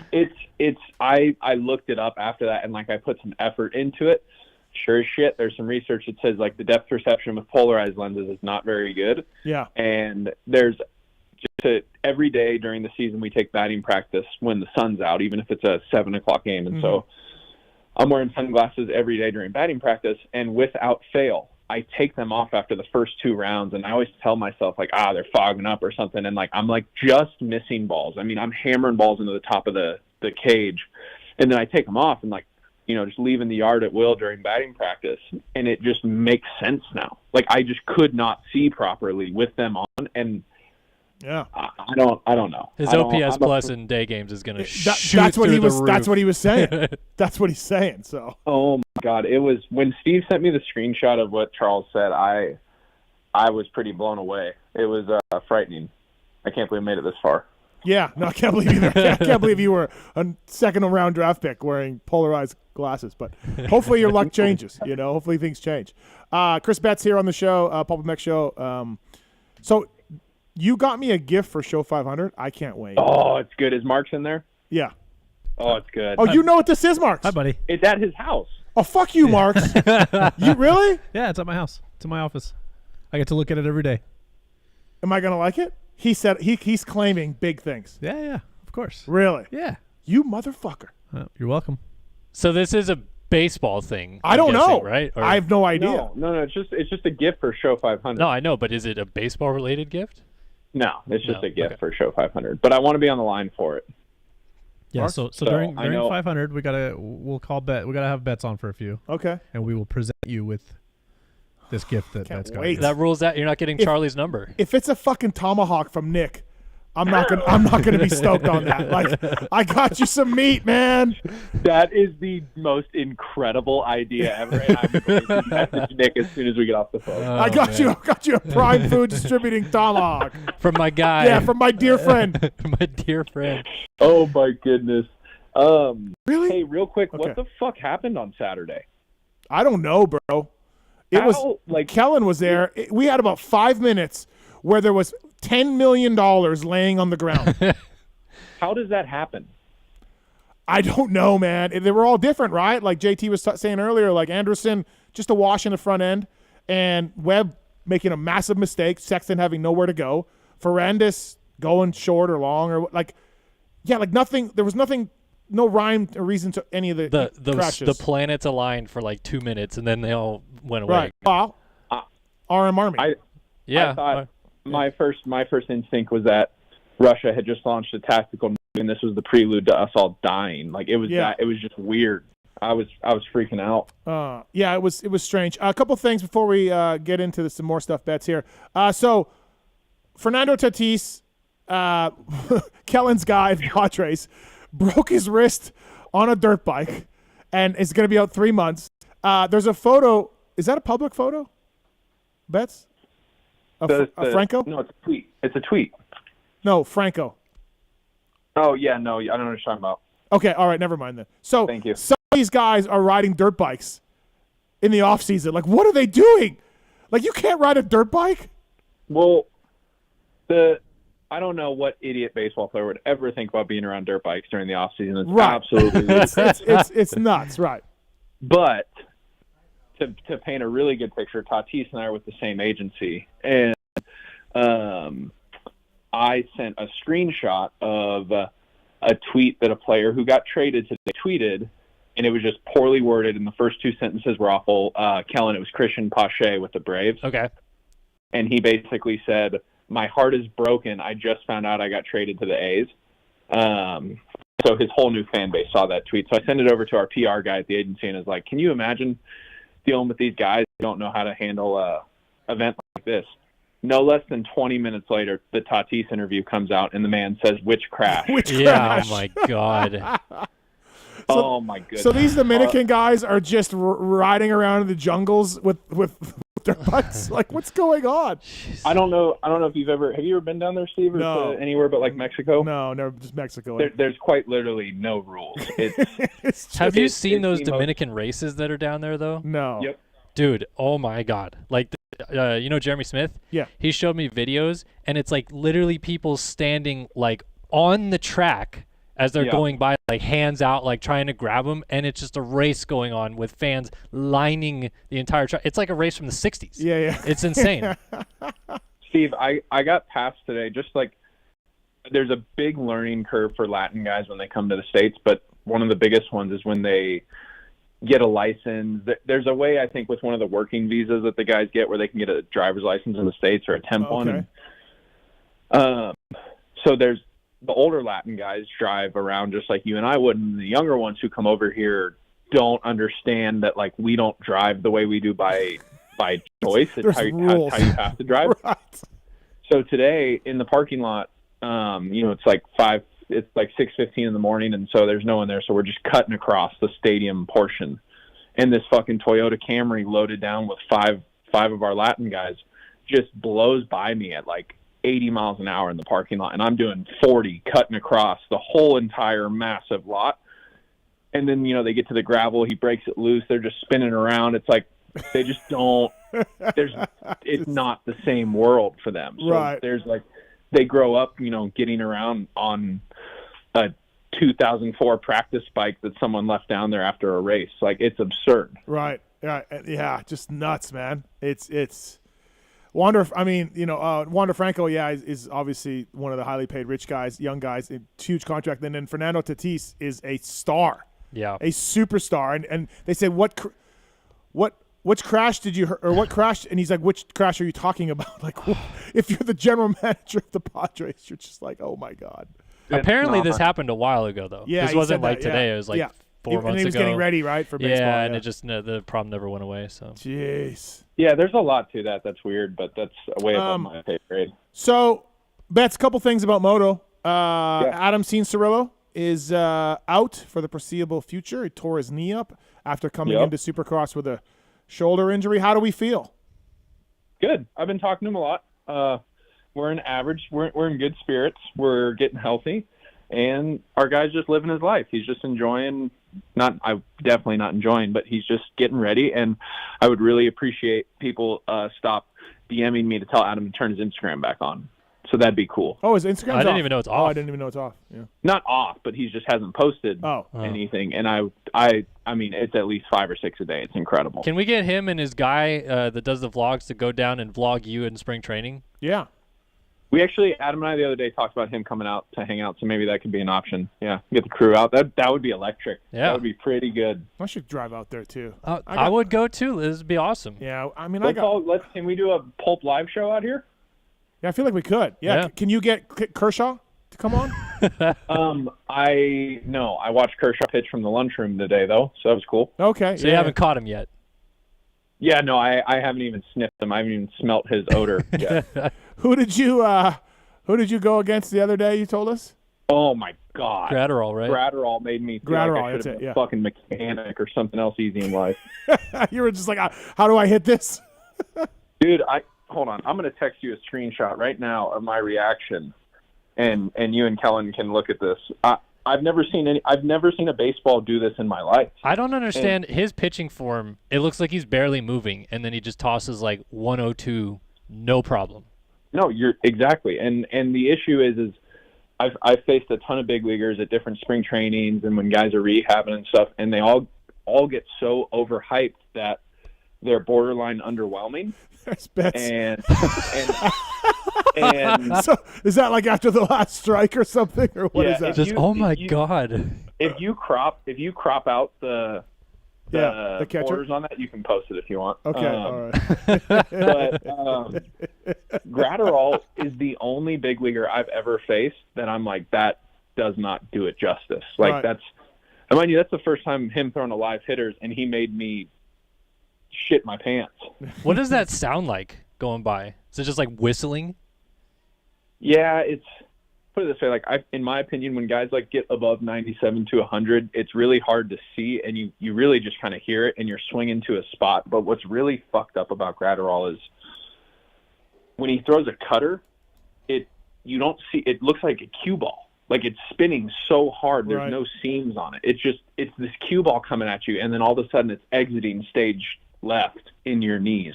I looked it up after that, and, like, I put some effort into it. Sure as shit, there's some research that says, like, the depth perception with polarized lenses is not very good. Yeah. And there's every day during the season we take batting practice when the sun's out, even if it's a 7 o'clock game. And so I'm wearing sunglasses every day during batting practice, and without fail, I take them off after the first 2 rounds, and I always tell myself, like, they're fogging up or something, and, like, I'm, like, just missing balls. I mean, I'm hammering balls into the top of the cage, and then I take them off and, like, you know, just leaving the yard at will during batting practice, and it just makes sense now. Like, I just could not see properly with them on, and yeah, I don't know. His OPS plus in day games is going to shoot that's what through he was. the roof. That's what he was saying. That's what he's saying. So. Oh my God! It was when Steve sent me the screenshot of what Charles said. I was pretty blown away. It was frightening. I can't believe I made it this far. Yeah, no, I can't believe either. I can't believe you were a second-round draft pick wearing polarized glasses. But hopefully your luck changes. You know, hopefully things change. Chris Betts here on the show, PulpMX show. So you got me a gift for Show 500. I can't wait. Oh, it's good. Is Mark's in there? Yeah. Oh, it's good. Oh, you know what this is, Marks? Hi, buddy. It's at his house. Oh, fuck you, Marks. You really? Yeah, it's at my house. It's in my office. I get to look at it every day. Am I going to like it? He said he's claiming big things. Yeah, of course. Really? Yeah. You motherfucker. You're welcome. So this is a baseball thing. I don't know. Right? Or, I have no idea. No. It's just a gift for Show 500. No, I know, but is it a baseball-related gift? No, it's just a gift for Show 500. But I want to be on the line for it. Yeah. So during 500, we'll call Bet. We gotta have Bets on for a few. Okay. And we will present you with this gift that Bet's got. That rules out. You're not getting Charlie's number. If it's a fucking tomahawk from Nick, I'm not gonna be stoked on that. Like, I got you some meat, man. That is the most incredible idea ever, and I'm going to message Nick as soon as we get off the phone. I got you a Prime Food distributing tomahawk from my guy. Yeah, from my dear friend. My dear friend. Oh my goodness. Really? Hey, real quick, Okay. what the fuck happened on Saturday? I don't know, bro. It was like Kellen was there. We had about 5 minutes where there was $10 million laying on the ground. How does that happen? I don't know, man. They were all different, right? Like JT was saying earlier, like Anderson, just a wash in the front end, and Webb making a massive mistake, Sexton having nowhere to go, Ferrandis going short or long, or like, yeah, like nothing. There was nothing, no rhyme or reason to any of the crashes. The planets aligned for like 2 minutes, and then they all went away. Right. Well, RM Army. I thought my first instinct was that Russia had just launched a tactical nuke, and this was the prelude to us all dying. Like it was it was just weird. I was freaking out. Yeah, it was strange. A couple things before we get into some more stuff bets here. So Fernando Tatis, Kellen's guy, the Padres, broke his wrist on a dirt bike, and is going to be out 3 months. There's a photo. Is that a public photo? Bets? Franco? No, it's a tweet. It's a tweet. No, Franco. Oh, yeah, no, I don't know what you're talking about. Okay, all right, never mind then. So Thank you. Some of these guys are riding dirt bikes in the off season. Like, what are they doing? Like, you can't ride a dirt bike? Well, I don't know what idiot baseball player would ever think about being around dirt bikes during the off season. It's absolutely it's nuts, right? But to paint a really good picture, Tatis and I are with the same agency, and I sent a screenshot of a tweet that a player who got traded today tweeted, and it was just poorly worded, and the first 2 sentences were awful. Kellen, it was Christian Pache with the Braves. Okay. And he basically said, "My heart is broken. I just found out I got traded to the A's." So his whole new fan base saw that tweet. So I sent it over to our PR guy at the agency and was like, "Can you imagine dealing with these guys who don't know how to handle a event like this?" No less than 20 minutes later, the Tatis interview comes out, and the man says, "Which crash?" Which Yeah, crash? oh my God. Oh my goodness. So these Dominican guys are just riding around in the jungles with their butts. Like, what's going on? I don't know if have you ever been down there, Steve, or No. to anywhere but like Mexico? No, never, just Mexico. There's quite literally no rules. Have you seen those Dominican races that are down there though? No. Yep. Dude, oh my God! Like, you know Jeremy Smith? Yeah. He showed me videos, and it's like literally people standing like on the track as they're going by, like hands out, like trying to grab them, and it's just a race going on with fans lining the entire track. It's like a race from the '60s. Yeah. It's insane. Steve, I got passed today. Just like there's a big learning curve for Latin guys when they come to the States, but one of the biggest ones is when they get a license. There's a way, I think, with one of the working visas that the guys get where they can get a driver's license in the States or a temp one. And, so there's the older Latin guys drive around just like you and I would, and the younger ones who come over here don't understand that, like, we don't drive the way we do by choice. It's how you have to drive. Right. So today in the parking lot, it's like 6:15 in the morning, and so there's no one there. So we're just cutting across the stadium portion, and this fucking Toyota Camry loaded down with five of our Latin guys just blows by me at like 80 miles an hour in the parking lot, and I'm doing 40 cutting across the whole entire massive lot. And then, they get to the gravel, he breaks it loose, they're just spinning around. It's like they just don't it's not the same world for them. So Right. there's like they grow up, getting around on a 2004 practice bike that someone left down there after a race. Like, it's absurd. Right. Yeah. Just nuts, man. It's Wander. I mean, Wander Franco, is obviously one of the highly paid rich guys, young guys, a huge contract. And then Fernando Tatis is a star. Yeah. A superstar. And they said, which crash did you, or what crash? And he's like, which crash are you talking about? Like, if you're the general manager of the Padres, you're just like, oh my God. Apparently this happened a while ago, though. Yeah, this he wasn't said like that, today. yeah. It was like Yeah. 4 months ago. And he was getting ready, right, for baseball. Yeah, and it just the problem never went away. So. Jeez. Yeah, there's a lot to that. That's weird, but that's way above my pay grade. So, Betts, a couple things about moto. Adam Cianciarulo is out for the foreseeable future. He tore his knee up after coming into Supercross with a shoulder injury. How do we feel? Good. I've been talking to him a lot. We're in average. We're in good spirits. We're getting healthy, and our guy's just living his life. He's just enjoying. Definitely not enjoying, but he's just getting ready. And I would really appreciate people stop DMing me to tell Adam to turn his Instagram back on. So that'd be cool. Oh, his Instagram's off? I didn't even know it's off. I didn't even know it's off. Yeah. Not off, but he just hasn't posted anything. And I mean, it's at least 5 or 6 a day. It's incredible. Can we get him and his guy that does the vlogs to go down and vlog you in spring training? Yeah. We actually, Adam and I the other day talked about him coming out to hang out, so maybe that could be an option. Yeah, get the crew out. That would be electric. Yeah. That would be pretty good. I should drive out there too. I would go too. This would be awesome. Yeah, I mean, can we do a Pulp live show out here? Yeah, I feel like we could. Yeah. Can you get Kershaw to come on? I watched Kershaw pitch from the lunchroom today though, so that was cool. Okay. So you haven't caught him yet? Yeah, no, I haven't even sniffed him. I haven't even smelt his odor yet. Who did you go against the other day? You told us. Oh my God. Gratterall, right? Gratterall made me feel like I should have been a fucking mechanic or something else easy in life. You were just like, how do I hit this? Dude, hold on. I'm going to text you a screenshot right now of my reaction, and you and Kellen can look at this. I've never seen a baseball do this in my life. I don't understand his pitching form. It looks like he's barely moving, and then he just tosses like 102, no problem. No, you're exactly. And the issue is I've faced a ton of big leaguers at different spring trainings and when guys are rehabbing and stuff, and they all get so overhyped that they're borderline underwhelming. There's Betts. And so is that like after the last strike or something, or what is that? Oh my God! If you crop out the catcher borders on that, you can post it if you want. Okay, all right. But Gratterall is the only big leaguer I've ever faced that I'm like, that does not do it justice. Like and mind you, that's the first time him throwing a live hitters, and he made me shit my pants. What does that sound like going by? Is it just like whistling? Yeah, put it this way, like in my opinion, when guys like get above 97 to 100, it's really hard to see, and you really just kind of hear it, and you're swinging to a spot. But what's really fucked up about Gratterall is when he throws a cutter, you don't see, it looks like a cue ball. Like it's spinning so hard, there's no seams on it. It's this cue ball coming at you, and then all of a sudden it's exiting stage left in your knees.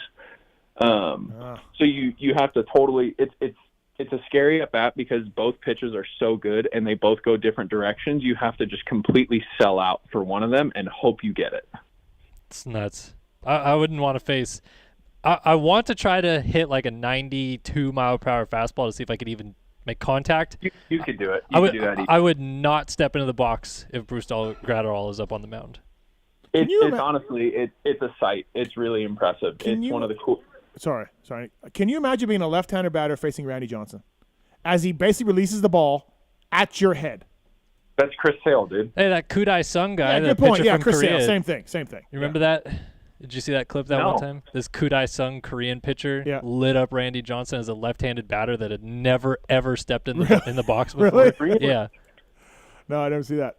So you have to totally, it's a scary at bat because both pitches are so good and they both go different directions. You have to just completely sell out for one of them and hope you get it. It's nuts. I wouldn't want to face. I want to try to hit like a 92 mile per hour fastball to see if I could even make contact. You could do it. I would not step into the box if Bruce Gratterall is up on the mound. It's honestly, it's a sight. It's really impressive. One of the cool. Sorry. Can you imagine being a left-hander batter facing Randy Johnson as he basically releases the ball at your head? That's Chris Sale, dude. Hey, that Kudai Sung guy. Yeah, the good point. pitcher Yeah, from Chris Korea. Sale. Same thing. You remember that? Did you see that clip that one time? This Kudai Sung Korean pitcher lit up Randy Johnson as a left-handed batter that had never ever stepped in the box before. Really? Yeah. No, I never see that.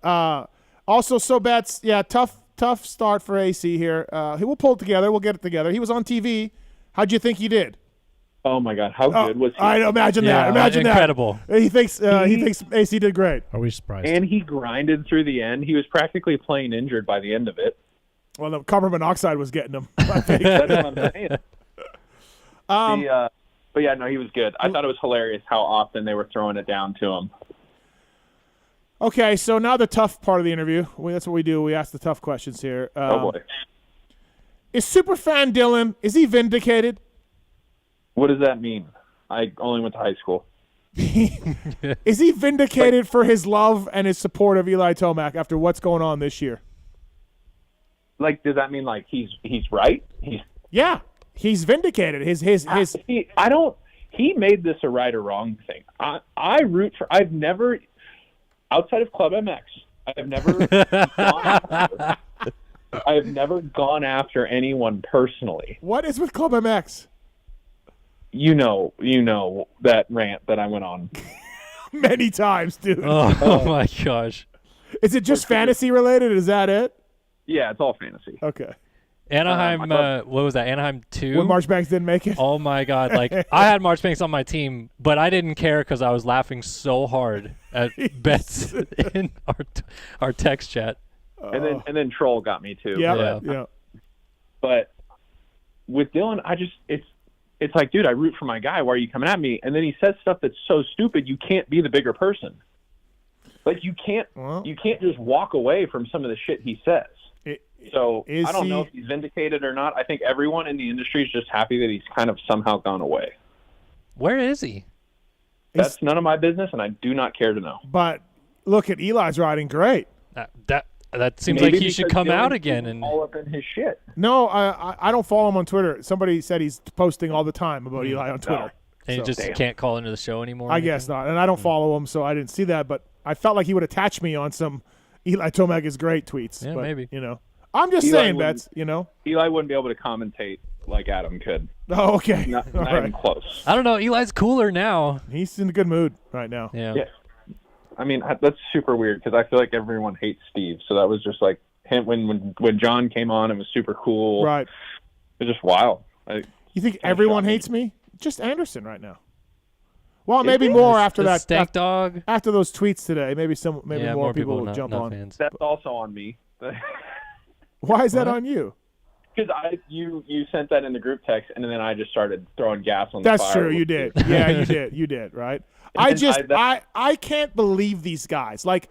Also, so bets. Yeah, tough start for AC here. He will pull it together. We'll get it together. He was on TV. How'd you think he did? Oh my God, how good was he? I know, imagine that. Incredible. That. He thinks AC did great. Are we surprised? And he grinded through the end. He was practically playing injured by the end of it. Well, the carbon monoxide was getting him. I think. That's what I'm saying. But yeah, no, he was good. I thought it was hilarious how often they were throwing it down to him. Okay, so now the tough part of the interview. That's what we do. We ask the tough questions here. Oh boy. Is Superfan Dylan, is he vindicated? What does that mean? I only went to high school. Is he vindicated for his love and his support of Eli Tomac after what's going on this year? Like, does that mean like he's right? He's vindicated. He made this a right or wrong thing. I root for. I've never, outside of PulpMX, I have never gone after anyone personally. What is with PulpMX? You know that rant that I went on many times, dude. Oh my gosh! Is it just fantasy related? Is that it? Yeah, it's all fantasy. Okay. Anaheim, what was that? Anaheim 2? When Marchbanks didn't make it? Oh, my God. Like, I had Marchbanks on my team, but I didn't care because I was laughing so hard at bets in our text chat. And then Troll got me, too. Yeah. But with Dylan, it's like, dude, I root for my guy. Why are you coming at me? And then he says stuff that's so stupid, you can't be the bigger person. Like, you can't just walk away from some of the shit he says. So I don't know if he's vindicated or not. I think everyone in the industry is just happy that he's kind of somehow gone away. Where is he? That's none of my business, and I do not care to know. But look at Eli's riding great. That seems like he should come out again and all up in his shit. No, I don't follow him on Twitter. Somebody said he's posting all the time about Eli on Twitter. And he just can't call into the show anymore? I guess not. And I don't follow him, so I didn't see that. But I felt like he would attach me on some Eli Tomac is great tweets. Yeah, but, maybe. I'm just saying, Bets, Eli wouldn't be able to commentate like Adam could. Oh, okay. Not even close. I don't know. Eli's cooler now. He's in a good mood right now. Yeah. I mean, that's super weird because I feel like everyone hates Steve. So that was just like him when John came on. It was super cool. Right. It was just wild. You think everyone hates me? Just Anderson right now. Well, maybe more after that. Stank dog. After those tweets today, maybe more people will jump on. Fans. That's also on me. Why is that on you? Because you sent that in the group text, and then I just started throwing gas on the fire. That's true. You did. Yeah, you did. You did. Right. I can't believe these guys. Like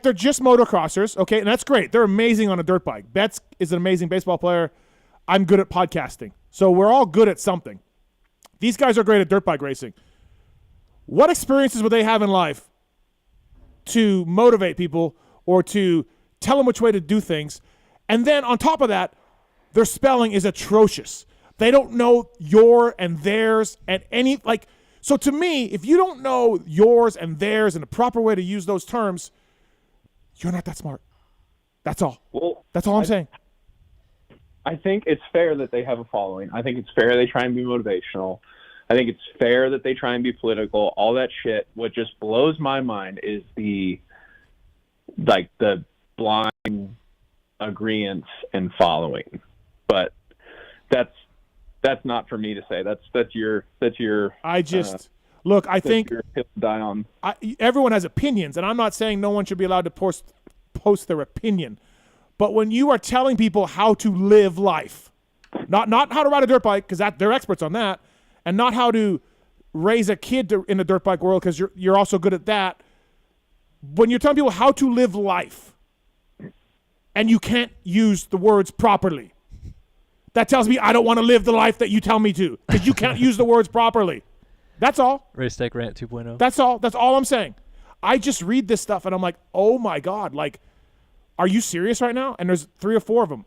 they're just motocrossers, okay, and that's great. They're amazing on a dirt bike. Betts is an amazing baseball player. I'm good at podcasting, so we're all good at something. These guys are great at dirt bike racing. What experiences would they have in life to motivate people or to tell them which way to do things? And then on top of that, their spelling is atrocious. They don't know your and theirs and any, like, so to me, if you don't know yours and theirs and the proper way to use those terms, you're not that smart. That's all. Well, that's all I'm saying. I think it's fair that they have a following. I think it's fair they try and be motivational. I think it's fair that they try and be political, all that shit. What just blows my mind is the blind agreeance and following. But that's not for me to say. That's your I just look, I think your hill to die on. Everyone has opinions, and I'm not saying no one should be allowed to post their opinion. But when you are telling people how to live life, not how to ride a dirt bike, because they're experts on that, and not how to raise a kid in the dirt bike world, because you're also good at that. When you're telling people how to live life, and you can't use the words properly, that tells me I don't want to live the life that you tell me to, because you can't use the words properly. That's all. Race Tech Rant 2.0. That's all. That's all I'm saying. I just read this stuff, and I'm like, oh, my God. Like, are you serious right now? And there's 3 or 4 of them.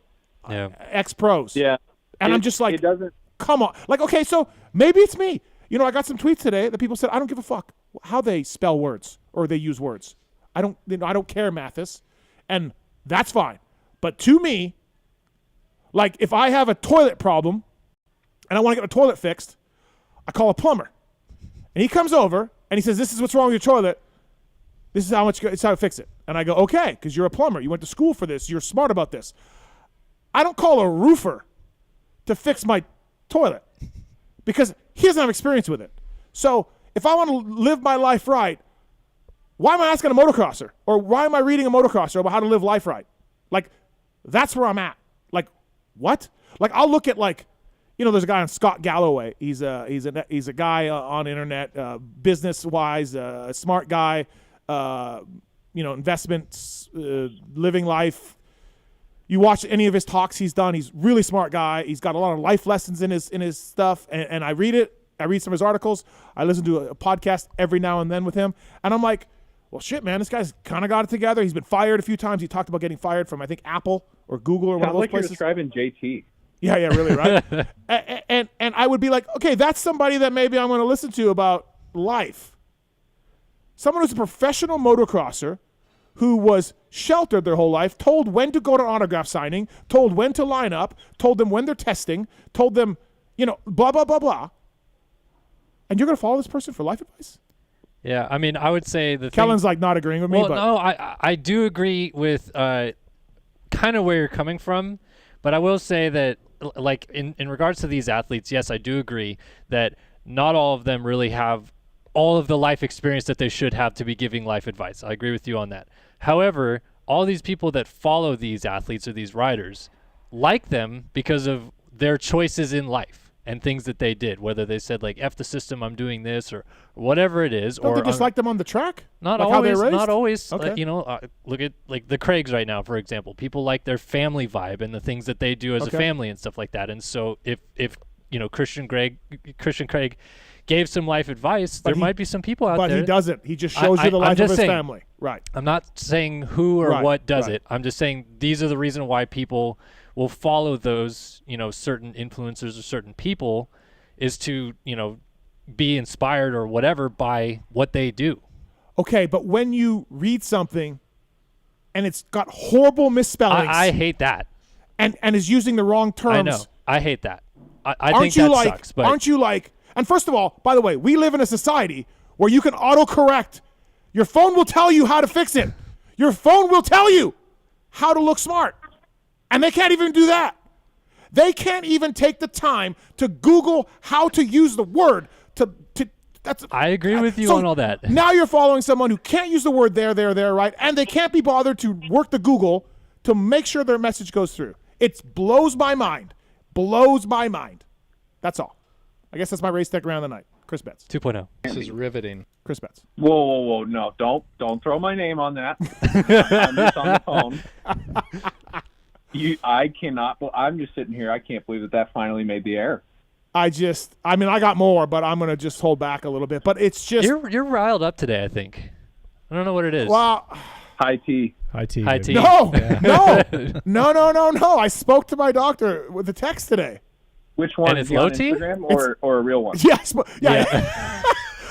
Yeah. Ex-pros. Yeah. And I'm just like, come on. Like, okay, so maybe it's me. You know, I got some tweets today that people said, I don't give a fuck how they spell words or they use words. I don't care, Mathis. And that's fine. But to me, like, if I have a toilet problem and I want to get the toilet fixed, I call a plumber. And he comes over and he says, this is what's wrong with your toilet. This is how to fix it. And I go, okay, because you're a plumber. You went to school for this. You're smart about this. I don't call a roofer to fix my toilet because he doesn't have experience with it. So if I want to live my life right, why am I asking a motocrosser? Or why am I reading a motocrosser about how to live life right? Like, that's where I'm at. Like, what? Like, I'll look at, like, you know, there's a guy on Scott Galloway. He's a guy on the internet, business-wise, a smart guy, you know, investments, living life. You watch any of his talks he's done. He's a really smart guy. He's got a lot of life lessons in his stuff, and I read it. I read some of his articles. I listen to a podcast every now and then with him, and I'm like, well, shit, man, this guy's kind of got it together. He's been fired a few times. He talked about getting fired from, I think, Apple or Google or one of those like places. You're describing JT. Yeah, really, right? and I would be like, okay, that's somebody that maybe I'm going to listen to about life. Someone who's a professional motocrosser who was sheltered their whole life, told when to go to autograph signing, told when to line up, told them when they're testing, told them, you know, blah, blah, blah, blah. And you're going to follow this person for life advice? Yeah, I mean, I would say Kellen's like not agreeing with me. Well, but no, I do agree with kind of where you're coming from, but I will say that, like, in regards to these athletes, yes, I do agree that not all of them really have all of the life experience that they should have to be giving life advice. I agree with you on that. However, all these people that follow these athletes or these riders like them because of their choices in life and things that they did, whether they said, like, F the system, I'm doing this, or whatever it is. Don't or they just like them on the track? Not like always. How they not always. Okay. You know, look at, like, the Craigs right now, for example. People like their family vibe and the things that they do as a family and stuff like that. And so if you know, Christian Craig gave some life advice, there might be some people out there. But he doesn't. He just shows you the life of his family. Right. I'm not saying who or what does it. I'm just saying these are the reason why people will follow those, you know, certain influencers or certain people, is to, you know, be inspired or whatever by what they do. Okay, but when you read something and it's got horrible misspellings. I hate that. And is using the wrong terms. I know. I hate that. I think that sucks. But aren't you like, and first of all, by the way, we live in a society where you can autocorrect. Your phone will tell you how to fix it. Your phone will tell you how to look smart. And they can't even do that. They can't even take the time to Google how to use the word to that's. I agree with you on all that. Now you're following someone who can't use the word there, right? And they can't be bothered to work the Google to make sure their message goes through. It blows my mind. Blows my mind. That's all. I guess that's my race tech round of the night. Chris Betts. 2.0. This is riveting. Chris Betts. Whoa. No, don't throw my name on that. I'm just on the phone. I cannot. I'm just sitting here. I can't believe that finally made the air. I got more, but I'm going to just hold back a little bit. But it's just. You're riled up today, I think. I don't know what it is. Well. High tea. No. I spoke to my doctor with a text today. Which one? And it's low tea? Instagram or a real one? Yes. Yeah.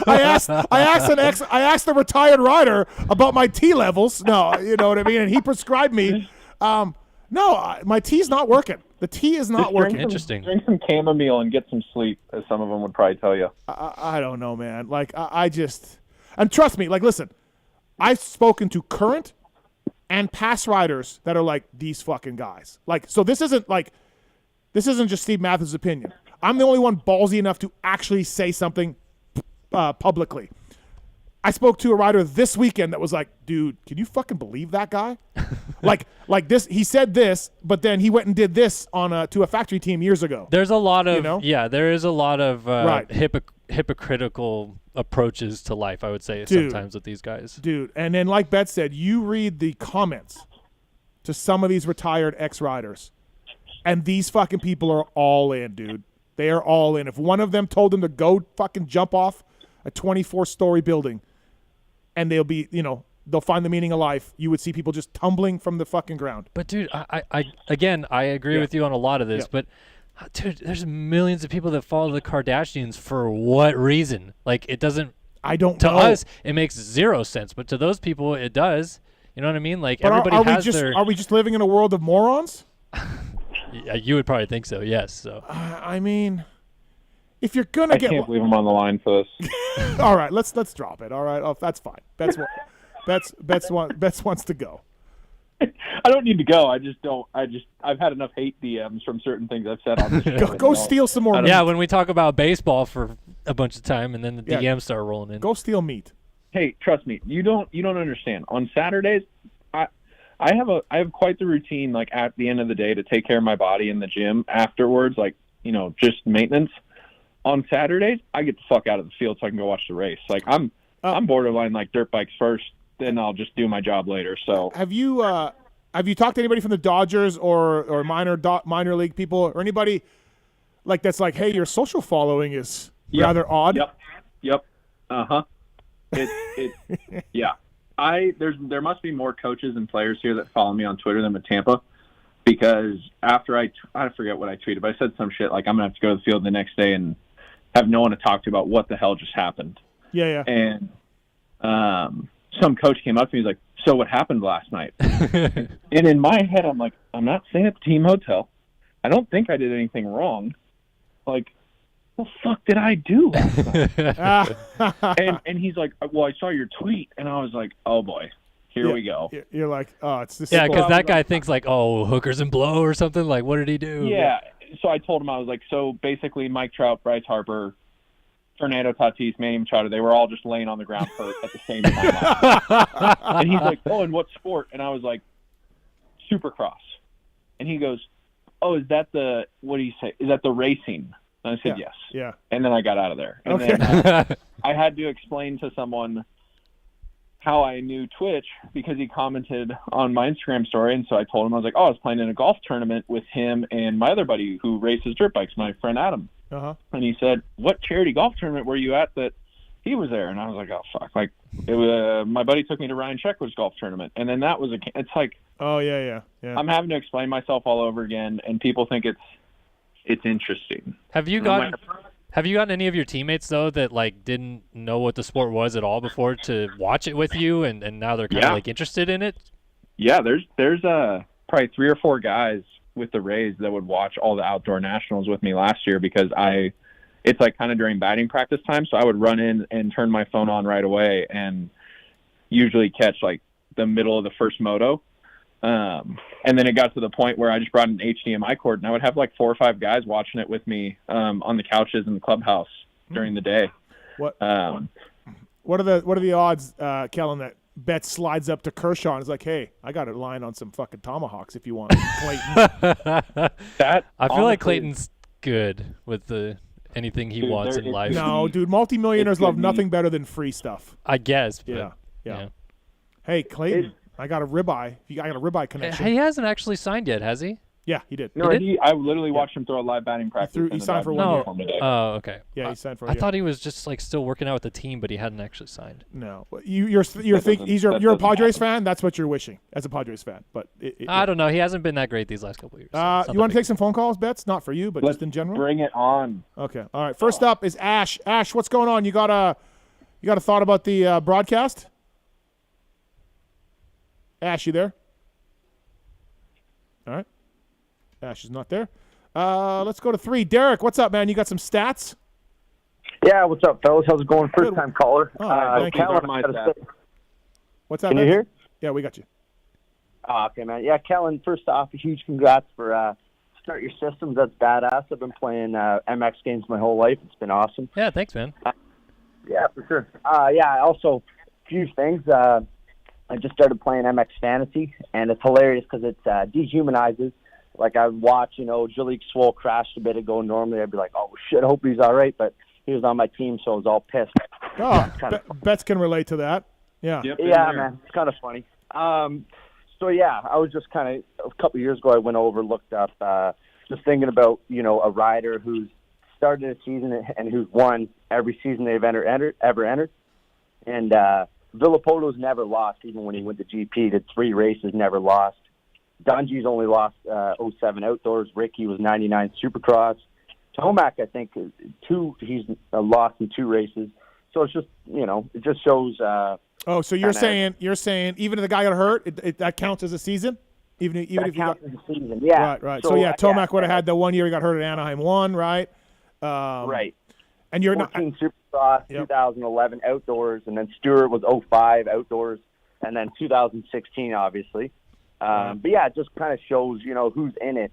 I asked the retired rider about my tea levels. No, you know what I mean? And he prescribed me. No, my tea's not working. The tea is not Just working. Interesting. Drink some chamomile and get some sleep, as some of them would probably tell you. I don't know, man. Like, I just... And trust me, like, listen, I've spoken to current and past riders that are like, these fucking guys. Like, so this isn't just Steve Matthews' opinion. I'm the only one ballsy enough to actually say something publicly. I spoke to a rider this weekend that was like, dude, can you fucking believe that guy? like this, he said this, but then he went and did this to a factory team years ago. There's a lot of, You know? there is a lot of Right. hypocritical approaches to life, I would say, Dude. sometimes with these guys. Dude, and then like Bet said, you read the comments to some of these retired ex-riders, and these fucking people are all in, dude. They are all in. If one of them told them to go fucking jump off a 24-story building, and they'll be, they'll find the meaning of life, you would see people just tumbling from the fucking ground. But dude, I agree with you on a lot of this, but dude, there's millions of people that follow the Kardashians for what reason? Like, it doesn't. I don't to know. us, it makes zero sense, but to those people, it does. You know what I mean? Like, But everybody has are we just living in a world of morons? You would probably think so, yes. So. I mean, if you're gonna I get, can't believe I'm on the line for this. all right, let's drop it. All right, that's fine. Betts wants to go. I don't need to go. I've had enough hate DMs from certain things I've said on this show. Go steal some more meat. Yeah, when we talk about baseball for a bunch of time, and then the DMs start rolling in. Go steal meat. Hey, trust me, you don't understand. On Saturdays, I have quite the routine. Like at the end of the day, to take care of my body in the gym afterwards, like just maintenance. On Saturdays, I get the fuck out of the field so I can go watch the race. Like I'm borderline like dirt bikes first, then I'll just do my job later. So have you talked to anybody from the Dodgers or minor league people or anybody like that's like, hey, your social following is rather odd? Yep. Yeah. There must be more coaches and players here that follow me on Twitter than with Tampa, because after I forget what I tweeted, but I said some shit like I'm gonna have to go to the field the next day and have no one to talk to about what the hell just happened. Yeah. And some coach came up to me, he's like, so what happened last night? And in my head, I'm like, I'm not staying at the team hotel. I don't think I did anything wrong. Like, what the fuck did I do last night? and he's like, well, I saw your tweet. And I was like, oh, boy, here we go. You're like, oh, it's this. Yeah, because that guy thinks like, oh, hookers and blow or something. Like, what did he do? Yeah. So I told him, I was like, so basically Mike Trout, Bryce Harper, Fernando Tatis, Manny Machado, they were all just laying on the ground hurt at the same time. And he's like, oh, and what sport? And I was like, Supercross. And he goes, oh, is that what do you say? Is that the racing? And I said, yes. Yeah. And then I got out of there. And Okay. then I had to explain to someone how I knew Twitch because he commented on my Instagram story. And so I told him, I was like, oh, I was playing in a golf tournament with him and my other buddy who races dirt bikes, my friend Adam. Uh-huh. And he said, what charity golf tournament were you at that he was there? And I was like, oh, fuck. Like, it was, my buddy took me to Ryan Sheckler's golf tournament. And then that was it's like, oh, yeah. I'm having to explain myself all over again. And people think it's interesting. Have you gotten any of your teammates though that like didn't know what the sport was at all before to watch it with you, and now they're kind of like interested in it? Yeah, there's probably 3 or 4 guys with the Rays that would watch all the outdoor nationals with me last year because it's like kind of during batting practice time, so I would run in and turn my phone on right away and usually catch like the middle of the first moto. And then it got to the point where I just brought an HDMI cord and I would have like 4 or 5 guys watching it with me on the couches in the clubhouse during the day. What are the odds, Kellen, that Betts slides up to Kershaw and is like, hey, I got a line on some fucking tomahawks if you want, Clayton. I feel like Clayton's good with anything he wants in life. No, dude, multimillionaires love nothing better than free stuff. I guess. Yeah. Hey, Clayton. I got a ribeye. I got a ribeye connection. He hasn't actually signed yet, has he? Yeah, he did. No, I literally watched him throw a live batting practice. He signed for 1 year. Oh, okay. Yeah, he signed for. I thought he was just like still working out with the team, but he hadn't actually signed. No, you're thinking you're a Padres fan. That's what you're wishing as a Padres fan. But I don't know. He hasn't been that great these last couple of years. So you want to take some phone calls, Betts? Not for you, but just in general. Bring it on. Okay. All right. First up is Ash. Ash, what's going on? You got a thought about the broadcast? Ash, you there? All right. Ash is not there. Let's go to 3. Derek, what's up, man? You got some stats? Yeah, what's up, fellas? How's it going? First time caller. Thank you. What's up, Can you man? hear? Yeah, we got you. Okay, man. Yeah, Kellen, first off, a huge congrats for Start Your Systems. That's badass. I've been playing MX games my whole life. It's been awesome. Yeah, thanks, man. Yeah, for sure. Yeah, also, a few things. I just started playing MX Fantasy, and it's hilarious because it dehumanizes. Like, I watch, Jalik Swole crashed a bit ago. Normally, I'd be like, oh, shit, I hope he's all right. But he was on my team, so I was all pissed. Oh, Bets can relate to that. Yeah. Yeah, man. It's kind of funny. So, yeah, I was just kind of, a couple of years ago, I went over, looked up, just thinking about, a rider who's started a season and who's won every season they've ever entered. And Villapoto's never lost, even when he went to GP. Did 3 races, never lost. Dungy's only lost 07 outdoors. Ricky was 99 Supercross. Tomac, I think, he's lost in 2 races. So it's just, it just shows. So you're saying even if the guy got hurt, that counts as a season? Even if you got as a season, yeah. Right. So Tomac would have had the 1 year he got hurt at Anaheim 1, right? Right. And you're 14 Supercross, 2011 outdoors, and then Stewart was 05 outdoors, and then 2016, obviously. But yeah, it just kind of shows, who's in it.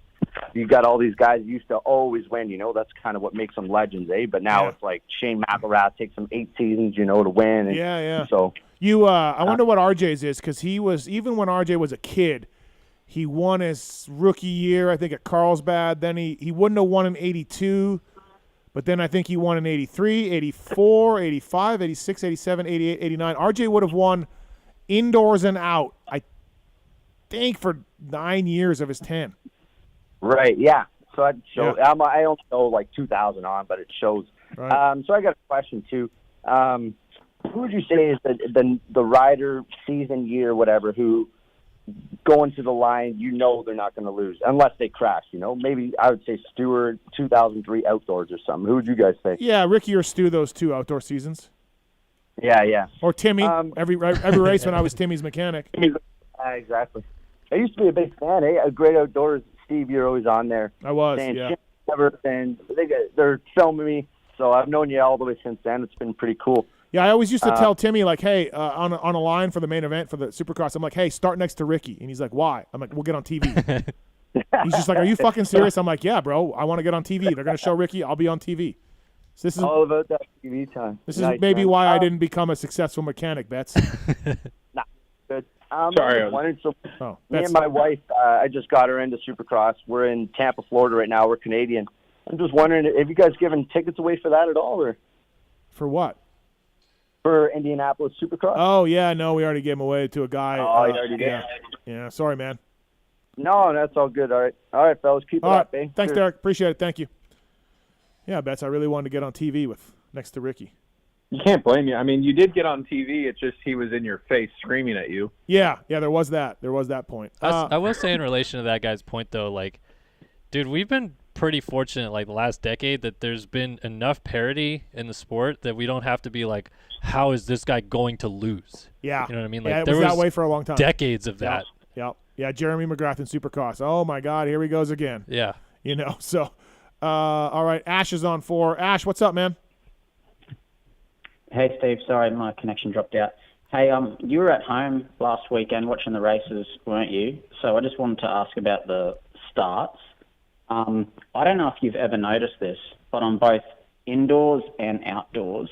You got all these guys who used to always win, that's kind of what makes them legends, eh? But now it's like Shane McElrath takes them 8 seasons, to win. And yeah. So I wonder what RJ's is, because he was, even when RJ was a kid, he won his rookie year, I think, at Carlsbad. Then he wouldn't have won in 82, but then I think he won in 83, 84, 85, 86, 87, 88, 89. RJ would have won indoors and out, I think, for 9 years of his 10. Right, yeah. So that shows. Yeah. I don't know like 2000 on, but it shows. Right. So I got a question too. Who would you say is the rider season year, whatever, who going to the line, they're not going to lose unless they crash. Maybe I would say Stewart 2003 outdoors or something. Who would you guys say? Yeah, Ricky or Stu, those 2 outdoor seasons. Yeah. Or Timmy. Every race when I was Timmy's mechanic. Exactly. I used to be a big fan. A Great Outdoors. Steve, you're always on there. I was, saying, yeah. And they're filming me, so I've known you all the way since then. It's been pretty cool. Yeah, I always used to tell Timmy, like, hey, on a line for the main event for the Supercross, I'm like, hey, start next to Ricky. And he's like, why? I'm like, we'll get on TV. He's just like, are you fucking serious? I'm like, yeah, bro, I want to get on TV. They're going to show Ricky. I'll be on TV. So this is all about that TV time. This is maybe why I didn't become a successful mechanic, Betts. Nah, good. Sorry. Me and my wife, I just got her into Supercross. We're in Tampa, Florida right now. We're Canadian. I'm just wondering, have you guys given tickets away for that at all? Or for what? For Indianapolis Supercross? Oh, yeah. No, we already gave them away to a guy. Oh, you already did? Yeah. Sorry, man. No, that's all good. All right, fellas. Keep it up, eh? Thanks, Derek. Appreciate it. Thank you. Yeah, Betts, I really wanted to get on TV next to Ricky. You can't blame you. I mean, you did get on TV. It's just he was in your face screaming at you. Yeah, there was that. There was that point. I will say in relation to that guy's point, though, like, dude, we've been pretty fortunate, like, the last decade that there's been enough parity in the sport that we don't have to be like, how is this guy going to lose? Yeah. You know what I mean? Like, Like, it was that way for a long time. Decades of that. Yep. Yeah, Jeremy McGrath in Supercross. Oh, my God, here he goes again. Yeah. So, all right, Ash is on 4. Ash, what's up, man? Hey, Steve. Sorry, my connection dropped out. Hey, you were at home last weekend watching the races, weren't you? So I just wanted to ask about the starts. I don't know if you've ever noticed this, but on both indoors and outdoors,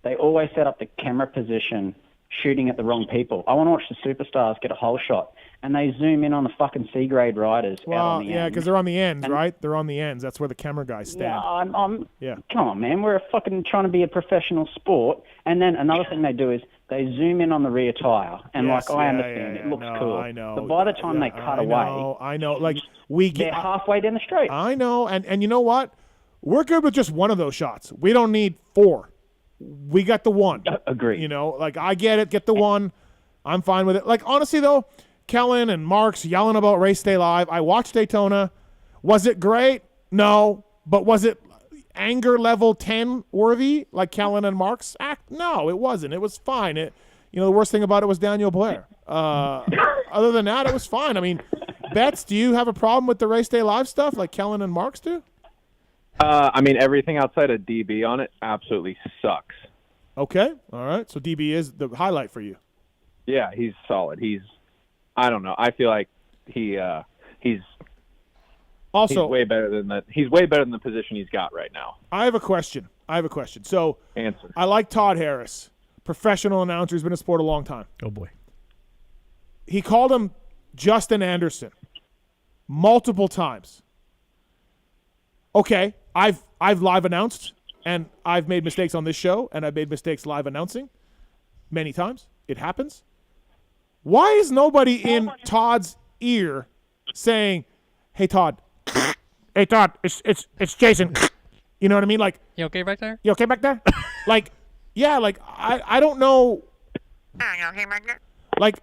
they always set up the camera position shooting at the wrong people. I want to watch the superstars get a whole shot, and they zoom in on the fucking C-grade riders out on the end. because they're on the ends, right? They're on the ends. That's where the camera guys stand. Yeah, come on, man. We're fucking trying to be a professional sport. And then another thing they do is they zoom in on the rear tire. And, I understand. It looks cool. I know. But by the time they cut away... I know. Like, they're halfway down the straight. I know. And you know what? We're good with just one of those shots. We don't need 4. We got the one. Agreed. Like, I get it. Get the one. I'm fine with it. Like, honestly, though, Kellen and Mark's yelling about Race Day Live. I watched Daytona. Was it great? No. But was it anger level 10 worthy like Kellen and Mark's act? No, it wasn't. It was fine. The worst thing about it was Daniel Blair. Other than that, it was fine. I mean, Betts, do you have a problem with the race day live stuff like Kellen and Marks do? I mean, everything outside of DB on it absolutely sucks. Okay, all right. So DB is the highlight for you. Yeah, he's solid. I don't know. I feel like he's way better than that. He's way better than the position he's got right now. I have a question. So Answer. I like Todd Harris, professional announcer. He's been in sport a long time. Oh boy. He called him Justin Anderson multiple times. Okay, I've live announced, and I've made mistakes on this show, and I've made mistakes live announcing many times. It happens. Why is nobody in Todd's ear saying, "Hey Todd, it's Jason." You know what I mean? Like, you okay back there? You okay back there? Like, yeah, like I don't know. Like,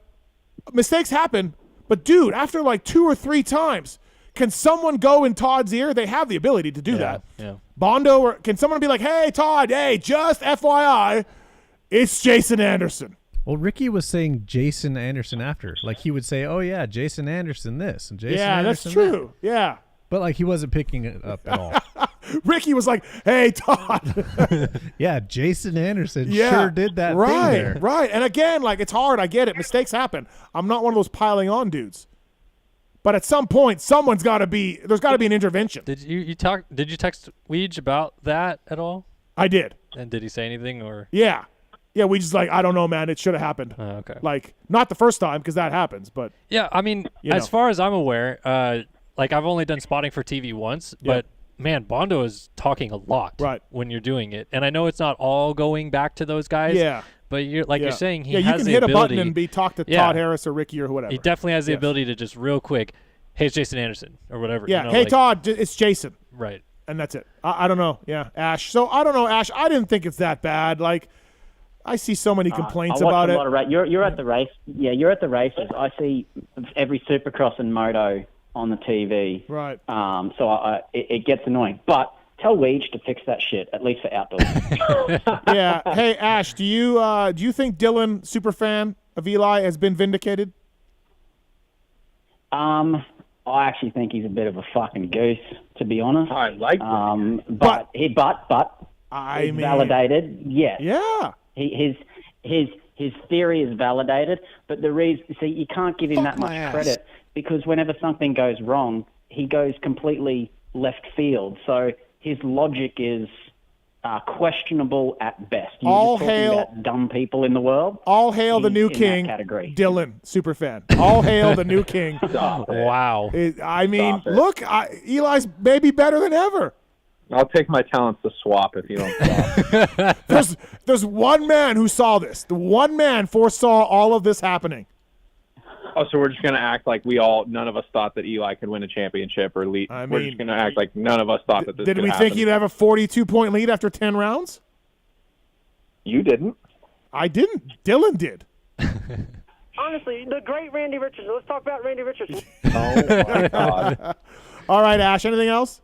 mistakes happen, but dude, after like 2 or 3 times, can someone go in Todd's ear? They have the ability to do that. Yeah. Bondo, or can someone be like, "Hey Todd, hey, just FYI, it's Jason Anderson." Well, Ricky was saying Jason Anderson after. Like, he would say, "Oh yeah, Jason Anderson this and Jason Anderson that's true. that." Yeah. But like, he wasn't picking it up at all. Ricky was like, "Hey Todd." Yeah, Jason Anderson sure did that thing there. Right. And again, like, it's hard. I get it. Mistakes happen. I'm not one of those piling on dudes. But at some point, there's got to be an intervention. Did you text Weege about that at all? I did. And did he say anything or? Yeah. Yeah, we just like, I don't know, man. It should have happened. Okay. Like, not the first time, because that happens, but. Yeah, I mean, as far as I'm aware, like, I've only done spotting for TV once, but man, Bondo is talking a lot when you're doing it. And I know it's not all going back to those guys. Yeah. But you're saying he has the ability. you can hit a button and talk to Todd Harris or Ricky or whatever. He definitely has the ability to just real quick, "Hey, it's Jason Anderson," or whatever. Yeah, you know, "Hey, Todd, it's Jason." Right. And that's it. I don't know. Yeah, Ash. So I don't know, Ash. I didn't think it's that bad. Like, I see so many complaints about it. You're at the race. Yeah, you're at the races. I see every Supercross and Moto on the TV. Right. So it gets annoying. But tell Weege to fix that shit, at least for outdoors. Yeah. Hey, Ash, do you think Dylan, superfan of Eli, has been vindicated? I actually think he's a bit of a fucking goose, to be honest. I like but he's validated. Yes. Yeah. His theory is validated, but the reason, see, you can't give him that much credit, because whenever something goes wrong, he goes completely left field. So his logic is questionable at best. You were just talking about dumb people in the world. All hail the new king, category. Dylan, superfan. All hail the new king. Wow. I mean, look, Eli's maybe better than ever. I'll take my talents to swap if you don't stop. There's one man who saw this. The one man foresaw all of this happening. Oh, so we're just going to act like none of us thought that Eli could win a championship or lead. We're just going to act like none of us thought that this could happen. Did we think he'd have a 42-point lead after 10 rounds? You didn't. I didn't. Dylan did. Honestly, the great Randy Richardson. Let's talk about Randy Richardson. Oh, my God. All right, Ash, anything else?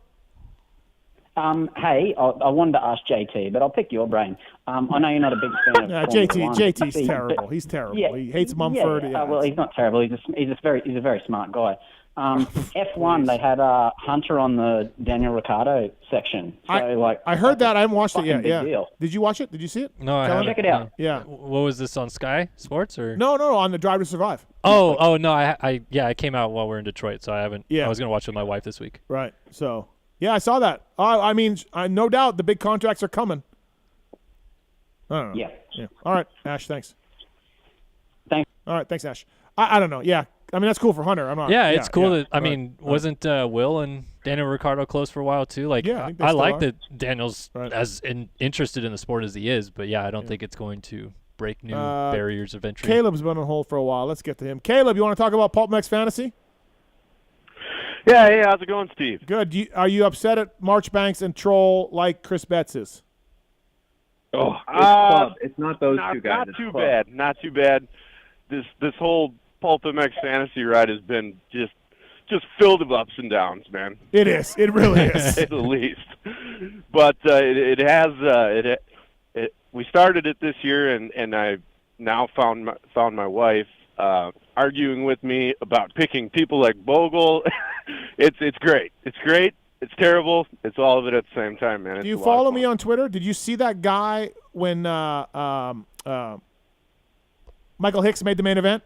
Hey, I wanted to ask JT, but I'll pick your brain. I know you're not a big fan of Formula 1. JT's terrible. He's terrible. Yeah, he hates Mumford. Yeah. Well, he's not terrible. He's a very smart guy. F1, they had Hunter on the Daniel Ricciardo section. So I heard that. I haven't watched it yet. big Yeah. deal. Did you watch it? Did you see it? No, I haven't. Check it out. Yeah. What was this on Sky Sports or? No, on the Drive to Survive. Oh no, I came out while we're in Detroit, so I haven't. Yeah. I was gonna watch it with my wife this week. Right. So. Yeah, I saw that. I mean, no doubt the big contracts are coming. I don't know. Yeah. All right, Ash, thanks. Thanks. All right, thanks, Ash. I don't know. Yeah. I mean, that's cool for Hunter. I'm not. Yeah, it's cool that, I right, mean, wasn't Will and Daniel Ricciardo close for a while too? Like, yeah, I like that Daniel's as interested in the sport as he is, but yeah, I don't think it's going to break new barriers of entry. Caleb's been on hold for a while. Let's get to him. Caleb, you want to talk about PulpMX Fantasy? Yeah, hey, how's it going, Steve? Good. Are you upset at Marchbanks and Troll like Chris Betts is? Oh, it's not those two guys. Not too bad. This whole PulpMX fantasy ride has been just filled with ups and downs, man. It is. It really is. To say the least. But it has. We started it this year, and I now found my wife arguing with me about picking people like Bogle. It's great. It's great. It's terrible. It's all of it at the same time, man. Do you follow me on Twitter? Did you see that guy when Michael Hicks made the main event?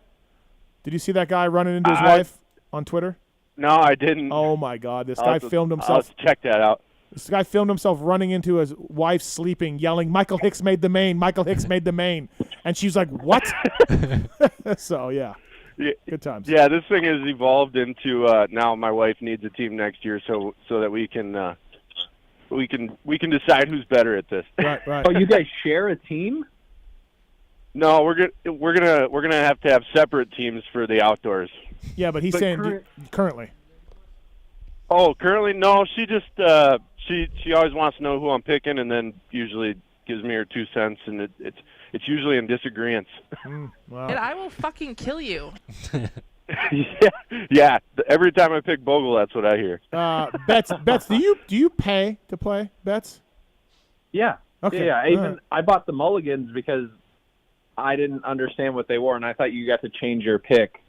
Did you see that guy running into his wife on Twitter? No, I didn't. Oh, my God. This guy filmed himself. I'll have to check that out. This guy filmed himself running into his wife sleeping, yelling, "Michael Hicks made the main. Michael Hicks made the main." And she's like, "What?" So, yeah. Good times. Yeah, this thing has evolved into now my wife needs a team next year so that we can decide who's better at this. Right. Oh, you guys share a team? No, we're gonna have to have separate teams for the outdoors. Yeah, but he's saying currently. Oh, currently? No, she just she always wants to know who I'm picking, and then usually gives me her 2 cents, and it's usually in disagreement. Wow. And I will fucking kill you. Yeah. Every time I pick Bogle, that's what I hear. Betts, do you pay to play bets? Yeah. Okay. Yeah. I bought the mulligans because I didn't understand what they were, and I thought you got to change your pick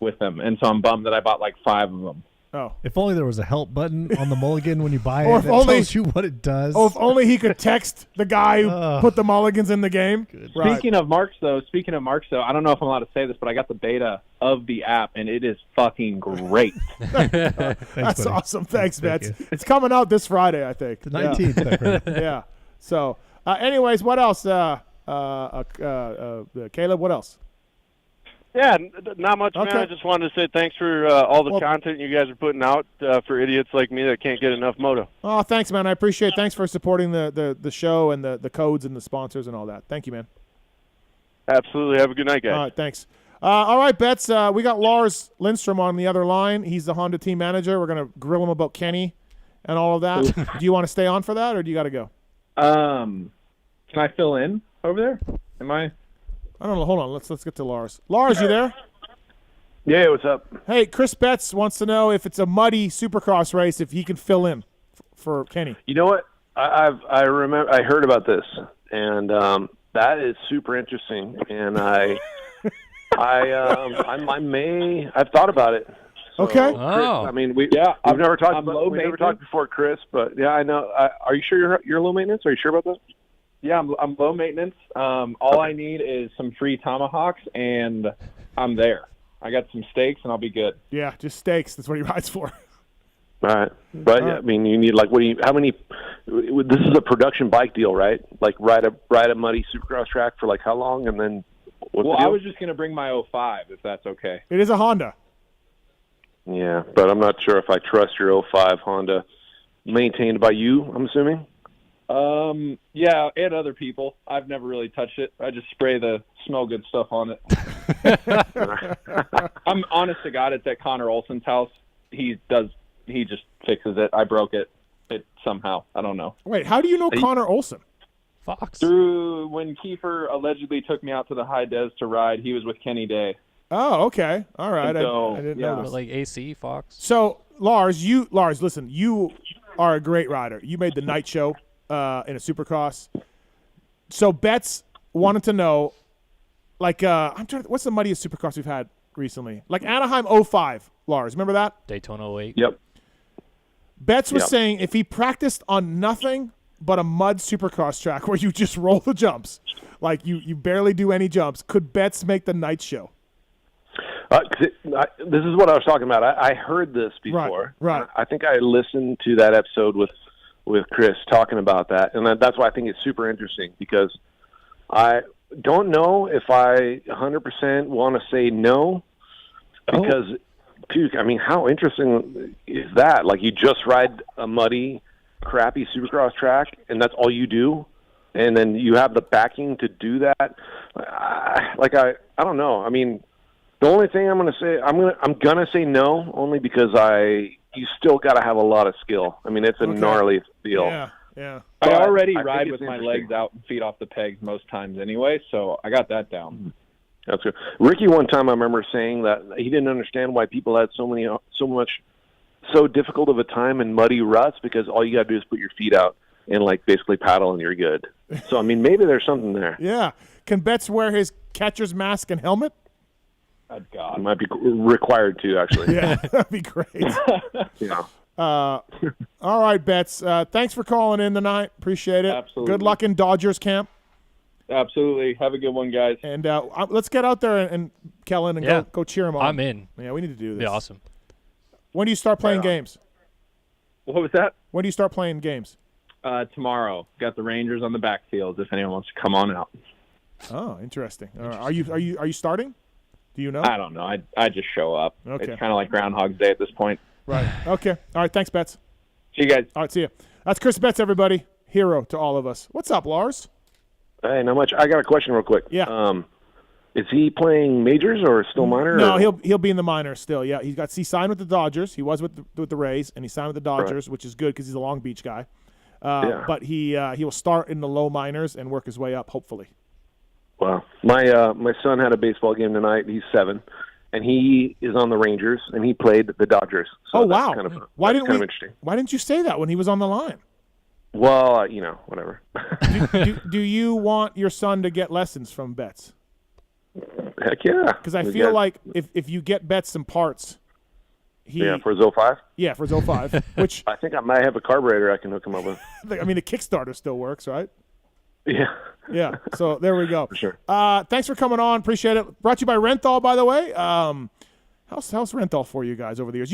with them, and so I'm bummed that I bought like 5 of them. Oh. If only there was a help button on the mulligan when you buy Or it if that only- tells you what it does. Oh, if only he could text the guy who put the mulligans in the game. Right. Speaking of marks, though, I don't know if I'm allowed to say this, but I got the beta of the app, and it is fucking great. That's awesome. Thanks, Betts. It's coming out this Friday, I think. The 19th. Yeah. So, anyways, what else? Caleb, what else? Yeah, not much, man. Okay. I just wanted to say thanks for all the content you guys are putting out for idiots like me that can't get enough moto. Oh, thanks, man. I appreciate it. Thanks for supporting the show and the codes and the sponsors and all that. Thank you, man. Absolutely. Have a good night, guys. All right, thanks. All right, Betts, we got Lars Lindstrom on the other line. He's the Honda team manager. We're going to grill him about Kenny and all of that. Do you want to stay on for that, or do you got to go? Can I fill in over there? Am I? I don't know. Hold on. Let's get to Lars. Lars, you there? Yeah, what's up? Hey, Chris Betts wants to know if it's a muddy Supercross race, if he can fill in for Kenny. You know what? I remember I heard about this, and that is super interesting. And I've thought about it. So, Okay. Chris, I mean, we've never talked before, Chris. But yeah, I know. Are you sure you're low maintenance? Are you sure about that? Yeah, I'm low maintenance. All I need is some free tomahawks, and I'm there. I got some steaks, and I'll be good. Yeah, just steaks. That's what he rides for. All right, but I mean, you need like how many? This is a production bike deal, right? Like ride a muddy Supercross track for like how long, and then what's the deal? I was just gonna bring my 05, if that's okay. It is a Honda. Yeah, but I'm not sure if I trust your 05 Honda, maintained by you. I'm assuming. Yeah, and other people. I've never really touched it. I just spray the smell good stuff on it. I'm honest to God, it's at Connor Olson's house. He just fixes it. I broke it somehow. I don't know. Wait, how do you know Connor Olson? Fox. Through when Kiefer allegedly took me out to the high des to ride, he was with Kenny Day. Oh, okay. All right. So, I didn't know this. Like AC, Fox. So, Lars, listen, you are a great rider. You made the night show in a Supercross. So Betts wanted to know, like, what's the muddiest Supercross we've had recently? Like Anaheim 05, Lars. Remember that? Daytona 08. Yep. Betts was saying if he practiced on nothing but a mud Supercross track where you just roll the jumps, like you barely do any jumps, could Betts make the night show? This is what I was talking about. I heard this before. Right. I think I listened to that episode with Chris talking about that, and that's why I think it's super interesting, because I don't know if I 100% want to say no, because, dude, I mean, how interesting is that? Like, you just ride a muddy, crappy Supercross track, and that's all you do, and then you have the backing to do that. I don't know. I mean, the only thing I'm gonna say no, only because you still got to have a lot of skill. I mean, it's a gnarly deal. Yeah. I already ride with my legs out and feet off the pegs most times anyway, so I got that down. That's good. Ricky, one time I remember saying that he didn't understand why people had so difficult of a time in muddy ruts, because all you got to do is put your feet out and like basically paddle and you're good. So I mean, maybe there's something there. Yeah. Can Betts wear his catcher's mask and helmet? God. It might be required to, actually. Yeah, that'd be great. Yeah. All right, Betts. Thanks for calling in tonight. Appreciate it. Absolutely. Good luck in Dodgers camp. Absolutely. Have a good one, guys. And let's get out there and Kellen, and go cheer him on. I'm in. Yeah, we need to do this. Be awesome. When do you start playing games? What was that? When do you start playing games? Tomorrow. Got the Rangers on the backfield if anyone wants to come on out. Oh, interesting. Are you starting? Do you know? I don't know. I just show up. Okay. It's kind of like Groundhog's Day at this point. Right. Okay. All right. Thanks, Betts. See you guys. All right. See you. That's Chris Betts, everybody. Hero to all of us. What's up, Lars? Hey, not much. I got a question real quick. Yeah. Is he playing majors or still minor? No, or? he'll be in the minors still. Yeah, he signed with the Dodgers. He was with the Rays, and he signed with the Dodgers, which is good because he's a Long Beach guy. But he will start in the low minors and work his way up, hopefully. Wow. My son had a baseball game tonight. He's 7, and he is on the Rangers, and he played the Dodgers. So oh wow! Why didn't we? Interesting. Why didn't you say that when he was on the line? Well, whatever. do you want your son to get lessons from Betts? Heck yeah. Because I feel like if you get Betts some parts, for his 05? Yeah, for his 05, which I think I might have a carburetor I can hook him up with. I mean, the Kickstarter still works, right? Yeah. Yeah. So there we go. For sure. Thanks for coming on. Appreciate it. Brought to you by Renthal, by the way. How's Renthal for you guys over the years?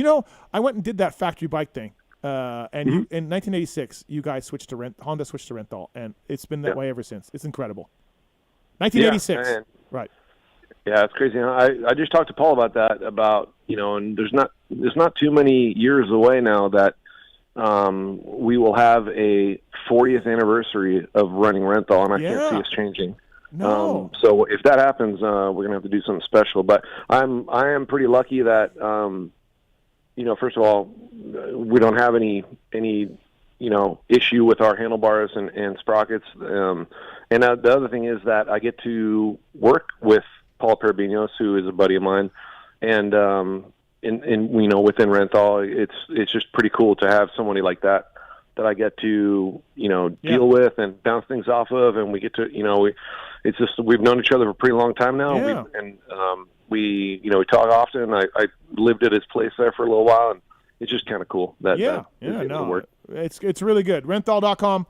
I went and did that factory bike thing. And in 1986, you guys switched to Honda switched to Renthal, and it's been that way ever since. It's incredible. 1986. Yeah, right. Yeah, it's crazy. I just talked to Paul about that, and there's not too many years away now that we will have a 40th anniversary of running Renthal, and I can't see us changing. No. So if that happens, we're gonna have to do something special. But I am pretty lucky that first of all, we don't have any issue with our handlebars and sprockets. And the other thing is that I get to work with Paul Parabinos, who is a buddy of mine, and within Renthal, it's just pretty cool to have somebody like that I get to deal with and bounce things off of, and we get to it's just we've known each other for a pretty long time now, we talk often. I lived at his place there for a little while, and it's just kind of cool that work. It's really good. Renthal.com.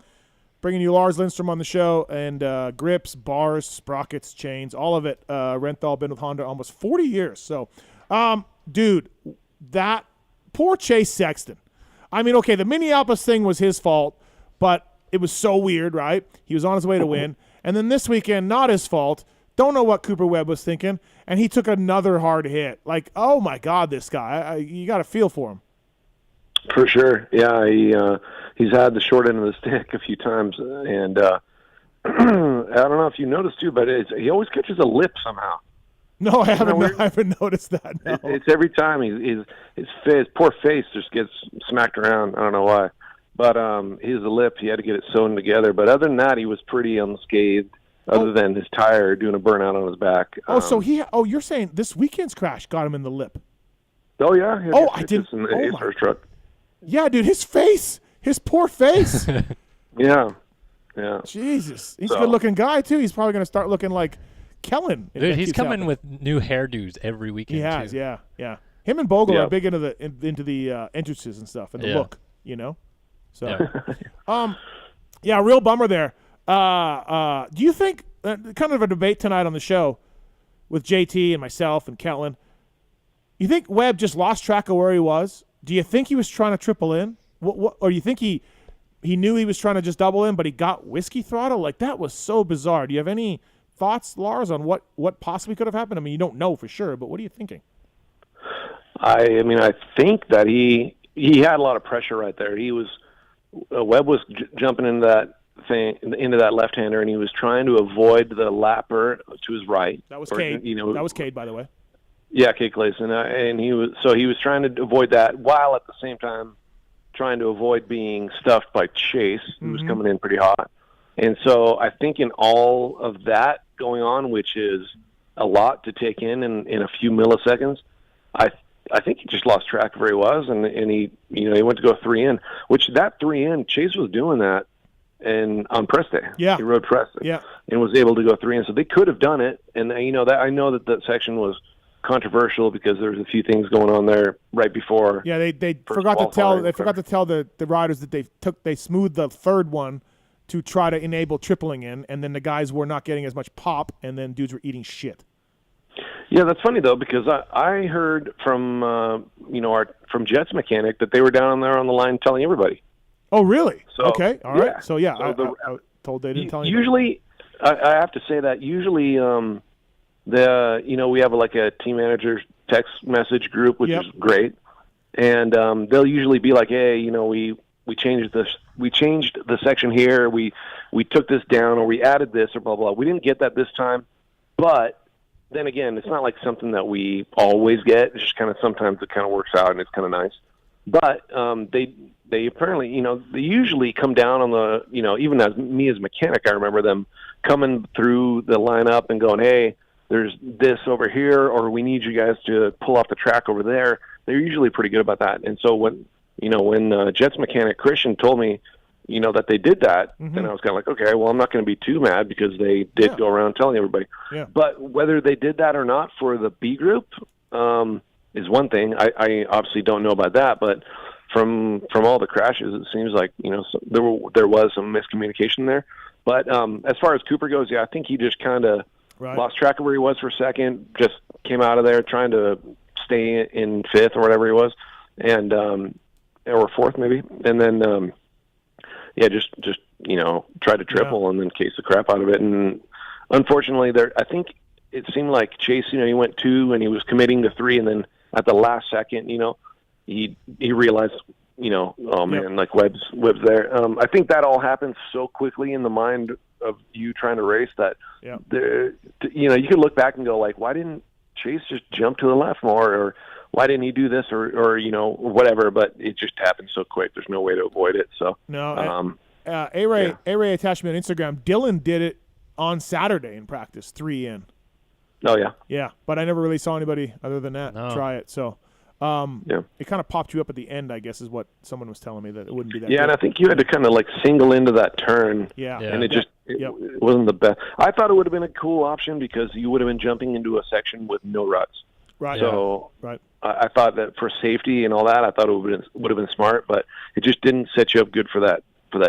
Bringing you Lars Lindstrom on the show, and grips, bars, sprockets, chains, all of it. Renthal, been with Honda almost 40 years. So, dude, that poor Chase Sexton. I mean, okay, the Minneapolis thing was his fault, but it was so weird, right? He was on his way to win. And then this weekend, not his fault. Don't know what Cooper Webb was thinking, and he took another hard hit. Like, oh, my God, this guy. You got to feel for him. For sure. Yeah, he's had the short end of the stick a few times, and I don't know if you noticed too, but he always catches a lip somehow. No, I haven't noticed that. No. It's every time his poor face just gets smacked around. I don't know why, but his lip, he had to get it sewn together. But other than that, he was pretty unscathed. Other than his tire doing a burnout on his back. You're saying this weekend's crash got him in the lip? Oh yeah. I didn't. In his first truck. Yeah, dude, his poor face. Yeah. Jesus, he's a good-looking guy too. He's probably going to start looking like Kellen. Dude, he's coming with new hairdos every weekend. He has, yeah. Him and Bogle are big into the entrances and stuff and the look, So, real bummer there. Do you think kind of a debate tonight on the show with JT and myself and Kellen? You think Webb just lost track of where he was? Do you think he was trying to triple in? Or do you think he knew he was trying to just double in, but he got whiskey throttle? Like, that was so bizarre. Do you have any thoughts, Lars, on what possibly could have happened? I mean, you don't know for sure, but what are you thinking? I think that he had a lot of pressure right there. He was Webb was jumping into that left-hander, and he was trying to avoid the lapper to his right. That was Cade. That was Cade, by the way. Yeah, Cade Clayson, and he was trying to avoid that while at the same time trying to avoid being stuffed by Chase, who was coming in pretty hot. And so I think in all of that going on, which is a lot to take in a few milliseconds, I think he just lost track of where he was, and he went to go 3 in, which that 3 in, Chase was doing that on press day. Yeah. He rode press day. Yeah. And was able to go 3 in. So they could have done it, and I know that section was controversial because there's a few things going on there right before. Yeah, they forgot to tell the riders that they smoothed the third one to try to enable tripling in, and then the guys were not getting as much pop, and then dudes were eating shit. Yeah, that's funny though, because I heard from from Jet's mechanic that they were down there on the line telling everybody. Oh, really? So, okay, all right. Yeah. So yeah, So I told they didn't tell you. Usually, I have to say that usually we have like a team manager text message group, which is great, and they'll usually be like, hey, we changed this. We changed the section here. We took this down, or we added this, or blah blah. We didn't get that this time, but then again, it's not like something that we always get. It's just kind of sometimes it kind of works out, and it's kind of nice. But they apparently, they usually come down on the, even as me as a mechanic, I remember them coming through the lineup and going, hey, there's this over here, or we need you guys to pull off the track over there. They're usually pretty good about that. And so when Jets mechanic Christian told me, that they did that, then I was kind of like, okay, well, I'm not going to be too mad because they did go around telling everybody. Yeah. But whether they did that or not for the B group is one thing. I obviously don't know about that, but from all the crashes, it seems like, there was some miscommunication there. But as far as Cooper goes, I think he just kind of lost track of where he was for a second, just came out of there trying to stay in fifth or whatever he was, and or fourth maybe, and then just tried to triple and then case the crap out of it. And unfortunately, I think it seemed like Chase, he went 2 and he was committing to 3, and then at the last second, he realized, oh man, like Webb's there. I think that all happens so quickly in the mind of you trying to race that you could look back and go like, why didn't Chase just jump to the left more, or why didn't he do this, or whatever? But it just happened so quick. There's no way to avoid it. So no. A-Ray attached me on Instagram. Dylan did it on Saturday in practice, 3 in. Oh yeah. Yeah, but I never really saw anybody other than that try it. So it kind of popped you up at the end, I guess, is what someone was telling me, that it wouldn't be that good. And I think you had to kind of like single into that turn. Yeah. And it it wasn't the best. I thought it would have been a cool option because you would have been jumping into a section with no ruts. Right. So right. I thought that for safety and all that, I thought it would have been smart, but it just didn't set you up good for that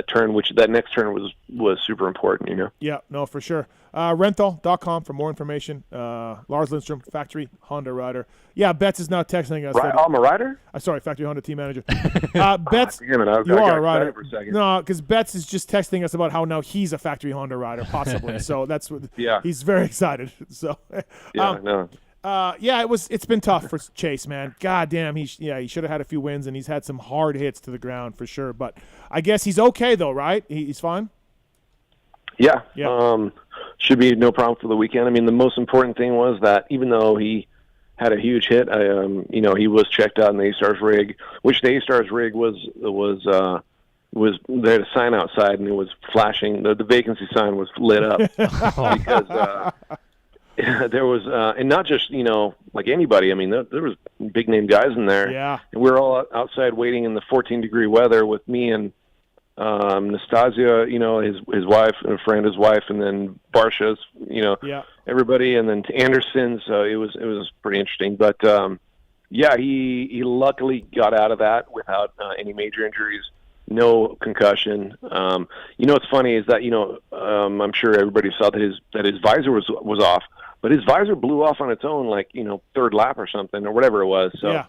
turn, which that next turn was super important, Yeah, no, for sure. Rental.com for more information. Lars Lindstrom, factory Honda rider. Yeah, Betts is now texting us. Right, I'm a rider? Sorry, factory Honda team manager. Betts, you are a rider. For a second. No, because Betts is just texting us about how now he's a factory Honda rider, possibly. So that's what. Yeah. He's very excited. So. No. It's been tough for Chase, man. God damn, he should have had a few wins, and he's had some hard hits to the ground for sure. But I guess he's okay though, right? He's fine. Yeah. Yeah. Should be no problem for the weekend. I mean, the most important thing was that even though he had a huge hit, he was checked out in the A-Stars rig, which the A-Stars rig was they had a sign outside and it was flashing. The vacancy sign was lit up because. There was, and not just, like anybody. I mean, there was big name guys in there. Yeah. And we were all outside waiting in the 14-degree weather with me and Nastasia, his wife, and a friend, his wife, and then Barsha's, everybody, and then Anderson. So it was pretty interesting. But he luckily got out of that without any major injuries. No concussion. What's funny is that I'm sure everybody saw that his visor was off, but his visor blew off on its own, like third lap or something or whatever it was. So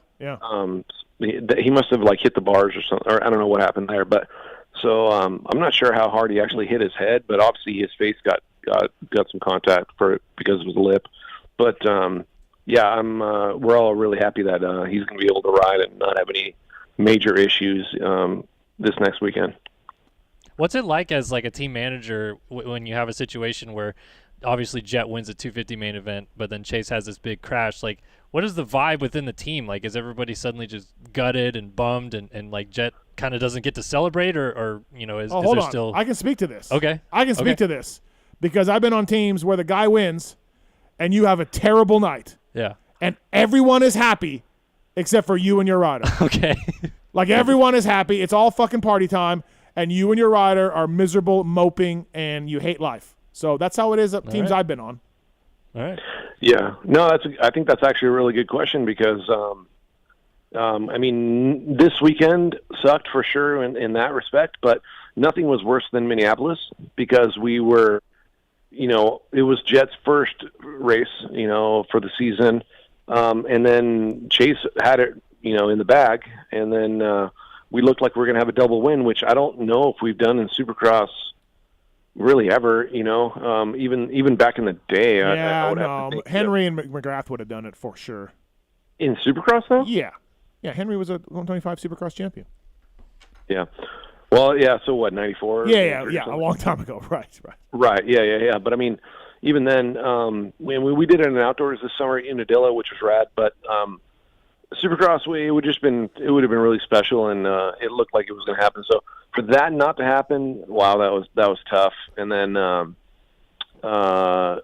he must have like hit the bars or something, or I don't know what happened there. But so I'm not sure how hard he actually hit his head, but obviously his face got some contact because of his lip. But we're all really happy that he's going to be able to ride and not have any major issues this next weekend. What's it like as like a team manager when you have a situation where obviously Jet wins a 250 main event, but then Chase has this big crash? Like, what is the vibe within the team? Like, is everybody suddenly just gutted and bummed and like Jet kind of doesn't get to celebrate, or is there still? I can speak to this. Okay. I can speak to this because I've been on teams where the guy wins and you have a terrible night. Yeah. And everyone is happy except for you and your rider. Okay. Like, everyone is happy. It's all fucking party time, and you and your rider are miserable, moping, and you hate life. So that's how it is at teams I've been on. All right. Yeah, no, I think that's actually a really good question because, I mean, this weekend sucked for sure in that respect, but nothing was worse than Minneapolis because we were, it was Jet's first race, for the season, and then Chase had it, in the bag, and then we looked like we were going to have a double win, which I don't know if we've done in Supercross really ever, even back in the day. Yeah, I would have to think Henry and McGrath would have done it for sure. In Supercross, though? Yeah. Henry was a 125 Supercross champion. Yeah. Well, yeah, so what, 94? Yeah, a long time ago. Right, yeah. But, I mean, even then, we did it in outdoors this summer in Unadilla, which was rad, but Supercross, it would have been really special, and it looked like it was going to happen. So for that not to happen, wow, that was tough. And then, but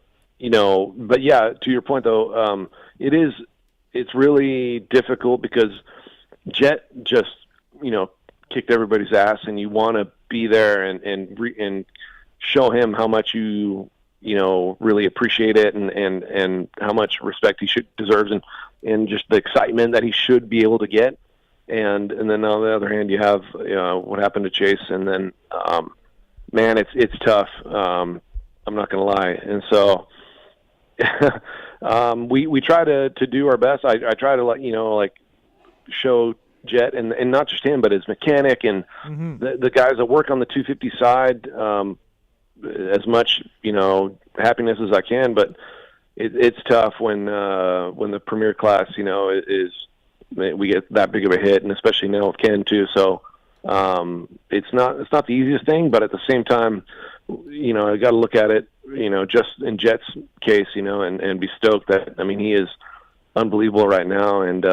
yeah, to your point though, it's really difficult because Jet just kicked everybody's ass, and you want to be there and show him how much you really appreciate it and how much respect he deserves and just the excitement that he should be able to get. And then on the other hand, you have what happened to Chase, and then man, it's tough. I'm not gonna lie, and so we try to do our best. I try to show Jet and not just him, but his mechanic and the guys that work on the 250 side as much happiness as I can. But it's tough when the premier class we get that big of a hit, and especially now with Ken too. So it's not the easiest thing, but at the same time, I got to look at it, just in Jet's case, and be stoked that, I mean, he is unbelievable right now and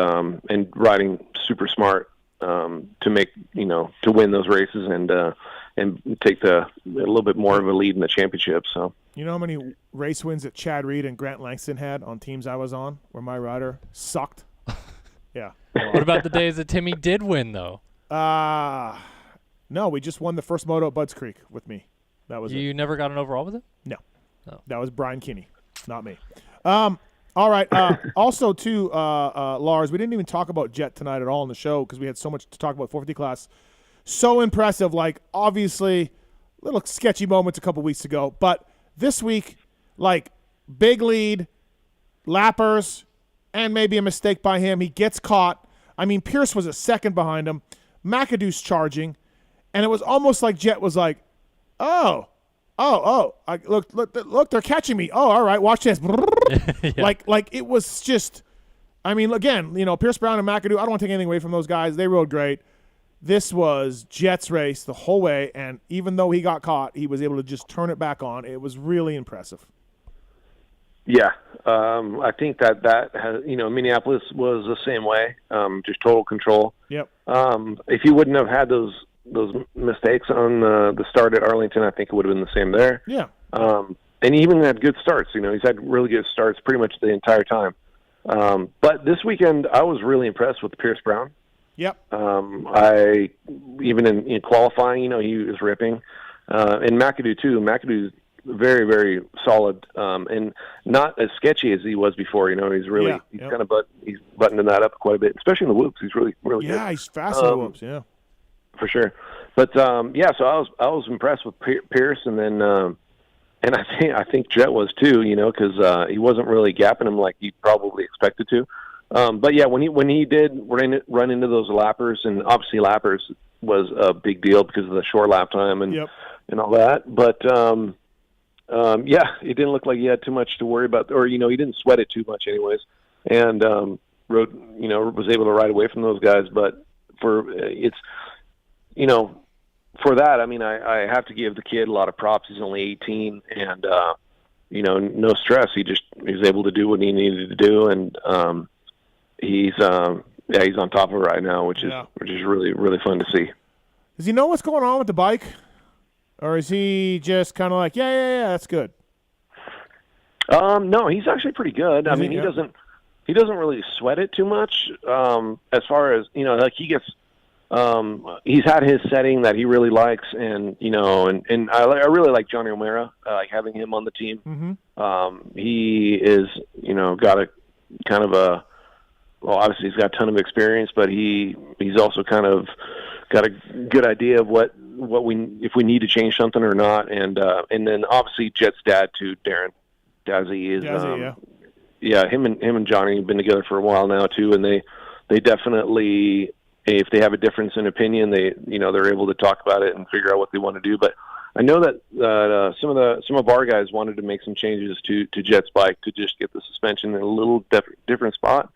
riding super smart to make, to win those races and take a little bit more of a lead in the championship. So. You know how many race wins that Chad Reed and Grant Langston had on teams I was on where my rider sucked? Yeah. What about the days that Timmy did win, though? No, we just won the first moto at Budds Creek with me. That was You never got an overall with him? No. That was Brian Kinney, not me. All right. Also, too, Lars, we didn't even talk about Jet tonight at all on the show because we had so much to talk about 450 class. So impressive. Obviously, little sketchy moments a couple weeks ago. But this week, big lead, lappers, and maybe a mistake by him. He gets caught. I mean, Pierce was a second behind him. McAdoo's charging. And it was almost like Jet was like, oh, look, they're catching me. Oh, all right, watch this. Yeah. It was just, I mean, again, Pierce Brown and McAdoo, I don't want to take anything away from those guys. They rode great. This was Jet's race the whole way, and even though he got caught, he was able to just turn it back on. It was really impressive. Yeah, I think that has, Minneapolis was the same way, just total control. Yep. If he wouldn't have had those mistakes on the start at Arlington, I think it would have been the same there. Yeah. And he even had good starts. He's had really good starts pretty much the entire time. But this weekend, I was really impressed with Pierce Brown. Yep. I even in qualifying, he was ripping, and McAdoo too. McAdoo's very, very solid, and not as sketchy as he was before. He's really he's buttoning that up quite a bit, especially in the whoops. He's really good. Yeah, he's fast in the whoops. Yeah, for sure. But so I was impressed with Pierce, and then and I think Jet was too. Because he wasn't really gapping him like he probably expected to. But yeah, when he did run into those lappers, and obviously lappers was a big deal because of the short lap time and all that. But it didn't look like he had too much to worry about, or he didn't sweat it too much, anyways. And was able to ride away from those guys. But for that, I mean, I have to give the kid a lot of props. He's only 18, and no stress. He was able to do what he needed to do, and he's on top of it right now, which is really, really fun to see. Does he know what's going on with the bike, or is he just kind of like, yeah, that's good? No, he's actually pretty good. I mean, he doesn't really sweat it too much. As far as he gets he's had his setting that he really likes, and and I really like Johnny O'Mara, like having him on the team. Mm-hmm. He is, got a kind of obviously he's got a ton of experience, but he's also kind of got a good idea of what if we need to change something or not, and then obviously Jet's dad too, Darren Dazzy is him and Johnny have been together for a while now too, and they definitely, if they have a difference in opinion, they're able to talk about it and figure out what they want to do. But I know that some of our guys wanted to make some changes to Jet's bike to just get the suspension in a little different spot.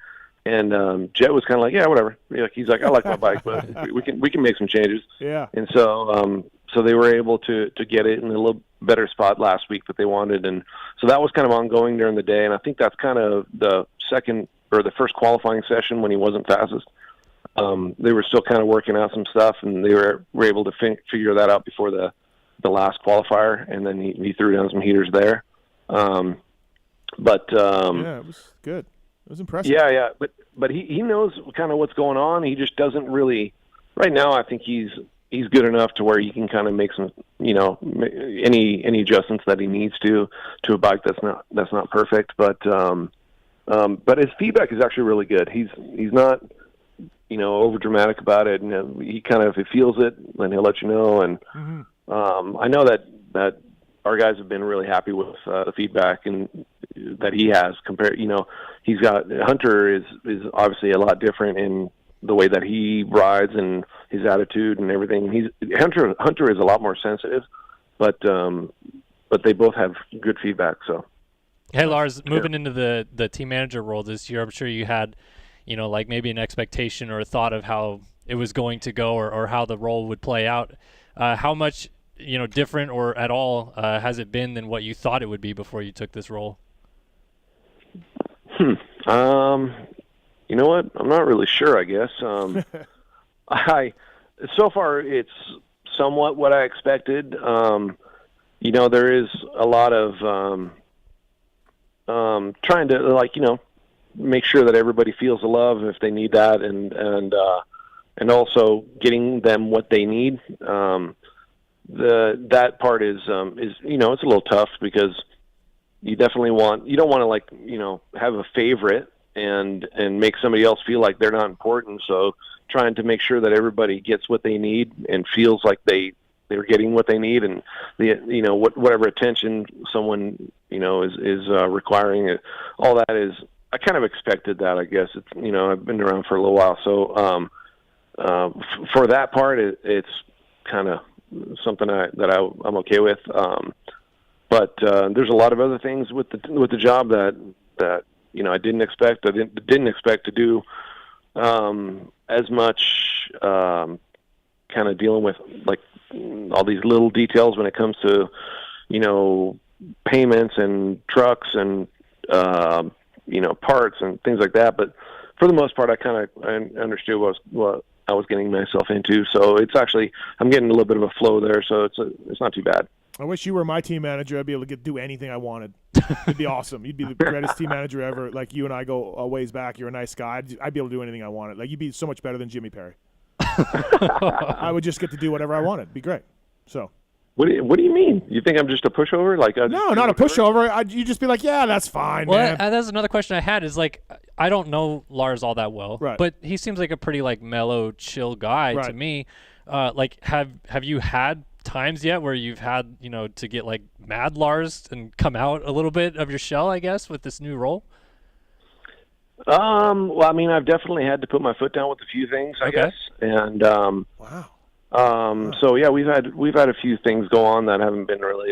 And Jet was kind of like, yeah, whatever. He's like, I like my bike, but we can make some changes. Yeah. And so they were able to get it in a little better spot last week that they wanted, and so that was kind of ongoing during the day. And I think that's kind of the first qualifying session when he wasn't fastest. They were still kind of working out some stuff, and they were able to figure that out before the last qualifier, and then he threw down some heaters there. Yeah, it was good. It was impressive. Yeah, but he knows kind of what's going on. He just doesn't really. Right now, I think he's good enough to where he can kind of make some, any adjustments that he needs to a bike that's not perfect. But his feedback is actually really good. He's not, over dramatic about it, and he kind of, if he feels it, then he'll let you know. And I know that our guys have been really happy with the feedback and that he has compared. He's got Hunter is obviously a lot different in the way that he rides and his attitude and everything. Hunter is a lot more sensitive, but they both have good feedback. So, hey Lars, moving into the team manager role this year, I'm sure you had, like maybe an expectation or a thought of how it was going to go or how the role would play out. How much different or at all has it been than what you thought it would be before you took this role? You know what? I'm not really sure, I guess. So far it's somewhat what I expected. There is a lot of trying to make sure that everybody feels the love if they need that, and also getting them what they need. That part is it's a little tough because you definitely you don't want to have a favorite and make somebody else feel like they're not important. So trying to make sure that everybody gets what they need and feels like they're getting what they need, and whatever attention someone is requiring, all that is. I kind of expected that. I guess it's I've been around for a little while, so for that part, it's kind of something that I'm okay with. But there's a lot of other things with the job that I didn't expect. I didn't expect to do as much kind of dealing with all these little details when it comes to payments and trucks and parts and things like that. But for the most part, I understood what I was getting myself into. So it's actually, I'm getting a little bit of a flow there. So it's not too bad. I wish you were my team manager. I'd be able to do anything I wanted. It'd be awesome. You'd be the greatest team manager ever. Like, you and I go a ways back. You're a nice guy. I'd be able to do anything I wanted. Like, you'd be so much better than Jimmy Perry. I would just get to do whatever I wanted. It'd be great. So. What do you mean? You think I'm just a pushover? No, not a pushover. You just be like, yeah, that's fine, man. Well, that's another question I had is, I don't know Lars all that well, right, but he seems like a pretty, mellow, chill guy to me. Have you had times yet where you've had, to get, mad Lars and come out a little bit of your shell, I guess, with this new role? Well, I mean, I've definitely had to put my foot down with a few things, I guess. And, wow. So yeah, we've had a few things go on that haven't been really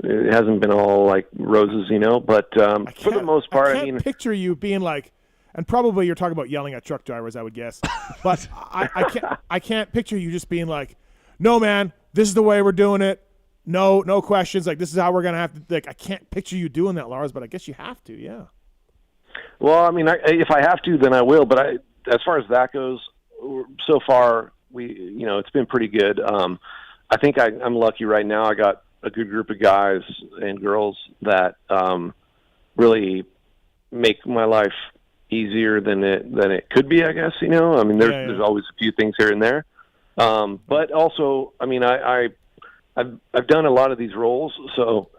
it hasn't been all roses, but for the most part, I can't picture you being and probably you're talking about yelling at truck drivers, I would guess, but I can't picture you just being no, man, this is the way we're doing it. No questions. This is how we're gonna have to. I can't picture you doing that, Lars, but I guess you have to, yeah. Well, I mean, if I have to, then I will. But as far as that goes, so far, it's been pretty good. I think I'm lucky right now. I got a good group of guys and girls that really make my life easier than it could be, I guess. You know, I mean, there's always a few things here and there, but also, I mean, I've done a lot of these roles, so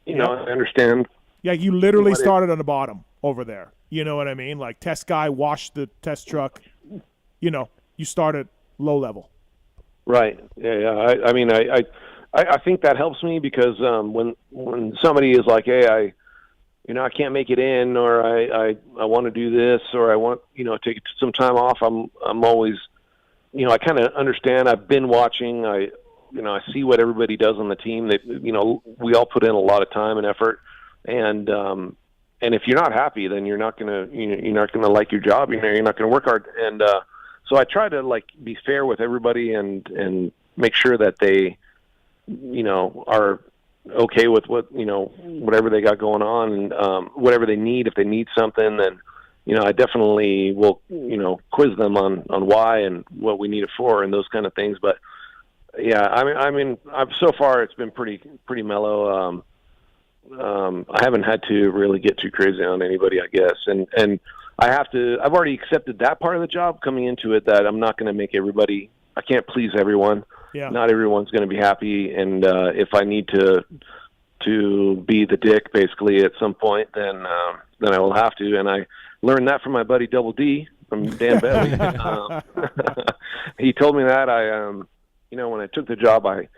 you know, I understand. Yeah, you literally started on the bottom over there. You know what I mean? Like test guy, wash the test truck. You know, you started low level. Right. Yeah. I mean, I think that helps me because when somebody is like, hey, I can't make it in, or I want to do this, or I want, take some time off. I'm always, I kind of understand. I've been watching. I see what everybody does on the team. That, we all put in a lot of time and effort, and if you're not happy, then you're not gonna like your job. You're not gonna work hard. And so I try to be fair with everybody and make sure that they, are okay with whatever they got going on, and whatever they need. If they need something, then I definitely will quiz them on why and what we need it for and those kind of things. But yeah, I mean I've so far it's been pretty mellow. I haven't had to really get too crazy on anybody, I guess, and I've already accepted that part of the job coming into it, that I'm not going to make everybody. I can't please everyone. Yeah. Not everyone's going to be happy, and if I need to be the dick basically at some point, then I will have to. And I learned that from my buddy Double D, from Dan Bentley. He told me that. When I took the job, I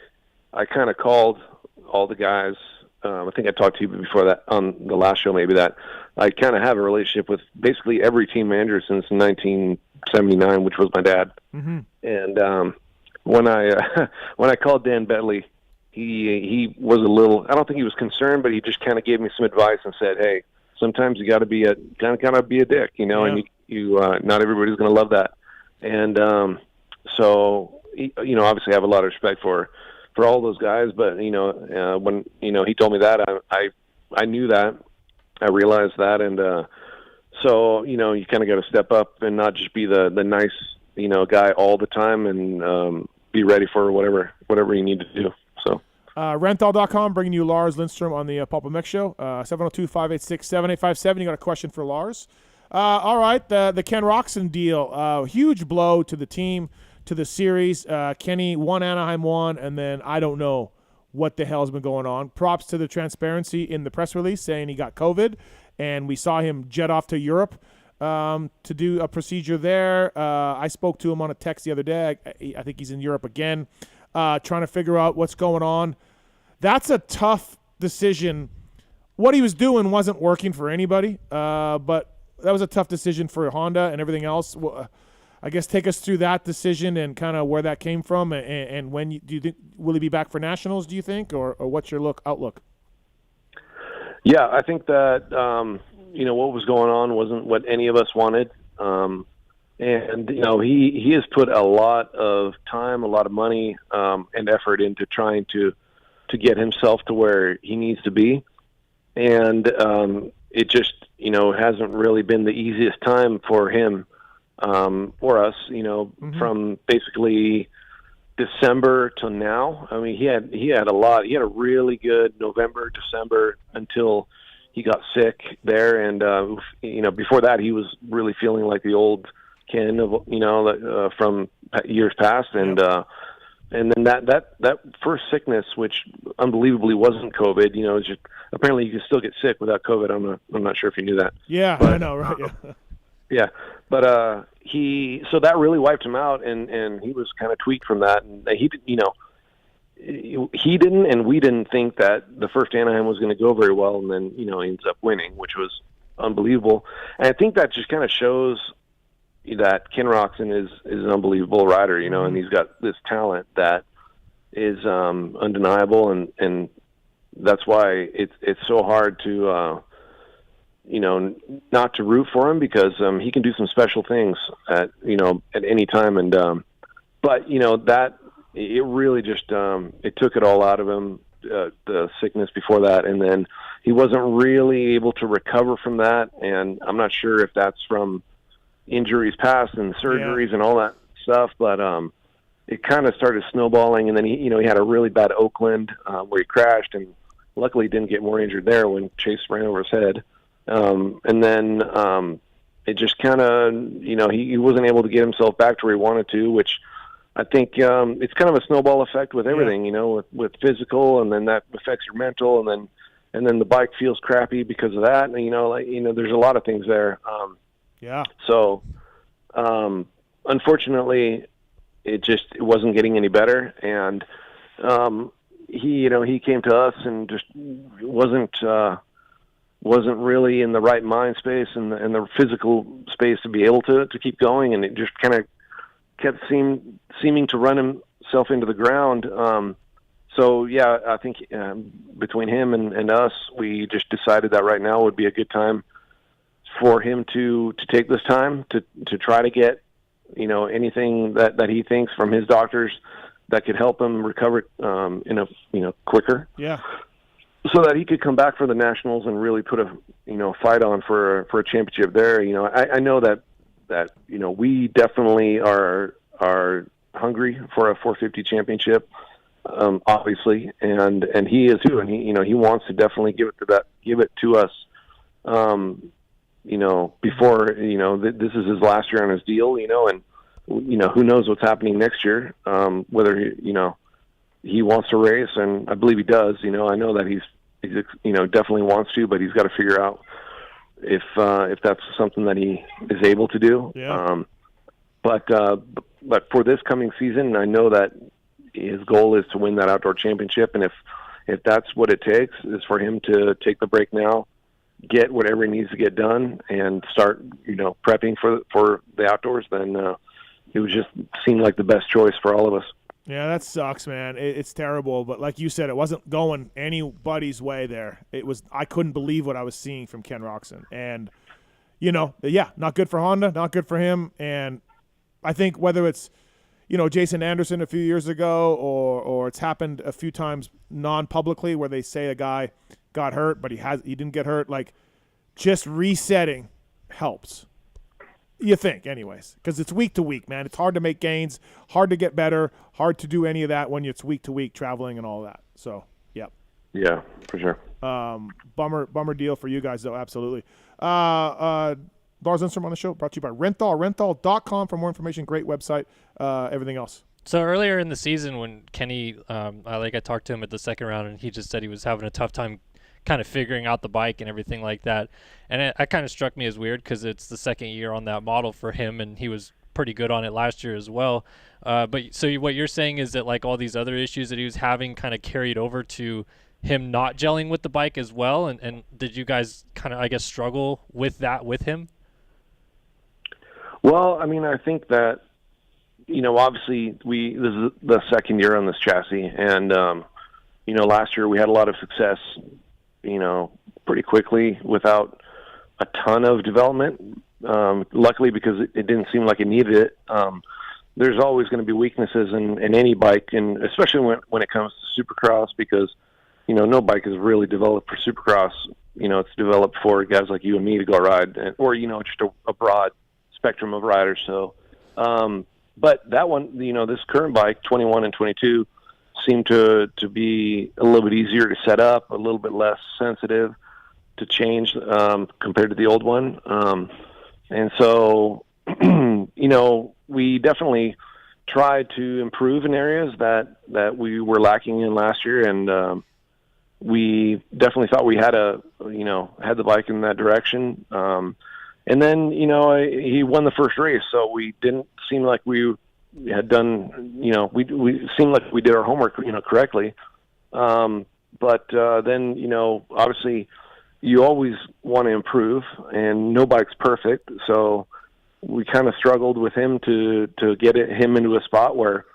kind of called all the guys. I think I talked to you before that on the last show, maybe, that I kind of have a relationship with basically every team manager since 1979, which was my dad. Mm-hmm. And when I called Dan Bentley, he was a little, I don't think he was concerned, but he just kind of gave me some advice and said, hey, sometimes you got to be kind of be a dick, and you not everybody's going to love that. And so, obviously I have a lot of respect for all those guys, but when he told me that, I knew that, I realized that, and so you kind of got to step up and not just be the nice guy all the time, and be ready for whatever you need to do. So Rental.com bringing you Lars Lindstrom on the PulpMX show. 702-586-7857. You got a question for Lars? All right, the Ken Roczen deal, huge blow to the team, to the series. Kenny won, Anaheim won, and then I don't know what the hell's been going on. Props to the transparency in the press release saying he got COVID, and we saw him jet off to Europe to do a procedure there. I spoke to him on a text the other day. I think he's in Europe again, trying to figure out what's going on. That's a tough decision. What he was doing wasn't working for anybody, but that was a tough decision for Honda and everything else. I guess take us through that decision and kind of where that came from, and when do you think, will he be back for nationals, do you think, or what's your outlook? Yeah, I think that what was going on wasn't what any of us wanted, and he has put a lot of time, a lot of money, and effort into trying to get himself to where he needs to be, and it just hasn't really been the easiest time for him. For us, Mm-hmm. from basically December to now. I mean, he had a really good November, December, until he got sick there. And, before that, he was really feeling like the old Ken of, from years past. And then that first sickness, which unbelievably wasn't COVID, it's just, apparently you can still get sick without COVID. I'm not sure if you knew that. Yeah, but, I know, right? Yeah. Yeah, but so that really wiped him out, and he was kind of tweaked from that, and he didn't, and we didn't think that the first Anaheim was going to go very well, and then he ends up winning, which was unbelievable. And I think that just kind of shows that Ken Roczen is an unbelievable rider, and he's got this talent that is undeniable, and that's why it's so hard to. Not to root for him, because he can do some special things at any time. And, but that it really just, it took it all out of him, the sickness before that. And then he wasn't really able to recover from that. And I'm not sure if that's from injuries past and surgeries and all that stuff, but, it kind of started snowballing. And then he had a really bad Oakland, where he crashed, and luckily didn't get more injured there when Chase ran over his head. And then it just kind of, he wasn't able to get himself back to where he wanted to, which I think it's kind of a snowball effect with everything, with physical, and then that affects your mental, and then the bike feels crappy because of that. And, there's a lot of things there. So, unfortunately, it wasn't getting any better. And, he came to us and just wasn't really in the right mind space and the physical space to be able to keep going. And it just kind of kept seeming to run himself into the ground. So yeah, I think between him and us, we just decided that right now would be a good time for him to take this time to try to get anything that he thinks from his doctors that could help him recover quicker. Yeah. So that he could come back for the nationals and really put a fight on for a championship there. I know that we definitely are hungry for a 450 championship, obviously, and he is too, and he wants to definitely give it to us, before this is his last year on his deal, and who knows what's happening next year, whether he wants to race, and I believe he does. I know that he's definitely wants to, but he's got to figure out if that's something that he is able to do. Yeah. But for this coming season, I know that his goal is to win that outdoor championship, and if that's what it takes, is for him to take the break now, get whatever he needs to get done, and start prepping for the outdoors, then it would just seem like the best choice for all of us. Yeah, that sucks, man. It's terrible, but like you said, it wasn't going anybody's way there. I couldn't believe what I was seeing from Ken Roczen, and not good for Honda, not good for him. And I think whether it's Jason Anderson a few years ago, or it's happened a few times non-publicly where they say a guy got hurt but he didn't get hurt, like just resetting helps. You think, anyways, because it's week to week, man. It's hard to make gains, hard to get better, hard to do any of that when it's week to week traveling and all that. So, yep. Yeah, for sure. Bummer deal for you guys, though, absolutely. Lars Lindstrom on the show, brought to you by rental.com for more information. Great website, everything else. So earlier in the season when Kenny, I talked to him at the second round, and he just said he was having a tough time kind of figuring out the bike and everything like that. And it kind of struck me as weird because it's the second year on that model for him, and he was pretty good on it last year as well. But so what you're saying is that like all these other issues that he was having kind of carried over to him not gelling with the bike as well. And did you guys kind of, I guess, struggle with that with him? Well, I mean, I think that, obviously this is the second year on this chassis, and, last year we had a lot of success, pretty quickly without a ton of development. Luckily, because it didn't seem like it needed it. There's always going to be weaknesses in any bike, and especially when it comes to Supercross, because, no bike is really developed for Supercross. It's developed for guys like you and me to go ride, or, just a broad spectrum of riders. So, but that one, this current bike, 21 and 22, seemed to be a little bit easier to set up, a little bit less sensitive to change compared to the old one. And so, we definitely tried to improve in areas that we were lacking in last year. And we definitely thought we had had the bike in that direction. And then, he won the first race, so we didn't seem like we had done, we seemed like we did our homework, correctly. But then, obviously you always want to improve, and no bike's perfect. So we kind of struggled with him to get him into a spot where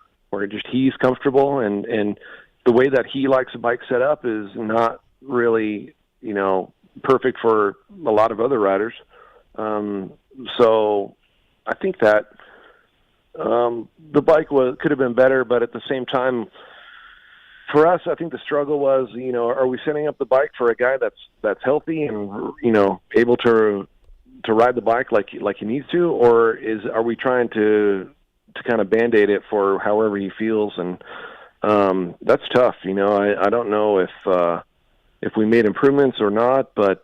just he's comfortable, and the way that he likes the bike set up is not really, perfect for a lot of other riders. So I think that the bike could have been better, but at the same time, for us, I think the struggle was, are we setting up the bike for a guy that's healthy and able to ride the bike like he needs to, or are we trying to kind of band-aid it for however he feels? And that's tough. I don't know if we made improvements or not, but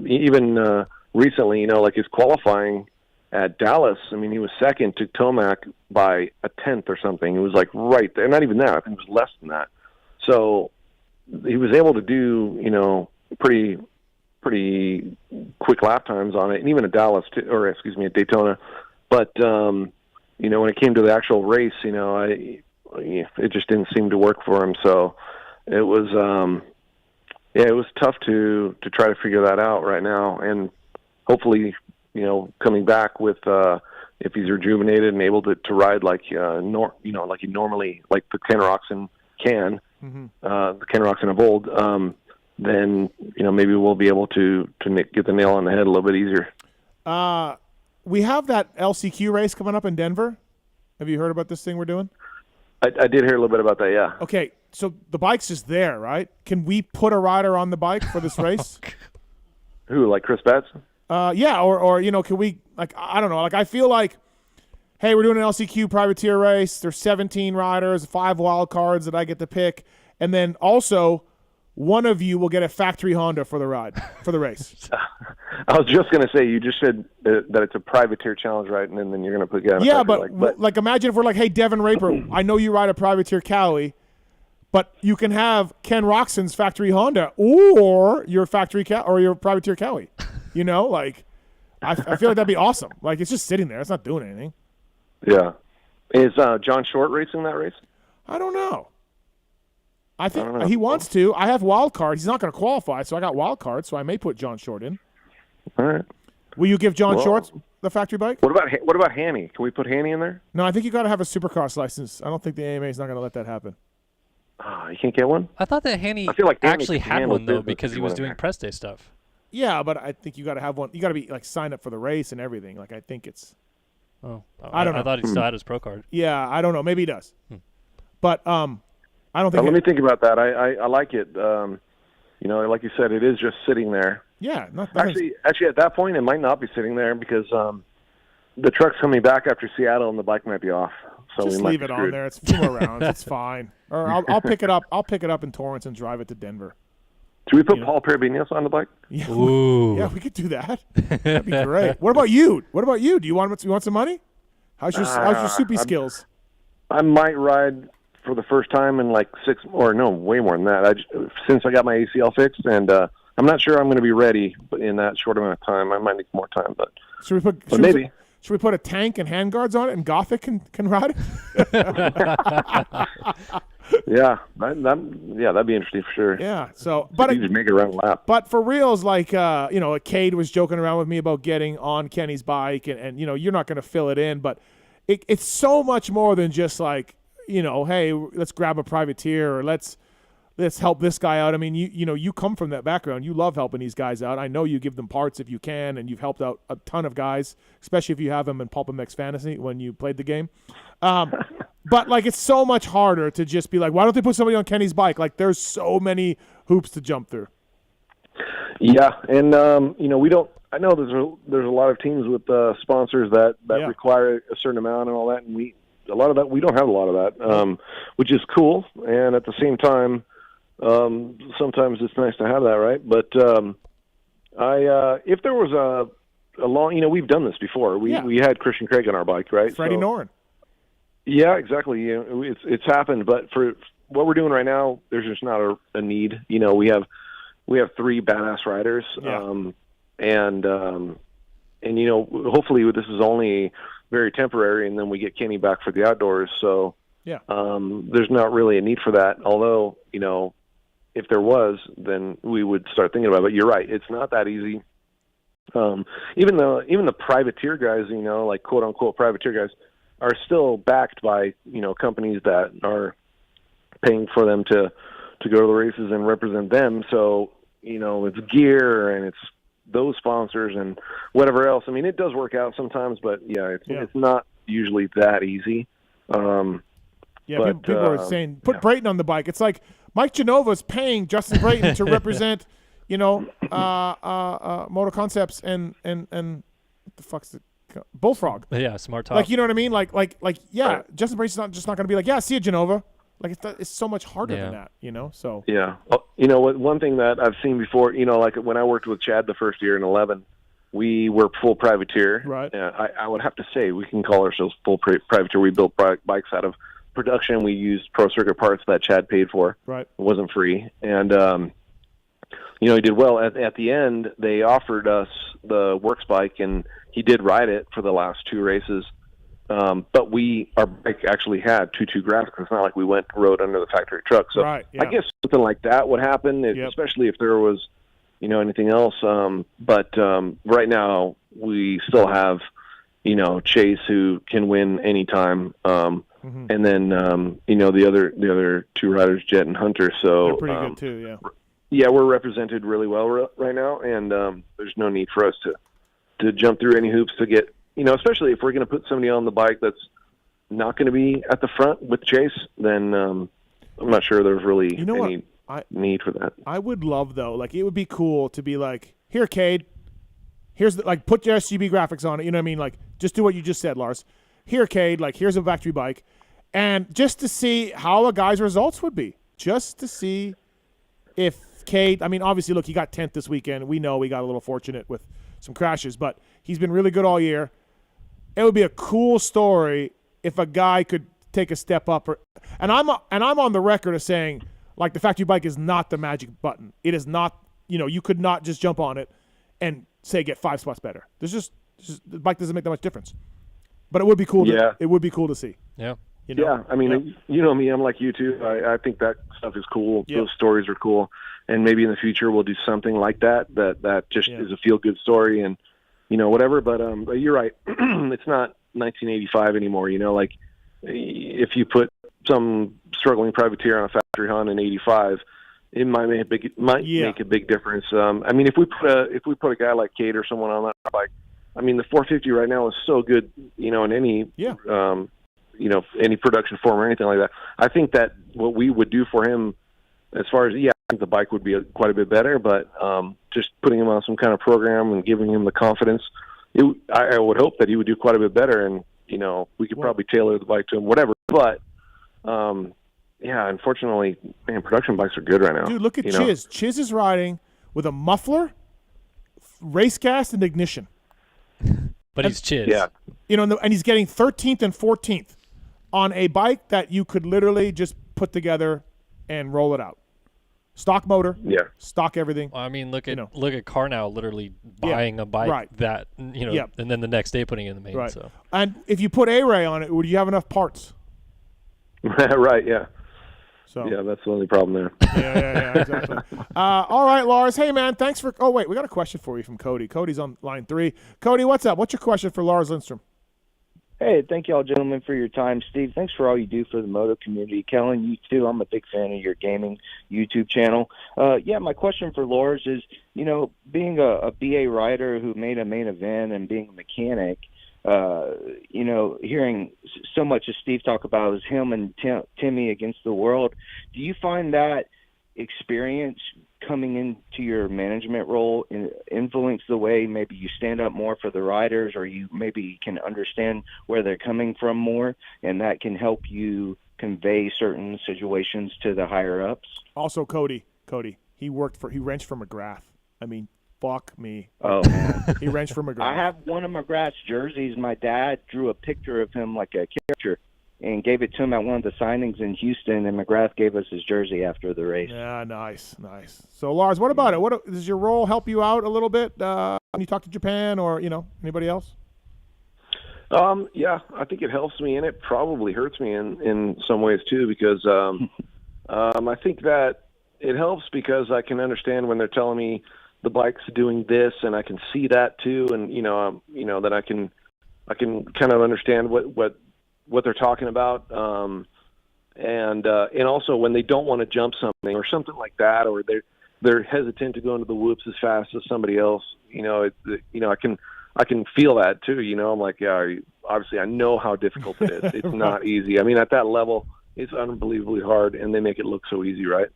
even recently, like his qualifying at Dallas, I mean, he was second to Tomac by a tenth or something. It was like right there. Not even that. I think it was less than that. So he was able to do, pretty quick lap times on it, and even at Dallas, at Daytona. But, when it came to the actual race, it just didn't seem to work for him. So it was, it was tough to try to figure that out right now. And hopefully, coming back with, if he's rejuvenated and able to ride like, like he normally, like the Ken Roczen can, the Ken Roczen of old, then, maybe we'll be able to get the nail on the head a little bit easier. We have that LCQ race coming up in Denver. Have you heard about this thing we're doing? I did hear a little bit about that, yeah. Okay, so the bike's just there, right? Can we put a rider on the bike for this race? Who, like Chris Betts? Yeah, or can we, like, I don't know. Like, I feel like, hey, we're doing an LCQ privateer race. There's 17 riders, 5 wild cards that I get to pick. And then also, one of you will get a factory Honda for the race. I was just going to say, you just said that it's a privateer challenge, right? And then you're going to put down yeah, but like imagine if we're like, hey, Devin Raper, I know you ride a privateer Cali, but you can have Ken Roczen's factory Honda or your your privateer Cali. Like I feel like that'd be awesome. Like it's just sitting there; it's not doing anything. Yeah, is John Short racing that race? I don't know. I think he wants to. I have wild card. He's not going to qualify, so I got wild card. So I may put John Short in. All right. Will you give John Short the factory bike? What about Hanny? Can we put Hanny in there? No, I think you got to have a Supercross license. I don't think the AMA is not going to let that happen. You can't get one? I thought that Hanny actually had one though because he was doing press day stuff. Yeah, but I think you got to have one. You got to be like signed up for the race and everything. Like I think it's. Oh, I don't know. I thought he still had his pro card. Yeah, I don't know. Maybe he does. But I don't think. Let me think about that. I like it. Like you said, it is just sitting there. Yeah. Actually, at that point, it might not be sitting there because the truck's coming back after Seattle and the bike might be off. So just leave it on there. It's a few more rounds. It's fine. Or I'll pick it up. I'll pick it up in Torrance and drive it to Denver. Should we put Paul Perabinius on the bike? Yeah. Ooh. Yeah, we could do that. That'd be great. What about you? Do you want some money? How's your soupy skills? I might ride for the first time in like way more than that. Since I got my ACL fixed, and I'm not sure I'm going to be ready in that short amount of time. I might need more time, but maybe. Should we put a tank and handguards on it, and Gothic can ride it? Yeah, that'd be interesting for sure. Yeah, but you just make it around a lap. But for reals, like Cade was joking around with me about getting on Kenny's bike, and you're not going to fill it in, but it's so much more than just like hey, let's grab a privateer or let's help this guy out. I mean, you come from that background. You love helping these guys out. I know you give them parts if you can, and you've helped out a ton of guys, especially if you have them in PulpMX Fantasy when you played the game. But like, it's so much harder to just be like, why don't they put somebody on Kenny's bike? Like, there's so many hoops to jump through. Yeah, and we don't. I know there's a lot of teams with sponsors that require a certain amount and all that, and we don't have a lot of that, which is cool. And at the same time, sometimes it's nice to have that, right? But if there was a long, we've done this before. We had Christian Craig on our bike, right? Freddie Noren. Yeah, exactly. It's happened, but for what we're doing right now, there's just not a need. We have 3 badass riders, and hopefully this is only very temporary, and then we get Kenny back for the outdoors. So there's not really a need for that. Although if there was, then we would start thinking about it. But you're right, it's not that easy. Even the privateer guys, like quote unquote privateer guys, are still backed by companies that are paying for them to go to the races and represent them. So it's gear and it's those sponsors and whatever else. I mean, it does work out sometimes, but it's not usually that easy. People are saying put Brayton on the bike. It's like Mike Genova's paying Justin Brayton to represent Moto Concepts and what the fuck's it? Bullfrog. Yeah, Smart Top. Like, you know what I mean? Like, Justin Brayton's not going to be like, yeah, see you, Genova. Like, it's so much harder than that, So yeah, one thing that I've seen before, like when I worked with Chad the first year in 11, we were full privateer. Right. I would have to say we can call ourselves full privateer. We built bikes out of production. We used Pro Circuit parts that Chad paid for. Right. It wasn't free. And, he did well. At the end, they offered us the works bike, and he did ride it for the last 2 races. But our bike actually had 2.2 graphics. It's not like we went and rode under the factory truck. So right, yeah. I guess something like that would happen, especially if there was, anything else. But right now we still have, Chase, who can win anytime. And then, the other 2 riders, Jet and Hunter. So they're pretty good too, yeah. Yeah, we're represented really well right now, and there's no need for us to jump through any hoops to get, especially if we're going to put somebody on the bike that's not going to be at the front with Chase, then I'm not sure there's really any need for that. I would love, though, it would be cool to be like, here, Cade, here's put your SGB graphics on it, you know what I mean? Just do what you just said, Lars. Here, Cade, here's a factory bike. And just to see how a guy's results would be. Just to see if Cade, obviously, look, he got 10th this weekend. We know we got a little fortunate with some crashes, but he's been really good all year. It would be a cool story if a guy could take a step up. And I'm on the record of saying, the factory bike is not the magic button. It is not, you could not just jump on it and say get 5 spots better. The bike doesn't make that much difference. But it would be cool. It would be cool to see. Yeah. Yeah, you know me, I'm like you too. I think that stuff is cool. Yeah. Those stories are cool. And maybe in the future we'll do something like that just is a feel-good story and, whatever. But you're right. It's not 1985 anymore, if you put some struggling privateer on a factory Honda in 85, it might make a big difference. If we put a guy like Cade or someone on that bike, the 450 right now is so good, in any any production form or anything like that. I think that what we would do for him, as far as I think the bike would be quite a bit better, but just putting him on some kind of program and giving him the confidence, I would hope that he would do quite a bit better, and we could probably tailor the bike to him, whatever. But unfortunately, production bikes are good right now. Dude, look at Chiz. Chiz is riding with a muffler, race gas, and ignition. But he's Chiz. Yeah. And he's getting 13th and 14th on a bike that you could literally just put together and roll it out. Stock motor. Yeah. Stock everything. Well, look at Carnow literally buying a bike that and then the next day putting it in the main. Right. So. And if you put A-Ray on it, would you have enough parts? Right. Yeah. So. Yeah, that's the only problem there. Yeah, exactly. All right, Lars. Hey, man, thanks for – oh, wait, we got a question for you from Cody. Cody's on line 3. Cody, what's up? What's your question for Lars Lindstrom? Hey, thank you all, gentlemen, for your time. Steve, thanks for all you do for the moto community. Kellen, you too. I'm a big fan of your gaming YouTube channel. My question for Lars is, being a BA rider who made a main event and being a mechanic, hearing so much as Steve talk about is him and Timmy against the world, do you find that experience coming into your management role influence the way maybe you stand up more for the riders, or you maybe can understand where they're coming from more, and that can help you convey certain situations to the higher ups? Also, Cody, he wrenched for McGrath. Fuck me. Oh, man. He wrenched for McGrath. I have one of McGrath's jerseys. My dad drew a picture of him like a character and gave it to him at one of the signings in Houston, and McGrath gave us his jersey after the race. Yeah, nice. So, Lars, what about it? What does your role help you out a little bit when you talk to Japan or, anybody else? Yeah, I think it helps me, and it probably hurts me in some ways too, because I think that it helps because I can understand when they're telling me the bike's doing this, and I can see that too, and that I can kind of understand what they're talking about, and also when they don't want to jump something or something like that, or they're hesitant to go into the whoops as fast as somebody else. I can feel that too. I'm like, obviously I know how difficult it is. It's not easy. At that level, it's unbelievably hard, and they make it look so easy, right?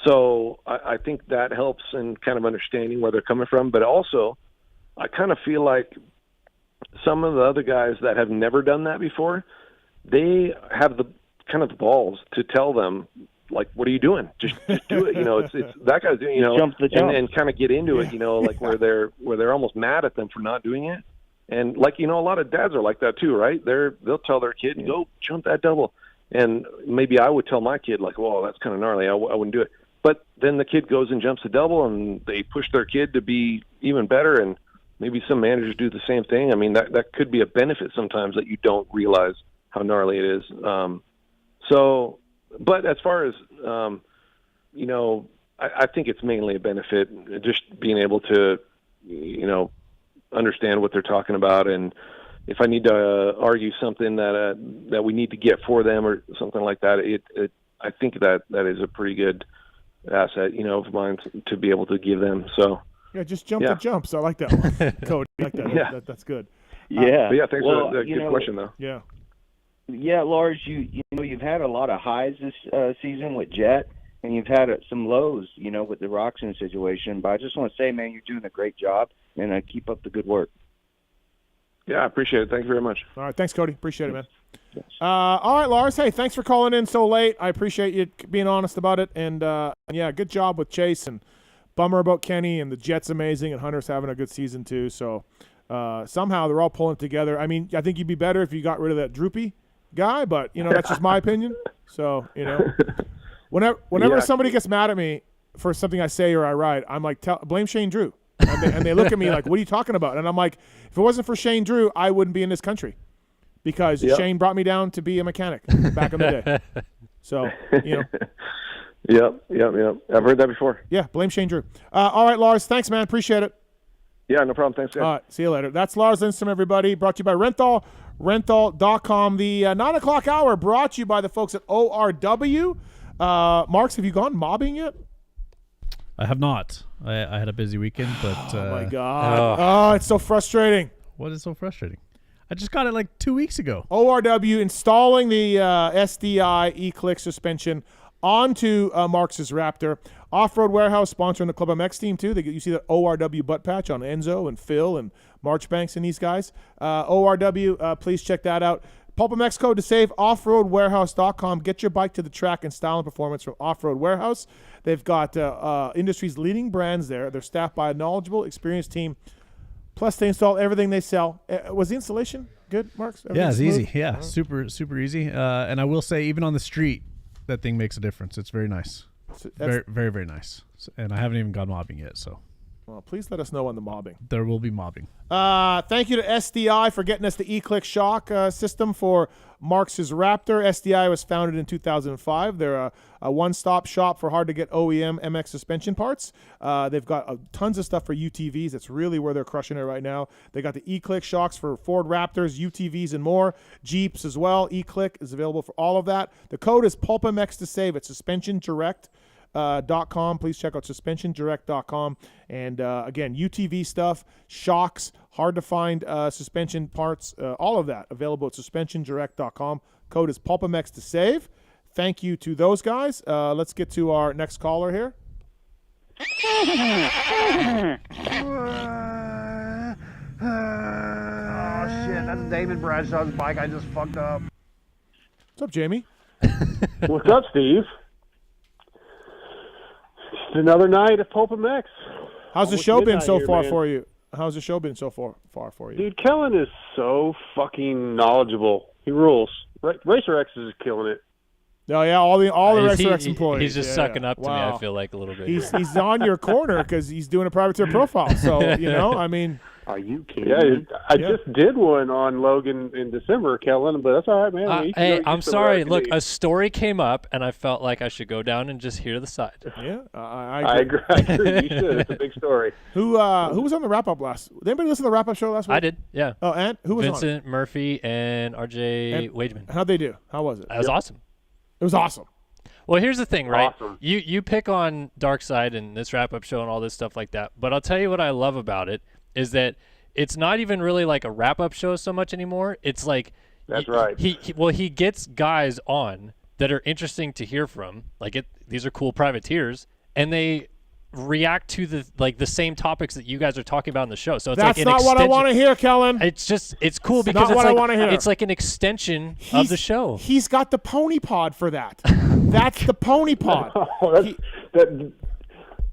So I think that helps in kind of understanding where they're coming from. But also, I kind of feel like some of the other guys that have never done that before, they have the kind of the balls to tell them, like, what are you doing? Just do it. It's that guy's doing, Jump the jump. and kind of get into it, like where they're almost mad at them for not doing it. And like, a lot of dads are like that too, right? They'll tell their kid, go jump that double. And maybe I would tell my kid, like, well, that's kind of gnarly. I wouldn't do it. But then the kid goes and jumps a double, and they push their kid to be even better. And maybe some managers do the same thing. I mean, that could be a benefit sometimes that you don't realize how gnarly it is. But as far as, I think it's mainly a benefit, just being able to, understand what they're talking about. And if I need to argue something that we need to get for them or something like that, I think that is a pretty good asset, of mine to be able to give them. So yeah, just jump the jumps. I like that one, Cody. I like that. Yeah. That's good. Yeah. But yeah, thanks for the good question, though. Yeah. Yeah, Lars, you've had a lot of highs this season with Jet, and you've had some lows, with the Roxon situation. But I just want to say, man, you're doing a great job, and keep up the good work. Yeah, I appreciate it. Thank you very much. All right, thanks, Cody. Appreciate it, man. All right, Lars. Hey, thanks for calling in so late. I appreciate you being honest about it. And, yeah, good job with Chase, and bummer about Kenny, and the Jets amazing, and Hunter's having a good season too. So somehow they're all pulling together. I mean, I think you'd be better if you got rid of that droopy guy, but, that's just my opinion. So, whenever somebody gets mad at me for something I say or I write, I'm like, blame Shane Drew. And they look at me like, what are you talking about? And I'm like, if it wasn't for Shane Drew, I wouldn't be in this country, because Shane brought me down to be a mechanic back in the day. So, Yep. I've heard that before. Yeah, blame Shane Drew. All right, Lars. Thanks, man. Appreciate it. Yeah, no problem. Thanks, guys. All right, see you later. That's Lars Lindstrom, everybody. Brought to you by Renthal.com. The 9 o'clock hour brought to you by the folks at ORW. Marks, have you gone mobbing yet? I have not. I had a busy weekend, but oh my God! It's so frustrating. What is so frustrating? I just got it like 2 weeks ago. ORW installing the SDI E-Click suspension onto Marx's Raptor. Off-Road Warehouse sponsoring the PulpMX team too. You see that ORW butt patch on Enzo and Phil and Marchbanks and these guys. ORW, please check that out. PulpMX code to save, offroadwarehouse.com. Get your bike to the track in style and performance from Off-Road Warehouse. They've got industry's leading brands there. They're staffed by a knowledgeable, experienced team. Plus, they install everything they sell. Was the installation good, Marks? Yeah, it's easy. Yeah, super easy. And I will say, even on the street, that thing makes a difference. It's very nice. Very, very, very nice. And I haven't even gone mobbing yet, so. Well, please let us know on the mobbing. There will be mobbing. Thank you to SDI for getting us the E-Click shock system for Marx's Raptor. SDI was founded in 2005. They're a one-stop shop for hard-to-get OEM MX suspension parts. They've got tons of stuff for UTVs. That's really where they're crushing it right now. They got the E-Click shocks for Ford Raptors, UTVs, and more. Jeeps as well. E-Click is available for all of that. The code is PulpMX to save. It's suspensiondirect.com. Please check out suspensiondirect.com. And again, UTV stuff, shocks, hard to find suspension parts, all of that available at suspensiondirect.com. Code is PulpMX to save. Thank you to those guys. Let's get to our next caller here. Oh shit, that's David Bradshaw's bike. I just fucked up. What's up, Jamie? What's up, Steve? It's another night at PulpMX. How's the show been so far for you? How's the show been so far for you? Dude, Kellen is so fucking knowledgeable. He rules. Racer X is killing it. Oh yeah, all the Racer X employees. He's just sucking up to me. I feel like a little bit. He's on your corner because he's doing a privateer profile. So I mean. Are you kidding? Yeah, I just did one on Logan in December, Kellen, but that's all right, man. Hey, I'm sorry. Look, a story came up, and I felt like I should go down and just hear the side. Yeah, I agree. You should. It's a big story. Who was on the wrap-up last? Did anybody listen to the wrap-up show last week? I did, yeah. Oh, and who was Vincent Murphy and RJ Wageman. How'd they do? How was it? That was awesome. It was awesome. Well, here's the thing, right? Awesome. You pick on Dark Side and this wrap-up show and all this stuff like that, but I'll tell you what I love about it is that it's not even really like a wrap-up show so much anymore. It's like that's right. He gets guys on that are interesting to hear from. Like these are cool privateers, and they react to the same topics that you guys are talking about in the show. So it's that's like not what I want to hear, Kellen. It's because not what I want to hear. It's like an extension of the show. He's got the pony pod for that. That's the Pony Pod.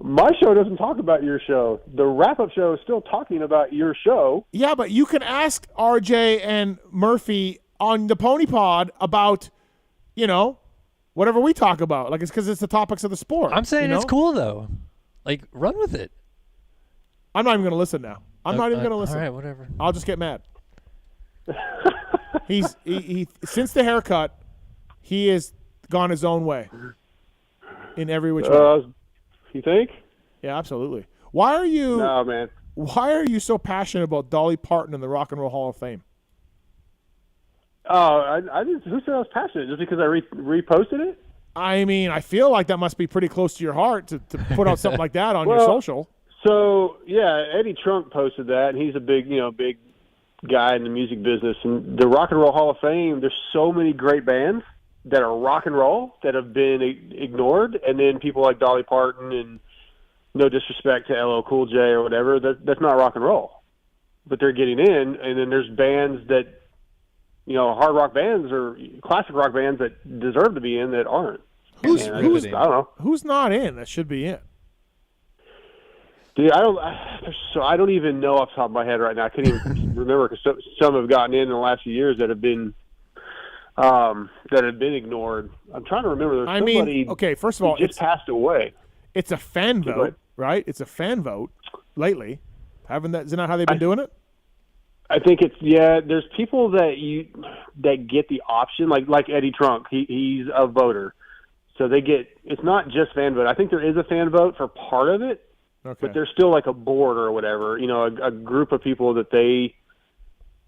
My show doesn't talk about your show. The wrap-up show is still talking about your show. Yeah, but you can ask RJ and Murphy on the Pony Pod about, whatever we talk about. Like, it's because it's the topics of the sport. I'm saying it's cool, though. Like, run with it. I'm not even going to listen now. I'm not even going to listen. All right, whatever. I'll just get mad. He since the haircut, he has gone his own way in every which way. You think? Yeah, absolutely. Why are you? No, man. Why are you so passionate about Dolly Parton in the Rock and Roll Hall of Fame? Oh, I just, who said I was passionate? Just because I reposted it? I mean, I feel like that must be pretty close to your heart to put out something like that on your social. So yeah, Eddie Trunk posted that, and he's a big guy in the music business. And the Rock and Roll Hall of Fame, there's so many great bands that are rock and roll that have been ignored, and then people like Dolly Parton, and no disrespect to LL Cool J or whatever, that's not rock and roll, but they're getting in. And then there's bands that, hard rock bands or classic rock bands that deserve to be in that aren't. I don't know. Who's not in that should be in? Dude, I don't even know off the top of my head right now. I couldn't even remember because some have gotten in the last few years that have been ignored. I'm trying to remember. There's somebody. Okay, first of all, just passed away. It's a fan vote, right? It's a fan vote lately. Isn't that how they've been doing it? I think there's people that get the option, like Eddie Trunk. He's a voter, so they get. It's not just fan vote. I think there is a fan vote for part of it, but there's still like a board or whatever. A group of people that they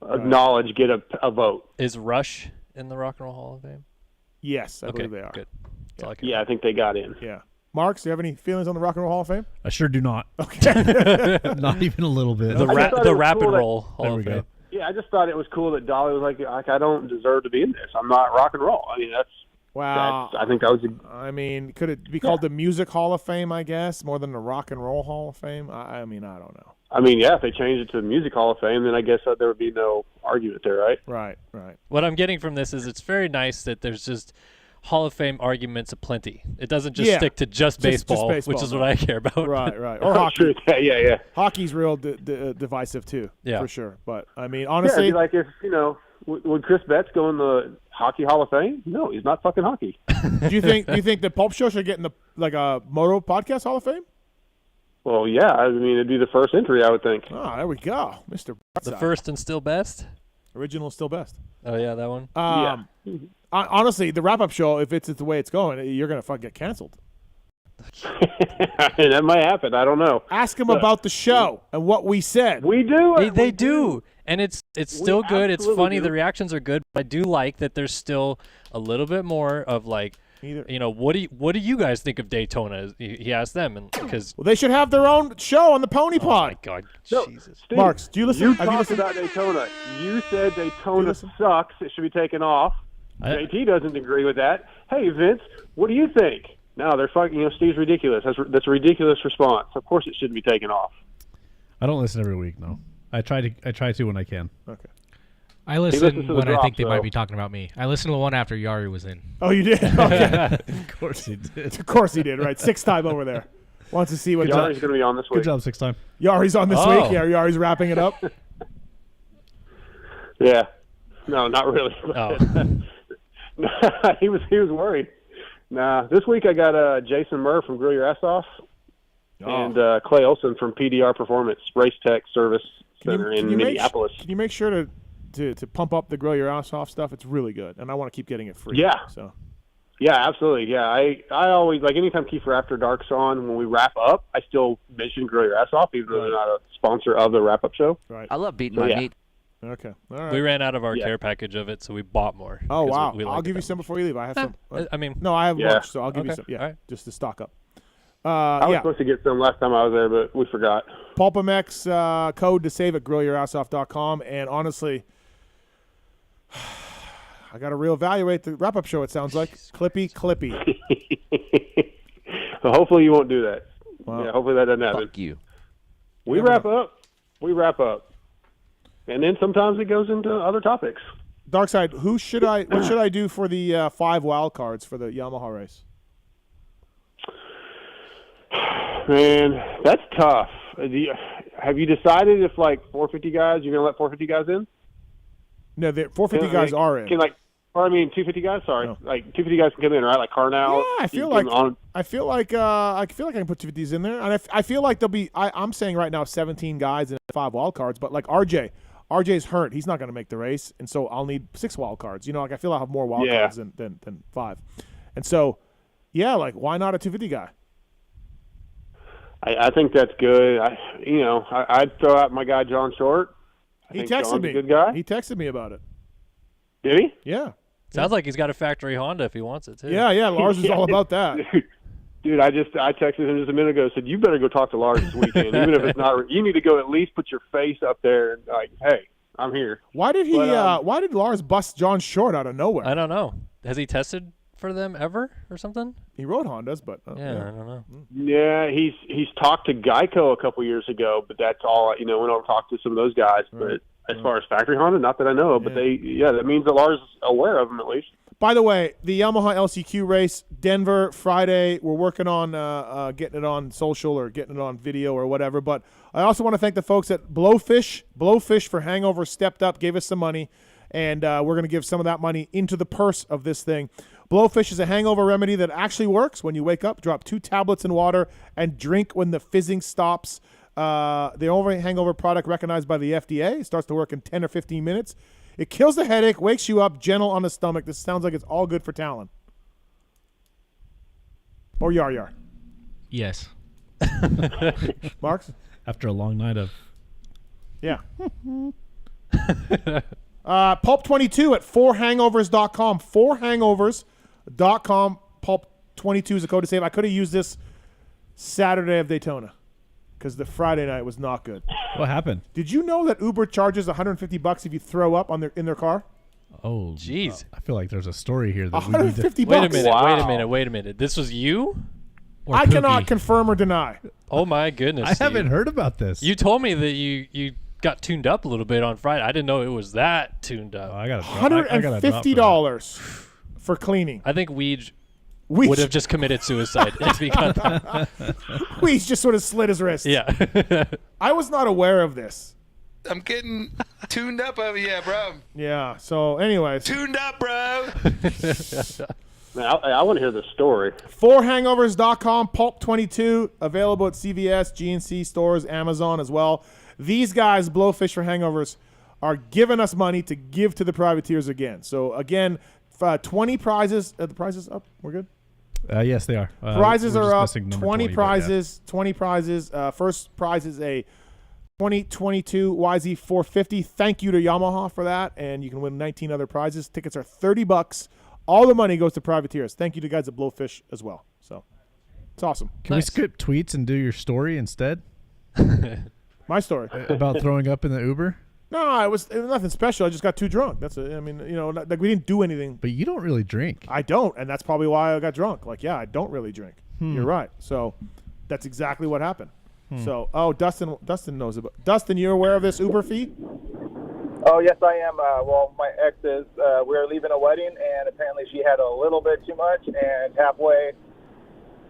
acknowledge get a vote. Is Rush in the Rock and Roll Hall of Fame? Yes, I believe they are. Good. Yeah, I think they got in. Yeah. Marks, do you have any feelings on the Rock and Roll Hall of Fame? I sure do not. Okay. Not even a little bit. The Rap and Roll Hall of Fame. Yeah, I just thought it was cool that Dolly was like, I don't deserve to be in this. I'm not rock and roll. I mean, I think that was. I mean, could it be called the Music Hall of Fame? I guess more than the Rock and Roll Hall of Fame. I mean, I don't know. I mean, yeah, if they changed it to the Music Hall of Fame, then I guess there would be no argument there, right? Right. What I'm getting from this is it's very nice that there's just Hall of Fame arguments aplenty. It doesn't just stick to just baseball, which is what I care about. Right. Or hockey. Yeah. Hockey's real divisive too, for sure. But I mean, it'd honestly, be like if would Chris Betts go in the Hockey Hall of Fame? No, he's not fucking hockey. Do you think the Pulp Show should get in a Moto Podcast Hall of Fame? Well, yeah. I mean, it'd be the first entry, I would think. Oh, there we go, Mr. The first and still best. Original still best. Oh yeah, that one. Yeah. Honestly, the wrap-up show, if it's the way it's going, you're gonna fucking get canceled. That might happen. I don't know. Ask them about the show and what we said. We do. They do. And it's still good. It's funny. The reactions are good. But I do like that there's still a little bit more of like, what do you guys think of Daytona? He asked them, and because they should have their own show on the Pony Pod. Oh my God, Jesus! Steve, Marks, do you listen? You talked about Daytona. You said Daytona sucks. It should be taken off. JT doesn't agree with that. Hey, Vince, what do you think? No, they're fucking. Steve's ridiculous. That's a ridiculous response. Of course, it shouldn't be taken off. I don't listen every week. No, I try to when I can. Okay. I listen when I think they might be talking about me. I listened to the one after Yari was in. Oh, you did? Okay. Of course he did. Of course he did, right? 6th time over there. Wants to see what Yari's going to be on this week. Good job, 6th time. Yari's on this week. Yeah, Yari's wrapping it up. Yeah. No, not really. Oh. He was worried. Nah, this week I got Jason Murr from Grill Your Ass Off and Clay Olson from PDR Performance Race Tech Service Center in Minneapolis. Can you make sure to pump up the Grill Your Ass Off stuff? It's really good, and I want to keep getting it free. Yeah. So. Yeah, absolutely. Yeah, I always, like, anytime Kiefer After Dark's on, when we wrap up, I still mention Grill Your Ass Off, even though they're not a sponsor of the wrap-up show. Right. I love beating my meat. Okay. All right. We ran out of our care package of it, so we bought more. Oh, wow. I'll give you some before you leave. I have some. I mean, no, I have lunch, so I'll give you some. Yeah, right. Just to stock up. I was supposed to get some last time I was there, but we forgot. PulpMX code to save at grillyourassoff.com. And honestly, I got to reevaluate the wrap-up show, it sounds like. Clippy. Well, hopefully you won't do that. Wow. Yeah, hopefully that doesn't happen. Fuck you. We wrap up. And then sometimes it goes into other topics. Dark Side, what should I do for the 5 wild cards for the Yamaha race? Man, that's tough. Have you decided if, like, 450 guys, you're going to let 450 guys in? No, the 450 guys are in. 250 guys. Sorry, No. like 250 guys can come in, right? Like Carnell. Yeah, I feel like I can put 250s in there, and I feel like there'll be. I'm saying right now 17 guys and 5 wild cards, but like RJ's hurt. He's not going to make the race, and so I'll need 6 wild cards. You know, like I feel I'll have more wild cards than 5, and so yeah, like why not a 250 guy? I think that's good. I'd throw out my guy John Short. He texted me. A good guy. He texted me about it. Did he? Yeah. Sounds like he's got a factory Honda if he wants it too. Yeah. Lars is all about that. Dude, I texted him just a minute ago. Said you better go talk to Lars this weekend, even if it's not. You need to go at least put your face up there and like, hey, I'm here. Why did Why did Lars bust John Short out of nowhere? I don't know. Has he tested for them ever or something? He rode Hondas, but I don't know. Yeah, he's talked to Geico a couple years ago, but that's all. Went over and talked to some of those guys, but. As far as factory Honda, not that I know, but that means that Lars is aware of them at least. By the way, the Yamaha LCQ race, Denver, Friday. We're working on getting it on social or getting it on video or whatever. But I also want to thank the folks at Blowfish. Blowfish for Hangover stepped up, gave us some money, and we're going to give some of that money into the purse of this thing. Blowfish is a hangover remedy that actually works. When you wake up, drop 2 tablets in water and drink when the fizzing stops. The hangover product recognized by the FDA. It starts to work in 10 or 15 minutes. It kills the headache, wakes you up, gentle on the stomach. This sounds like it's all good for Tallon. Or Yar. Yes. Marks? After a long night of... Yeah. Pulp22 at 4hangovers.com. 4hangovers.com. Pulp22 is the code to save. I could have used this Saturday of Daytona. Because the Friday night was not good. What happened? Did you know that Uber charges $150 if you throw up in their car? Oh, jeez. I feel like there's a story here that $150. we need to... Wait a minute. This was you? Or I Pookie? cannot confirm or deny. Oh my goodness. I haven't heard about this. You told me that you got tuned up a little bit on Friday. I didn't know it was that tuned up. I got $150 for cleaning. I think Weege would have just committed suicide if he got that. Weege just sort of slit his wrist. Yeah. I was not aware of this. I'm getting tuned up over here, bro. Yeah. So, anyways. Tuned up, bro. Man, I want to hear the story. 4hangovers.com, Pulp22, available at CVS, GNC stores, Amazon as well. These guys, Blowfish for Hangovers, are giving us money to give to the privateers again. So, again, 20 prizes. Are the prizes up? We're good? Yes, they are. Prizes are up. 20 prizes. 20 prizes. First prize is a 2022 YZ450. Thank you to Yamaha for that, and you can win 19 other prizes. Tickets are $30. All the money goes to privateers. Thank you to guys at Blowfish as well. So it's awesome. Can we skip tweets and do your story instead? My story about throwing up in the Uber? No, it was nothing special. I just got too drunk. That's it. I mean, like we didn't do anything. But you don't really drink. I don't, and that's probably why I got drunk. Like, yeah, I don't really drink. You're right. So that's exactly what happened. So, Dustin knows about. Dustin, you're aware of this Uber fee? Oh, yes, I am. Well, my ex is. We were leaving a wedding, and apparently she had a little bit too much, and halfway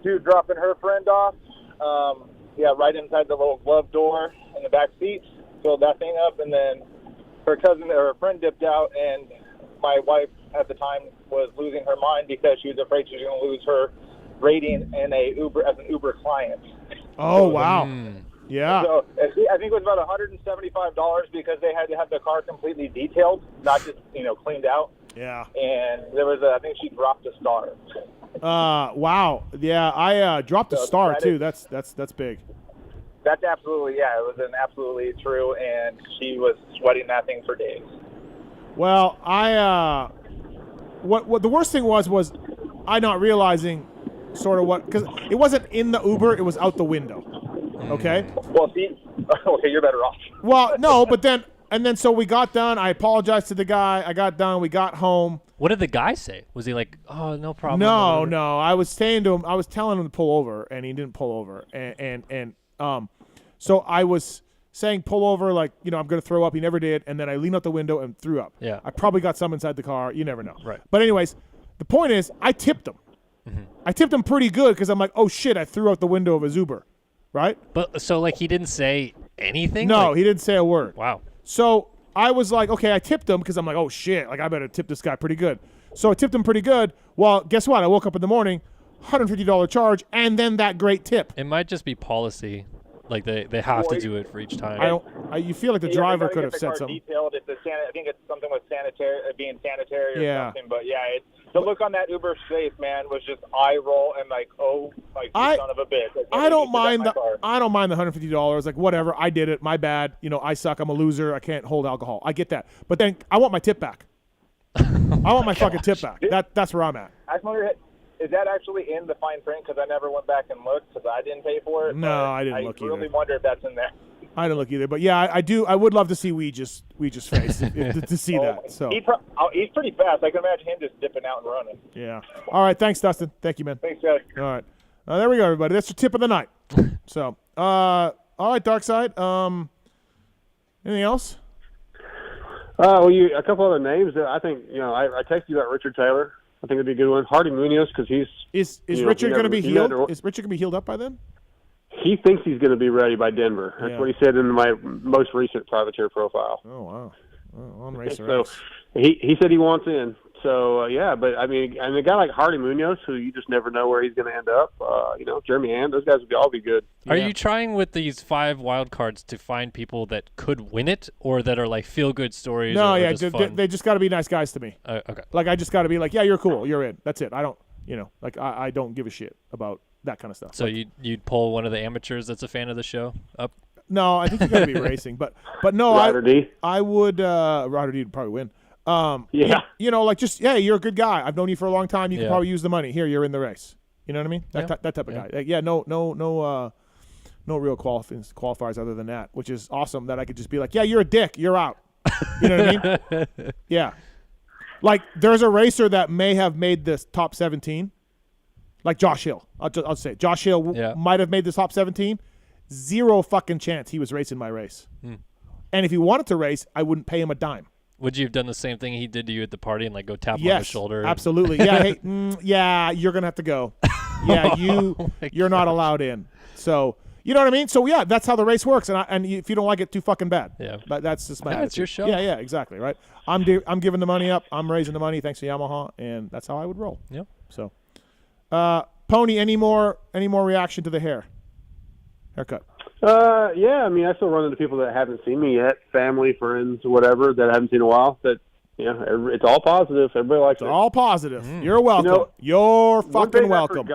to dropping her friend off, right inside the little glove door in the back seat, filled that thing up, and then her cousin or her friend dipped out, and my wife at the time was losing her mind because she was afraid she was going to lose her rating in a Uber as an Uber client. Oh, wow. Yeah. So I think it was about $175 because they had to have the car completely detailed, not just cleaned out. Yeah. And there was I think she dropped a star. Wow. Yeah, I dropped a star too. That's big. That's absolutely it was an absolutely true, and she was sweating that thing for days. Well, I what the worst thing was I not realizing sort of because it wasn't in the Uber, it was out the window. Okay. Well, see, okay, you're better off. Well, no, but then so we got done. I apologized to the guy. I got done. We got home. What did the guy say? Was he like, "Oh, no problem"? No. I was saying to him, I was telling him to pull over, and he didn't pull over. And so I was saying pull over, like, I'm going to throw up. He never did. And then I leaned out the window and threw up. Yeah. I probably got some inside the car. You never know. Right. But anyways, the point is I tipped him. I tipped him pretty good because I'm like, oh, shit, I threw out the window of his Uber. Right? But so, like, he didn't say anything? No, Like- he didn't say a word. Wow. So I was like, okay, I tipped him because I'm like, oh, shit, like I better tip this guy pretty good. So I tipped him pretty good. Well, guess what? I woke up in the morning, $150 charge, and then that great tip. It might just be policy. Like, they have to do it for each time. You feel like the Yeah, driver you gotta could get have the said car something. Detailed. I think it's something with being sanitary or Yeah. something. But yeah, the look on that Uber's face, man, was just eye roll and like, oh, like you son of a bitch. Like, I don't why did mind you do that in my car? I don't mind the $150. Like, whatever, I did it. My bad. I suck. I'm a loser. I can't hold alcohol. I get that. But then I want my tip back. I want my fucking tip back. That's where I'm at. I just wonder, is that actually in the fine print? Because I never went back and looked because I didn't pay for it. No, but I didn't look I really either. wonder if that's in there. I didn't look either. But yeah, I do. I would love to see Weege's face to see that. So He's pretty fast. I can imagine him just dipping out and running. yeah. All right. Thanks, Dustin. Thank you, man. Thanks, guys. All right. There we go, everybody. That's your tip of the night. So, all right, Dark Side. Anything else? Well, a couple other names that I think, I texted you about Richard Taylor. I think it'd be a good one. Hardy Munoz, because he's Is Richard going to be healed? Is Richard going to be healed up by then? He thinks he's going to be ready by Denver. That's what he said in my most recent privateer profile. Oh wow! On Racer So X. he said he wants in. So but I mean, a guy like Hardy Munoz, who you just never know where he's going to end up. Jeremy Hand, those guys would all be good. Are you trying with these 5 wild cards to find people that could win it, or that are like feel good stories? No, or yeah, just fun? they just got to be nice guys to me. Okay. Like I just got to be like, yeah, you're cool, you're in. That's it. I don't, I don't give a shit about that kind of stuff. So Like, you'd pull one of the amateurs that's a fan of the show up? No, I think you got to be racing, but no, Ryder D. I would Ryder D would probably win. Yeah. Like just you're a good guy. I've known you for a long time. You can Yeah. probably use the money. Here, you're in the race. You know what I mean? That type of guy. Like, no real qualifiers other than that, which is awesome. That I could just be like, yeah, you're a dick. You're out. You know what I mean? Yeah. Like there's a racer that may have made this top 17. Like Josh Hill. I'll say it. Josh Hill might have made this top 17. Zero fucking chance he was racing my race. And if he wanted to race, I wouldn't pay him a dime. Would you have done the same thing he did to you at the party and like go tap him on the shoulder? Absolutely. Yeah. Hey, you're gonna have to go. Yeah, you're not allowed in. So you know what I mean. So yeah, that's how the race works. And if you don't like it, too fucking bad. Yeah. But that's just my attitude. It's your show. Yeah, exactly. Right. I'm giving the money up. I'm raising the money thanks to Yamaha, and that's how I would roll. Yep. So, Pony, any more reaction to the haircut? Yeah, I mean, I still run into people that haven't seen me yet, family, friends, whatever, that I haven't seen in a while. That it's all positive. Everybody likes it. All positive. You're welcome. You're fucking welcome.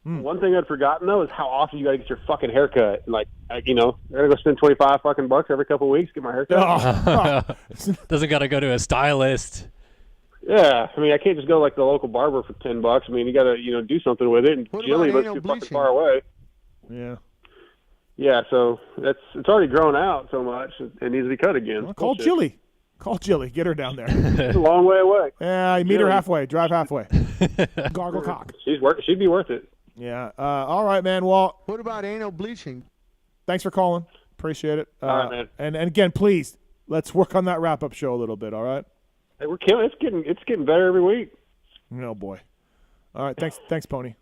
One thing I'd forgotten though is how often you got to get your fucking haircut. Like, I gotta go spend $25 every couple of weeks to get my haircut. Doesn't got to go to a stylist. Yeah, I mean, I can't just go like the local barber for $10. I mean, you got to do something with it. And Jilly lives too fucking far away. Yeah. Yeah, so it's already grown out so much. It needs to be cut again. Well, call Jilly. Call Jilly. Get her down there. It's a long way away. Yeah, you meet her halfway. Drive halfway. Gargle cock. She'd be worth it. Yeah. All right, man. Well, What about anal bleaching? thanks for calling. Appreciate it. All right, man. And again, please, let's work on that wrap-up show a little bit, all right? Hey, we're killing. It's getting better every week. No, boy. All right, thanks, Pony.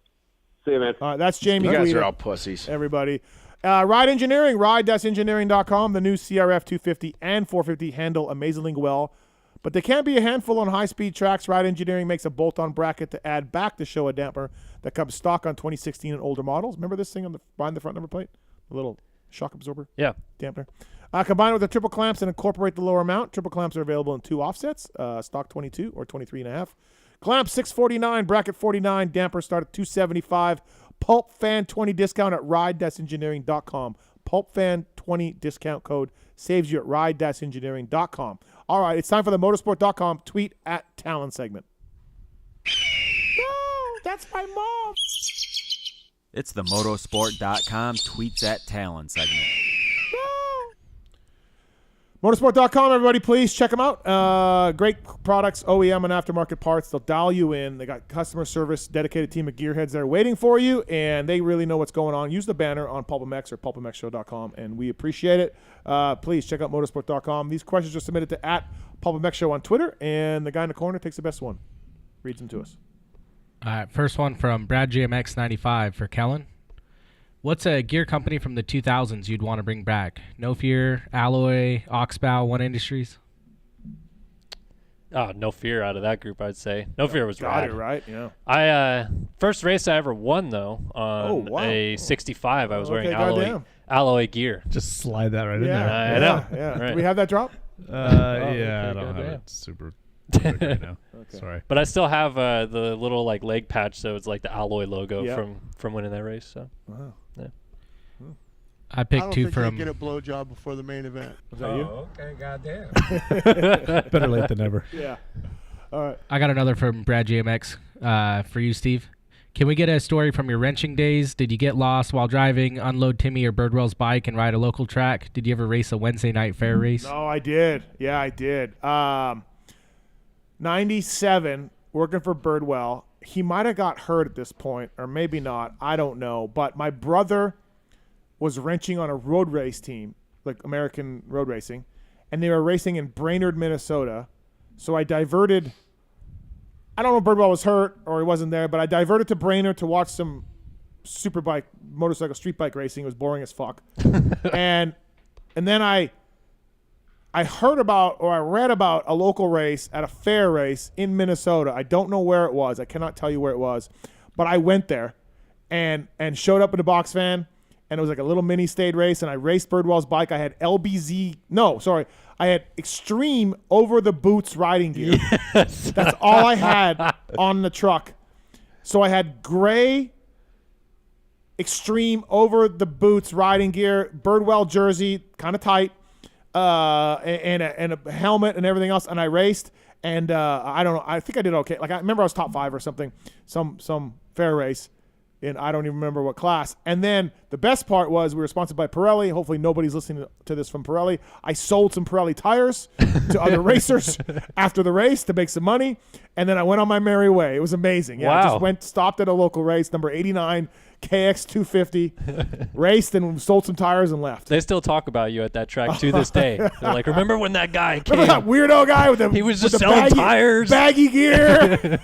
See you, man. All right, that's Jamie. You guys Guida, are all pussies. everybody. Ride Engineering, ride-engineering.com. The new CRF 250 and 450 handle amazingly well, but they can be a handful on high-speed tracks. Ride Engineering makes a bolt-on bracket to add back the Showa damper that comes stock on 2016 and older models. Remember this thing behind the front number plate? The little shock absorber? Yeah. Dampener. Combine it with the triple clamps and incorporate the lower mount. Triple clamps are available in 2 offsets, stock 22 or 23.5. Clamp $649, bracket $49, damper start at $275. Pulp Fan 20 discount at ride-engineering.com. Pulp Fan 20 discount code saves you at ride-engineering.com. All right, it's time for the motorsport.com tweet at Tallon segment. No, that's my mom. It's the motorsport.com tweets at Tallon segment. Motorsport.com, everybody, please check them out. Great products, OEM and aftermarket parts. They'll dial you in. They got customer service, dedicated team of gearheads there waiting for you, and they really know what's going on. Use the banner on PulpMX or PulpMXShow.com, and we appreciate it. Please check out Motorsport.com. These questions are submitted to @PulpMX on Twitter, and the guy in the corner takes the best one. Reads them to us. All right, first one from Brad GMX95 for Kellen. What's a gear company from the 2000s you'd want to bring back? No Fear, Alloy, Oxbow, One Industries? No Fear out of that group, I'd say. No Fear was Got rad. it, right? Yeah. I first race I ever won, though, on a 65. I was wearing alloy gear. Just slide that right in there. I know. Yeah. Right. Do we have that drop? Yeah, I don't have it super quick right now. Okay. Sorry. But I still have the little like leg patch, so it's like the alloy logo from winning that race. So. Wow. Yeah. I picked I don't two think from. Get a blowjob before the main event. Was that you? Okay, goddamn. Better late than never. Yeah. All right. I got another from Brad GMX for you, Steve. Can we get a story from your wrenching days? Did you get lost while driving, unload Timmy or Birdwell's bike, and ride a local track? Did you ever race a Wednesday night fair race? No, I did. Yeah, I did. 97, working for Birdwell. He might have got hurt at this point, or maybe not. I don't know. But my brother was wrenching on a road race team, like American road racing, and they were racing in Brainerd, Minnesota. So I diverted. I don't know if Birdwell was hurt or he wasn't there, but I diverted to Brainerd to watch some superbike, motorcycle, street bike racing. It was boring as fuck. and then I heard about, or I read about a local race at a fair race in Minnesota. I don't know where it was. I cannot tell you where it was, but I went there and showed up in a box van, and it was like a little mini stage race, and I raced Birdwell's bike. I had I had extreme over the boots riding gear. Yes. That's all I had on the truck. So I had gray extreme over the boots riding gear, Birdwell jersey, kind of tight, and a helmet and everything else. And I raced, and I don't know. I think I did okay. Like I remember I was top 5 or something, some fair race. And I don't even remember what class. And then the best part was we were sponsored by Pirelli. Hopefully nobody's listening to this from Pirelli. I sold some Pirelli tires to other racers after the race to make some money. And then I went on my merry way. It was amazing. Yeah, I just stopped at a local race, number 89, KX 250, raced and sold some tires and left. They still talk about you at that track to this day. They're like, remember when that guy came? Remember that weirdo guy with the he was just with the selling tires, baggy gear.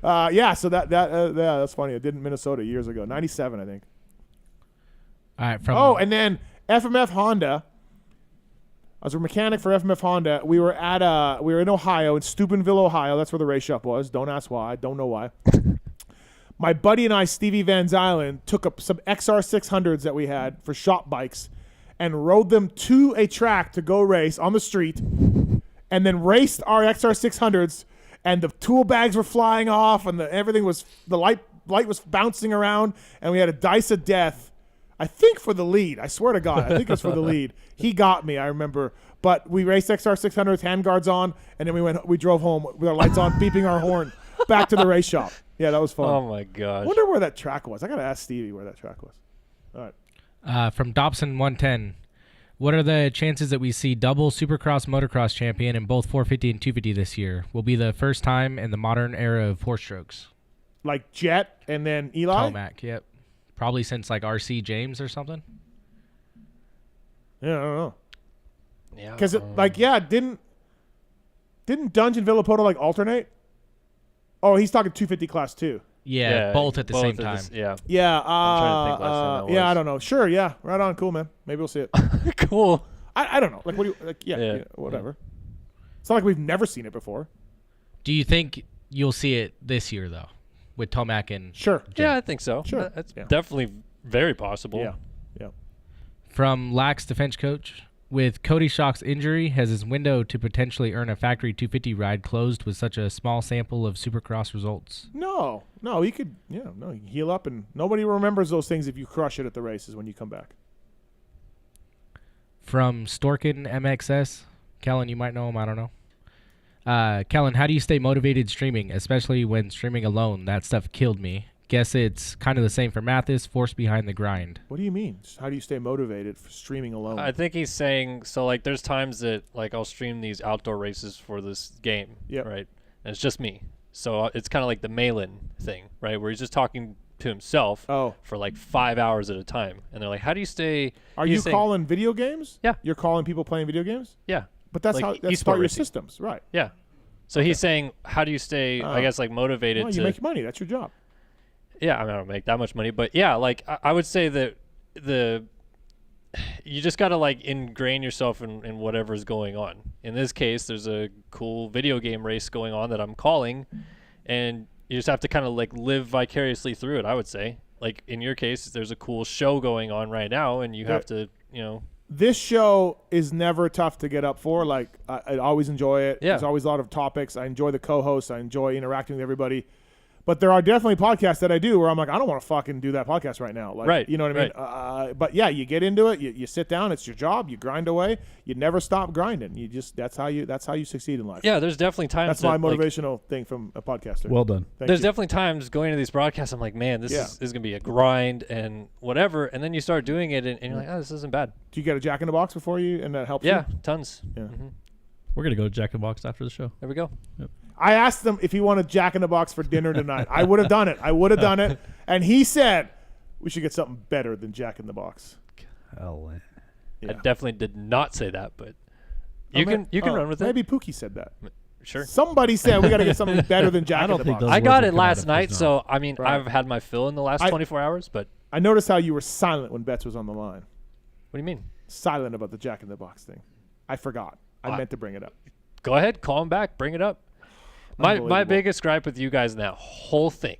Yeah, so that's funny. I did in Minnesota years ago, 97, I think. All right. And then FMF Honda. I was a mechanic for FMF Honda. We were in Ohio, in Steubenville, Ohio. That's where the race shop was. Don't ask why. I don't know why. My buddy and I, Stevie Van Zylen, took up some XR600s that we had for shop bikes and rode them to a track to go race on the street, and then raced our XR600s, and the tool bags were flying off, and the light was bouncing around, and we had a dice of death. I think for the lead. I swear to God, I think it was for the lead. He got me, I remember. But we raced XR600s, handguards on, and then we drove home with our lights on, beeping our horn back to the race shop. Yeah, that was fun. Oh, my gosh. I wonder where that track was. I got to ask Stevie where that track was. All right. From Dobson 110, what are the chances that we see double Supercross motocross champion in both 450 and 250 this year? Will be the first time in the modern era of four-strokes. Like Jet and then Eli? Tomac, yep. Probably since like RC James or something. Yeah, I don't know. Yeah. Because didn't Dungeon Villapoto like alternate? Oh, he's talking 250 class 2. Yeah, both at the same time. Yeah. I'm trying to think last time that was. I don't know. Sure, yeah. Right on. Cool, man. Maybe we'll see it. Cool. I don't know. Like, what do you, like, yeah, whatever. It's not like we've never seen it before. Do you think you'll see it this year, though, with Tomac and Sure. Jim? Yeah, I think so. Sure. That's definitely very possible. Yeah. From Lax Defense Coach, with Cody Shock's injury, has his window to potentially earn a factory 250 ride closed with such a small sample of Supercross results? No, he could, he can heal up, and nobody remembers those things if you crush it at the races when you come back. From Storkin MXS, Kellen, you might know him, I don't know. Kellen, how do you stay motivated streaming, especially when streaming alone? That stuff killed me. Guess it's kind of the same for Mathis, force behind the grind. What do you mean? How do you stay motivated for streaming alone? I think he's saying, so like there's times that like I'll stream these outdoor races for this game, right? And it's just me. So it's kind of like the Malin thing, right? Where he's just talking to himself for like 5 hours at a time. And they're like, how do you stay? Are you calling video games? Yeah. You're calling people playing video games? Yeah. But that's Like how that's e-sport part of your racing. systems, right? Yeah. So he's saying, how do you stay, I guess, like motivated well, to you make money. That's your job. Yeah, I mean, I don't make that much money, but yeah, like I would say that you just got to like ingrain yourself in whatever's going on. In this case, there's a cool video game race going on that I'm calling, and you just have to kind of like live vicariously through it, I would say. Like in your case, there's a cool show going on right now, and you have to, This show is never tough to get up for. Like I always enjoy it. Yeah. There's always a lot of topics. I enjoy the co-hosts. I enjoy interacting with everybody. But there are definitely podcasts that I do where I'm like, I don't want to fucking do that podcast right now. Like, Right, you know what I mean? But yeah, you get into it. You sit down. It's your job. You grind away. You never stop grinding. You just that's how you succeed in life. Yeah, there's definitely times. That's my that, like, motivational thing from a podcaster. Well done. Thank there's you. definitely times going to these broadcasts, I'm like, man, this is going to be a grind and whatever. And then you start doing it, and you're like, oh, this isn't bad. Do you get a Jack in the Box before you, and that helps Yeah, you? tons. Yeah. Mhm. We're gonna go to Jack in the Box after the show. There we go. Yep. I asked him if he wanted Jack in the Box for dinner tonight. I would have done it. And he said we should get something better than Jack in the Box. Hell, I definitely did not say that, but you can run with it. Maybe Pookie said that. Sure. Somebody said we got to get something better than Jack in the Box. I got it last night, so I mean, I've had my fill in the last 24 hours, but I noticed how you were silent when Betts was on the line. What do you mean? Silent about the Jack in the Box thing. I forgot. I meant to bring it up. Go ahead, call him back, bring it up. My biggest gripe with you guys in that whole thing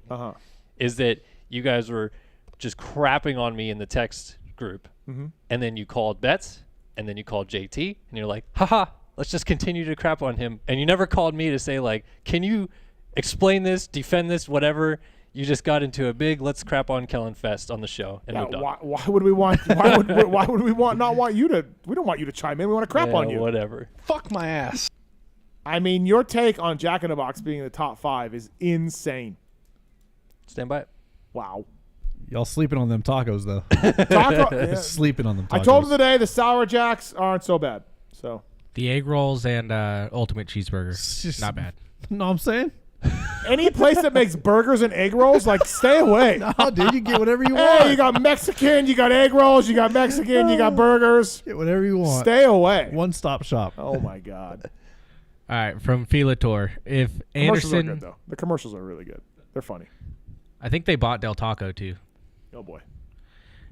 is that you guys were just crapping on me in the text group, and then you called Betts, and then you called JT, and you're like, haha, let's just continue to crap on him. And you never called me to say, like, can you explain this, defend this, whatever. You just got into a big let's crap on Kellen fest on the show and moved on. Why would we want? Why would we not want you to? We don't want you to chime in. We want to crap on you. Whatever. Fuck my ass. I mean, your take on Jack in the Box being in the top 5 is insane. Stand by it. Wow. Y'all sleeping on them tacos though. Sleeping on them tacos. I told him today the Sour Jacks aren't so bad. So The egg rolls and ultimate cheeseburger, not bad. Know what I'm saying? any place that makes burgers and egg rolls, like, stay away. No, dude, you get whatever you want. Hey, you got Mexican, you got egg rolls, you got Mexican, you got burgers. Get whatever you want. Stay away. One-stop shop. Oh my God. All right, from Filator. If Commercials are Anderson, good though. The commercials are really good. They're funny. I think they bought Del Taco too. Oh boy.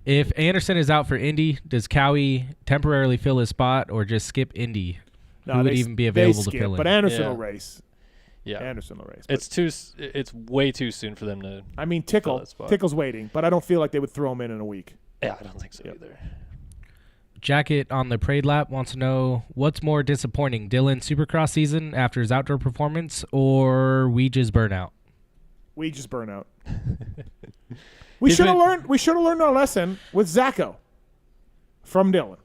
If Anderson is out for Indy, does Cowie temporarily fill his spot or just skip Indy? No, Who would they- even be they available to skip, fill in? but Anderson will race. Yeah, Anderson will race. It's way too soon for them to. I mean, fill that spot. Tickle's waiting, but I don't feel like they would throw him in a week. Yeah, I don't think so either. Jacket on the parade lap wants to know what's more disappointing, Dylan's Supercross season after his outdoor performance or Weege's burnout? We just burn out. We should have learned. We should have learned our lesson with Zacho from Dylan.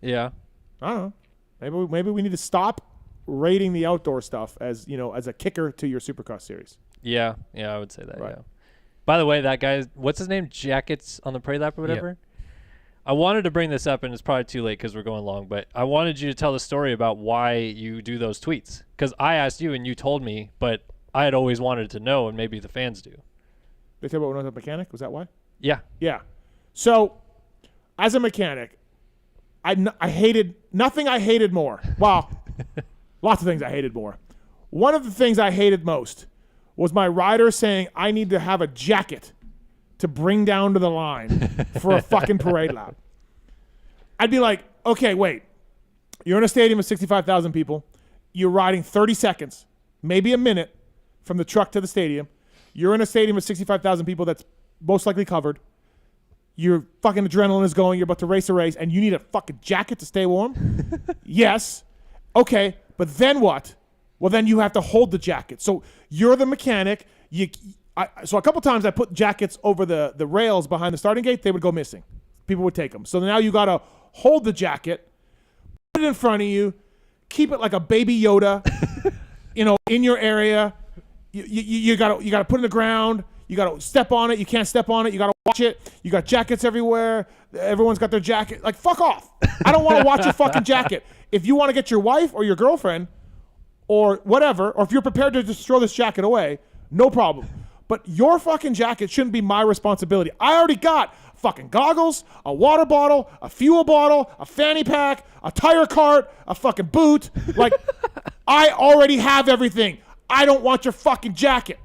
Yeah. I don't know. Maybe we need to stop rating the outdoor stuff as as a kicker to your Supercross series. Yeah, I would say that. Yeah. By the way, that guy, what's his name? Jackets on the parade lap or whatever. I wanted to bring this up, and it's probably too late because we're going long. But I wanted you to tell the story about why you do those tweets, because I asked you and you told me, but I had always wanted to know, and maybe the fans do. They said about when I was a mechanic. Was that why? Yeah. Yeah. So, as a mechanic, I hated nothing. I hated more. Well, lots of things I hated more. One of the things I hated most was my rider saying I need to have a jacket to bring down to the line for a fucking parade lap. I'd be like, okay, wait. You're in a stadium of 65,000 people. You're riding 30 seconds, maybe a minute from the truck to the stadium. You're in a stadium of 65,000 people that's most likely covered. Your fucking adrenaline is going. You're about to race a race, and you need a fucking jacket to stay warm? Yes. Okay, but then what? Well, then you have to hold the jacket. So you're the mechanic. So a couple times I put jackets over the rails behind the starting gate. They would go missing. People would take them. So now you got to hold the jacket, put it in front of you, keep it like a baby Yoda, in your area. You got to put it in the ground. You got to step on it. You can't step on it. You got to watch it. You got jackets everywhere. Everyone's got their jacket. Like, fuck off. I don't want to watch your fucking jacket. If you want to get your wife or your girlfriend or whatever, or if you're prepared to just throw this jacket away, no problem. But your fucking jacket shouldn't be my responsibility. I already got fucking goggles, a water bottle, a fuel bottle, a fanny pack, a tire cart, a fucking boot. Like, I already have everything. I don't want your fucking jacket.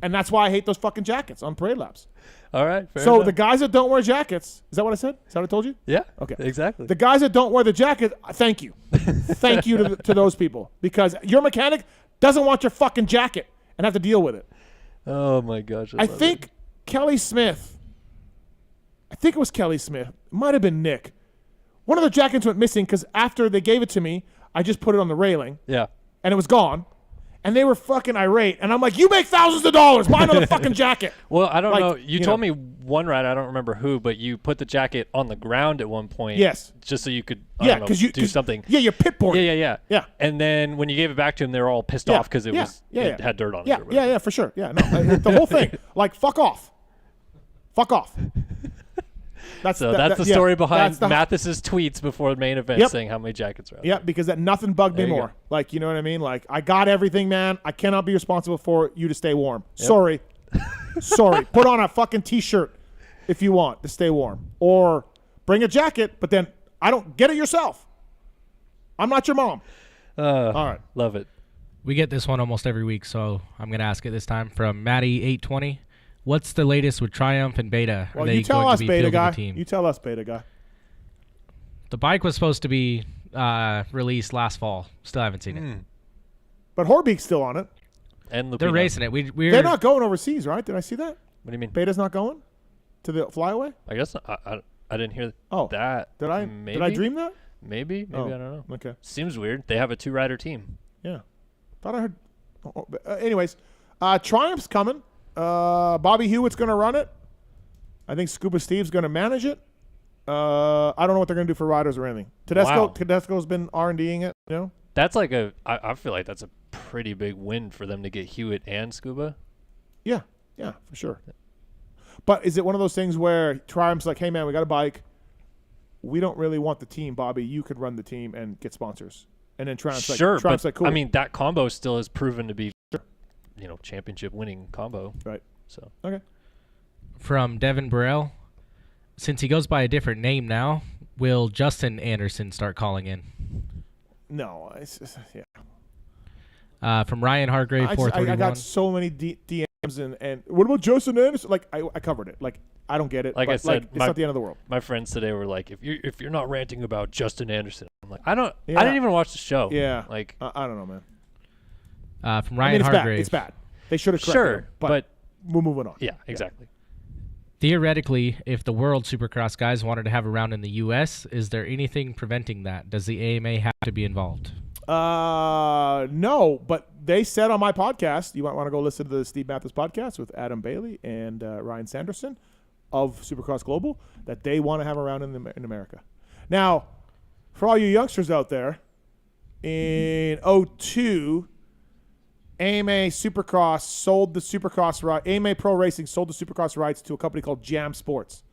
And that's why I hate those fucking jackets on parade laps. All right. Fair So enough. the guys that don't wear jackets, is that what I said? Is that what I told you? Yeah. Okay. Exactly. The guys that don't wear the jacket, thank you. Thank you to those people. Because your mechanic doesn't want your fucking jacket and have to deal with it. Oh, my gosh. I think Kelly Smith, it was Kelly Smith. It might have been Nick. One of the jackets went missing because after they gave it to me, I just put it on the railing. Yeah. And it was gone. And they were fucking irate. And I'm like, you make thousands of dollars. Buy another fucking jacket. Well, I don't Like, know. You told me one ride, I don't remember who, but you put the jacket on the ground at one point. Yes. Just so you could Yeah, because you do something. Yeah, you're pit boarding. Yeah. And then when you gave it back to him, they were all pissed off because it had dirt on it. Or whatever. Yeah, for sure. Yeah, no, the whole thing. Like, fuck off. Fuck off. That's the story behind the Mathis's tweets before the main event saying how many jackets are out. Yeah, because that nothing bugged me There you more. go. Like, you know what I mean? Like, I got everything, man. I cannot be responsible for you to stay warm. Yep. Sorry. Sorry. Put on a fucking T-shirt if you want to stay warm. Or bring a jacket, but then I don't get it yourself. I'm not your mom. All right. Love it. We get this one almost every week, so I'm going to ask it this time from Maddie820. What's the latest with Triumph and Beta? Well, you tell us, Beta guy. You tell us, Beta guy. The bike was supposed to be released last fall. Still haven't seen it. But Horbeek's still on it. And They're racing it. They're not going overseas, right? Did I see that? What do you mean? Beta's not going to the flyaway? I guess I didn't hear that. Did I? Maybe? Did I dream that? Maybe. I don't know. Okay. Seems weird. They have a 2-rider team. Yeah. Thought I heard. Anyways, Triumph's coming. Bobby Hewitt's going to run it. I think Scuba Steve's going to manage it. I don't know what they're going to do for riders or anything. Tedesco's been R&Ding it, you know? That's like I feel like that's a pretty big win for them to get Hewitt and Scuba. Yeah, for sure. But is it one of those things where Triumph's like, hey, man, we got a bike. We don't really want the team, Bobby. You could run the team and get sponsors. And then Triumph's but like, cool. I mean, that combo still has proven to be, championship winning combo. Right. So. Okay. From Devin Burrell. Since he goes by a different name now, will Justin Anderson start calling in? No. Yeah. From Ryan Hargrave, 431. I got so many DMs and what about Justin Anderson? Like, I covered it. Like, I don't get it. Like I said, it's not the end of the world. My friends today were like, if you're not ranting about Justin Anderson, I'm like, I didn't even watch the show. Yeah. Like, I don't know, man. From Ryan Hargrave. It's bad. They should have corrected him, but we're moving on. Yeah, exactly. Theoretically, if the World Supercross guys wanted to have a round in the U.S., is there anything preventing that? Does the AMA have to be involved? No, but they said on my podcast, you might want to go listen to the Steve Mathis podcast with Adam Bailey and Ryan Sanderson of Supercross Global, that they want to have a round in America. Now, for all you youngsters out there, in 2002, AMA Supercross sold the Supercross AMA Pro Racing sold the Supercross rights to a company called Jam Sports.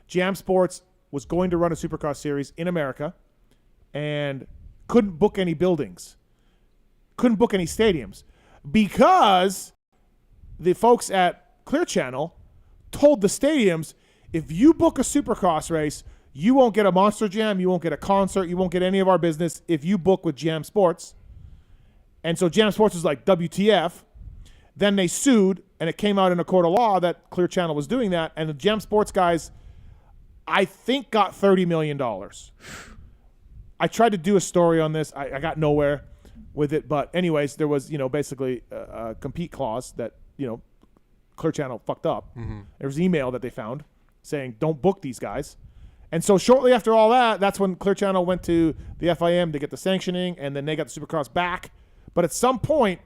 Jam Sports was going to run a Supercross series in America and couldn't book any buildings, couldn't book any stadiums because the folks at Clear Channel told the stadiums, if you book a Supercross race, you won't get a Monster Jam, you won't get a concert, you won't get any of our business if you book with Jam Sports. And so Jam Sports was like, WTF. Then they sued, and it came out in a court of law that Clear Channel was doing that. And the Jam Sports guys, I think, got $30 million. I tried to do a story on this. I got nowhere with it. But anyways, there was, basically a compete clause that, Clear Channel fucked up. Mm-hmm. There was an email that they found saying, don't book these guys. And so shortly after all that, that's when Clear Channel went to the FIM to get the sanctioning, and then they got the Supercross back. But at some point,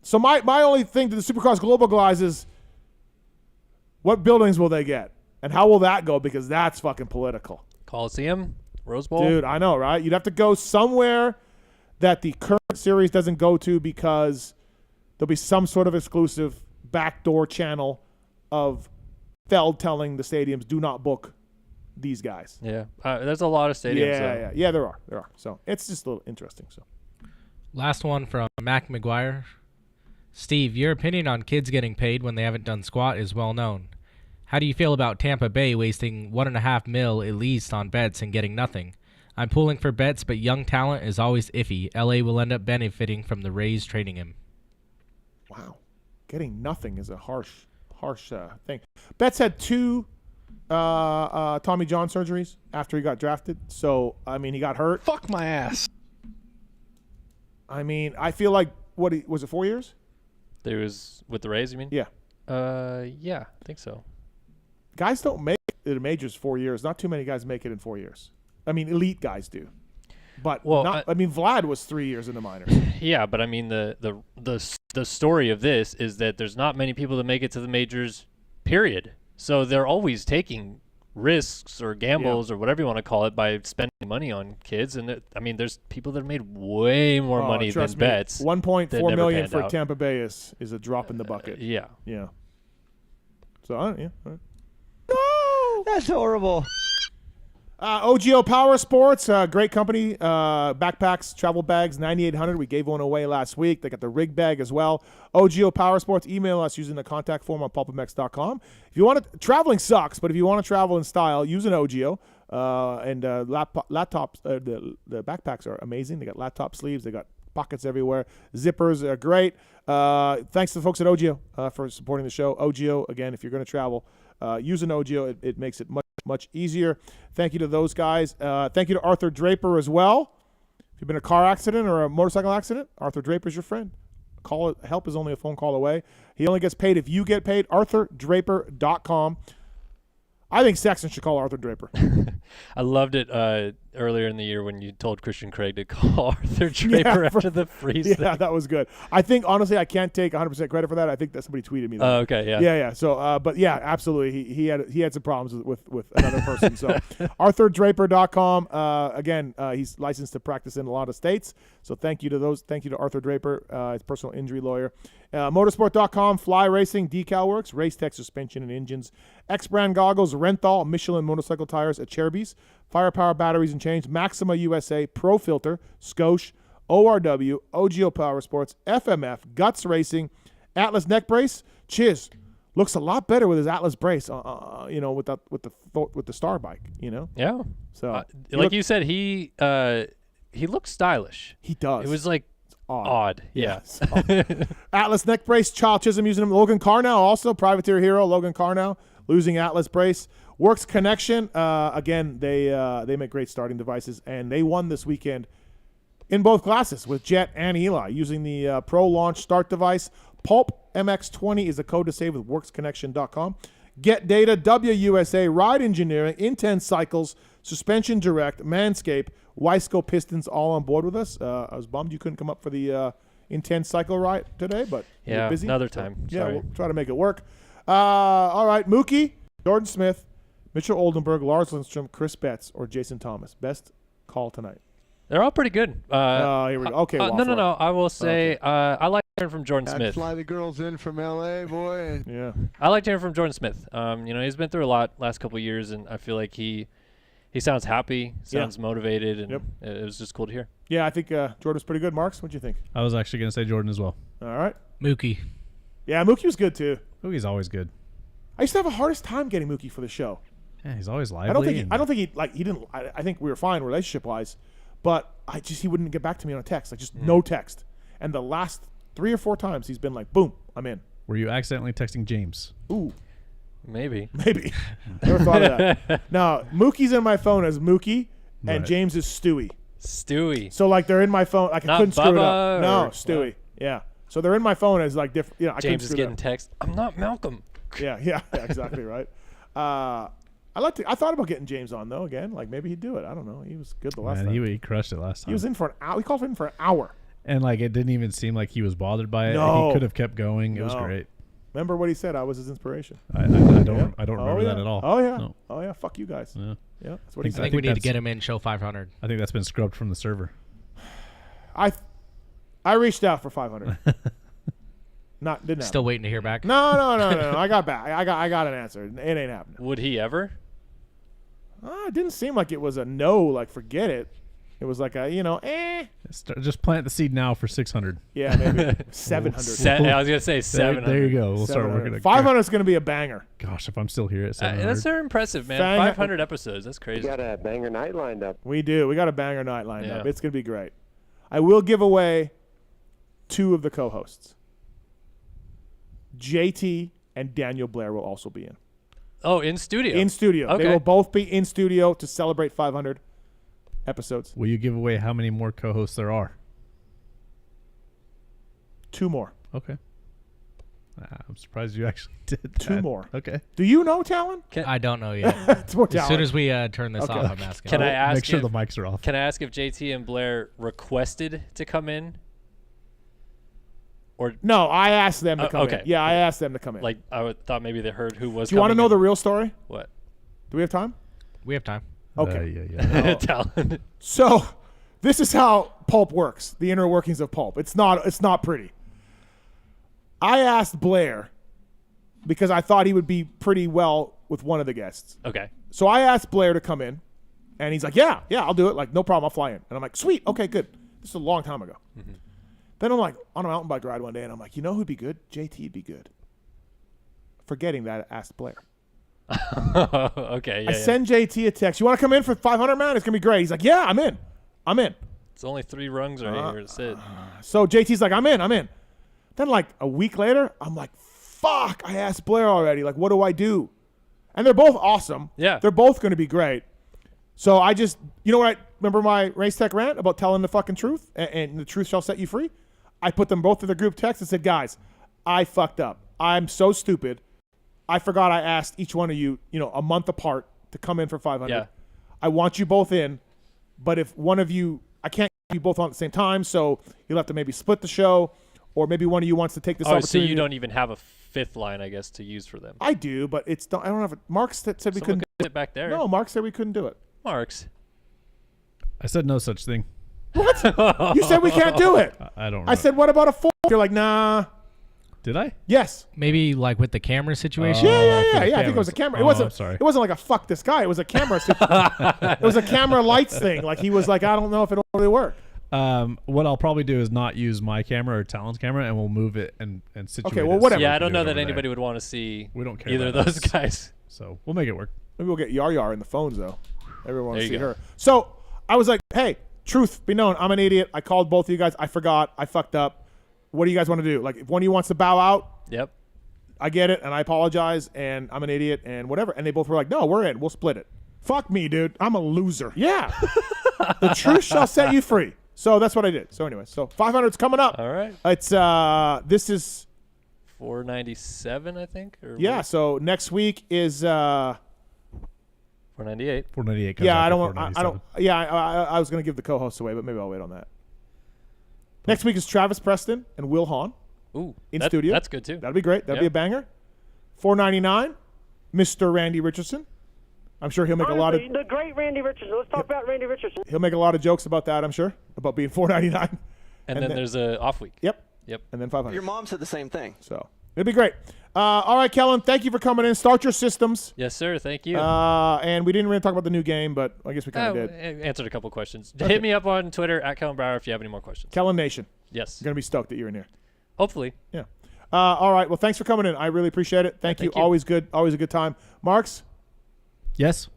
so my only thing to the Supercross Global guys is, what buildings will they get? And how will that go? Because that's fucking political. Coliseum? Rose Bowl? Dude, I know, right? You'd have to go somewhere that the current series doesn't go to because there'll be some sort of exclusive backdoor channel of Feld telling the stadiums, do not book these guys. Yeah. There's a lot of stadiums. Yeah, there are. So it's just a little interesting. So, last one from Mac McGuire. Steve, your opinion on kids getting paid when they haven't done squat is well known. How do you feel about Tampa Bay wasting $1.5 million at least on bets and getting nothing? I'm pulling for bets, but young talent is always iffy. LA will end up benefiting from the Rays trading him. Wow. Getting nothing is a harsh thing. Betts had 2 Tommy John surgeries after he got drafted. So, I mean, he got hurt. Fuck my ass. I mean, I feel like, was it 4 years? There was, with the Rays, you mean? Yeah. Yeah, I think so. Guys don't make it in majors 4 years. Not too many guys make it in 4 years. I mean, elite guys do. But Vlad was 3 years in the minors. Yeah, but I mean the story of this is that there's not many people that make it to the majors, period. So they're always taking risks or gambles or whatever you want to call it by spending money on kids. And there's people that have made way more money than Betts. $1.4 million for Tampa Bay is a drop in the bucket. Yeah. So yeah. No, that's horrible. OGO Power Sports, great company. Backpacks, travel bags, 9,800. We gave one away last week. They got the rig bag as well. OGO Power Sports. Email us using the contact form on PulpMX.com. If you want to, traveling sucks, but if you want to travel in style, use an OGO. Laptops. The backpacks are amazing. They got laptop sleeves. They got pockets everywhere. Zippers are great. Thanks to the folks at OGO for supporting the show. OGO, again, if you're going to travel, use an OGO. It makes it much easier. Thank you to those guys. Thank you to Arthur Draper as well. If you've been in a car accident or a motorcycle accident, Arthur Draper's your friend. Help is only a phone call away. He only gets paid if you get paid. ArthurDraper.com. I think Sexton should call Arthur Draper. I loved it earlier in the year when you told Christian Craig to call Arthur Draper after the freeze thing. Yeah, that was good. I think, honestly, I can't take 100% credit for that. I think that somebody tweeted me that. Oh, okay, yeah. Yeah. So, but yeah, absolutely. He had some problems with another person. So, ArthurDraper.com. Again, he's licensed to practice in a lot of states. So, thank you to those. Thank you to Arthur Draper, his personal injury lawyer. Motorsport.com, Fly Racing, Decal Works, Race Tech Suspension and Engines, X-Brand Goggles, Renthal, Michelin Motorcycle Tires, Acerbis, Firepower Batteries and Chains, Maxima USA, Pro Filter, Scoche, ORW, OGO Power Sports, FMF, Guts Racing, Atlas Neck Brace. Chiz looks a lot better with his Atlas brace, with the Star bike, Yeah. So, like you said, he looks stylish. He does. It was like odd. Yeah. Yes. Atlas Neck Brace, Child Chisholm using them. Logan Carnow also, Privateer Hero, Logan Carnow losing Atlas Brace. Works Connection, again, they make great starting devices, and they won this weekend in both classes with Jet and Eli using the Pro Launch Start device. PulpMX20 is the code to save with WorksConnection.com. Get Data, WUSA, Ride Engineering, Intense Cycles, Suspension Direct, Manscaped, Wiseco Pistons all on board with us. I was bummed you couldn't come up for the Intense Cycle ride today, but you're busy. Another time. Yeah, Sorry. we'll try to make it work. All right, Mookie, Jordon Smith, Mitchell Oldenburg, Lars Lindstrom, Chris Betts, or Jason Thomas. Best call tonight. They're all pretty good. Here we go. Okay. No. I will say I like hearing from Jordon I'd Smith. fly the girls in from L.A., boy. Yeah. I liked hearing from Jordon Smith. He's been through a lot last couple of years, and I feel like he sounds happy, sounds motivated, and it was just cool to hear. Yeah, I think Jordan's pretty good. Marks, what do you think? I was actually going to say Jordan as well. All right. Mookie. Yeah, Mookie was good too. Mookie's always good. I used to have a hardest time getting Mookie for the show. Yeah, he's always lively. I don't think he didn't. I think we were fine relationship wise, but he wouldn't get back to me on a text. No text. And the last 3 or 4 times he's been like, boom, I'm in. Were you accidentally texting James? Ooh. Maybe. Never thought of that. No, Mookie's in my phone as Mookie, and Right. James is Stewie. Stewie. So they're in my phone. I couldn't screw it up. No, or- Stewie. Yeah. So they're in my phone as different. I James couldn't is screw it getting up. text. I'm not Malcolm. Yeah, exactly right. I thought about getting James on though again. Maybe he'd do it. I don't know. He was good the last time. He crushed it last time. He was in for an hour. We called him for an hour. And it didn't even seem like he was bothered by it. No. He could have kept going. It was No. great. Remember what he said? I was his inspiration. I don't Yeah. remember that at all. Oh yeah. No. Oh yeah. Fuck you guys. Yeah. Yeah. That's what he I said. think we need to get him in show 500. I think that's been scrubbed from the server. I reached out for 500. Didn't happen. Still waiting to hear back. No. I got back. I got an answer. It ain't happening. Would he ever? It didn't seem like it was a no. Like forget it. It was like a Just plant the seed now for 600. Yeah, maybe 700. I was gonna say 700. There you go. We'll start working. 500 is gonna be a banger. Gosh, if I'm still here at 700. That's very impressive, man. 500 episodes. That's crazy. We got a banger night lined up. We do. We got a banger night lined up. It's gonna be great. I will give away 2 of the co-hosts. JT and Daniel Blair will also be in. Oh, in studio. In studio. Okay. They will both be in studio to celebrate 500 episodes. Will you give away how many more co-hosts there are? 2 more. Okay. I'm surprised you actually did that. 2 more. Okay. Do you know Tallon? I don't know yet. It's more As soon Tallon. as we turn this off, I'm asking. Can I ask? Make sure if, the mics are off. Can I ask if JT and Blair requested to come in? Or no, I asked them to come okay. in. Yeah, I asked them to come in. Like thought maybe they heard who was. Do you want to coming know in. the real story? What? Do we have time? We have time. Okay. Yeah. Tallon. So, this is how Pulp works. The inner workings of Pulp. It's not pretty. I asked Blair because I thought he would be pretty well with one of the guests. Okay. So I asked Blair to come in, and he's like, "Yeah, I'll do it. Like, no problem. I'll fly in." And I'm like, "Sweet. Okay, good." This is a long time ago. Mm-hmm. Then I'm like on a mountain bike ride one day, and I'm like, "You know who'd be good? JT'd be good." Forgetting that, I asked Blair. Okay. Yeah, I send JT a text. You want to come in for 500, man? It's gonna be great. He's like, "Yeah, I'm in. I'm in." It's only 3 rungs right here. That's it. So JT's like, I'm in. Then like a week later, I'm like, fuck, I asked Blair already. Like, what do I do? And they're both awesome. Yeah. They're both going to be great. So I just, you know what? Remember my Race Tech rant about telling the fucking truth and the truth shall set you free? I put them both in the group text and said, guys, I fucked up. I'm so stupid. I forgot I asked each one of you, a month apart to come in for 500. Yeah. I want you both in, but if one of you, I can't have you both on at the same time, so you'll have to maybe split the show, or maybe one of you wants to take this opportunity. So you don't even have a 5th line, I guess, to use for them. I do, but I don't have it. Mark said we Someone couldn't. could sit back there. No, Mark said we couldn't do it. Marks. I said no such thing. What? You said we can't do it. I don't know. I said, what about a 4? You're like, nah. Did I? Yes. Maybe like with the camera situation. Yeah. I think it was a camera. It wasn't. I'm sorry. It wasn't like a fuck this guy. It was a camera. It was a camera lights thing. Like he was like, I don't know if it'll really work. What I'll probably do is not use my camera or Talon's camera, and we'll move it and situate Okay, well, it whatever. so Yeah, we I can don't do know it that over anybody there. would want to see We don't care either of about those us. guys. So we'll make it work. Maybe we'll get Yar in the phones though. Everyone wants There to you see go. her. So I was like, hey, truth be known, I'm an idiot. I called both of you guys. I forgot. I fucked up. What do you guys want to do? Like, if one of you wants to bow out, Yep. I get it, and I apologize, and I'm an idiot, and whatever. And they both were like, no, we're in. We'll split it. Fuck me, dude. I'm a loser. Yeah. The truth shall set you free. So that's what I did. So anyway, so 500's coming up. All right. It's this is 497, I think. Or yeah. So next week is 498. 498. Comes yeah. out I to don't. I 497. don't. Yeah. I was gonna give the co-hosts away, but maybe I'll wait on that. Next week is Travis Preston and Will Hahn. Ooh, in studio. That's good too. That'd be great. That'd be Yep. a banger. 499, Mr. Randy Richardson. I'm sure he'll make a lot of. The great Randy Richardson. Let's talk about Randy Richardson. He'll make a lot of jokes about that. I'm sure about being 499. And then there's a off week. Yep. Yep. And then 500. Your mom said the same thing. So it'd be great. All right, Kellen. Thank you for coming in. Start your systems. Yes, sir. Thank you. And we didn't really talk about the new game, but I guess we kind of did. Answered a couple questions. Okay. Hit me up on Twitter at Kellen Brauer if you have any more questions. Kellen Nation. Yes. You're gonna be stoked that you're in here. Hopefully. Yeah. All right. Well, thanks for coming in. I really appreciate it. Thank you. Thank you. Always good. Always a good time. Marks. Yes.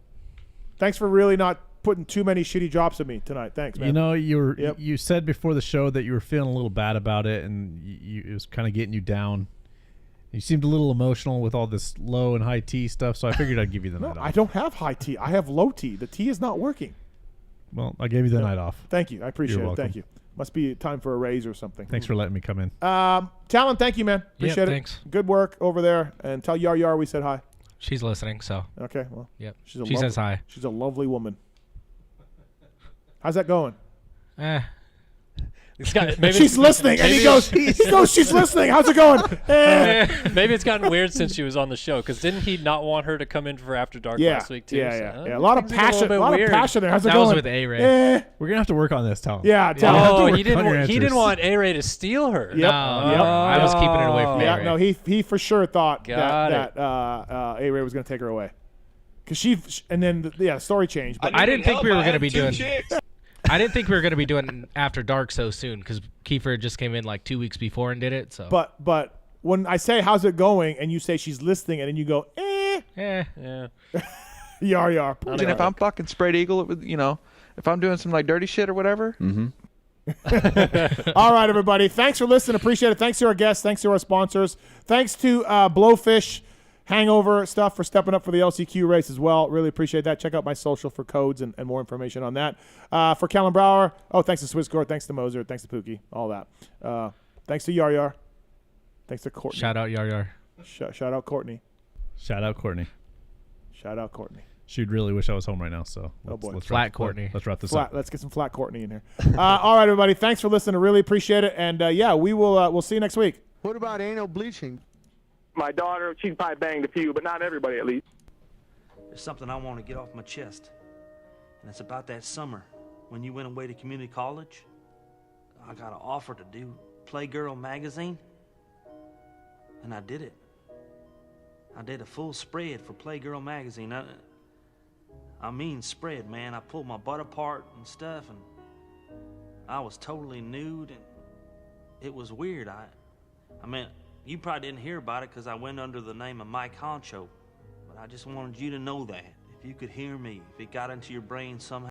Thanks for really not putting too many shitty drops at me tonight. Thanks, man. You know, Yep. you said before the show that you were feeling a little bad about it, and it was kind of getting you down. You seemed a little emotional with all this low and high T stuff, so I figured I'd give you the night off. I don't have high T. I have low T. The T is not working. Well, I gave you the night off. Thank you. I appreciate You're it. welcome. Thank you. Must be time for a raise or something. Thanks for letting me come in. Talon, thank you, man. Appreciate it. thanks. Good work over there. And tell Yar we said hi. She's listening, so. Okay, well. Yep. She says hi. She's a lovely woman. How's that going? Eh. She's listening, and he goes, she's listening. How's it going? Maybe it's gotten weird since she was on the show, because didn't he not want her to come in for After Dark last week too? Yeah. A lot of passion. A lot of passion there. How's it that going? was with A-Ray. We're gonna have to work on this, Tallon. Yeah, Oh, he didn't want A-Ray to steal her. Yep. I was keeping it away from A-Ray. No, he for sure thought that A-Ray was going to take her away. Because and then the story changed. But I didn't think we were going to be doing. I didn't think we were going to be doing After Dark so soon, because Kiefer just came in like 2 weeks before and did it. So. But when I say how's it going, and you say she's listening, and then you go yeah. Yar. And if I'm fucking spread eagle, if I'm doing some like dirty shit or whatever. Mm-hmm. All right, everybody. Thanks for listening. Appreciate it. Thanks to our guests. Thanks to our sponsors. Thanks to Blowfish Hangover Stuff for stepping up for the LCQ race as well. Really appreciate that. Check out my social for codes and more information on that. For Kellen Brauer, thanks to Swisscore. Thanks to Moser. Thanks to Pookie. All that. Thanks to Yar. Thanks to Courtney. Shout out Yar. Shout out Courtney. Shout out Courtney. Shout out Courtney. She'd really wish I was home right now. So let's Flat Courtney. Let's wrap this up. Let's get some Flat Courtney in here. All right, everybody. Thanks for listening. I really appreciate it. And we will. We'll see you next week. What about anal bleaching? My daughter, she's probably banged a few, but not everybody at least. There's something I want to get off my chest, and it's about that summer when you went away to community college. I got an offer to do Playgirl magazine, and I did it. I did a full spread for Playgirl magazine. I mean spread, man. I pulled my butt apart and stuff, and I was totally nude, and it was weird. I mean, you probably didn't hear about it because I went under the name of Mike Honcho, but I just wanted you to know that. If you could hear me, if it got into your brain somehow,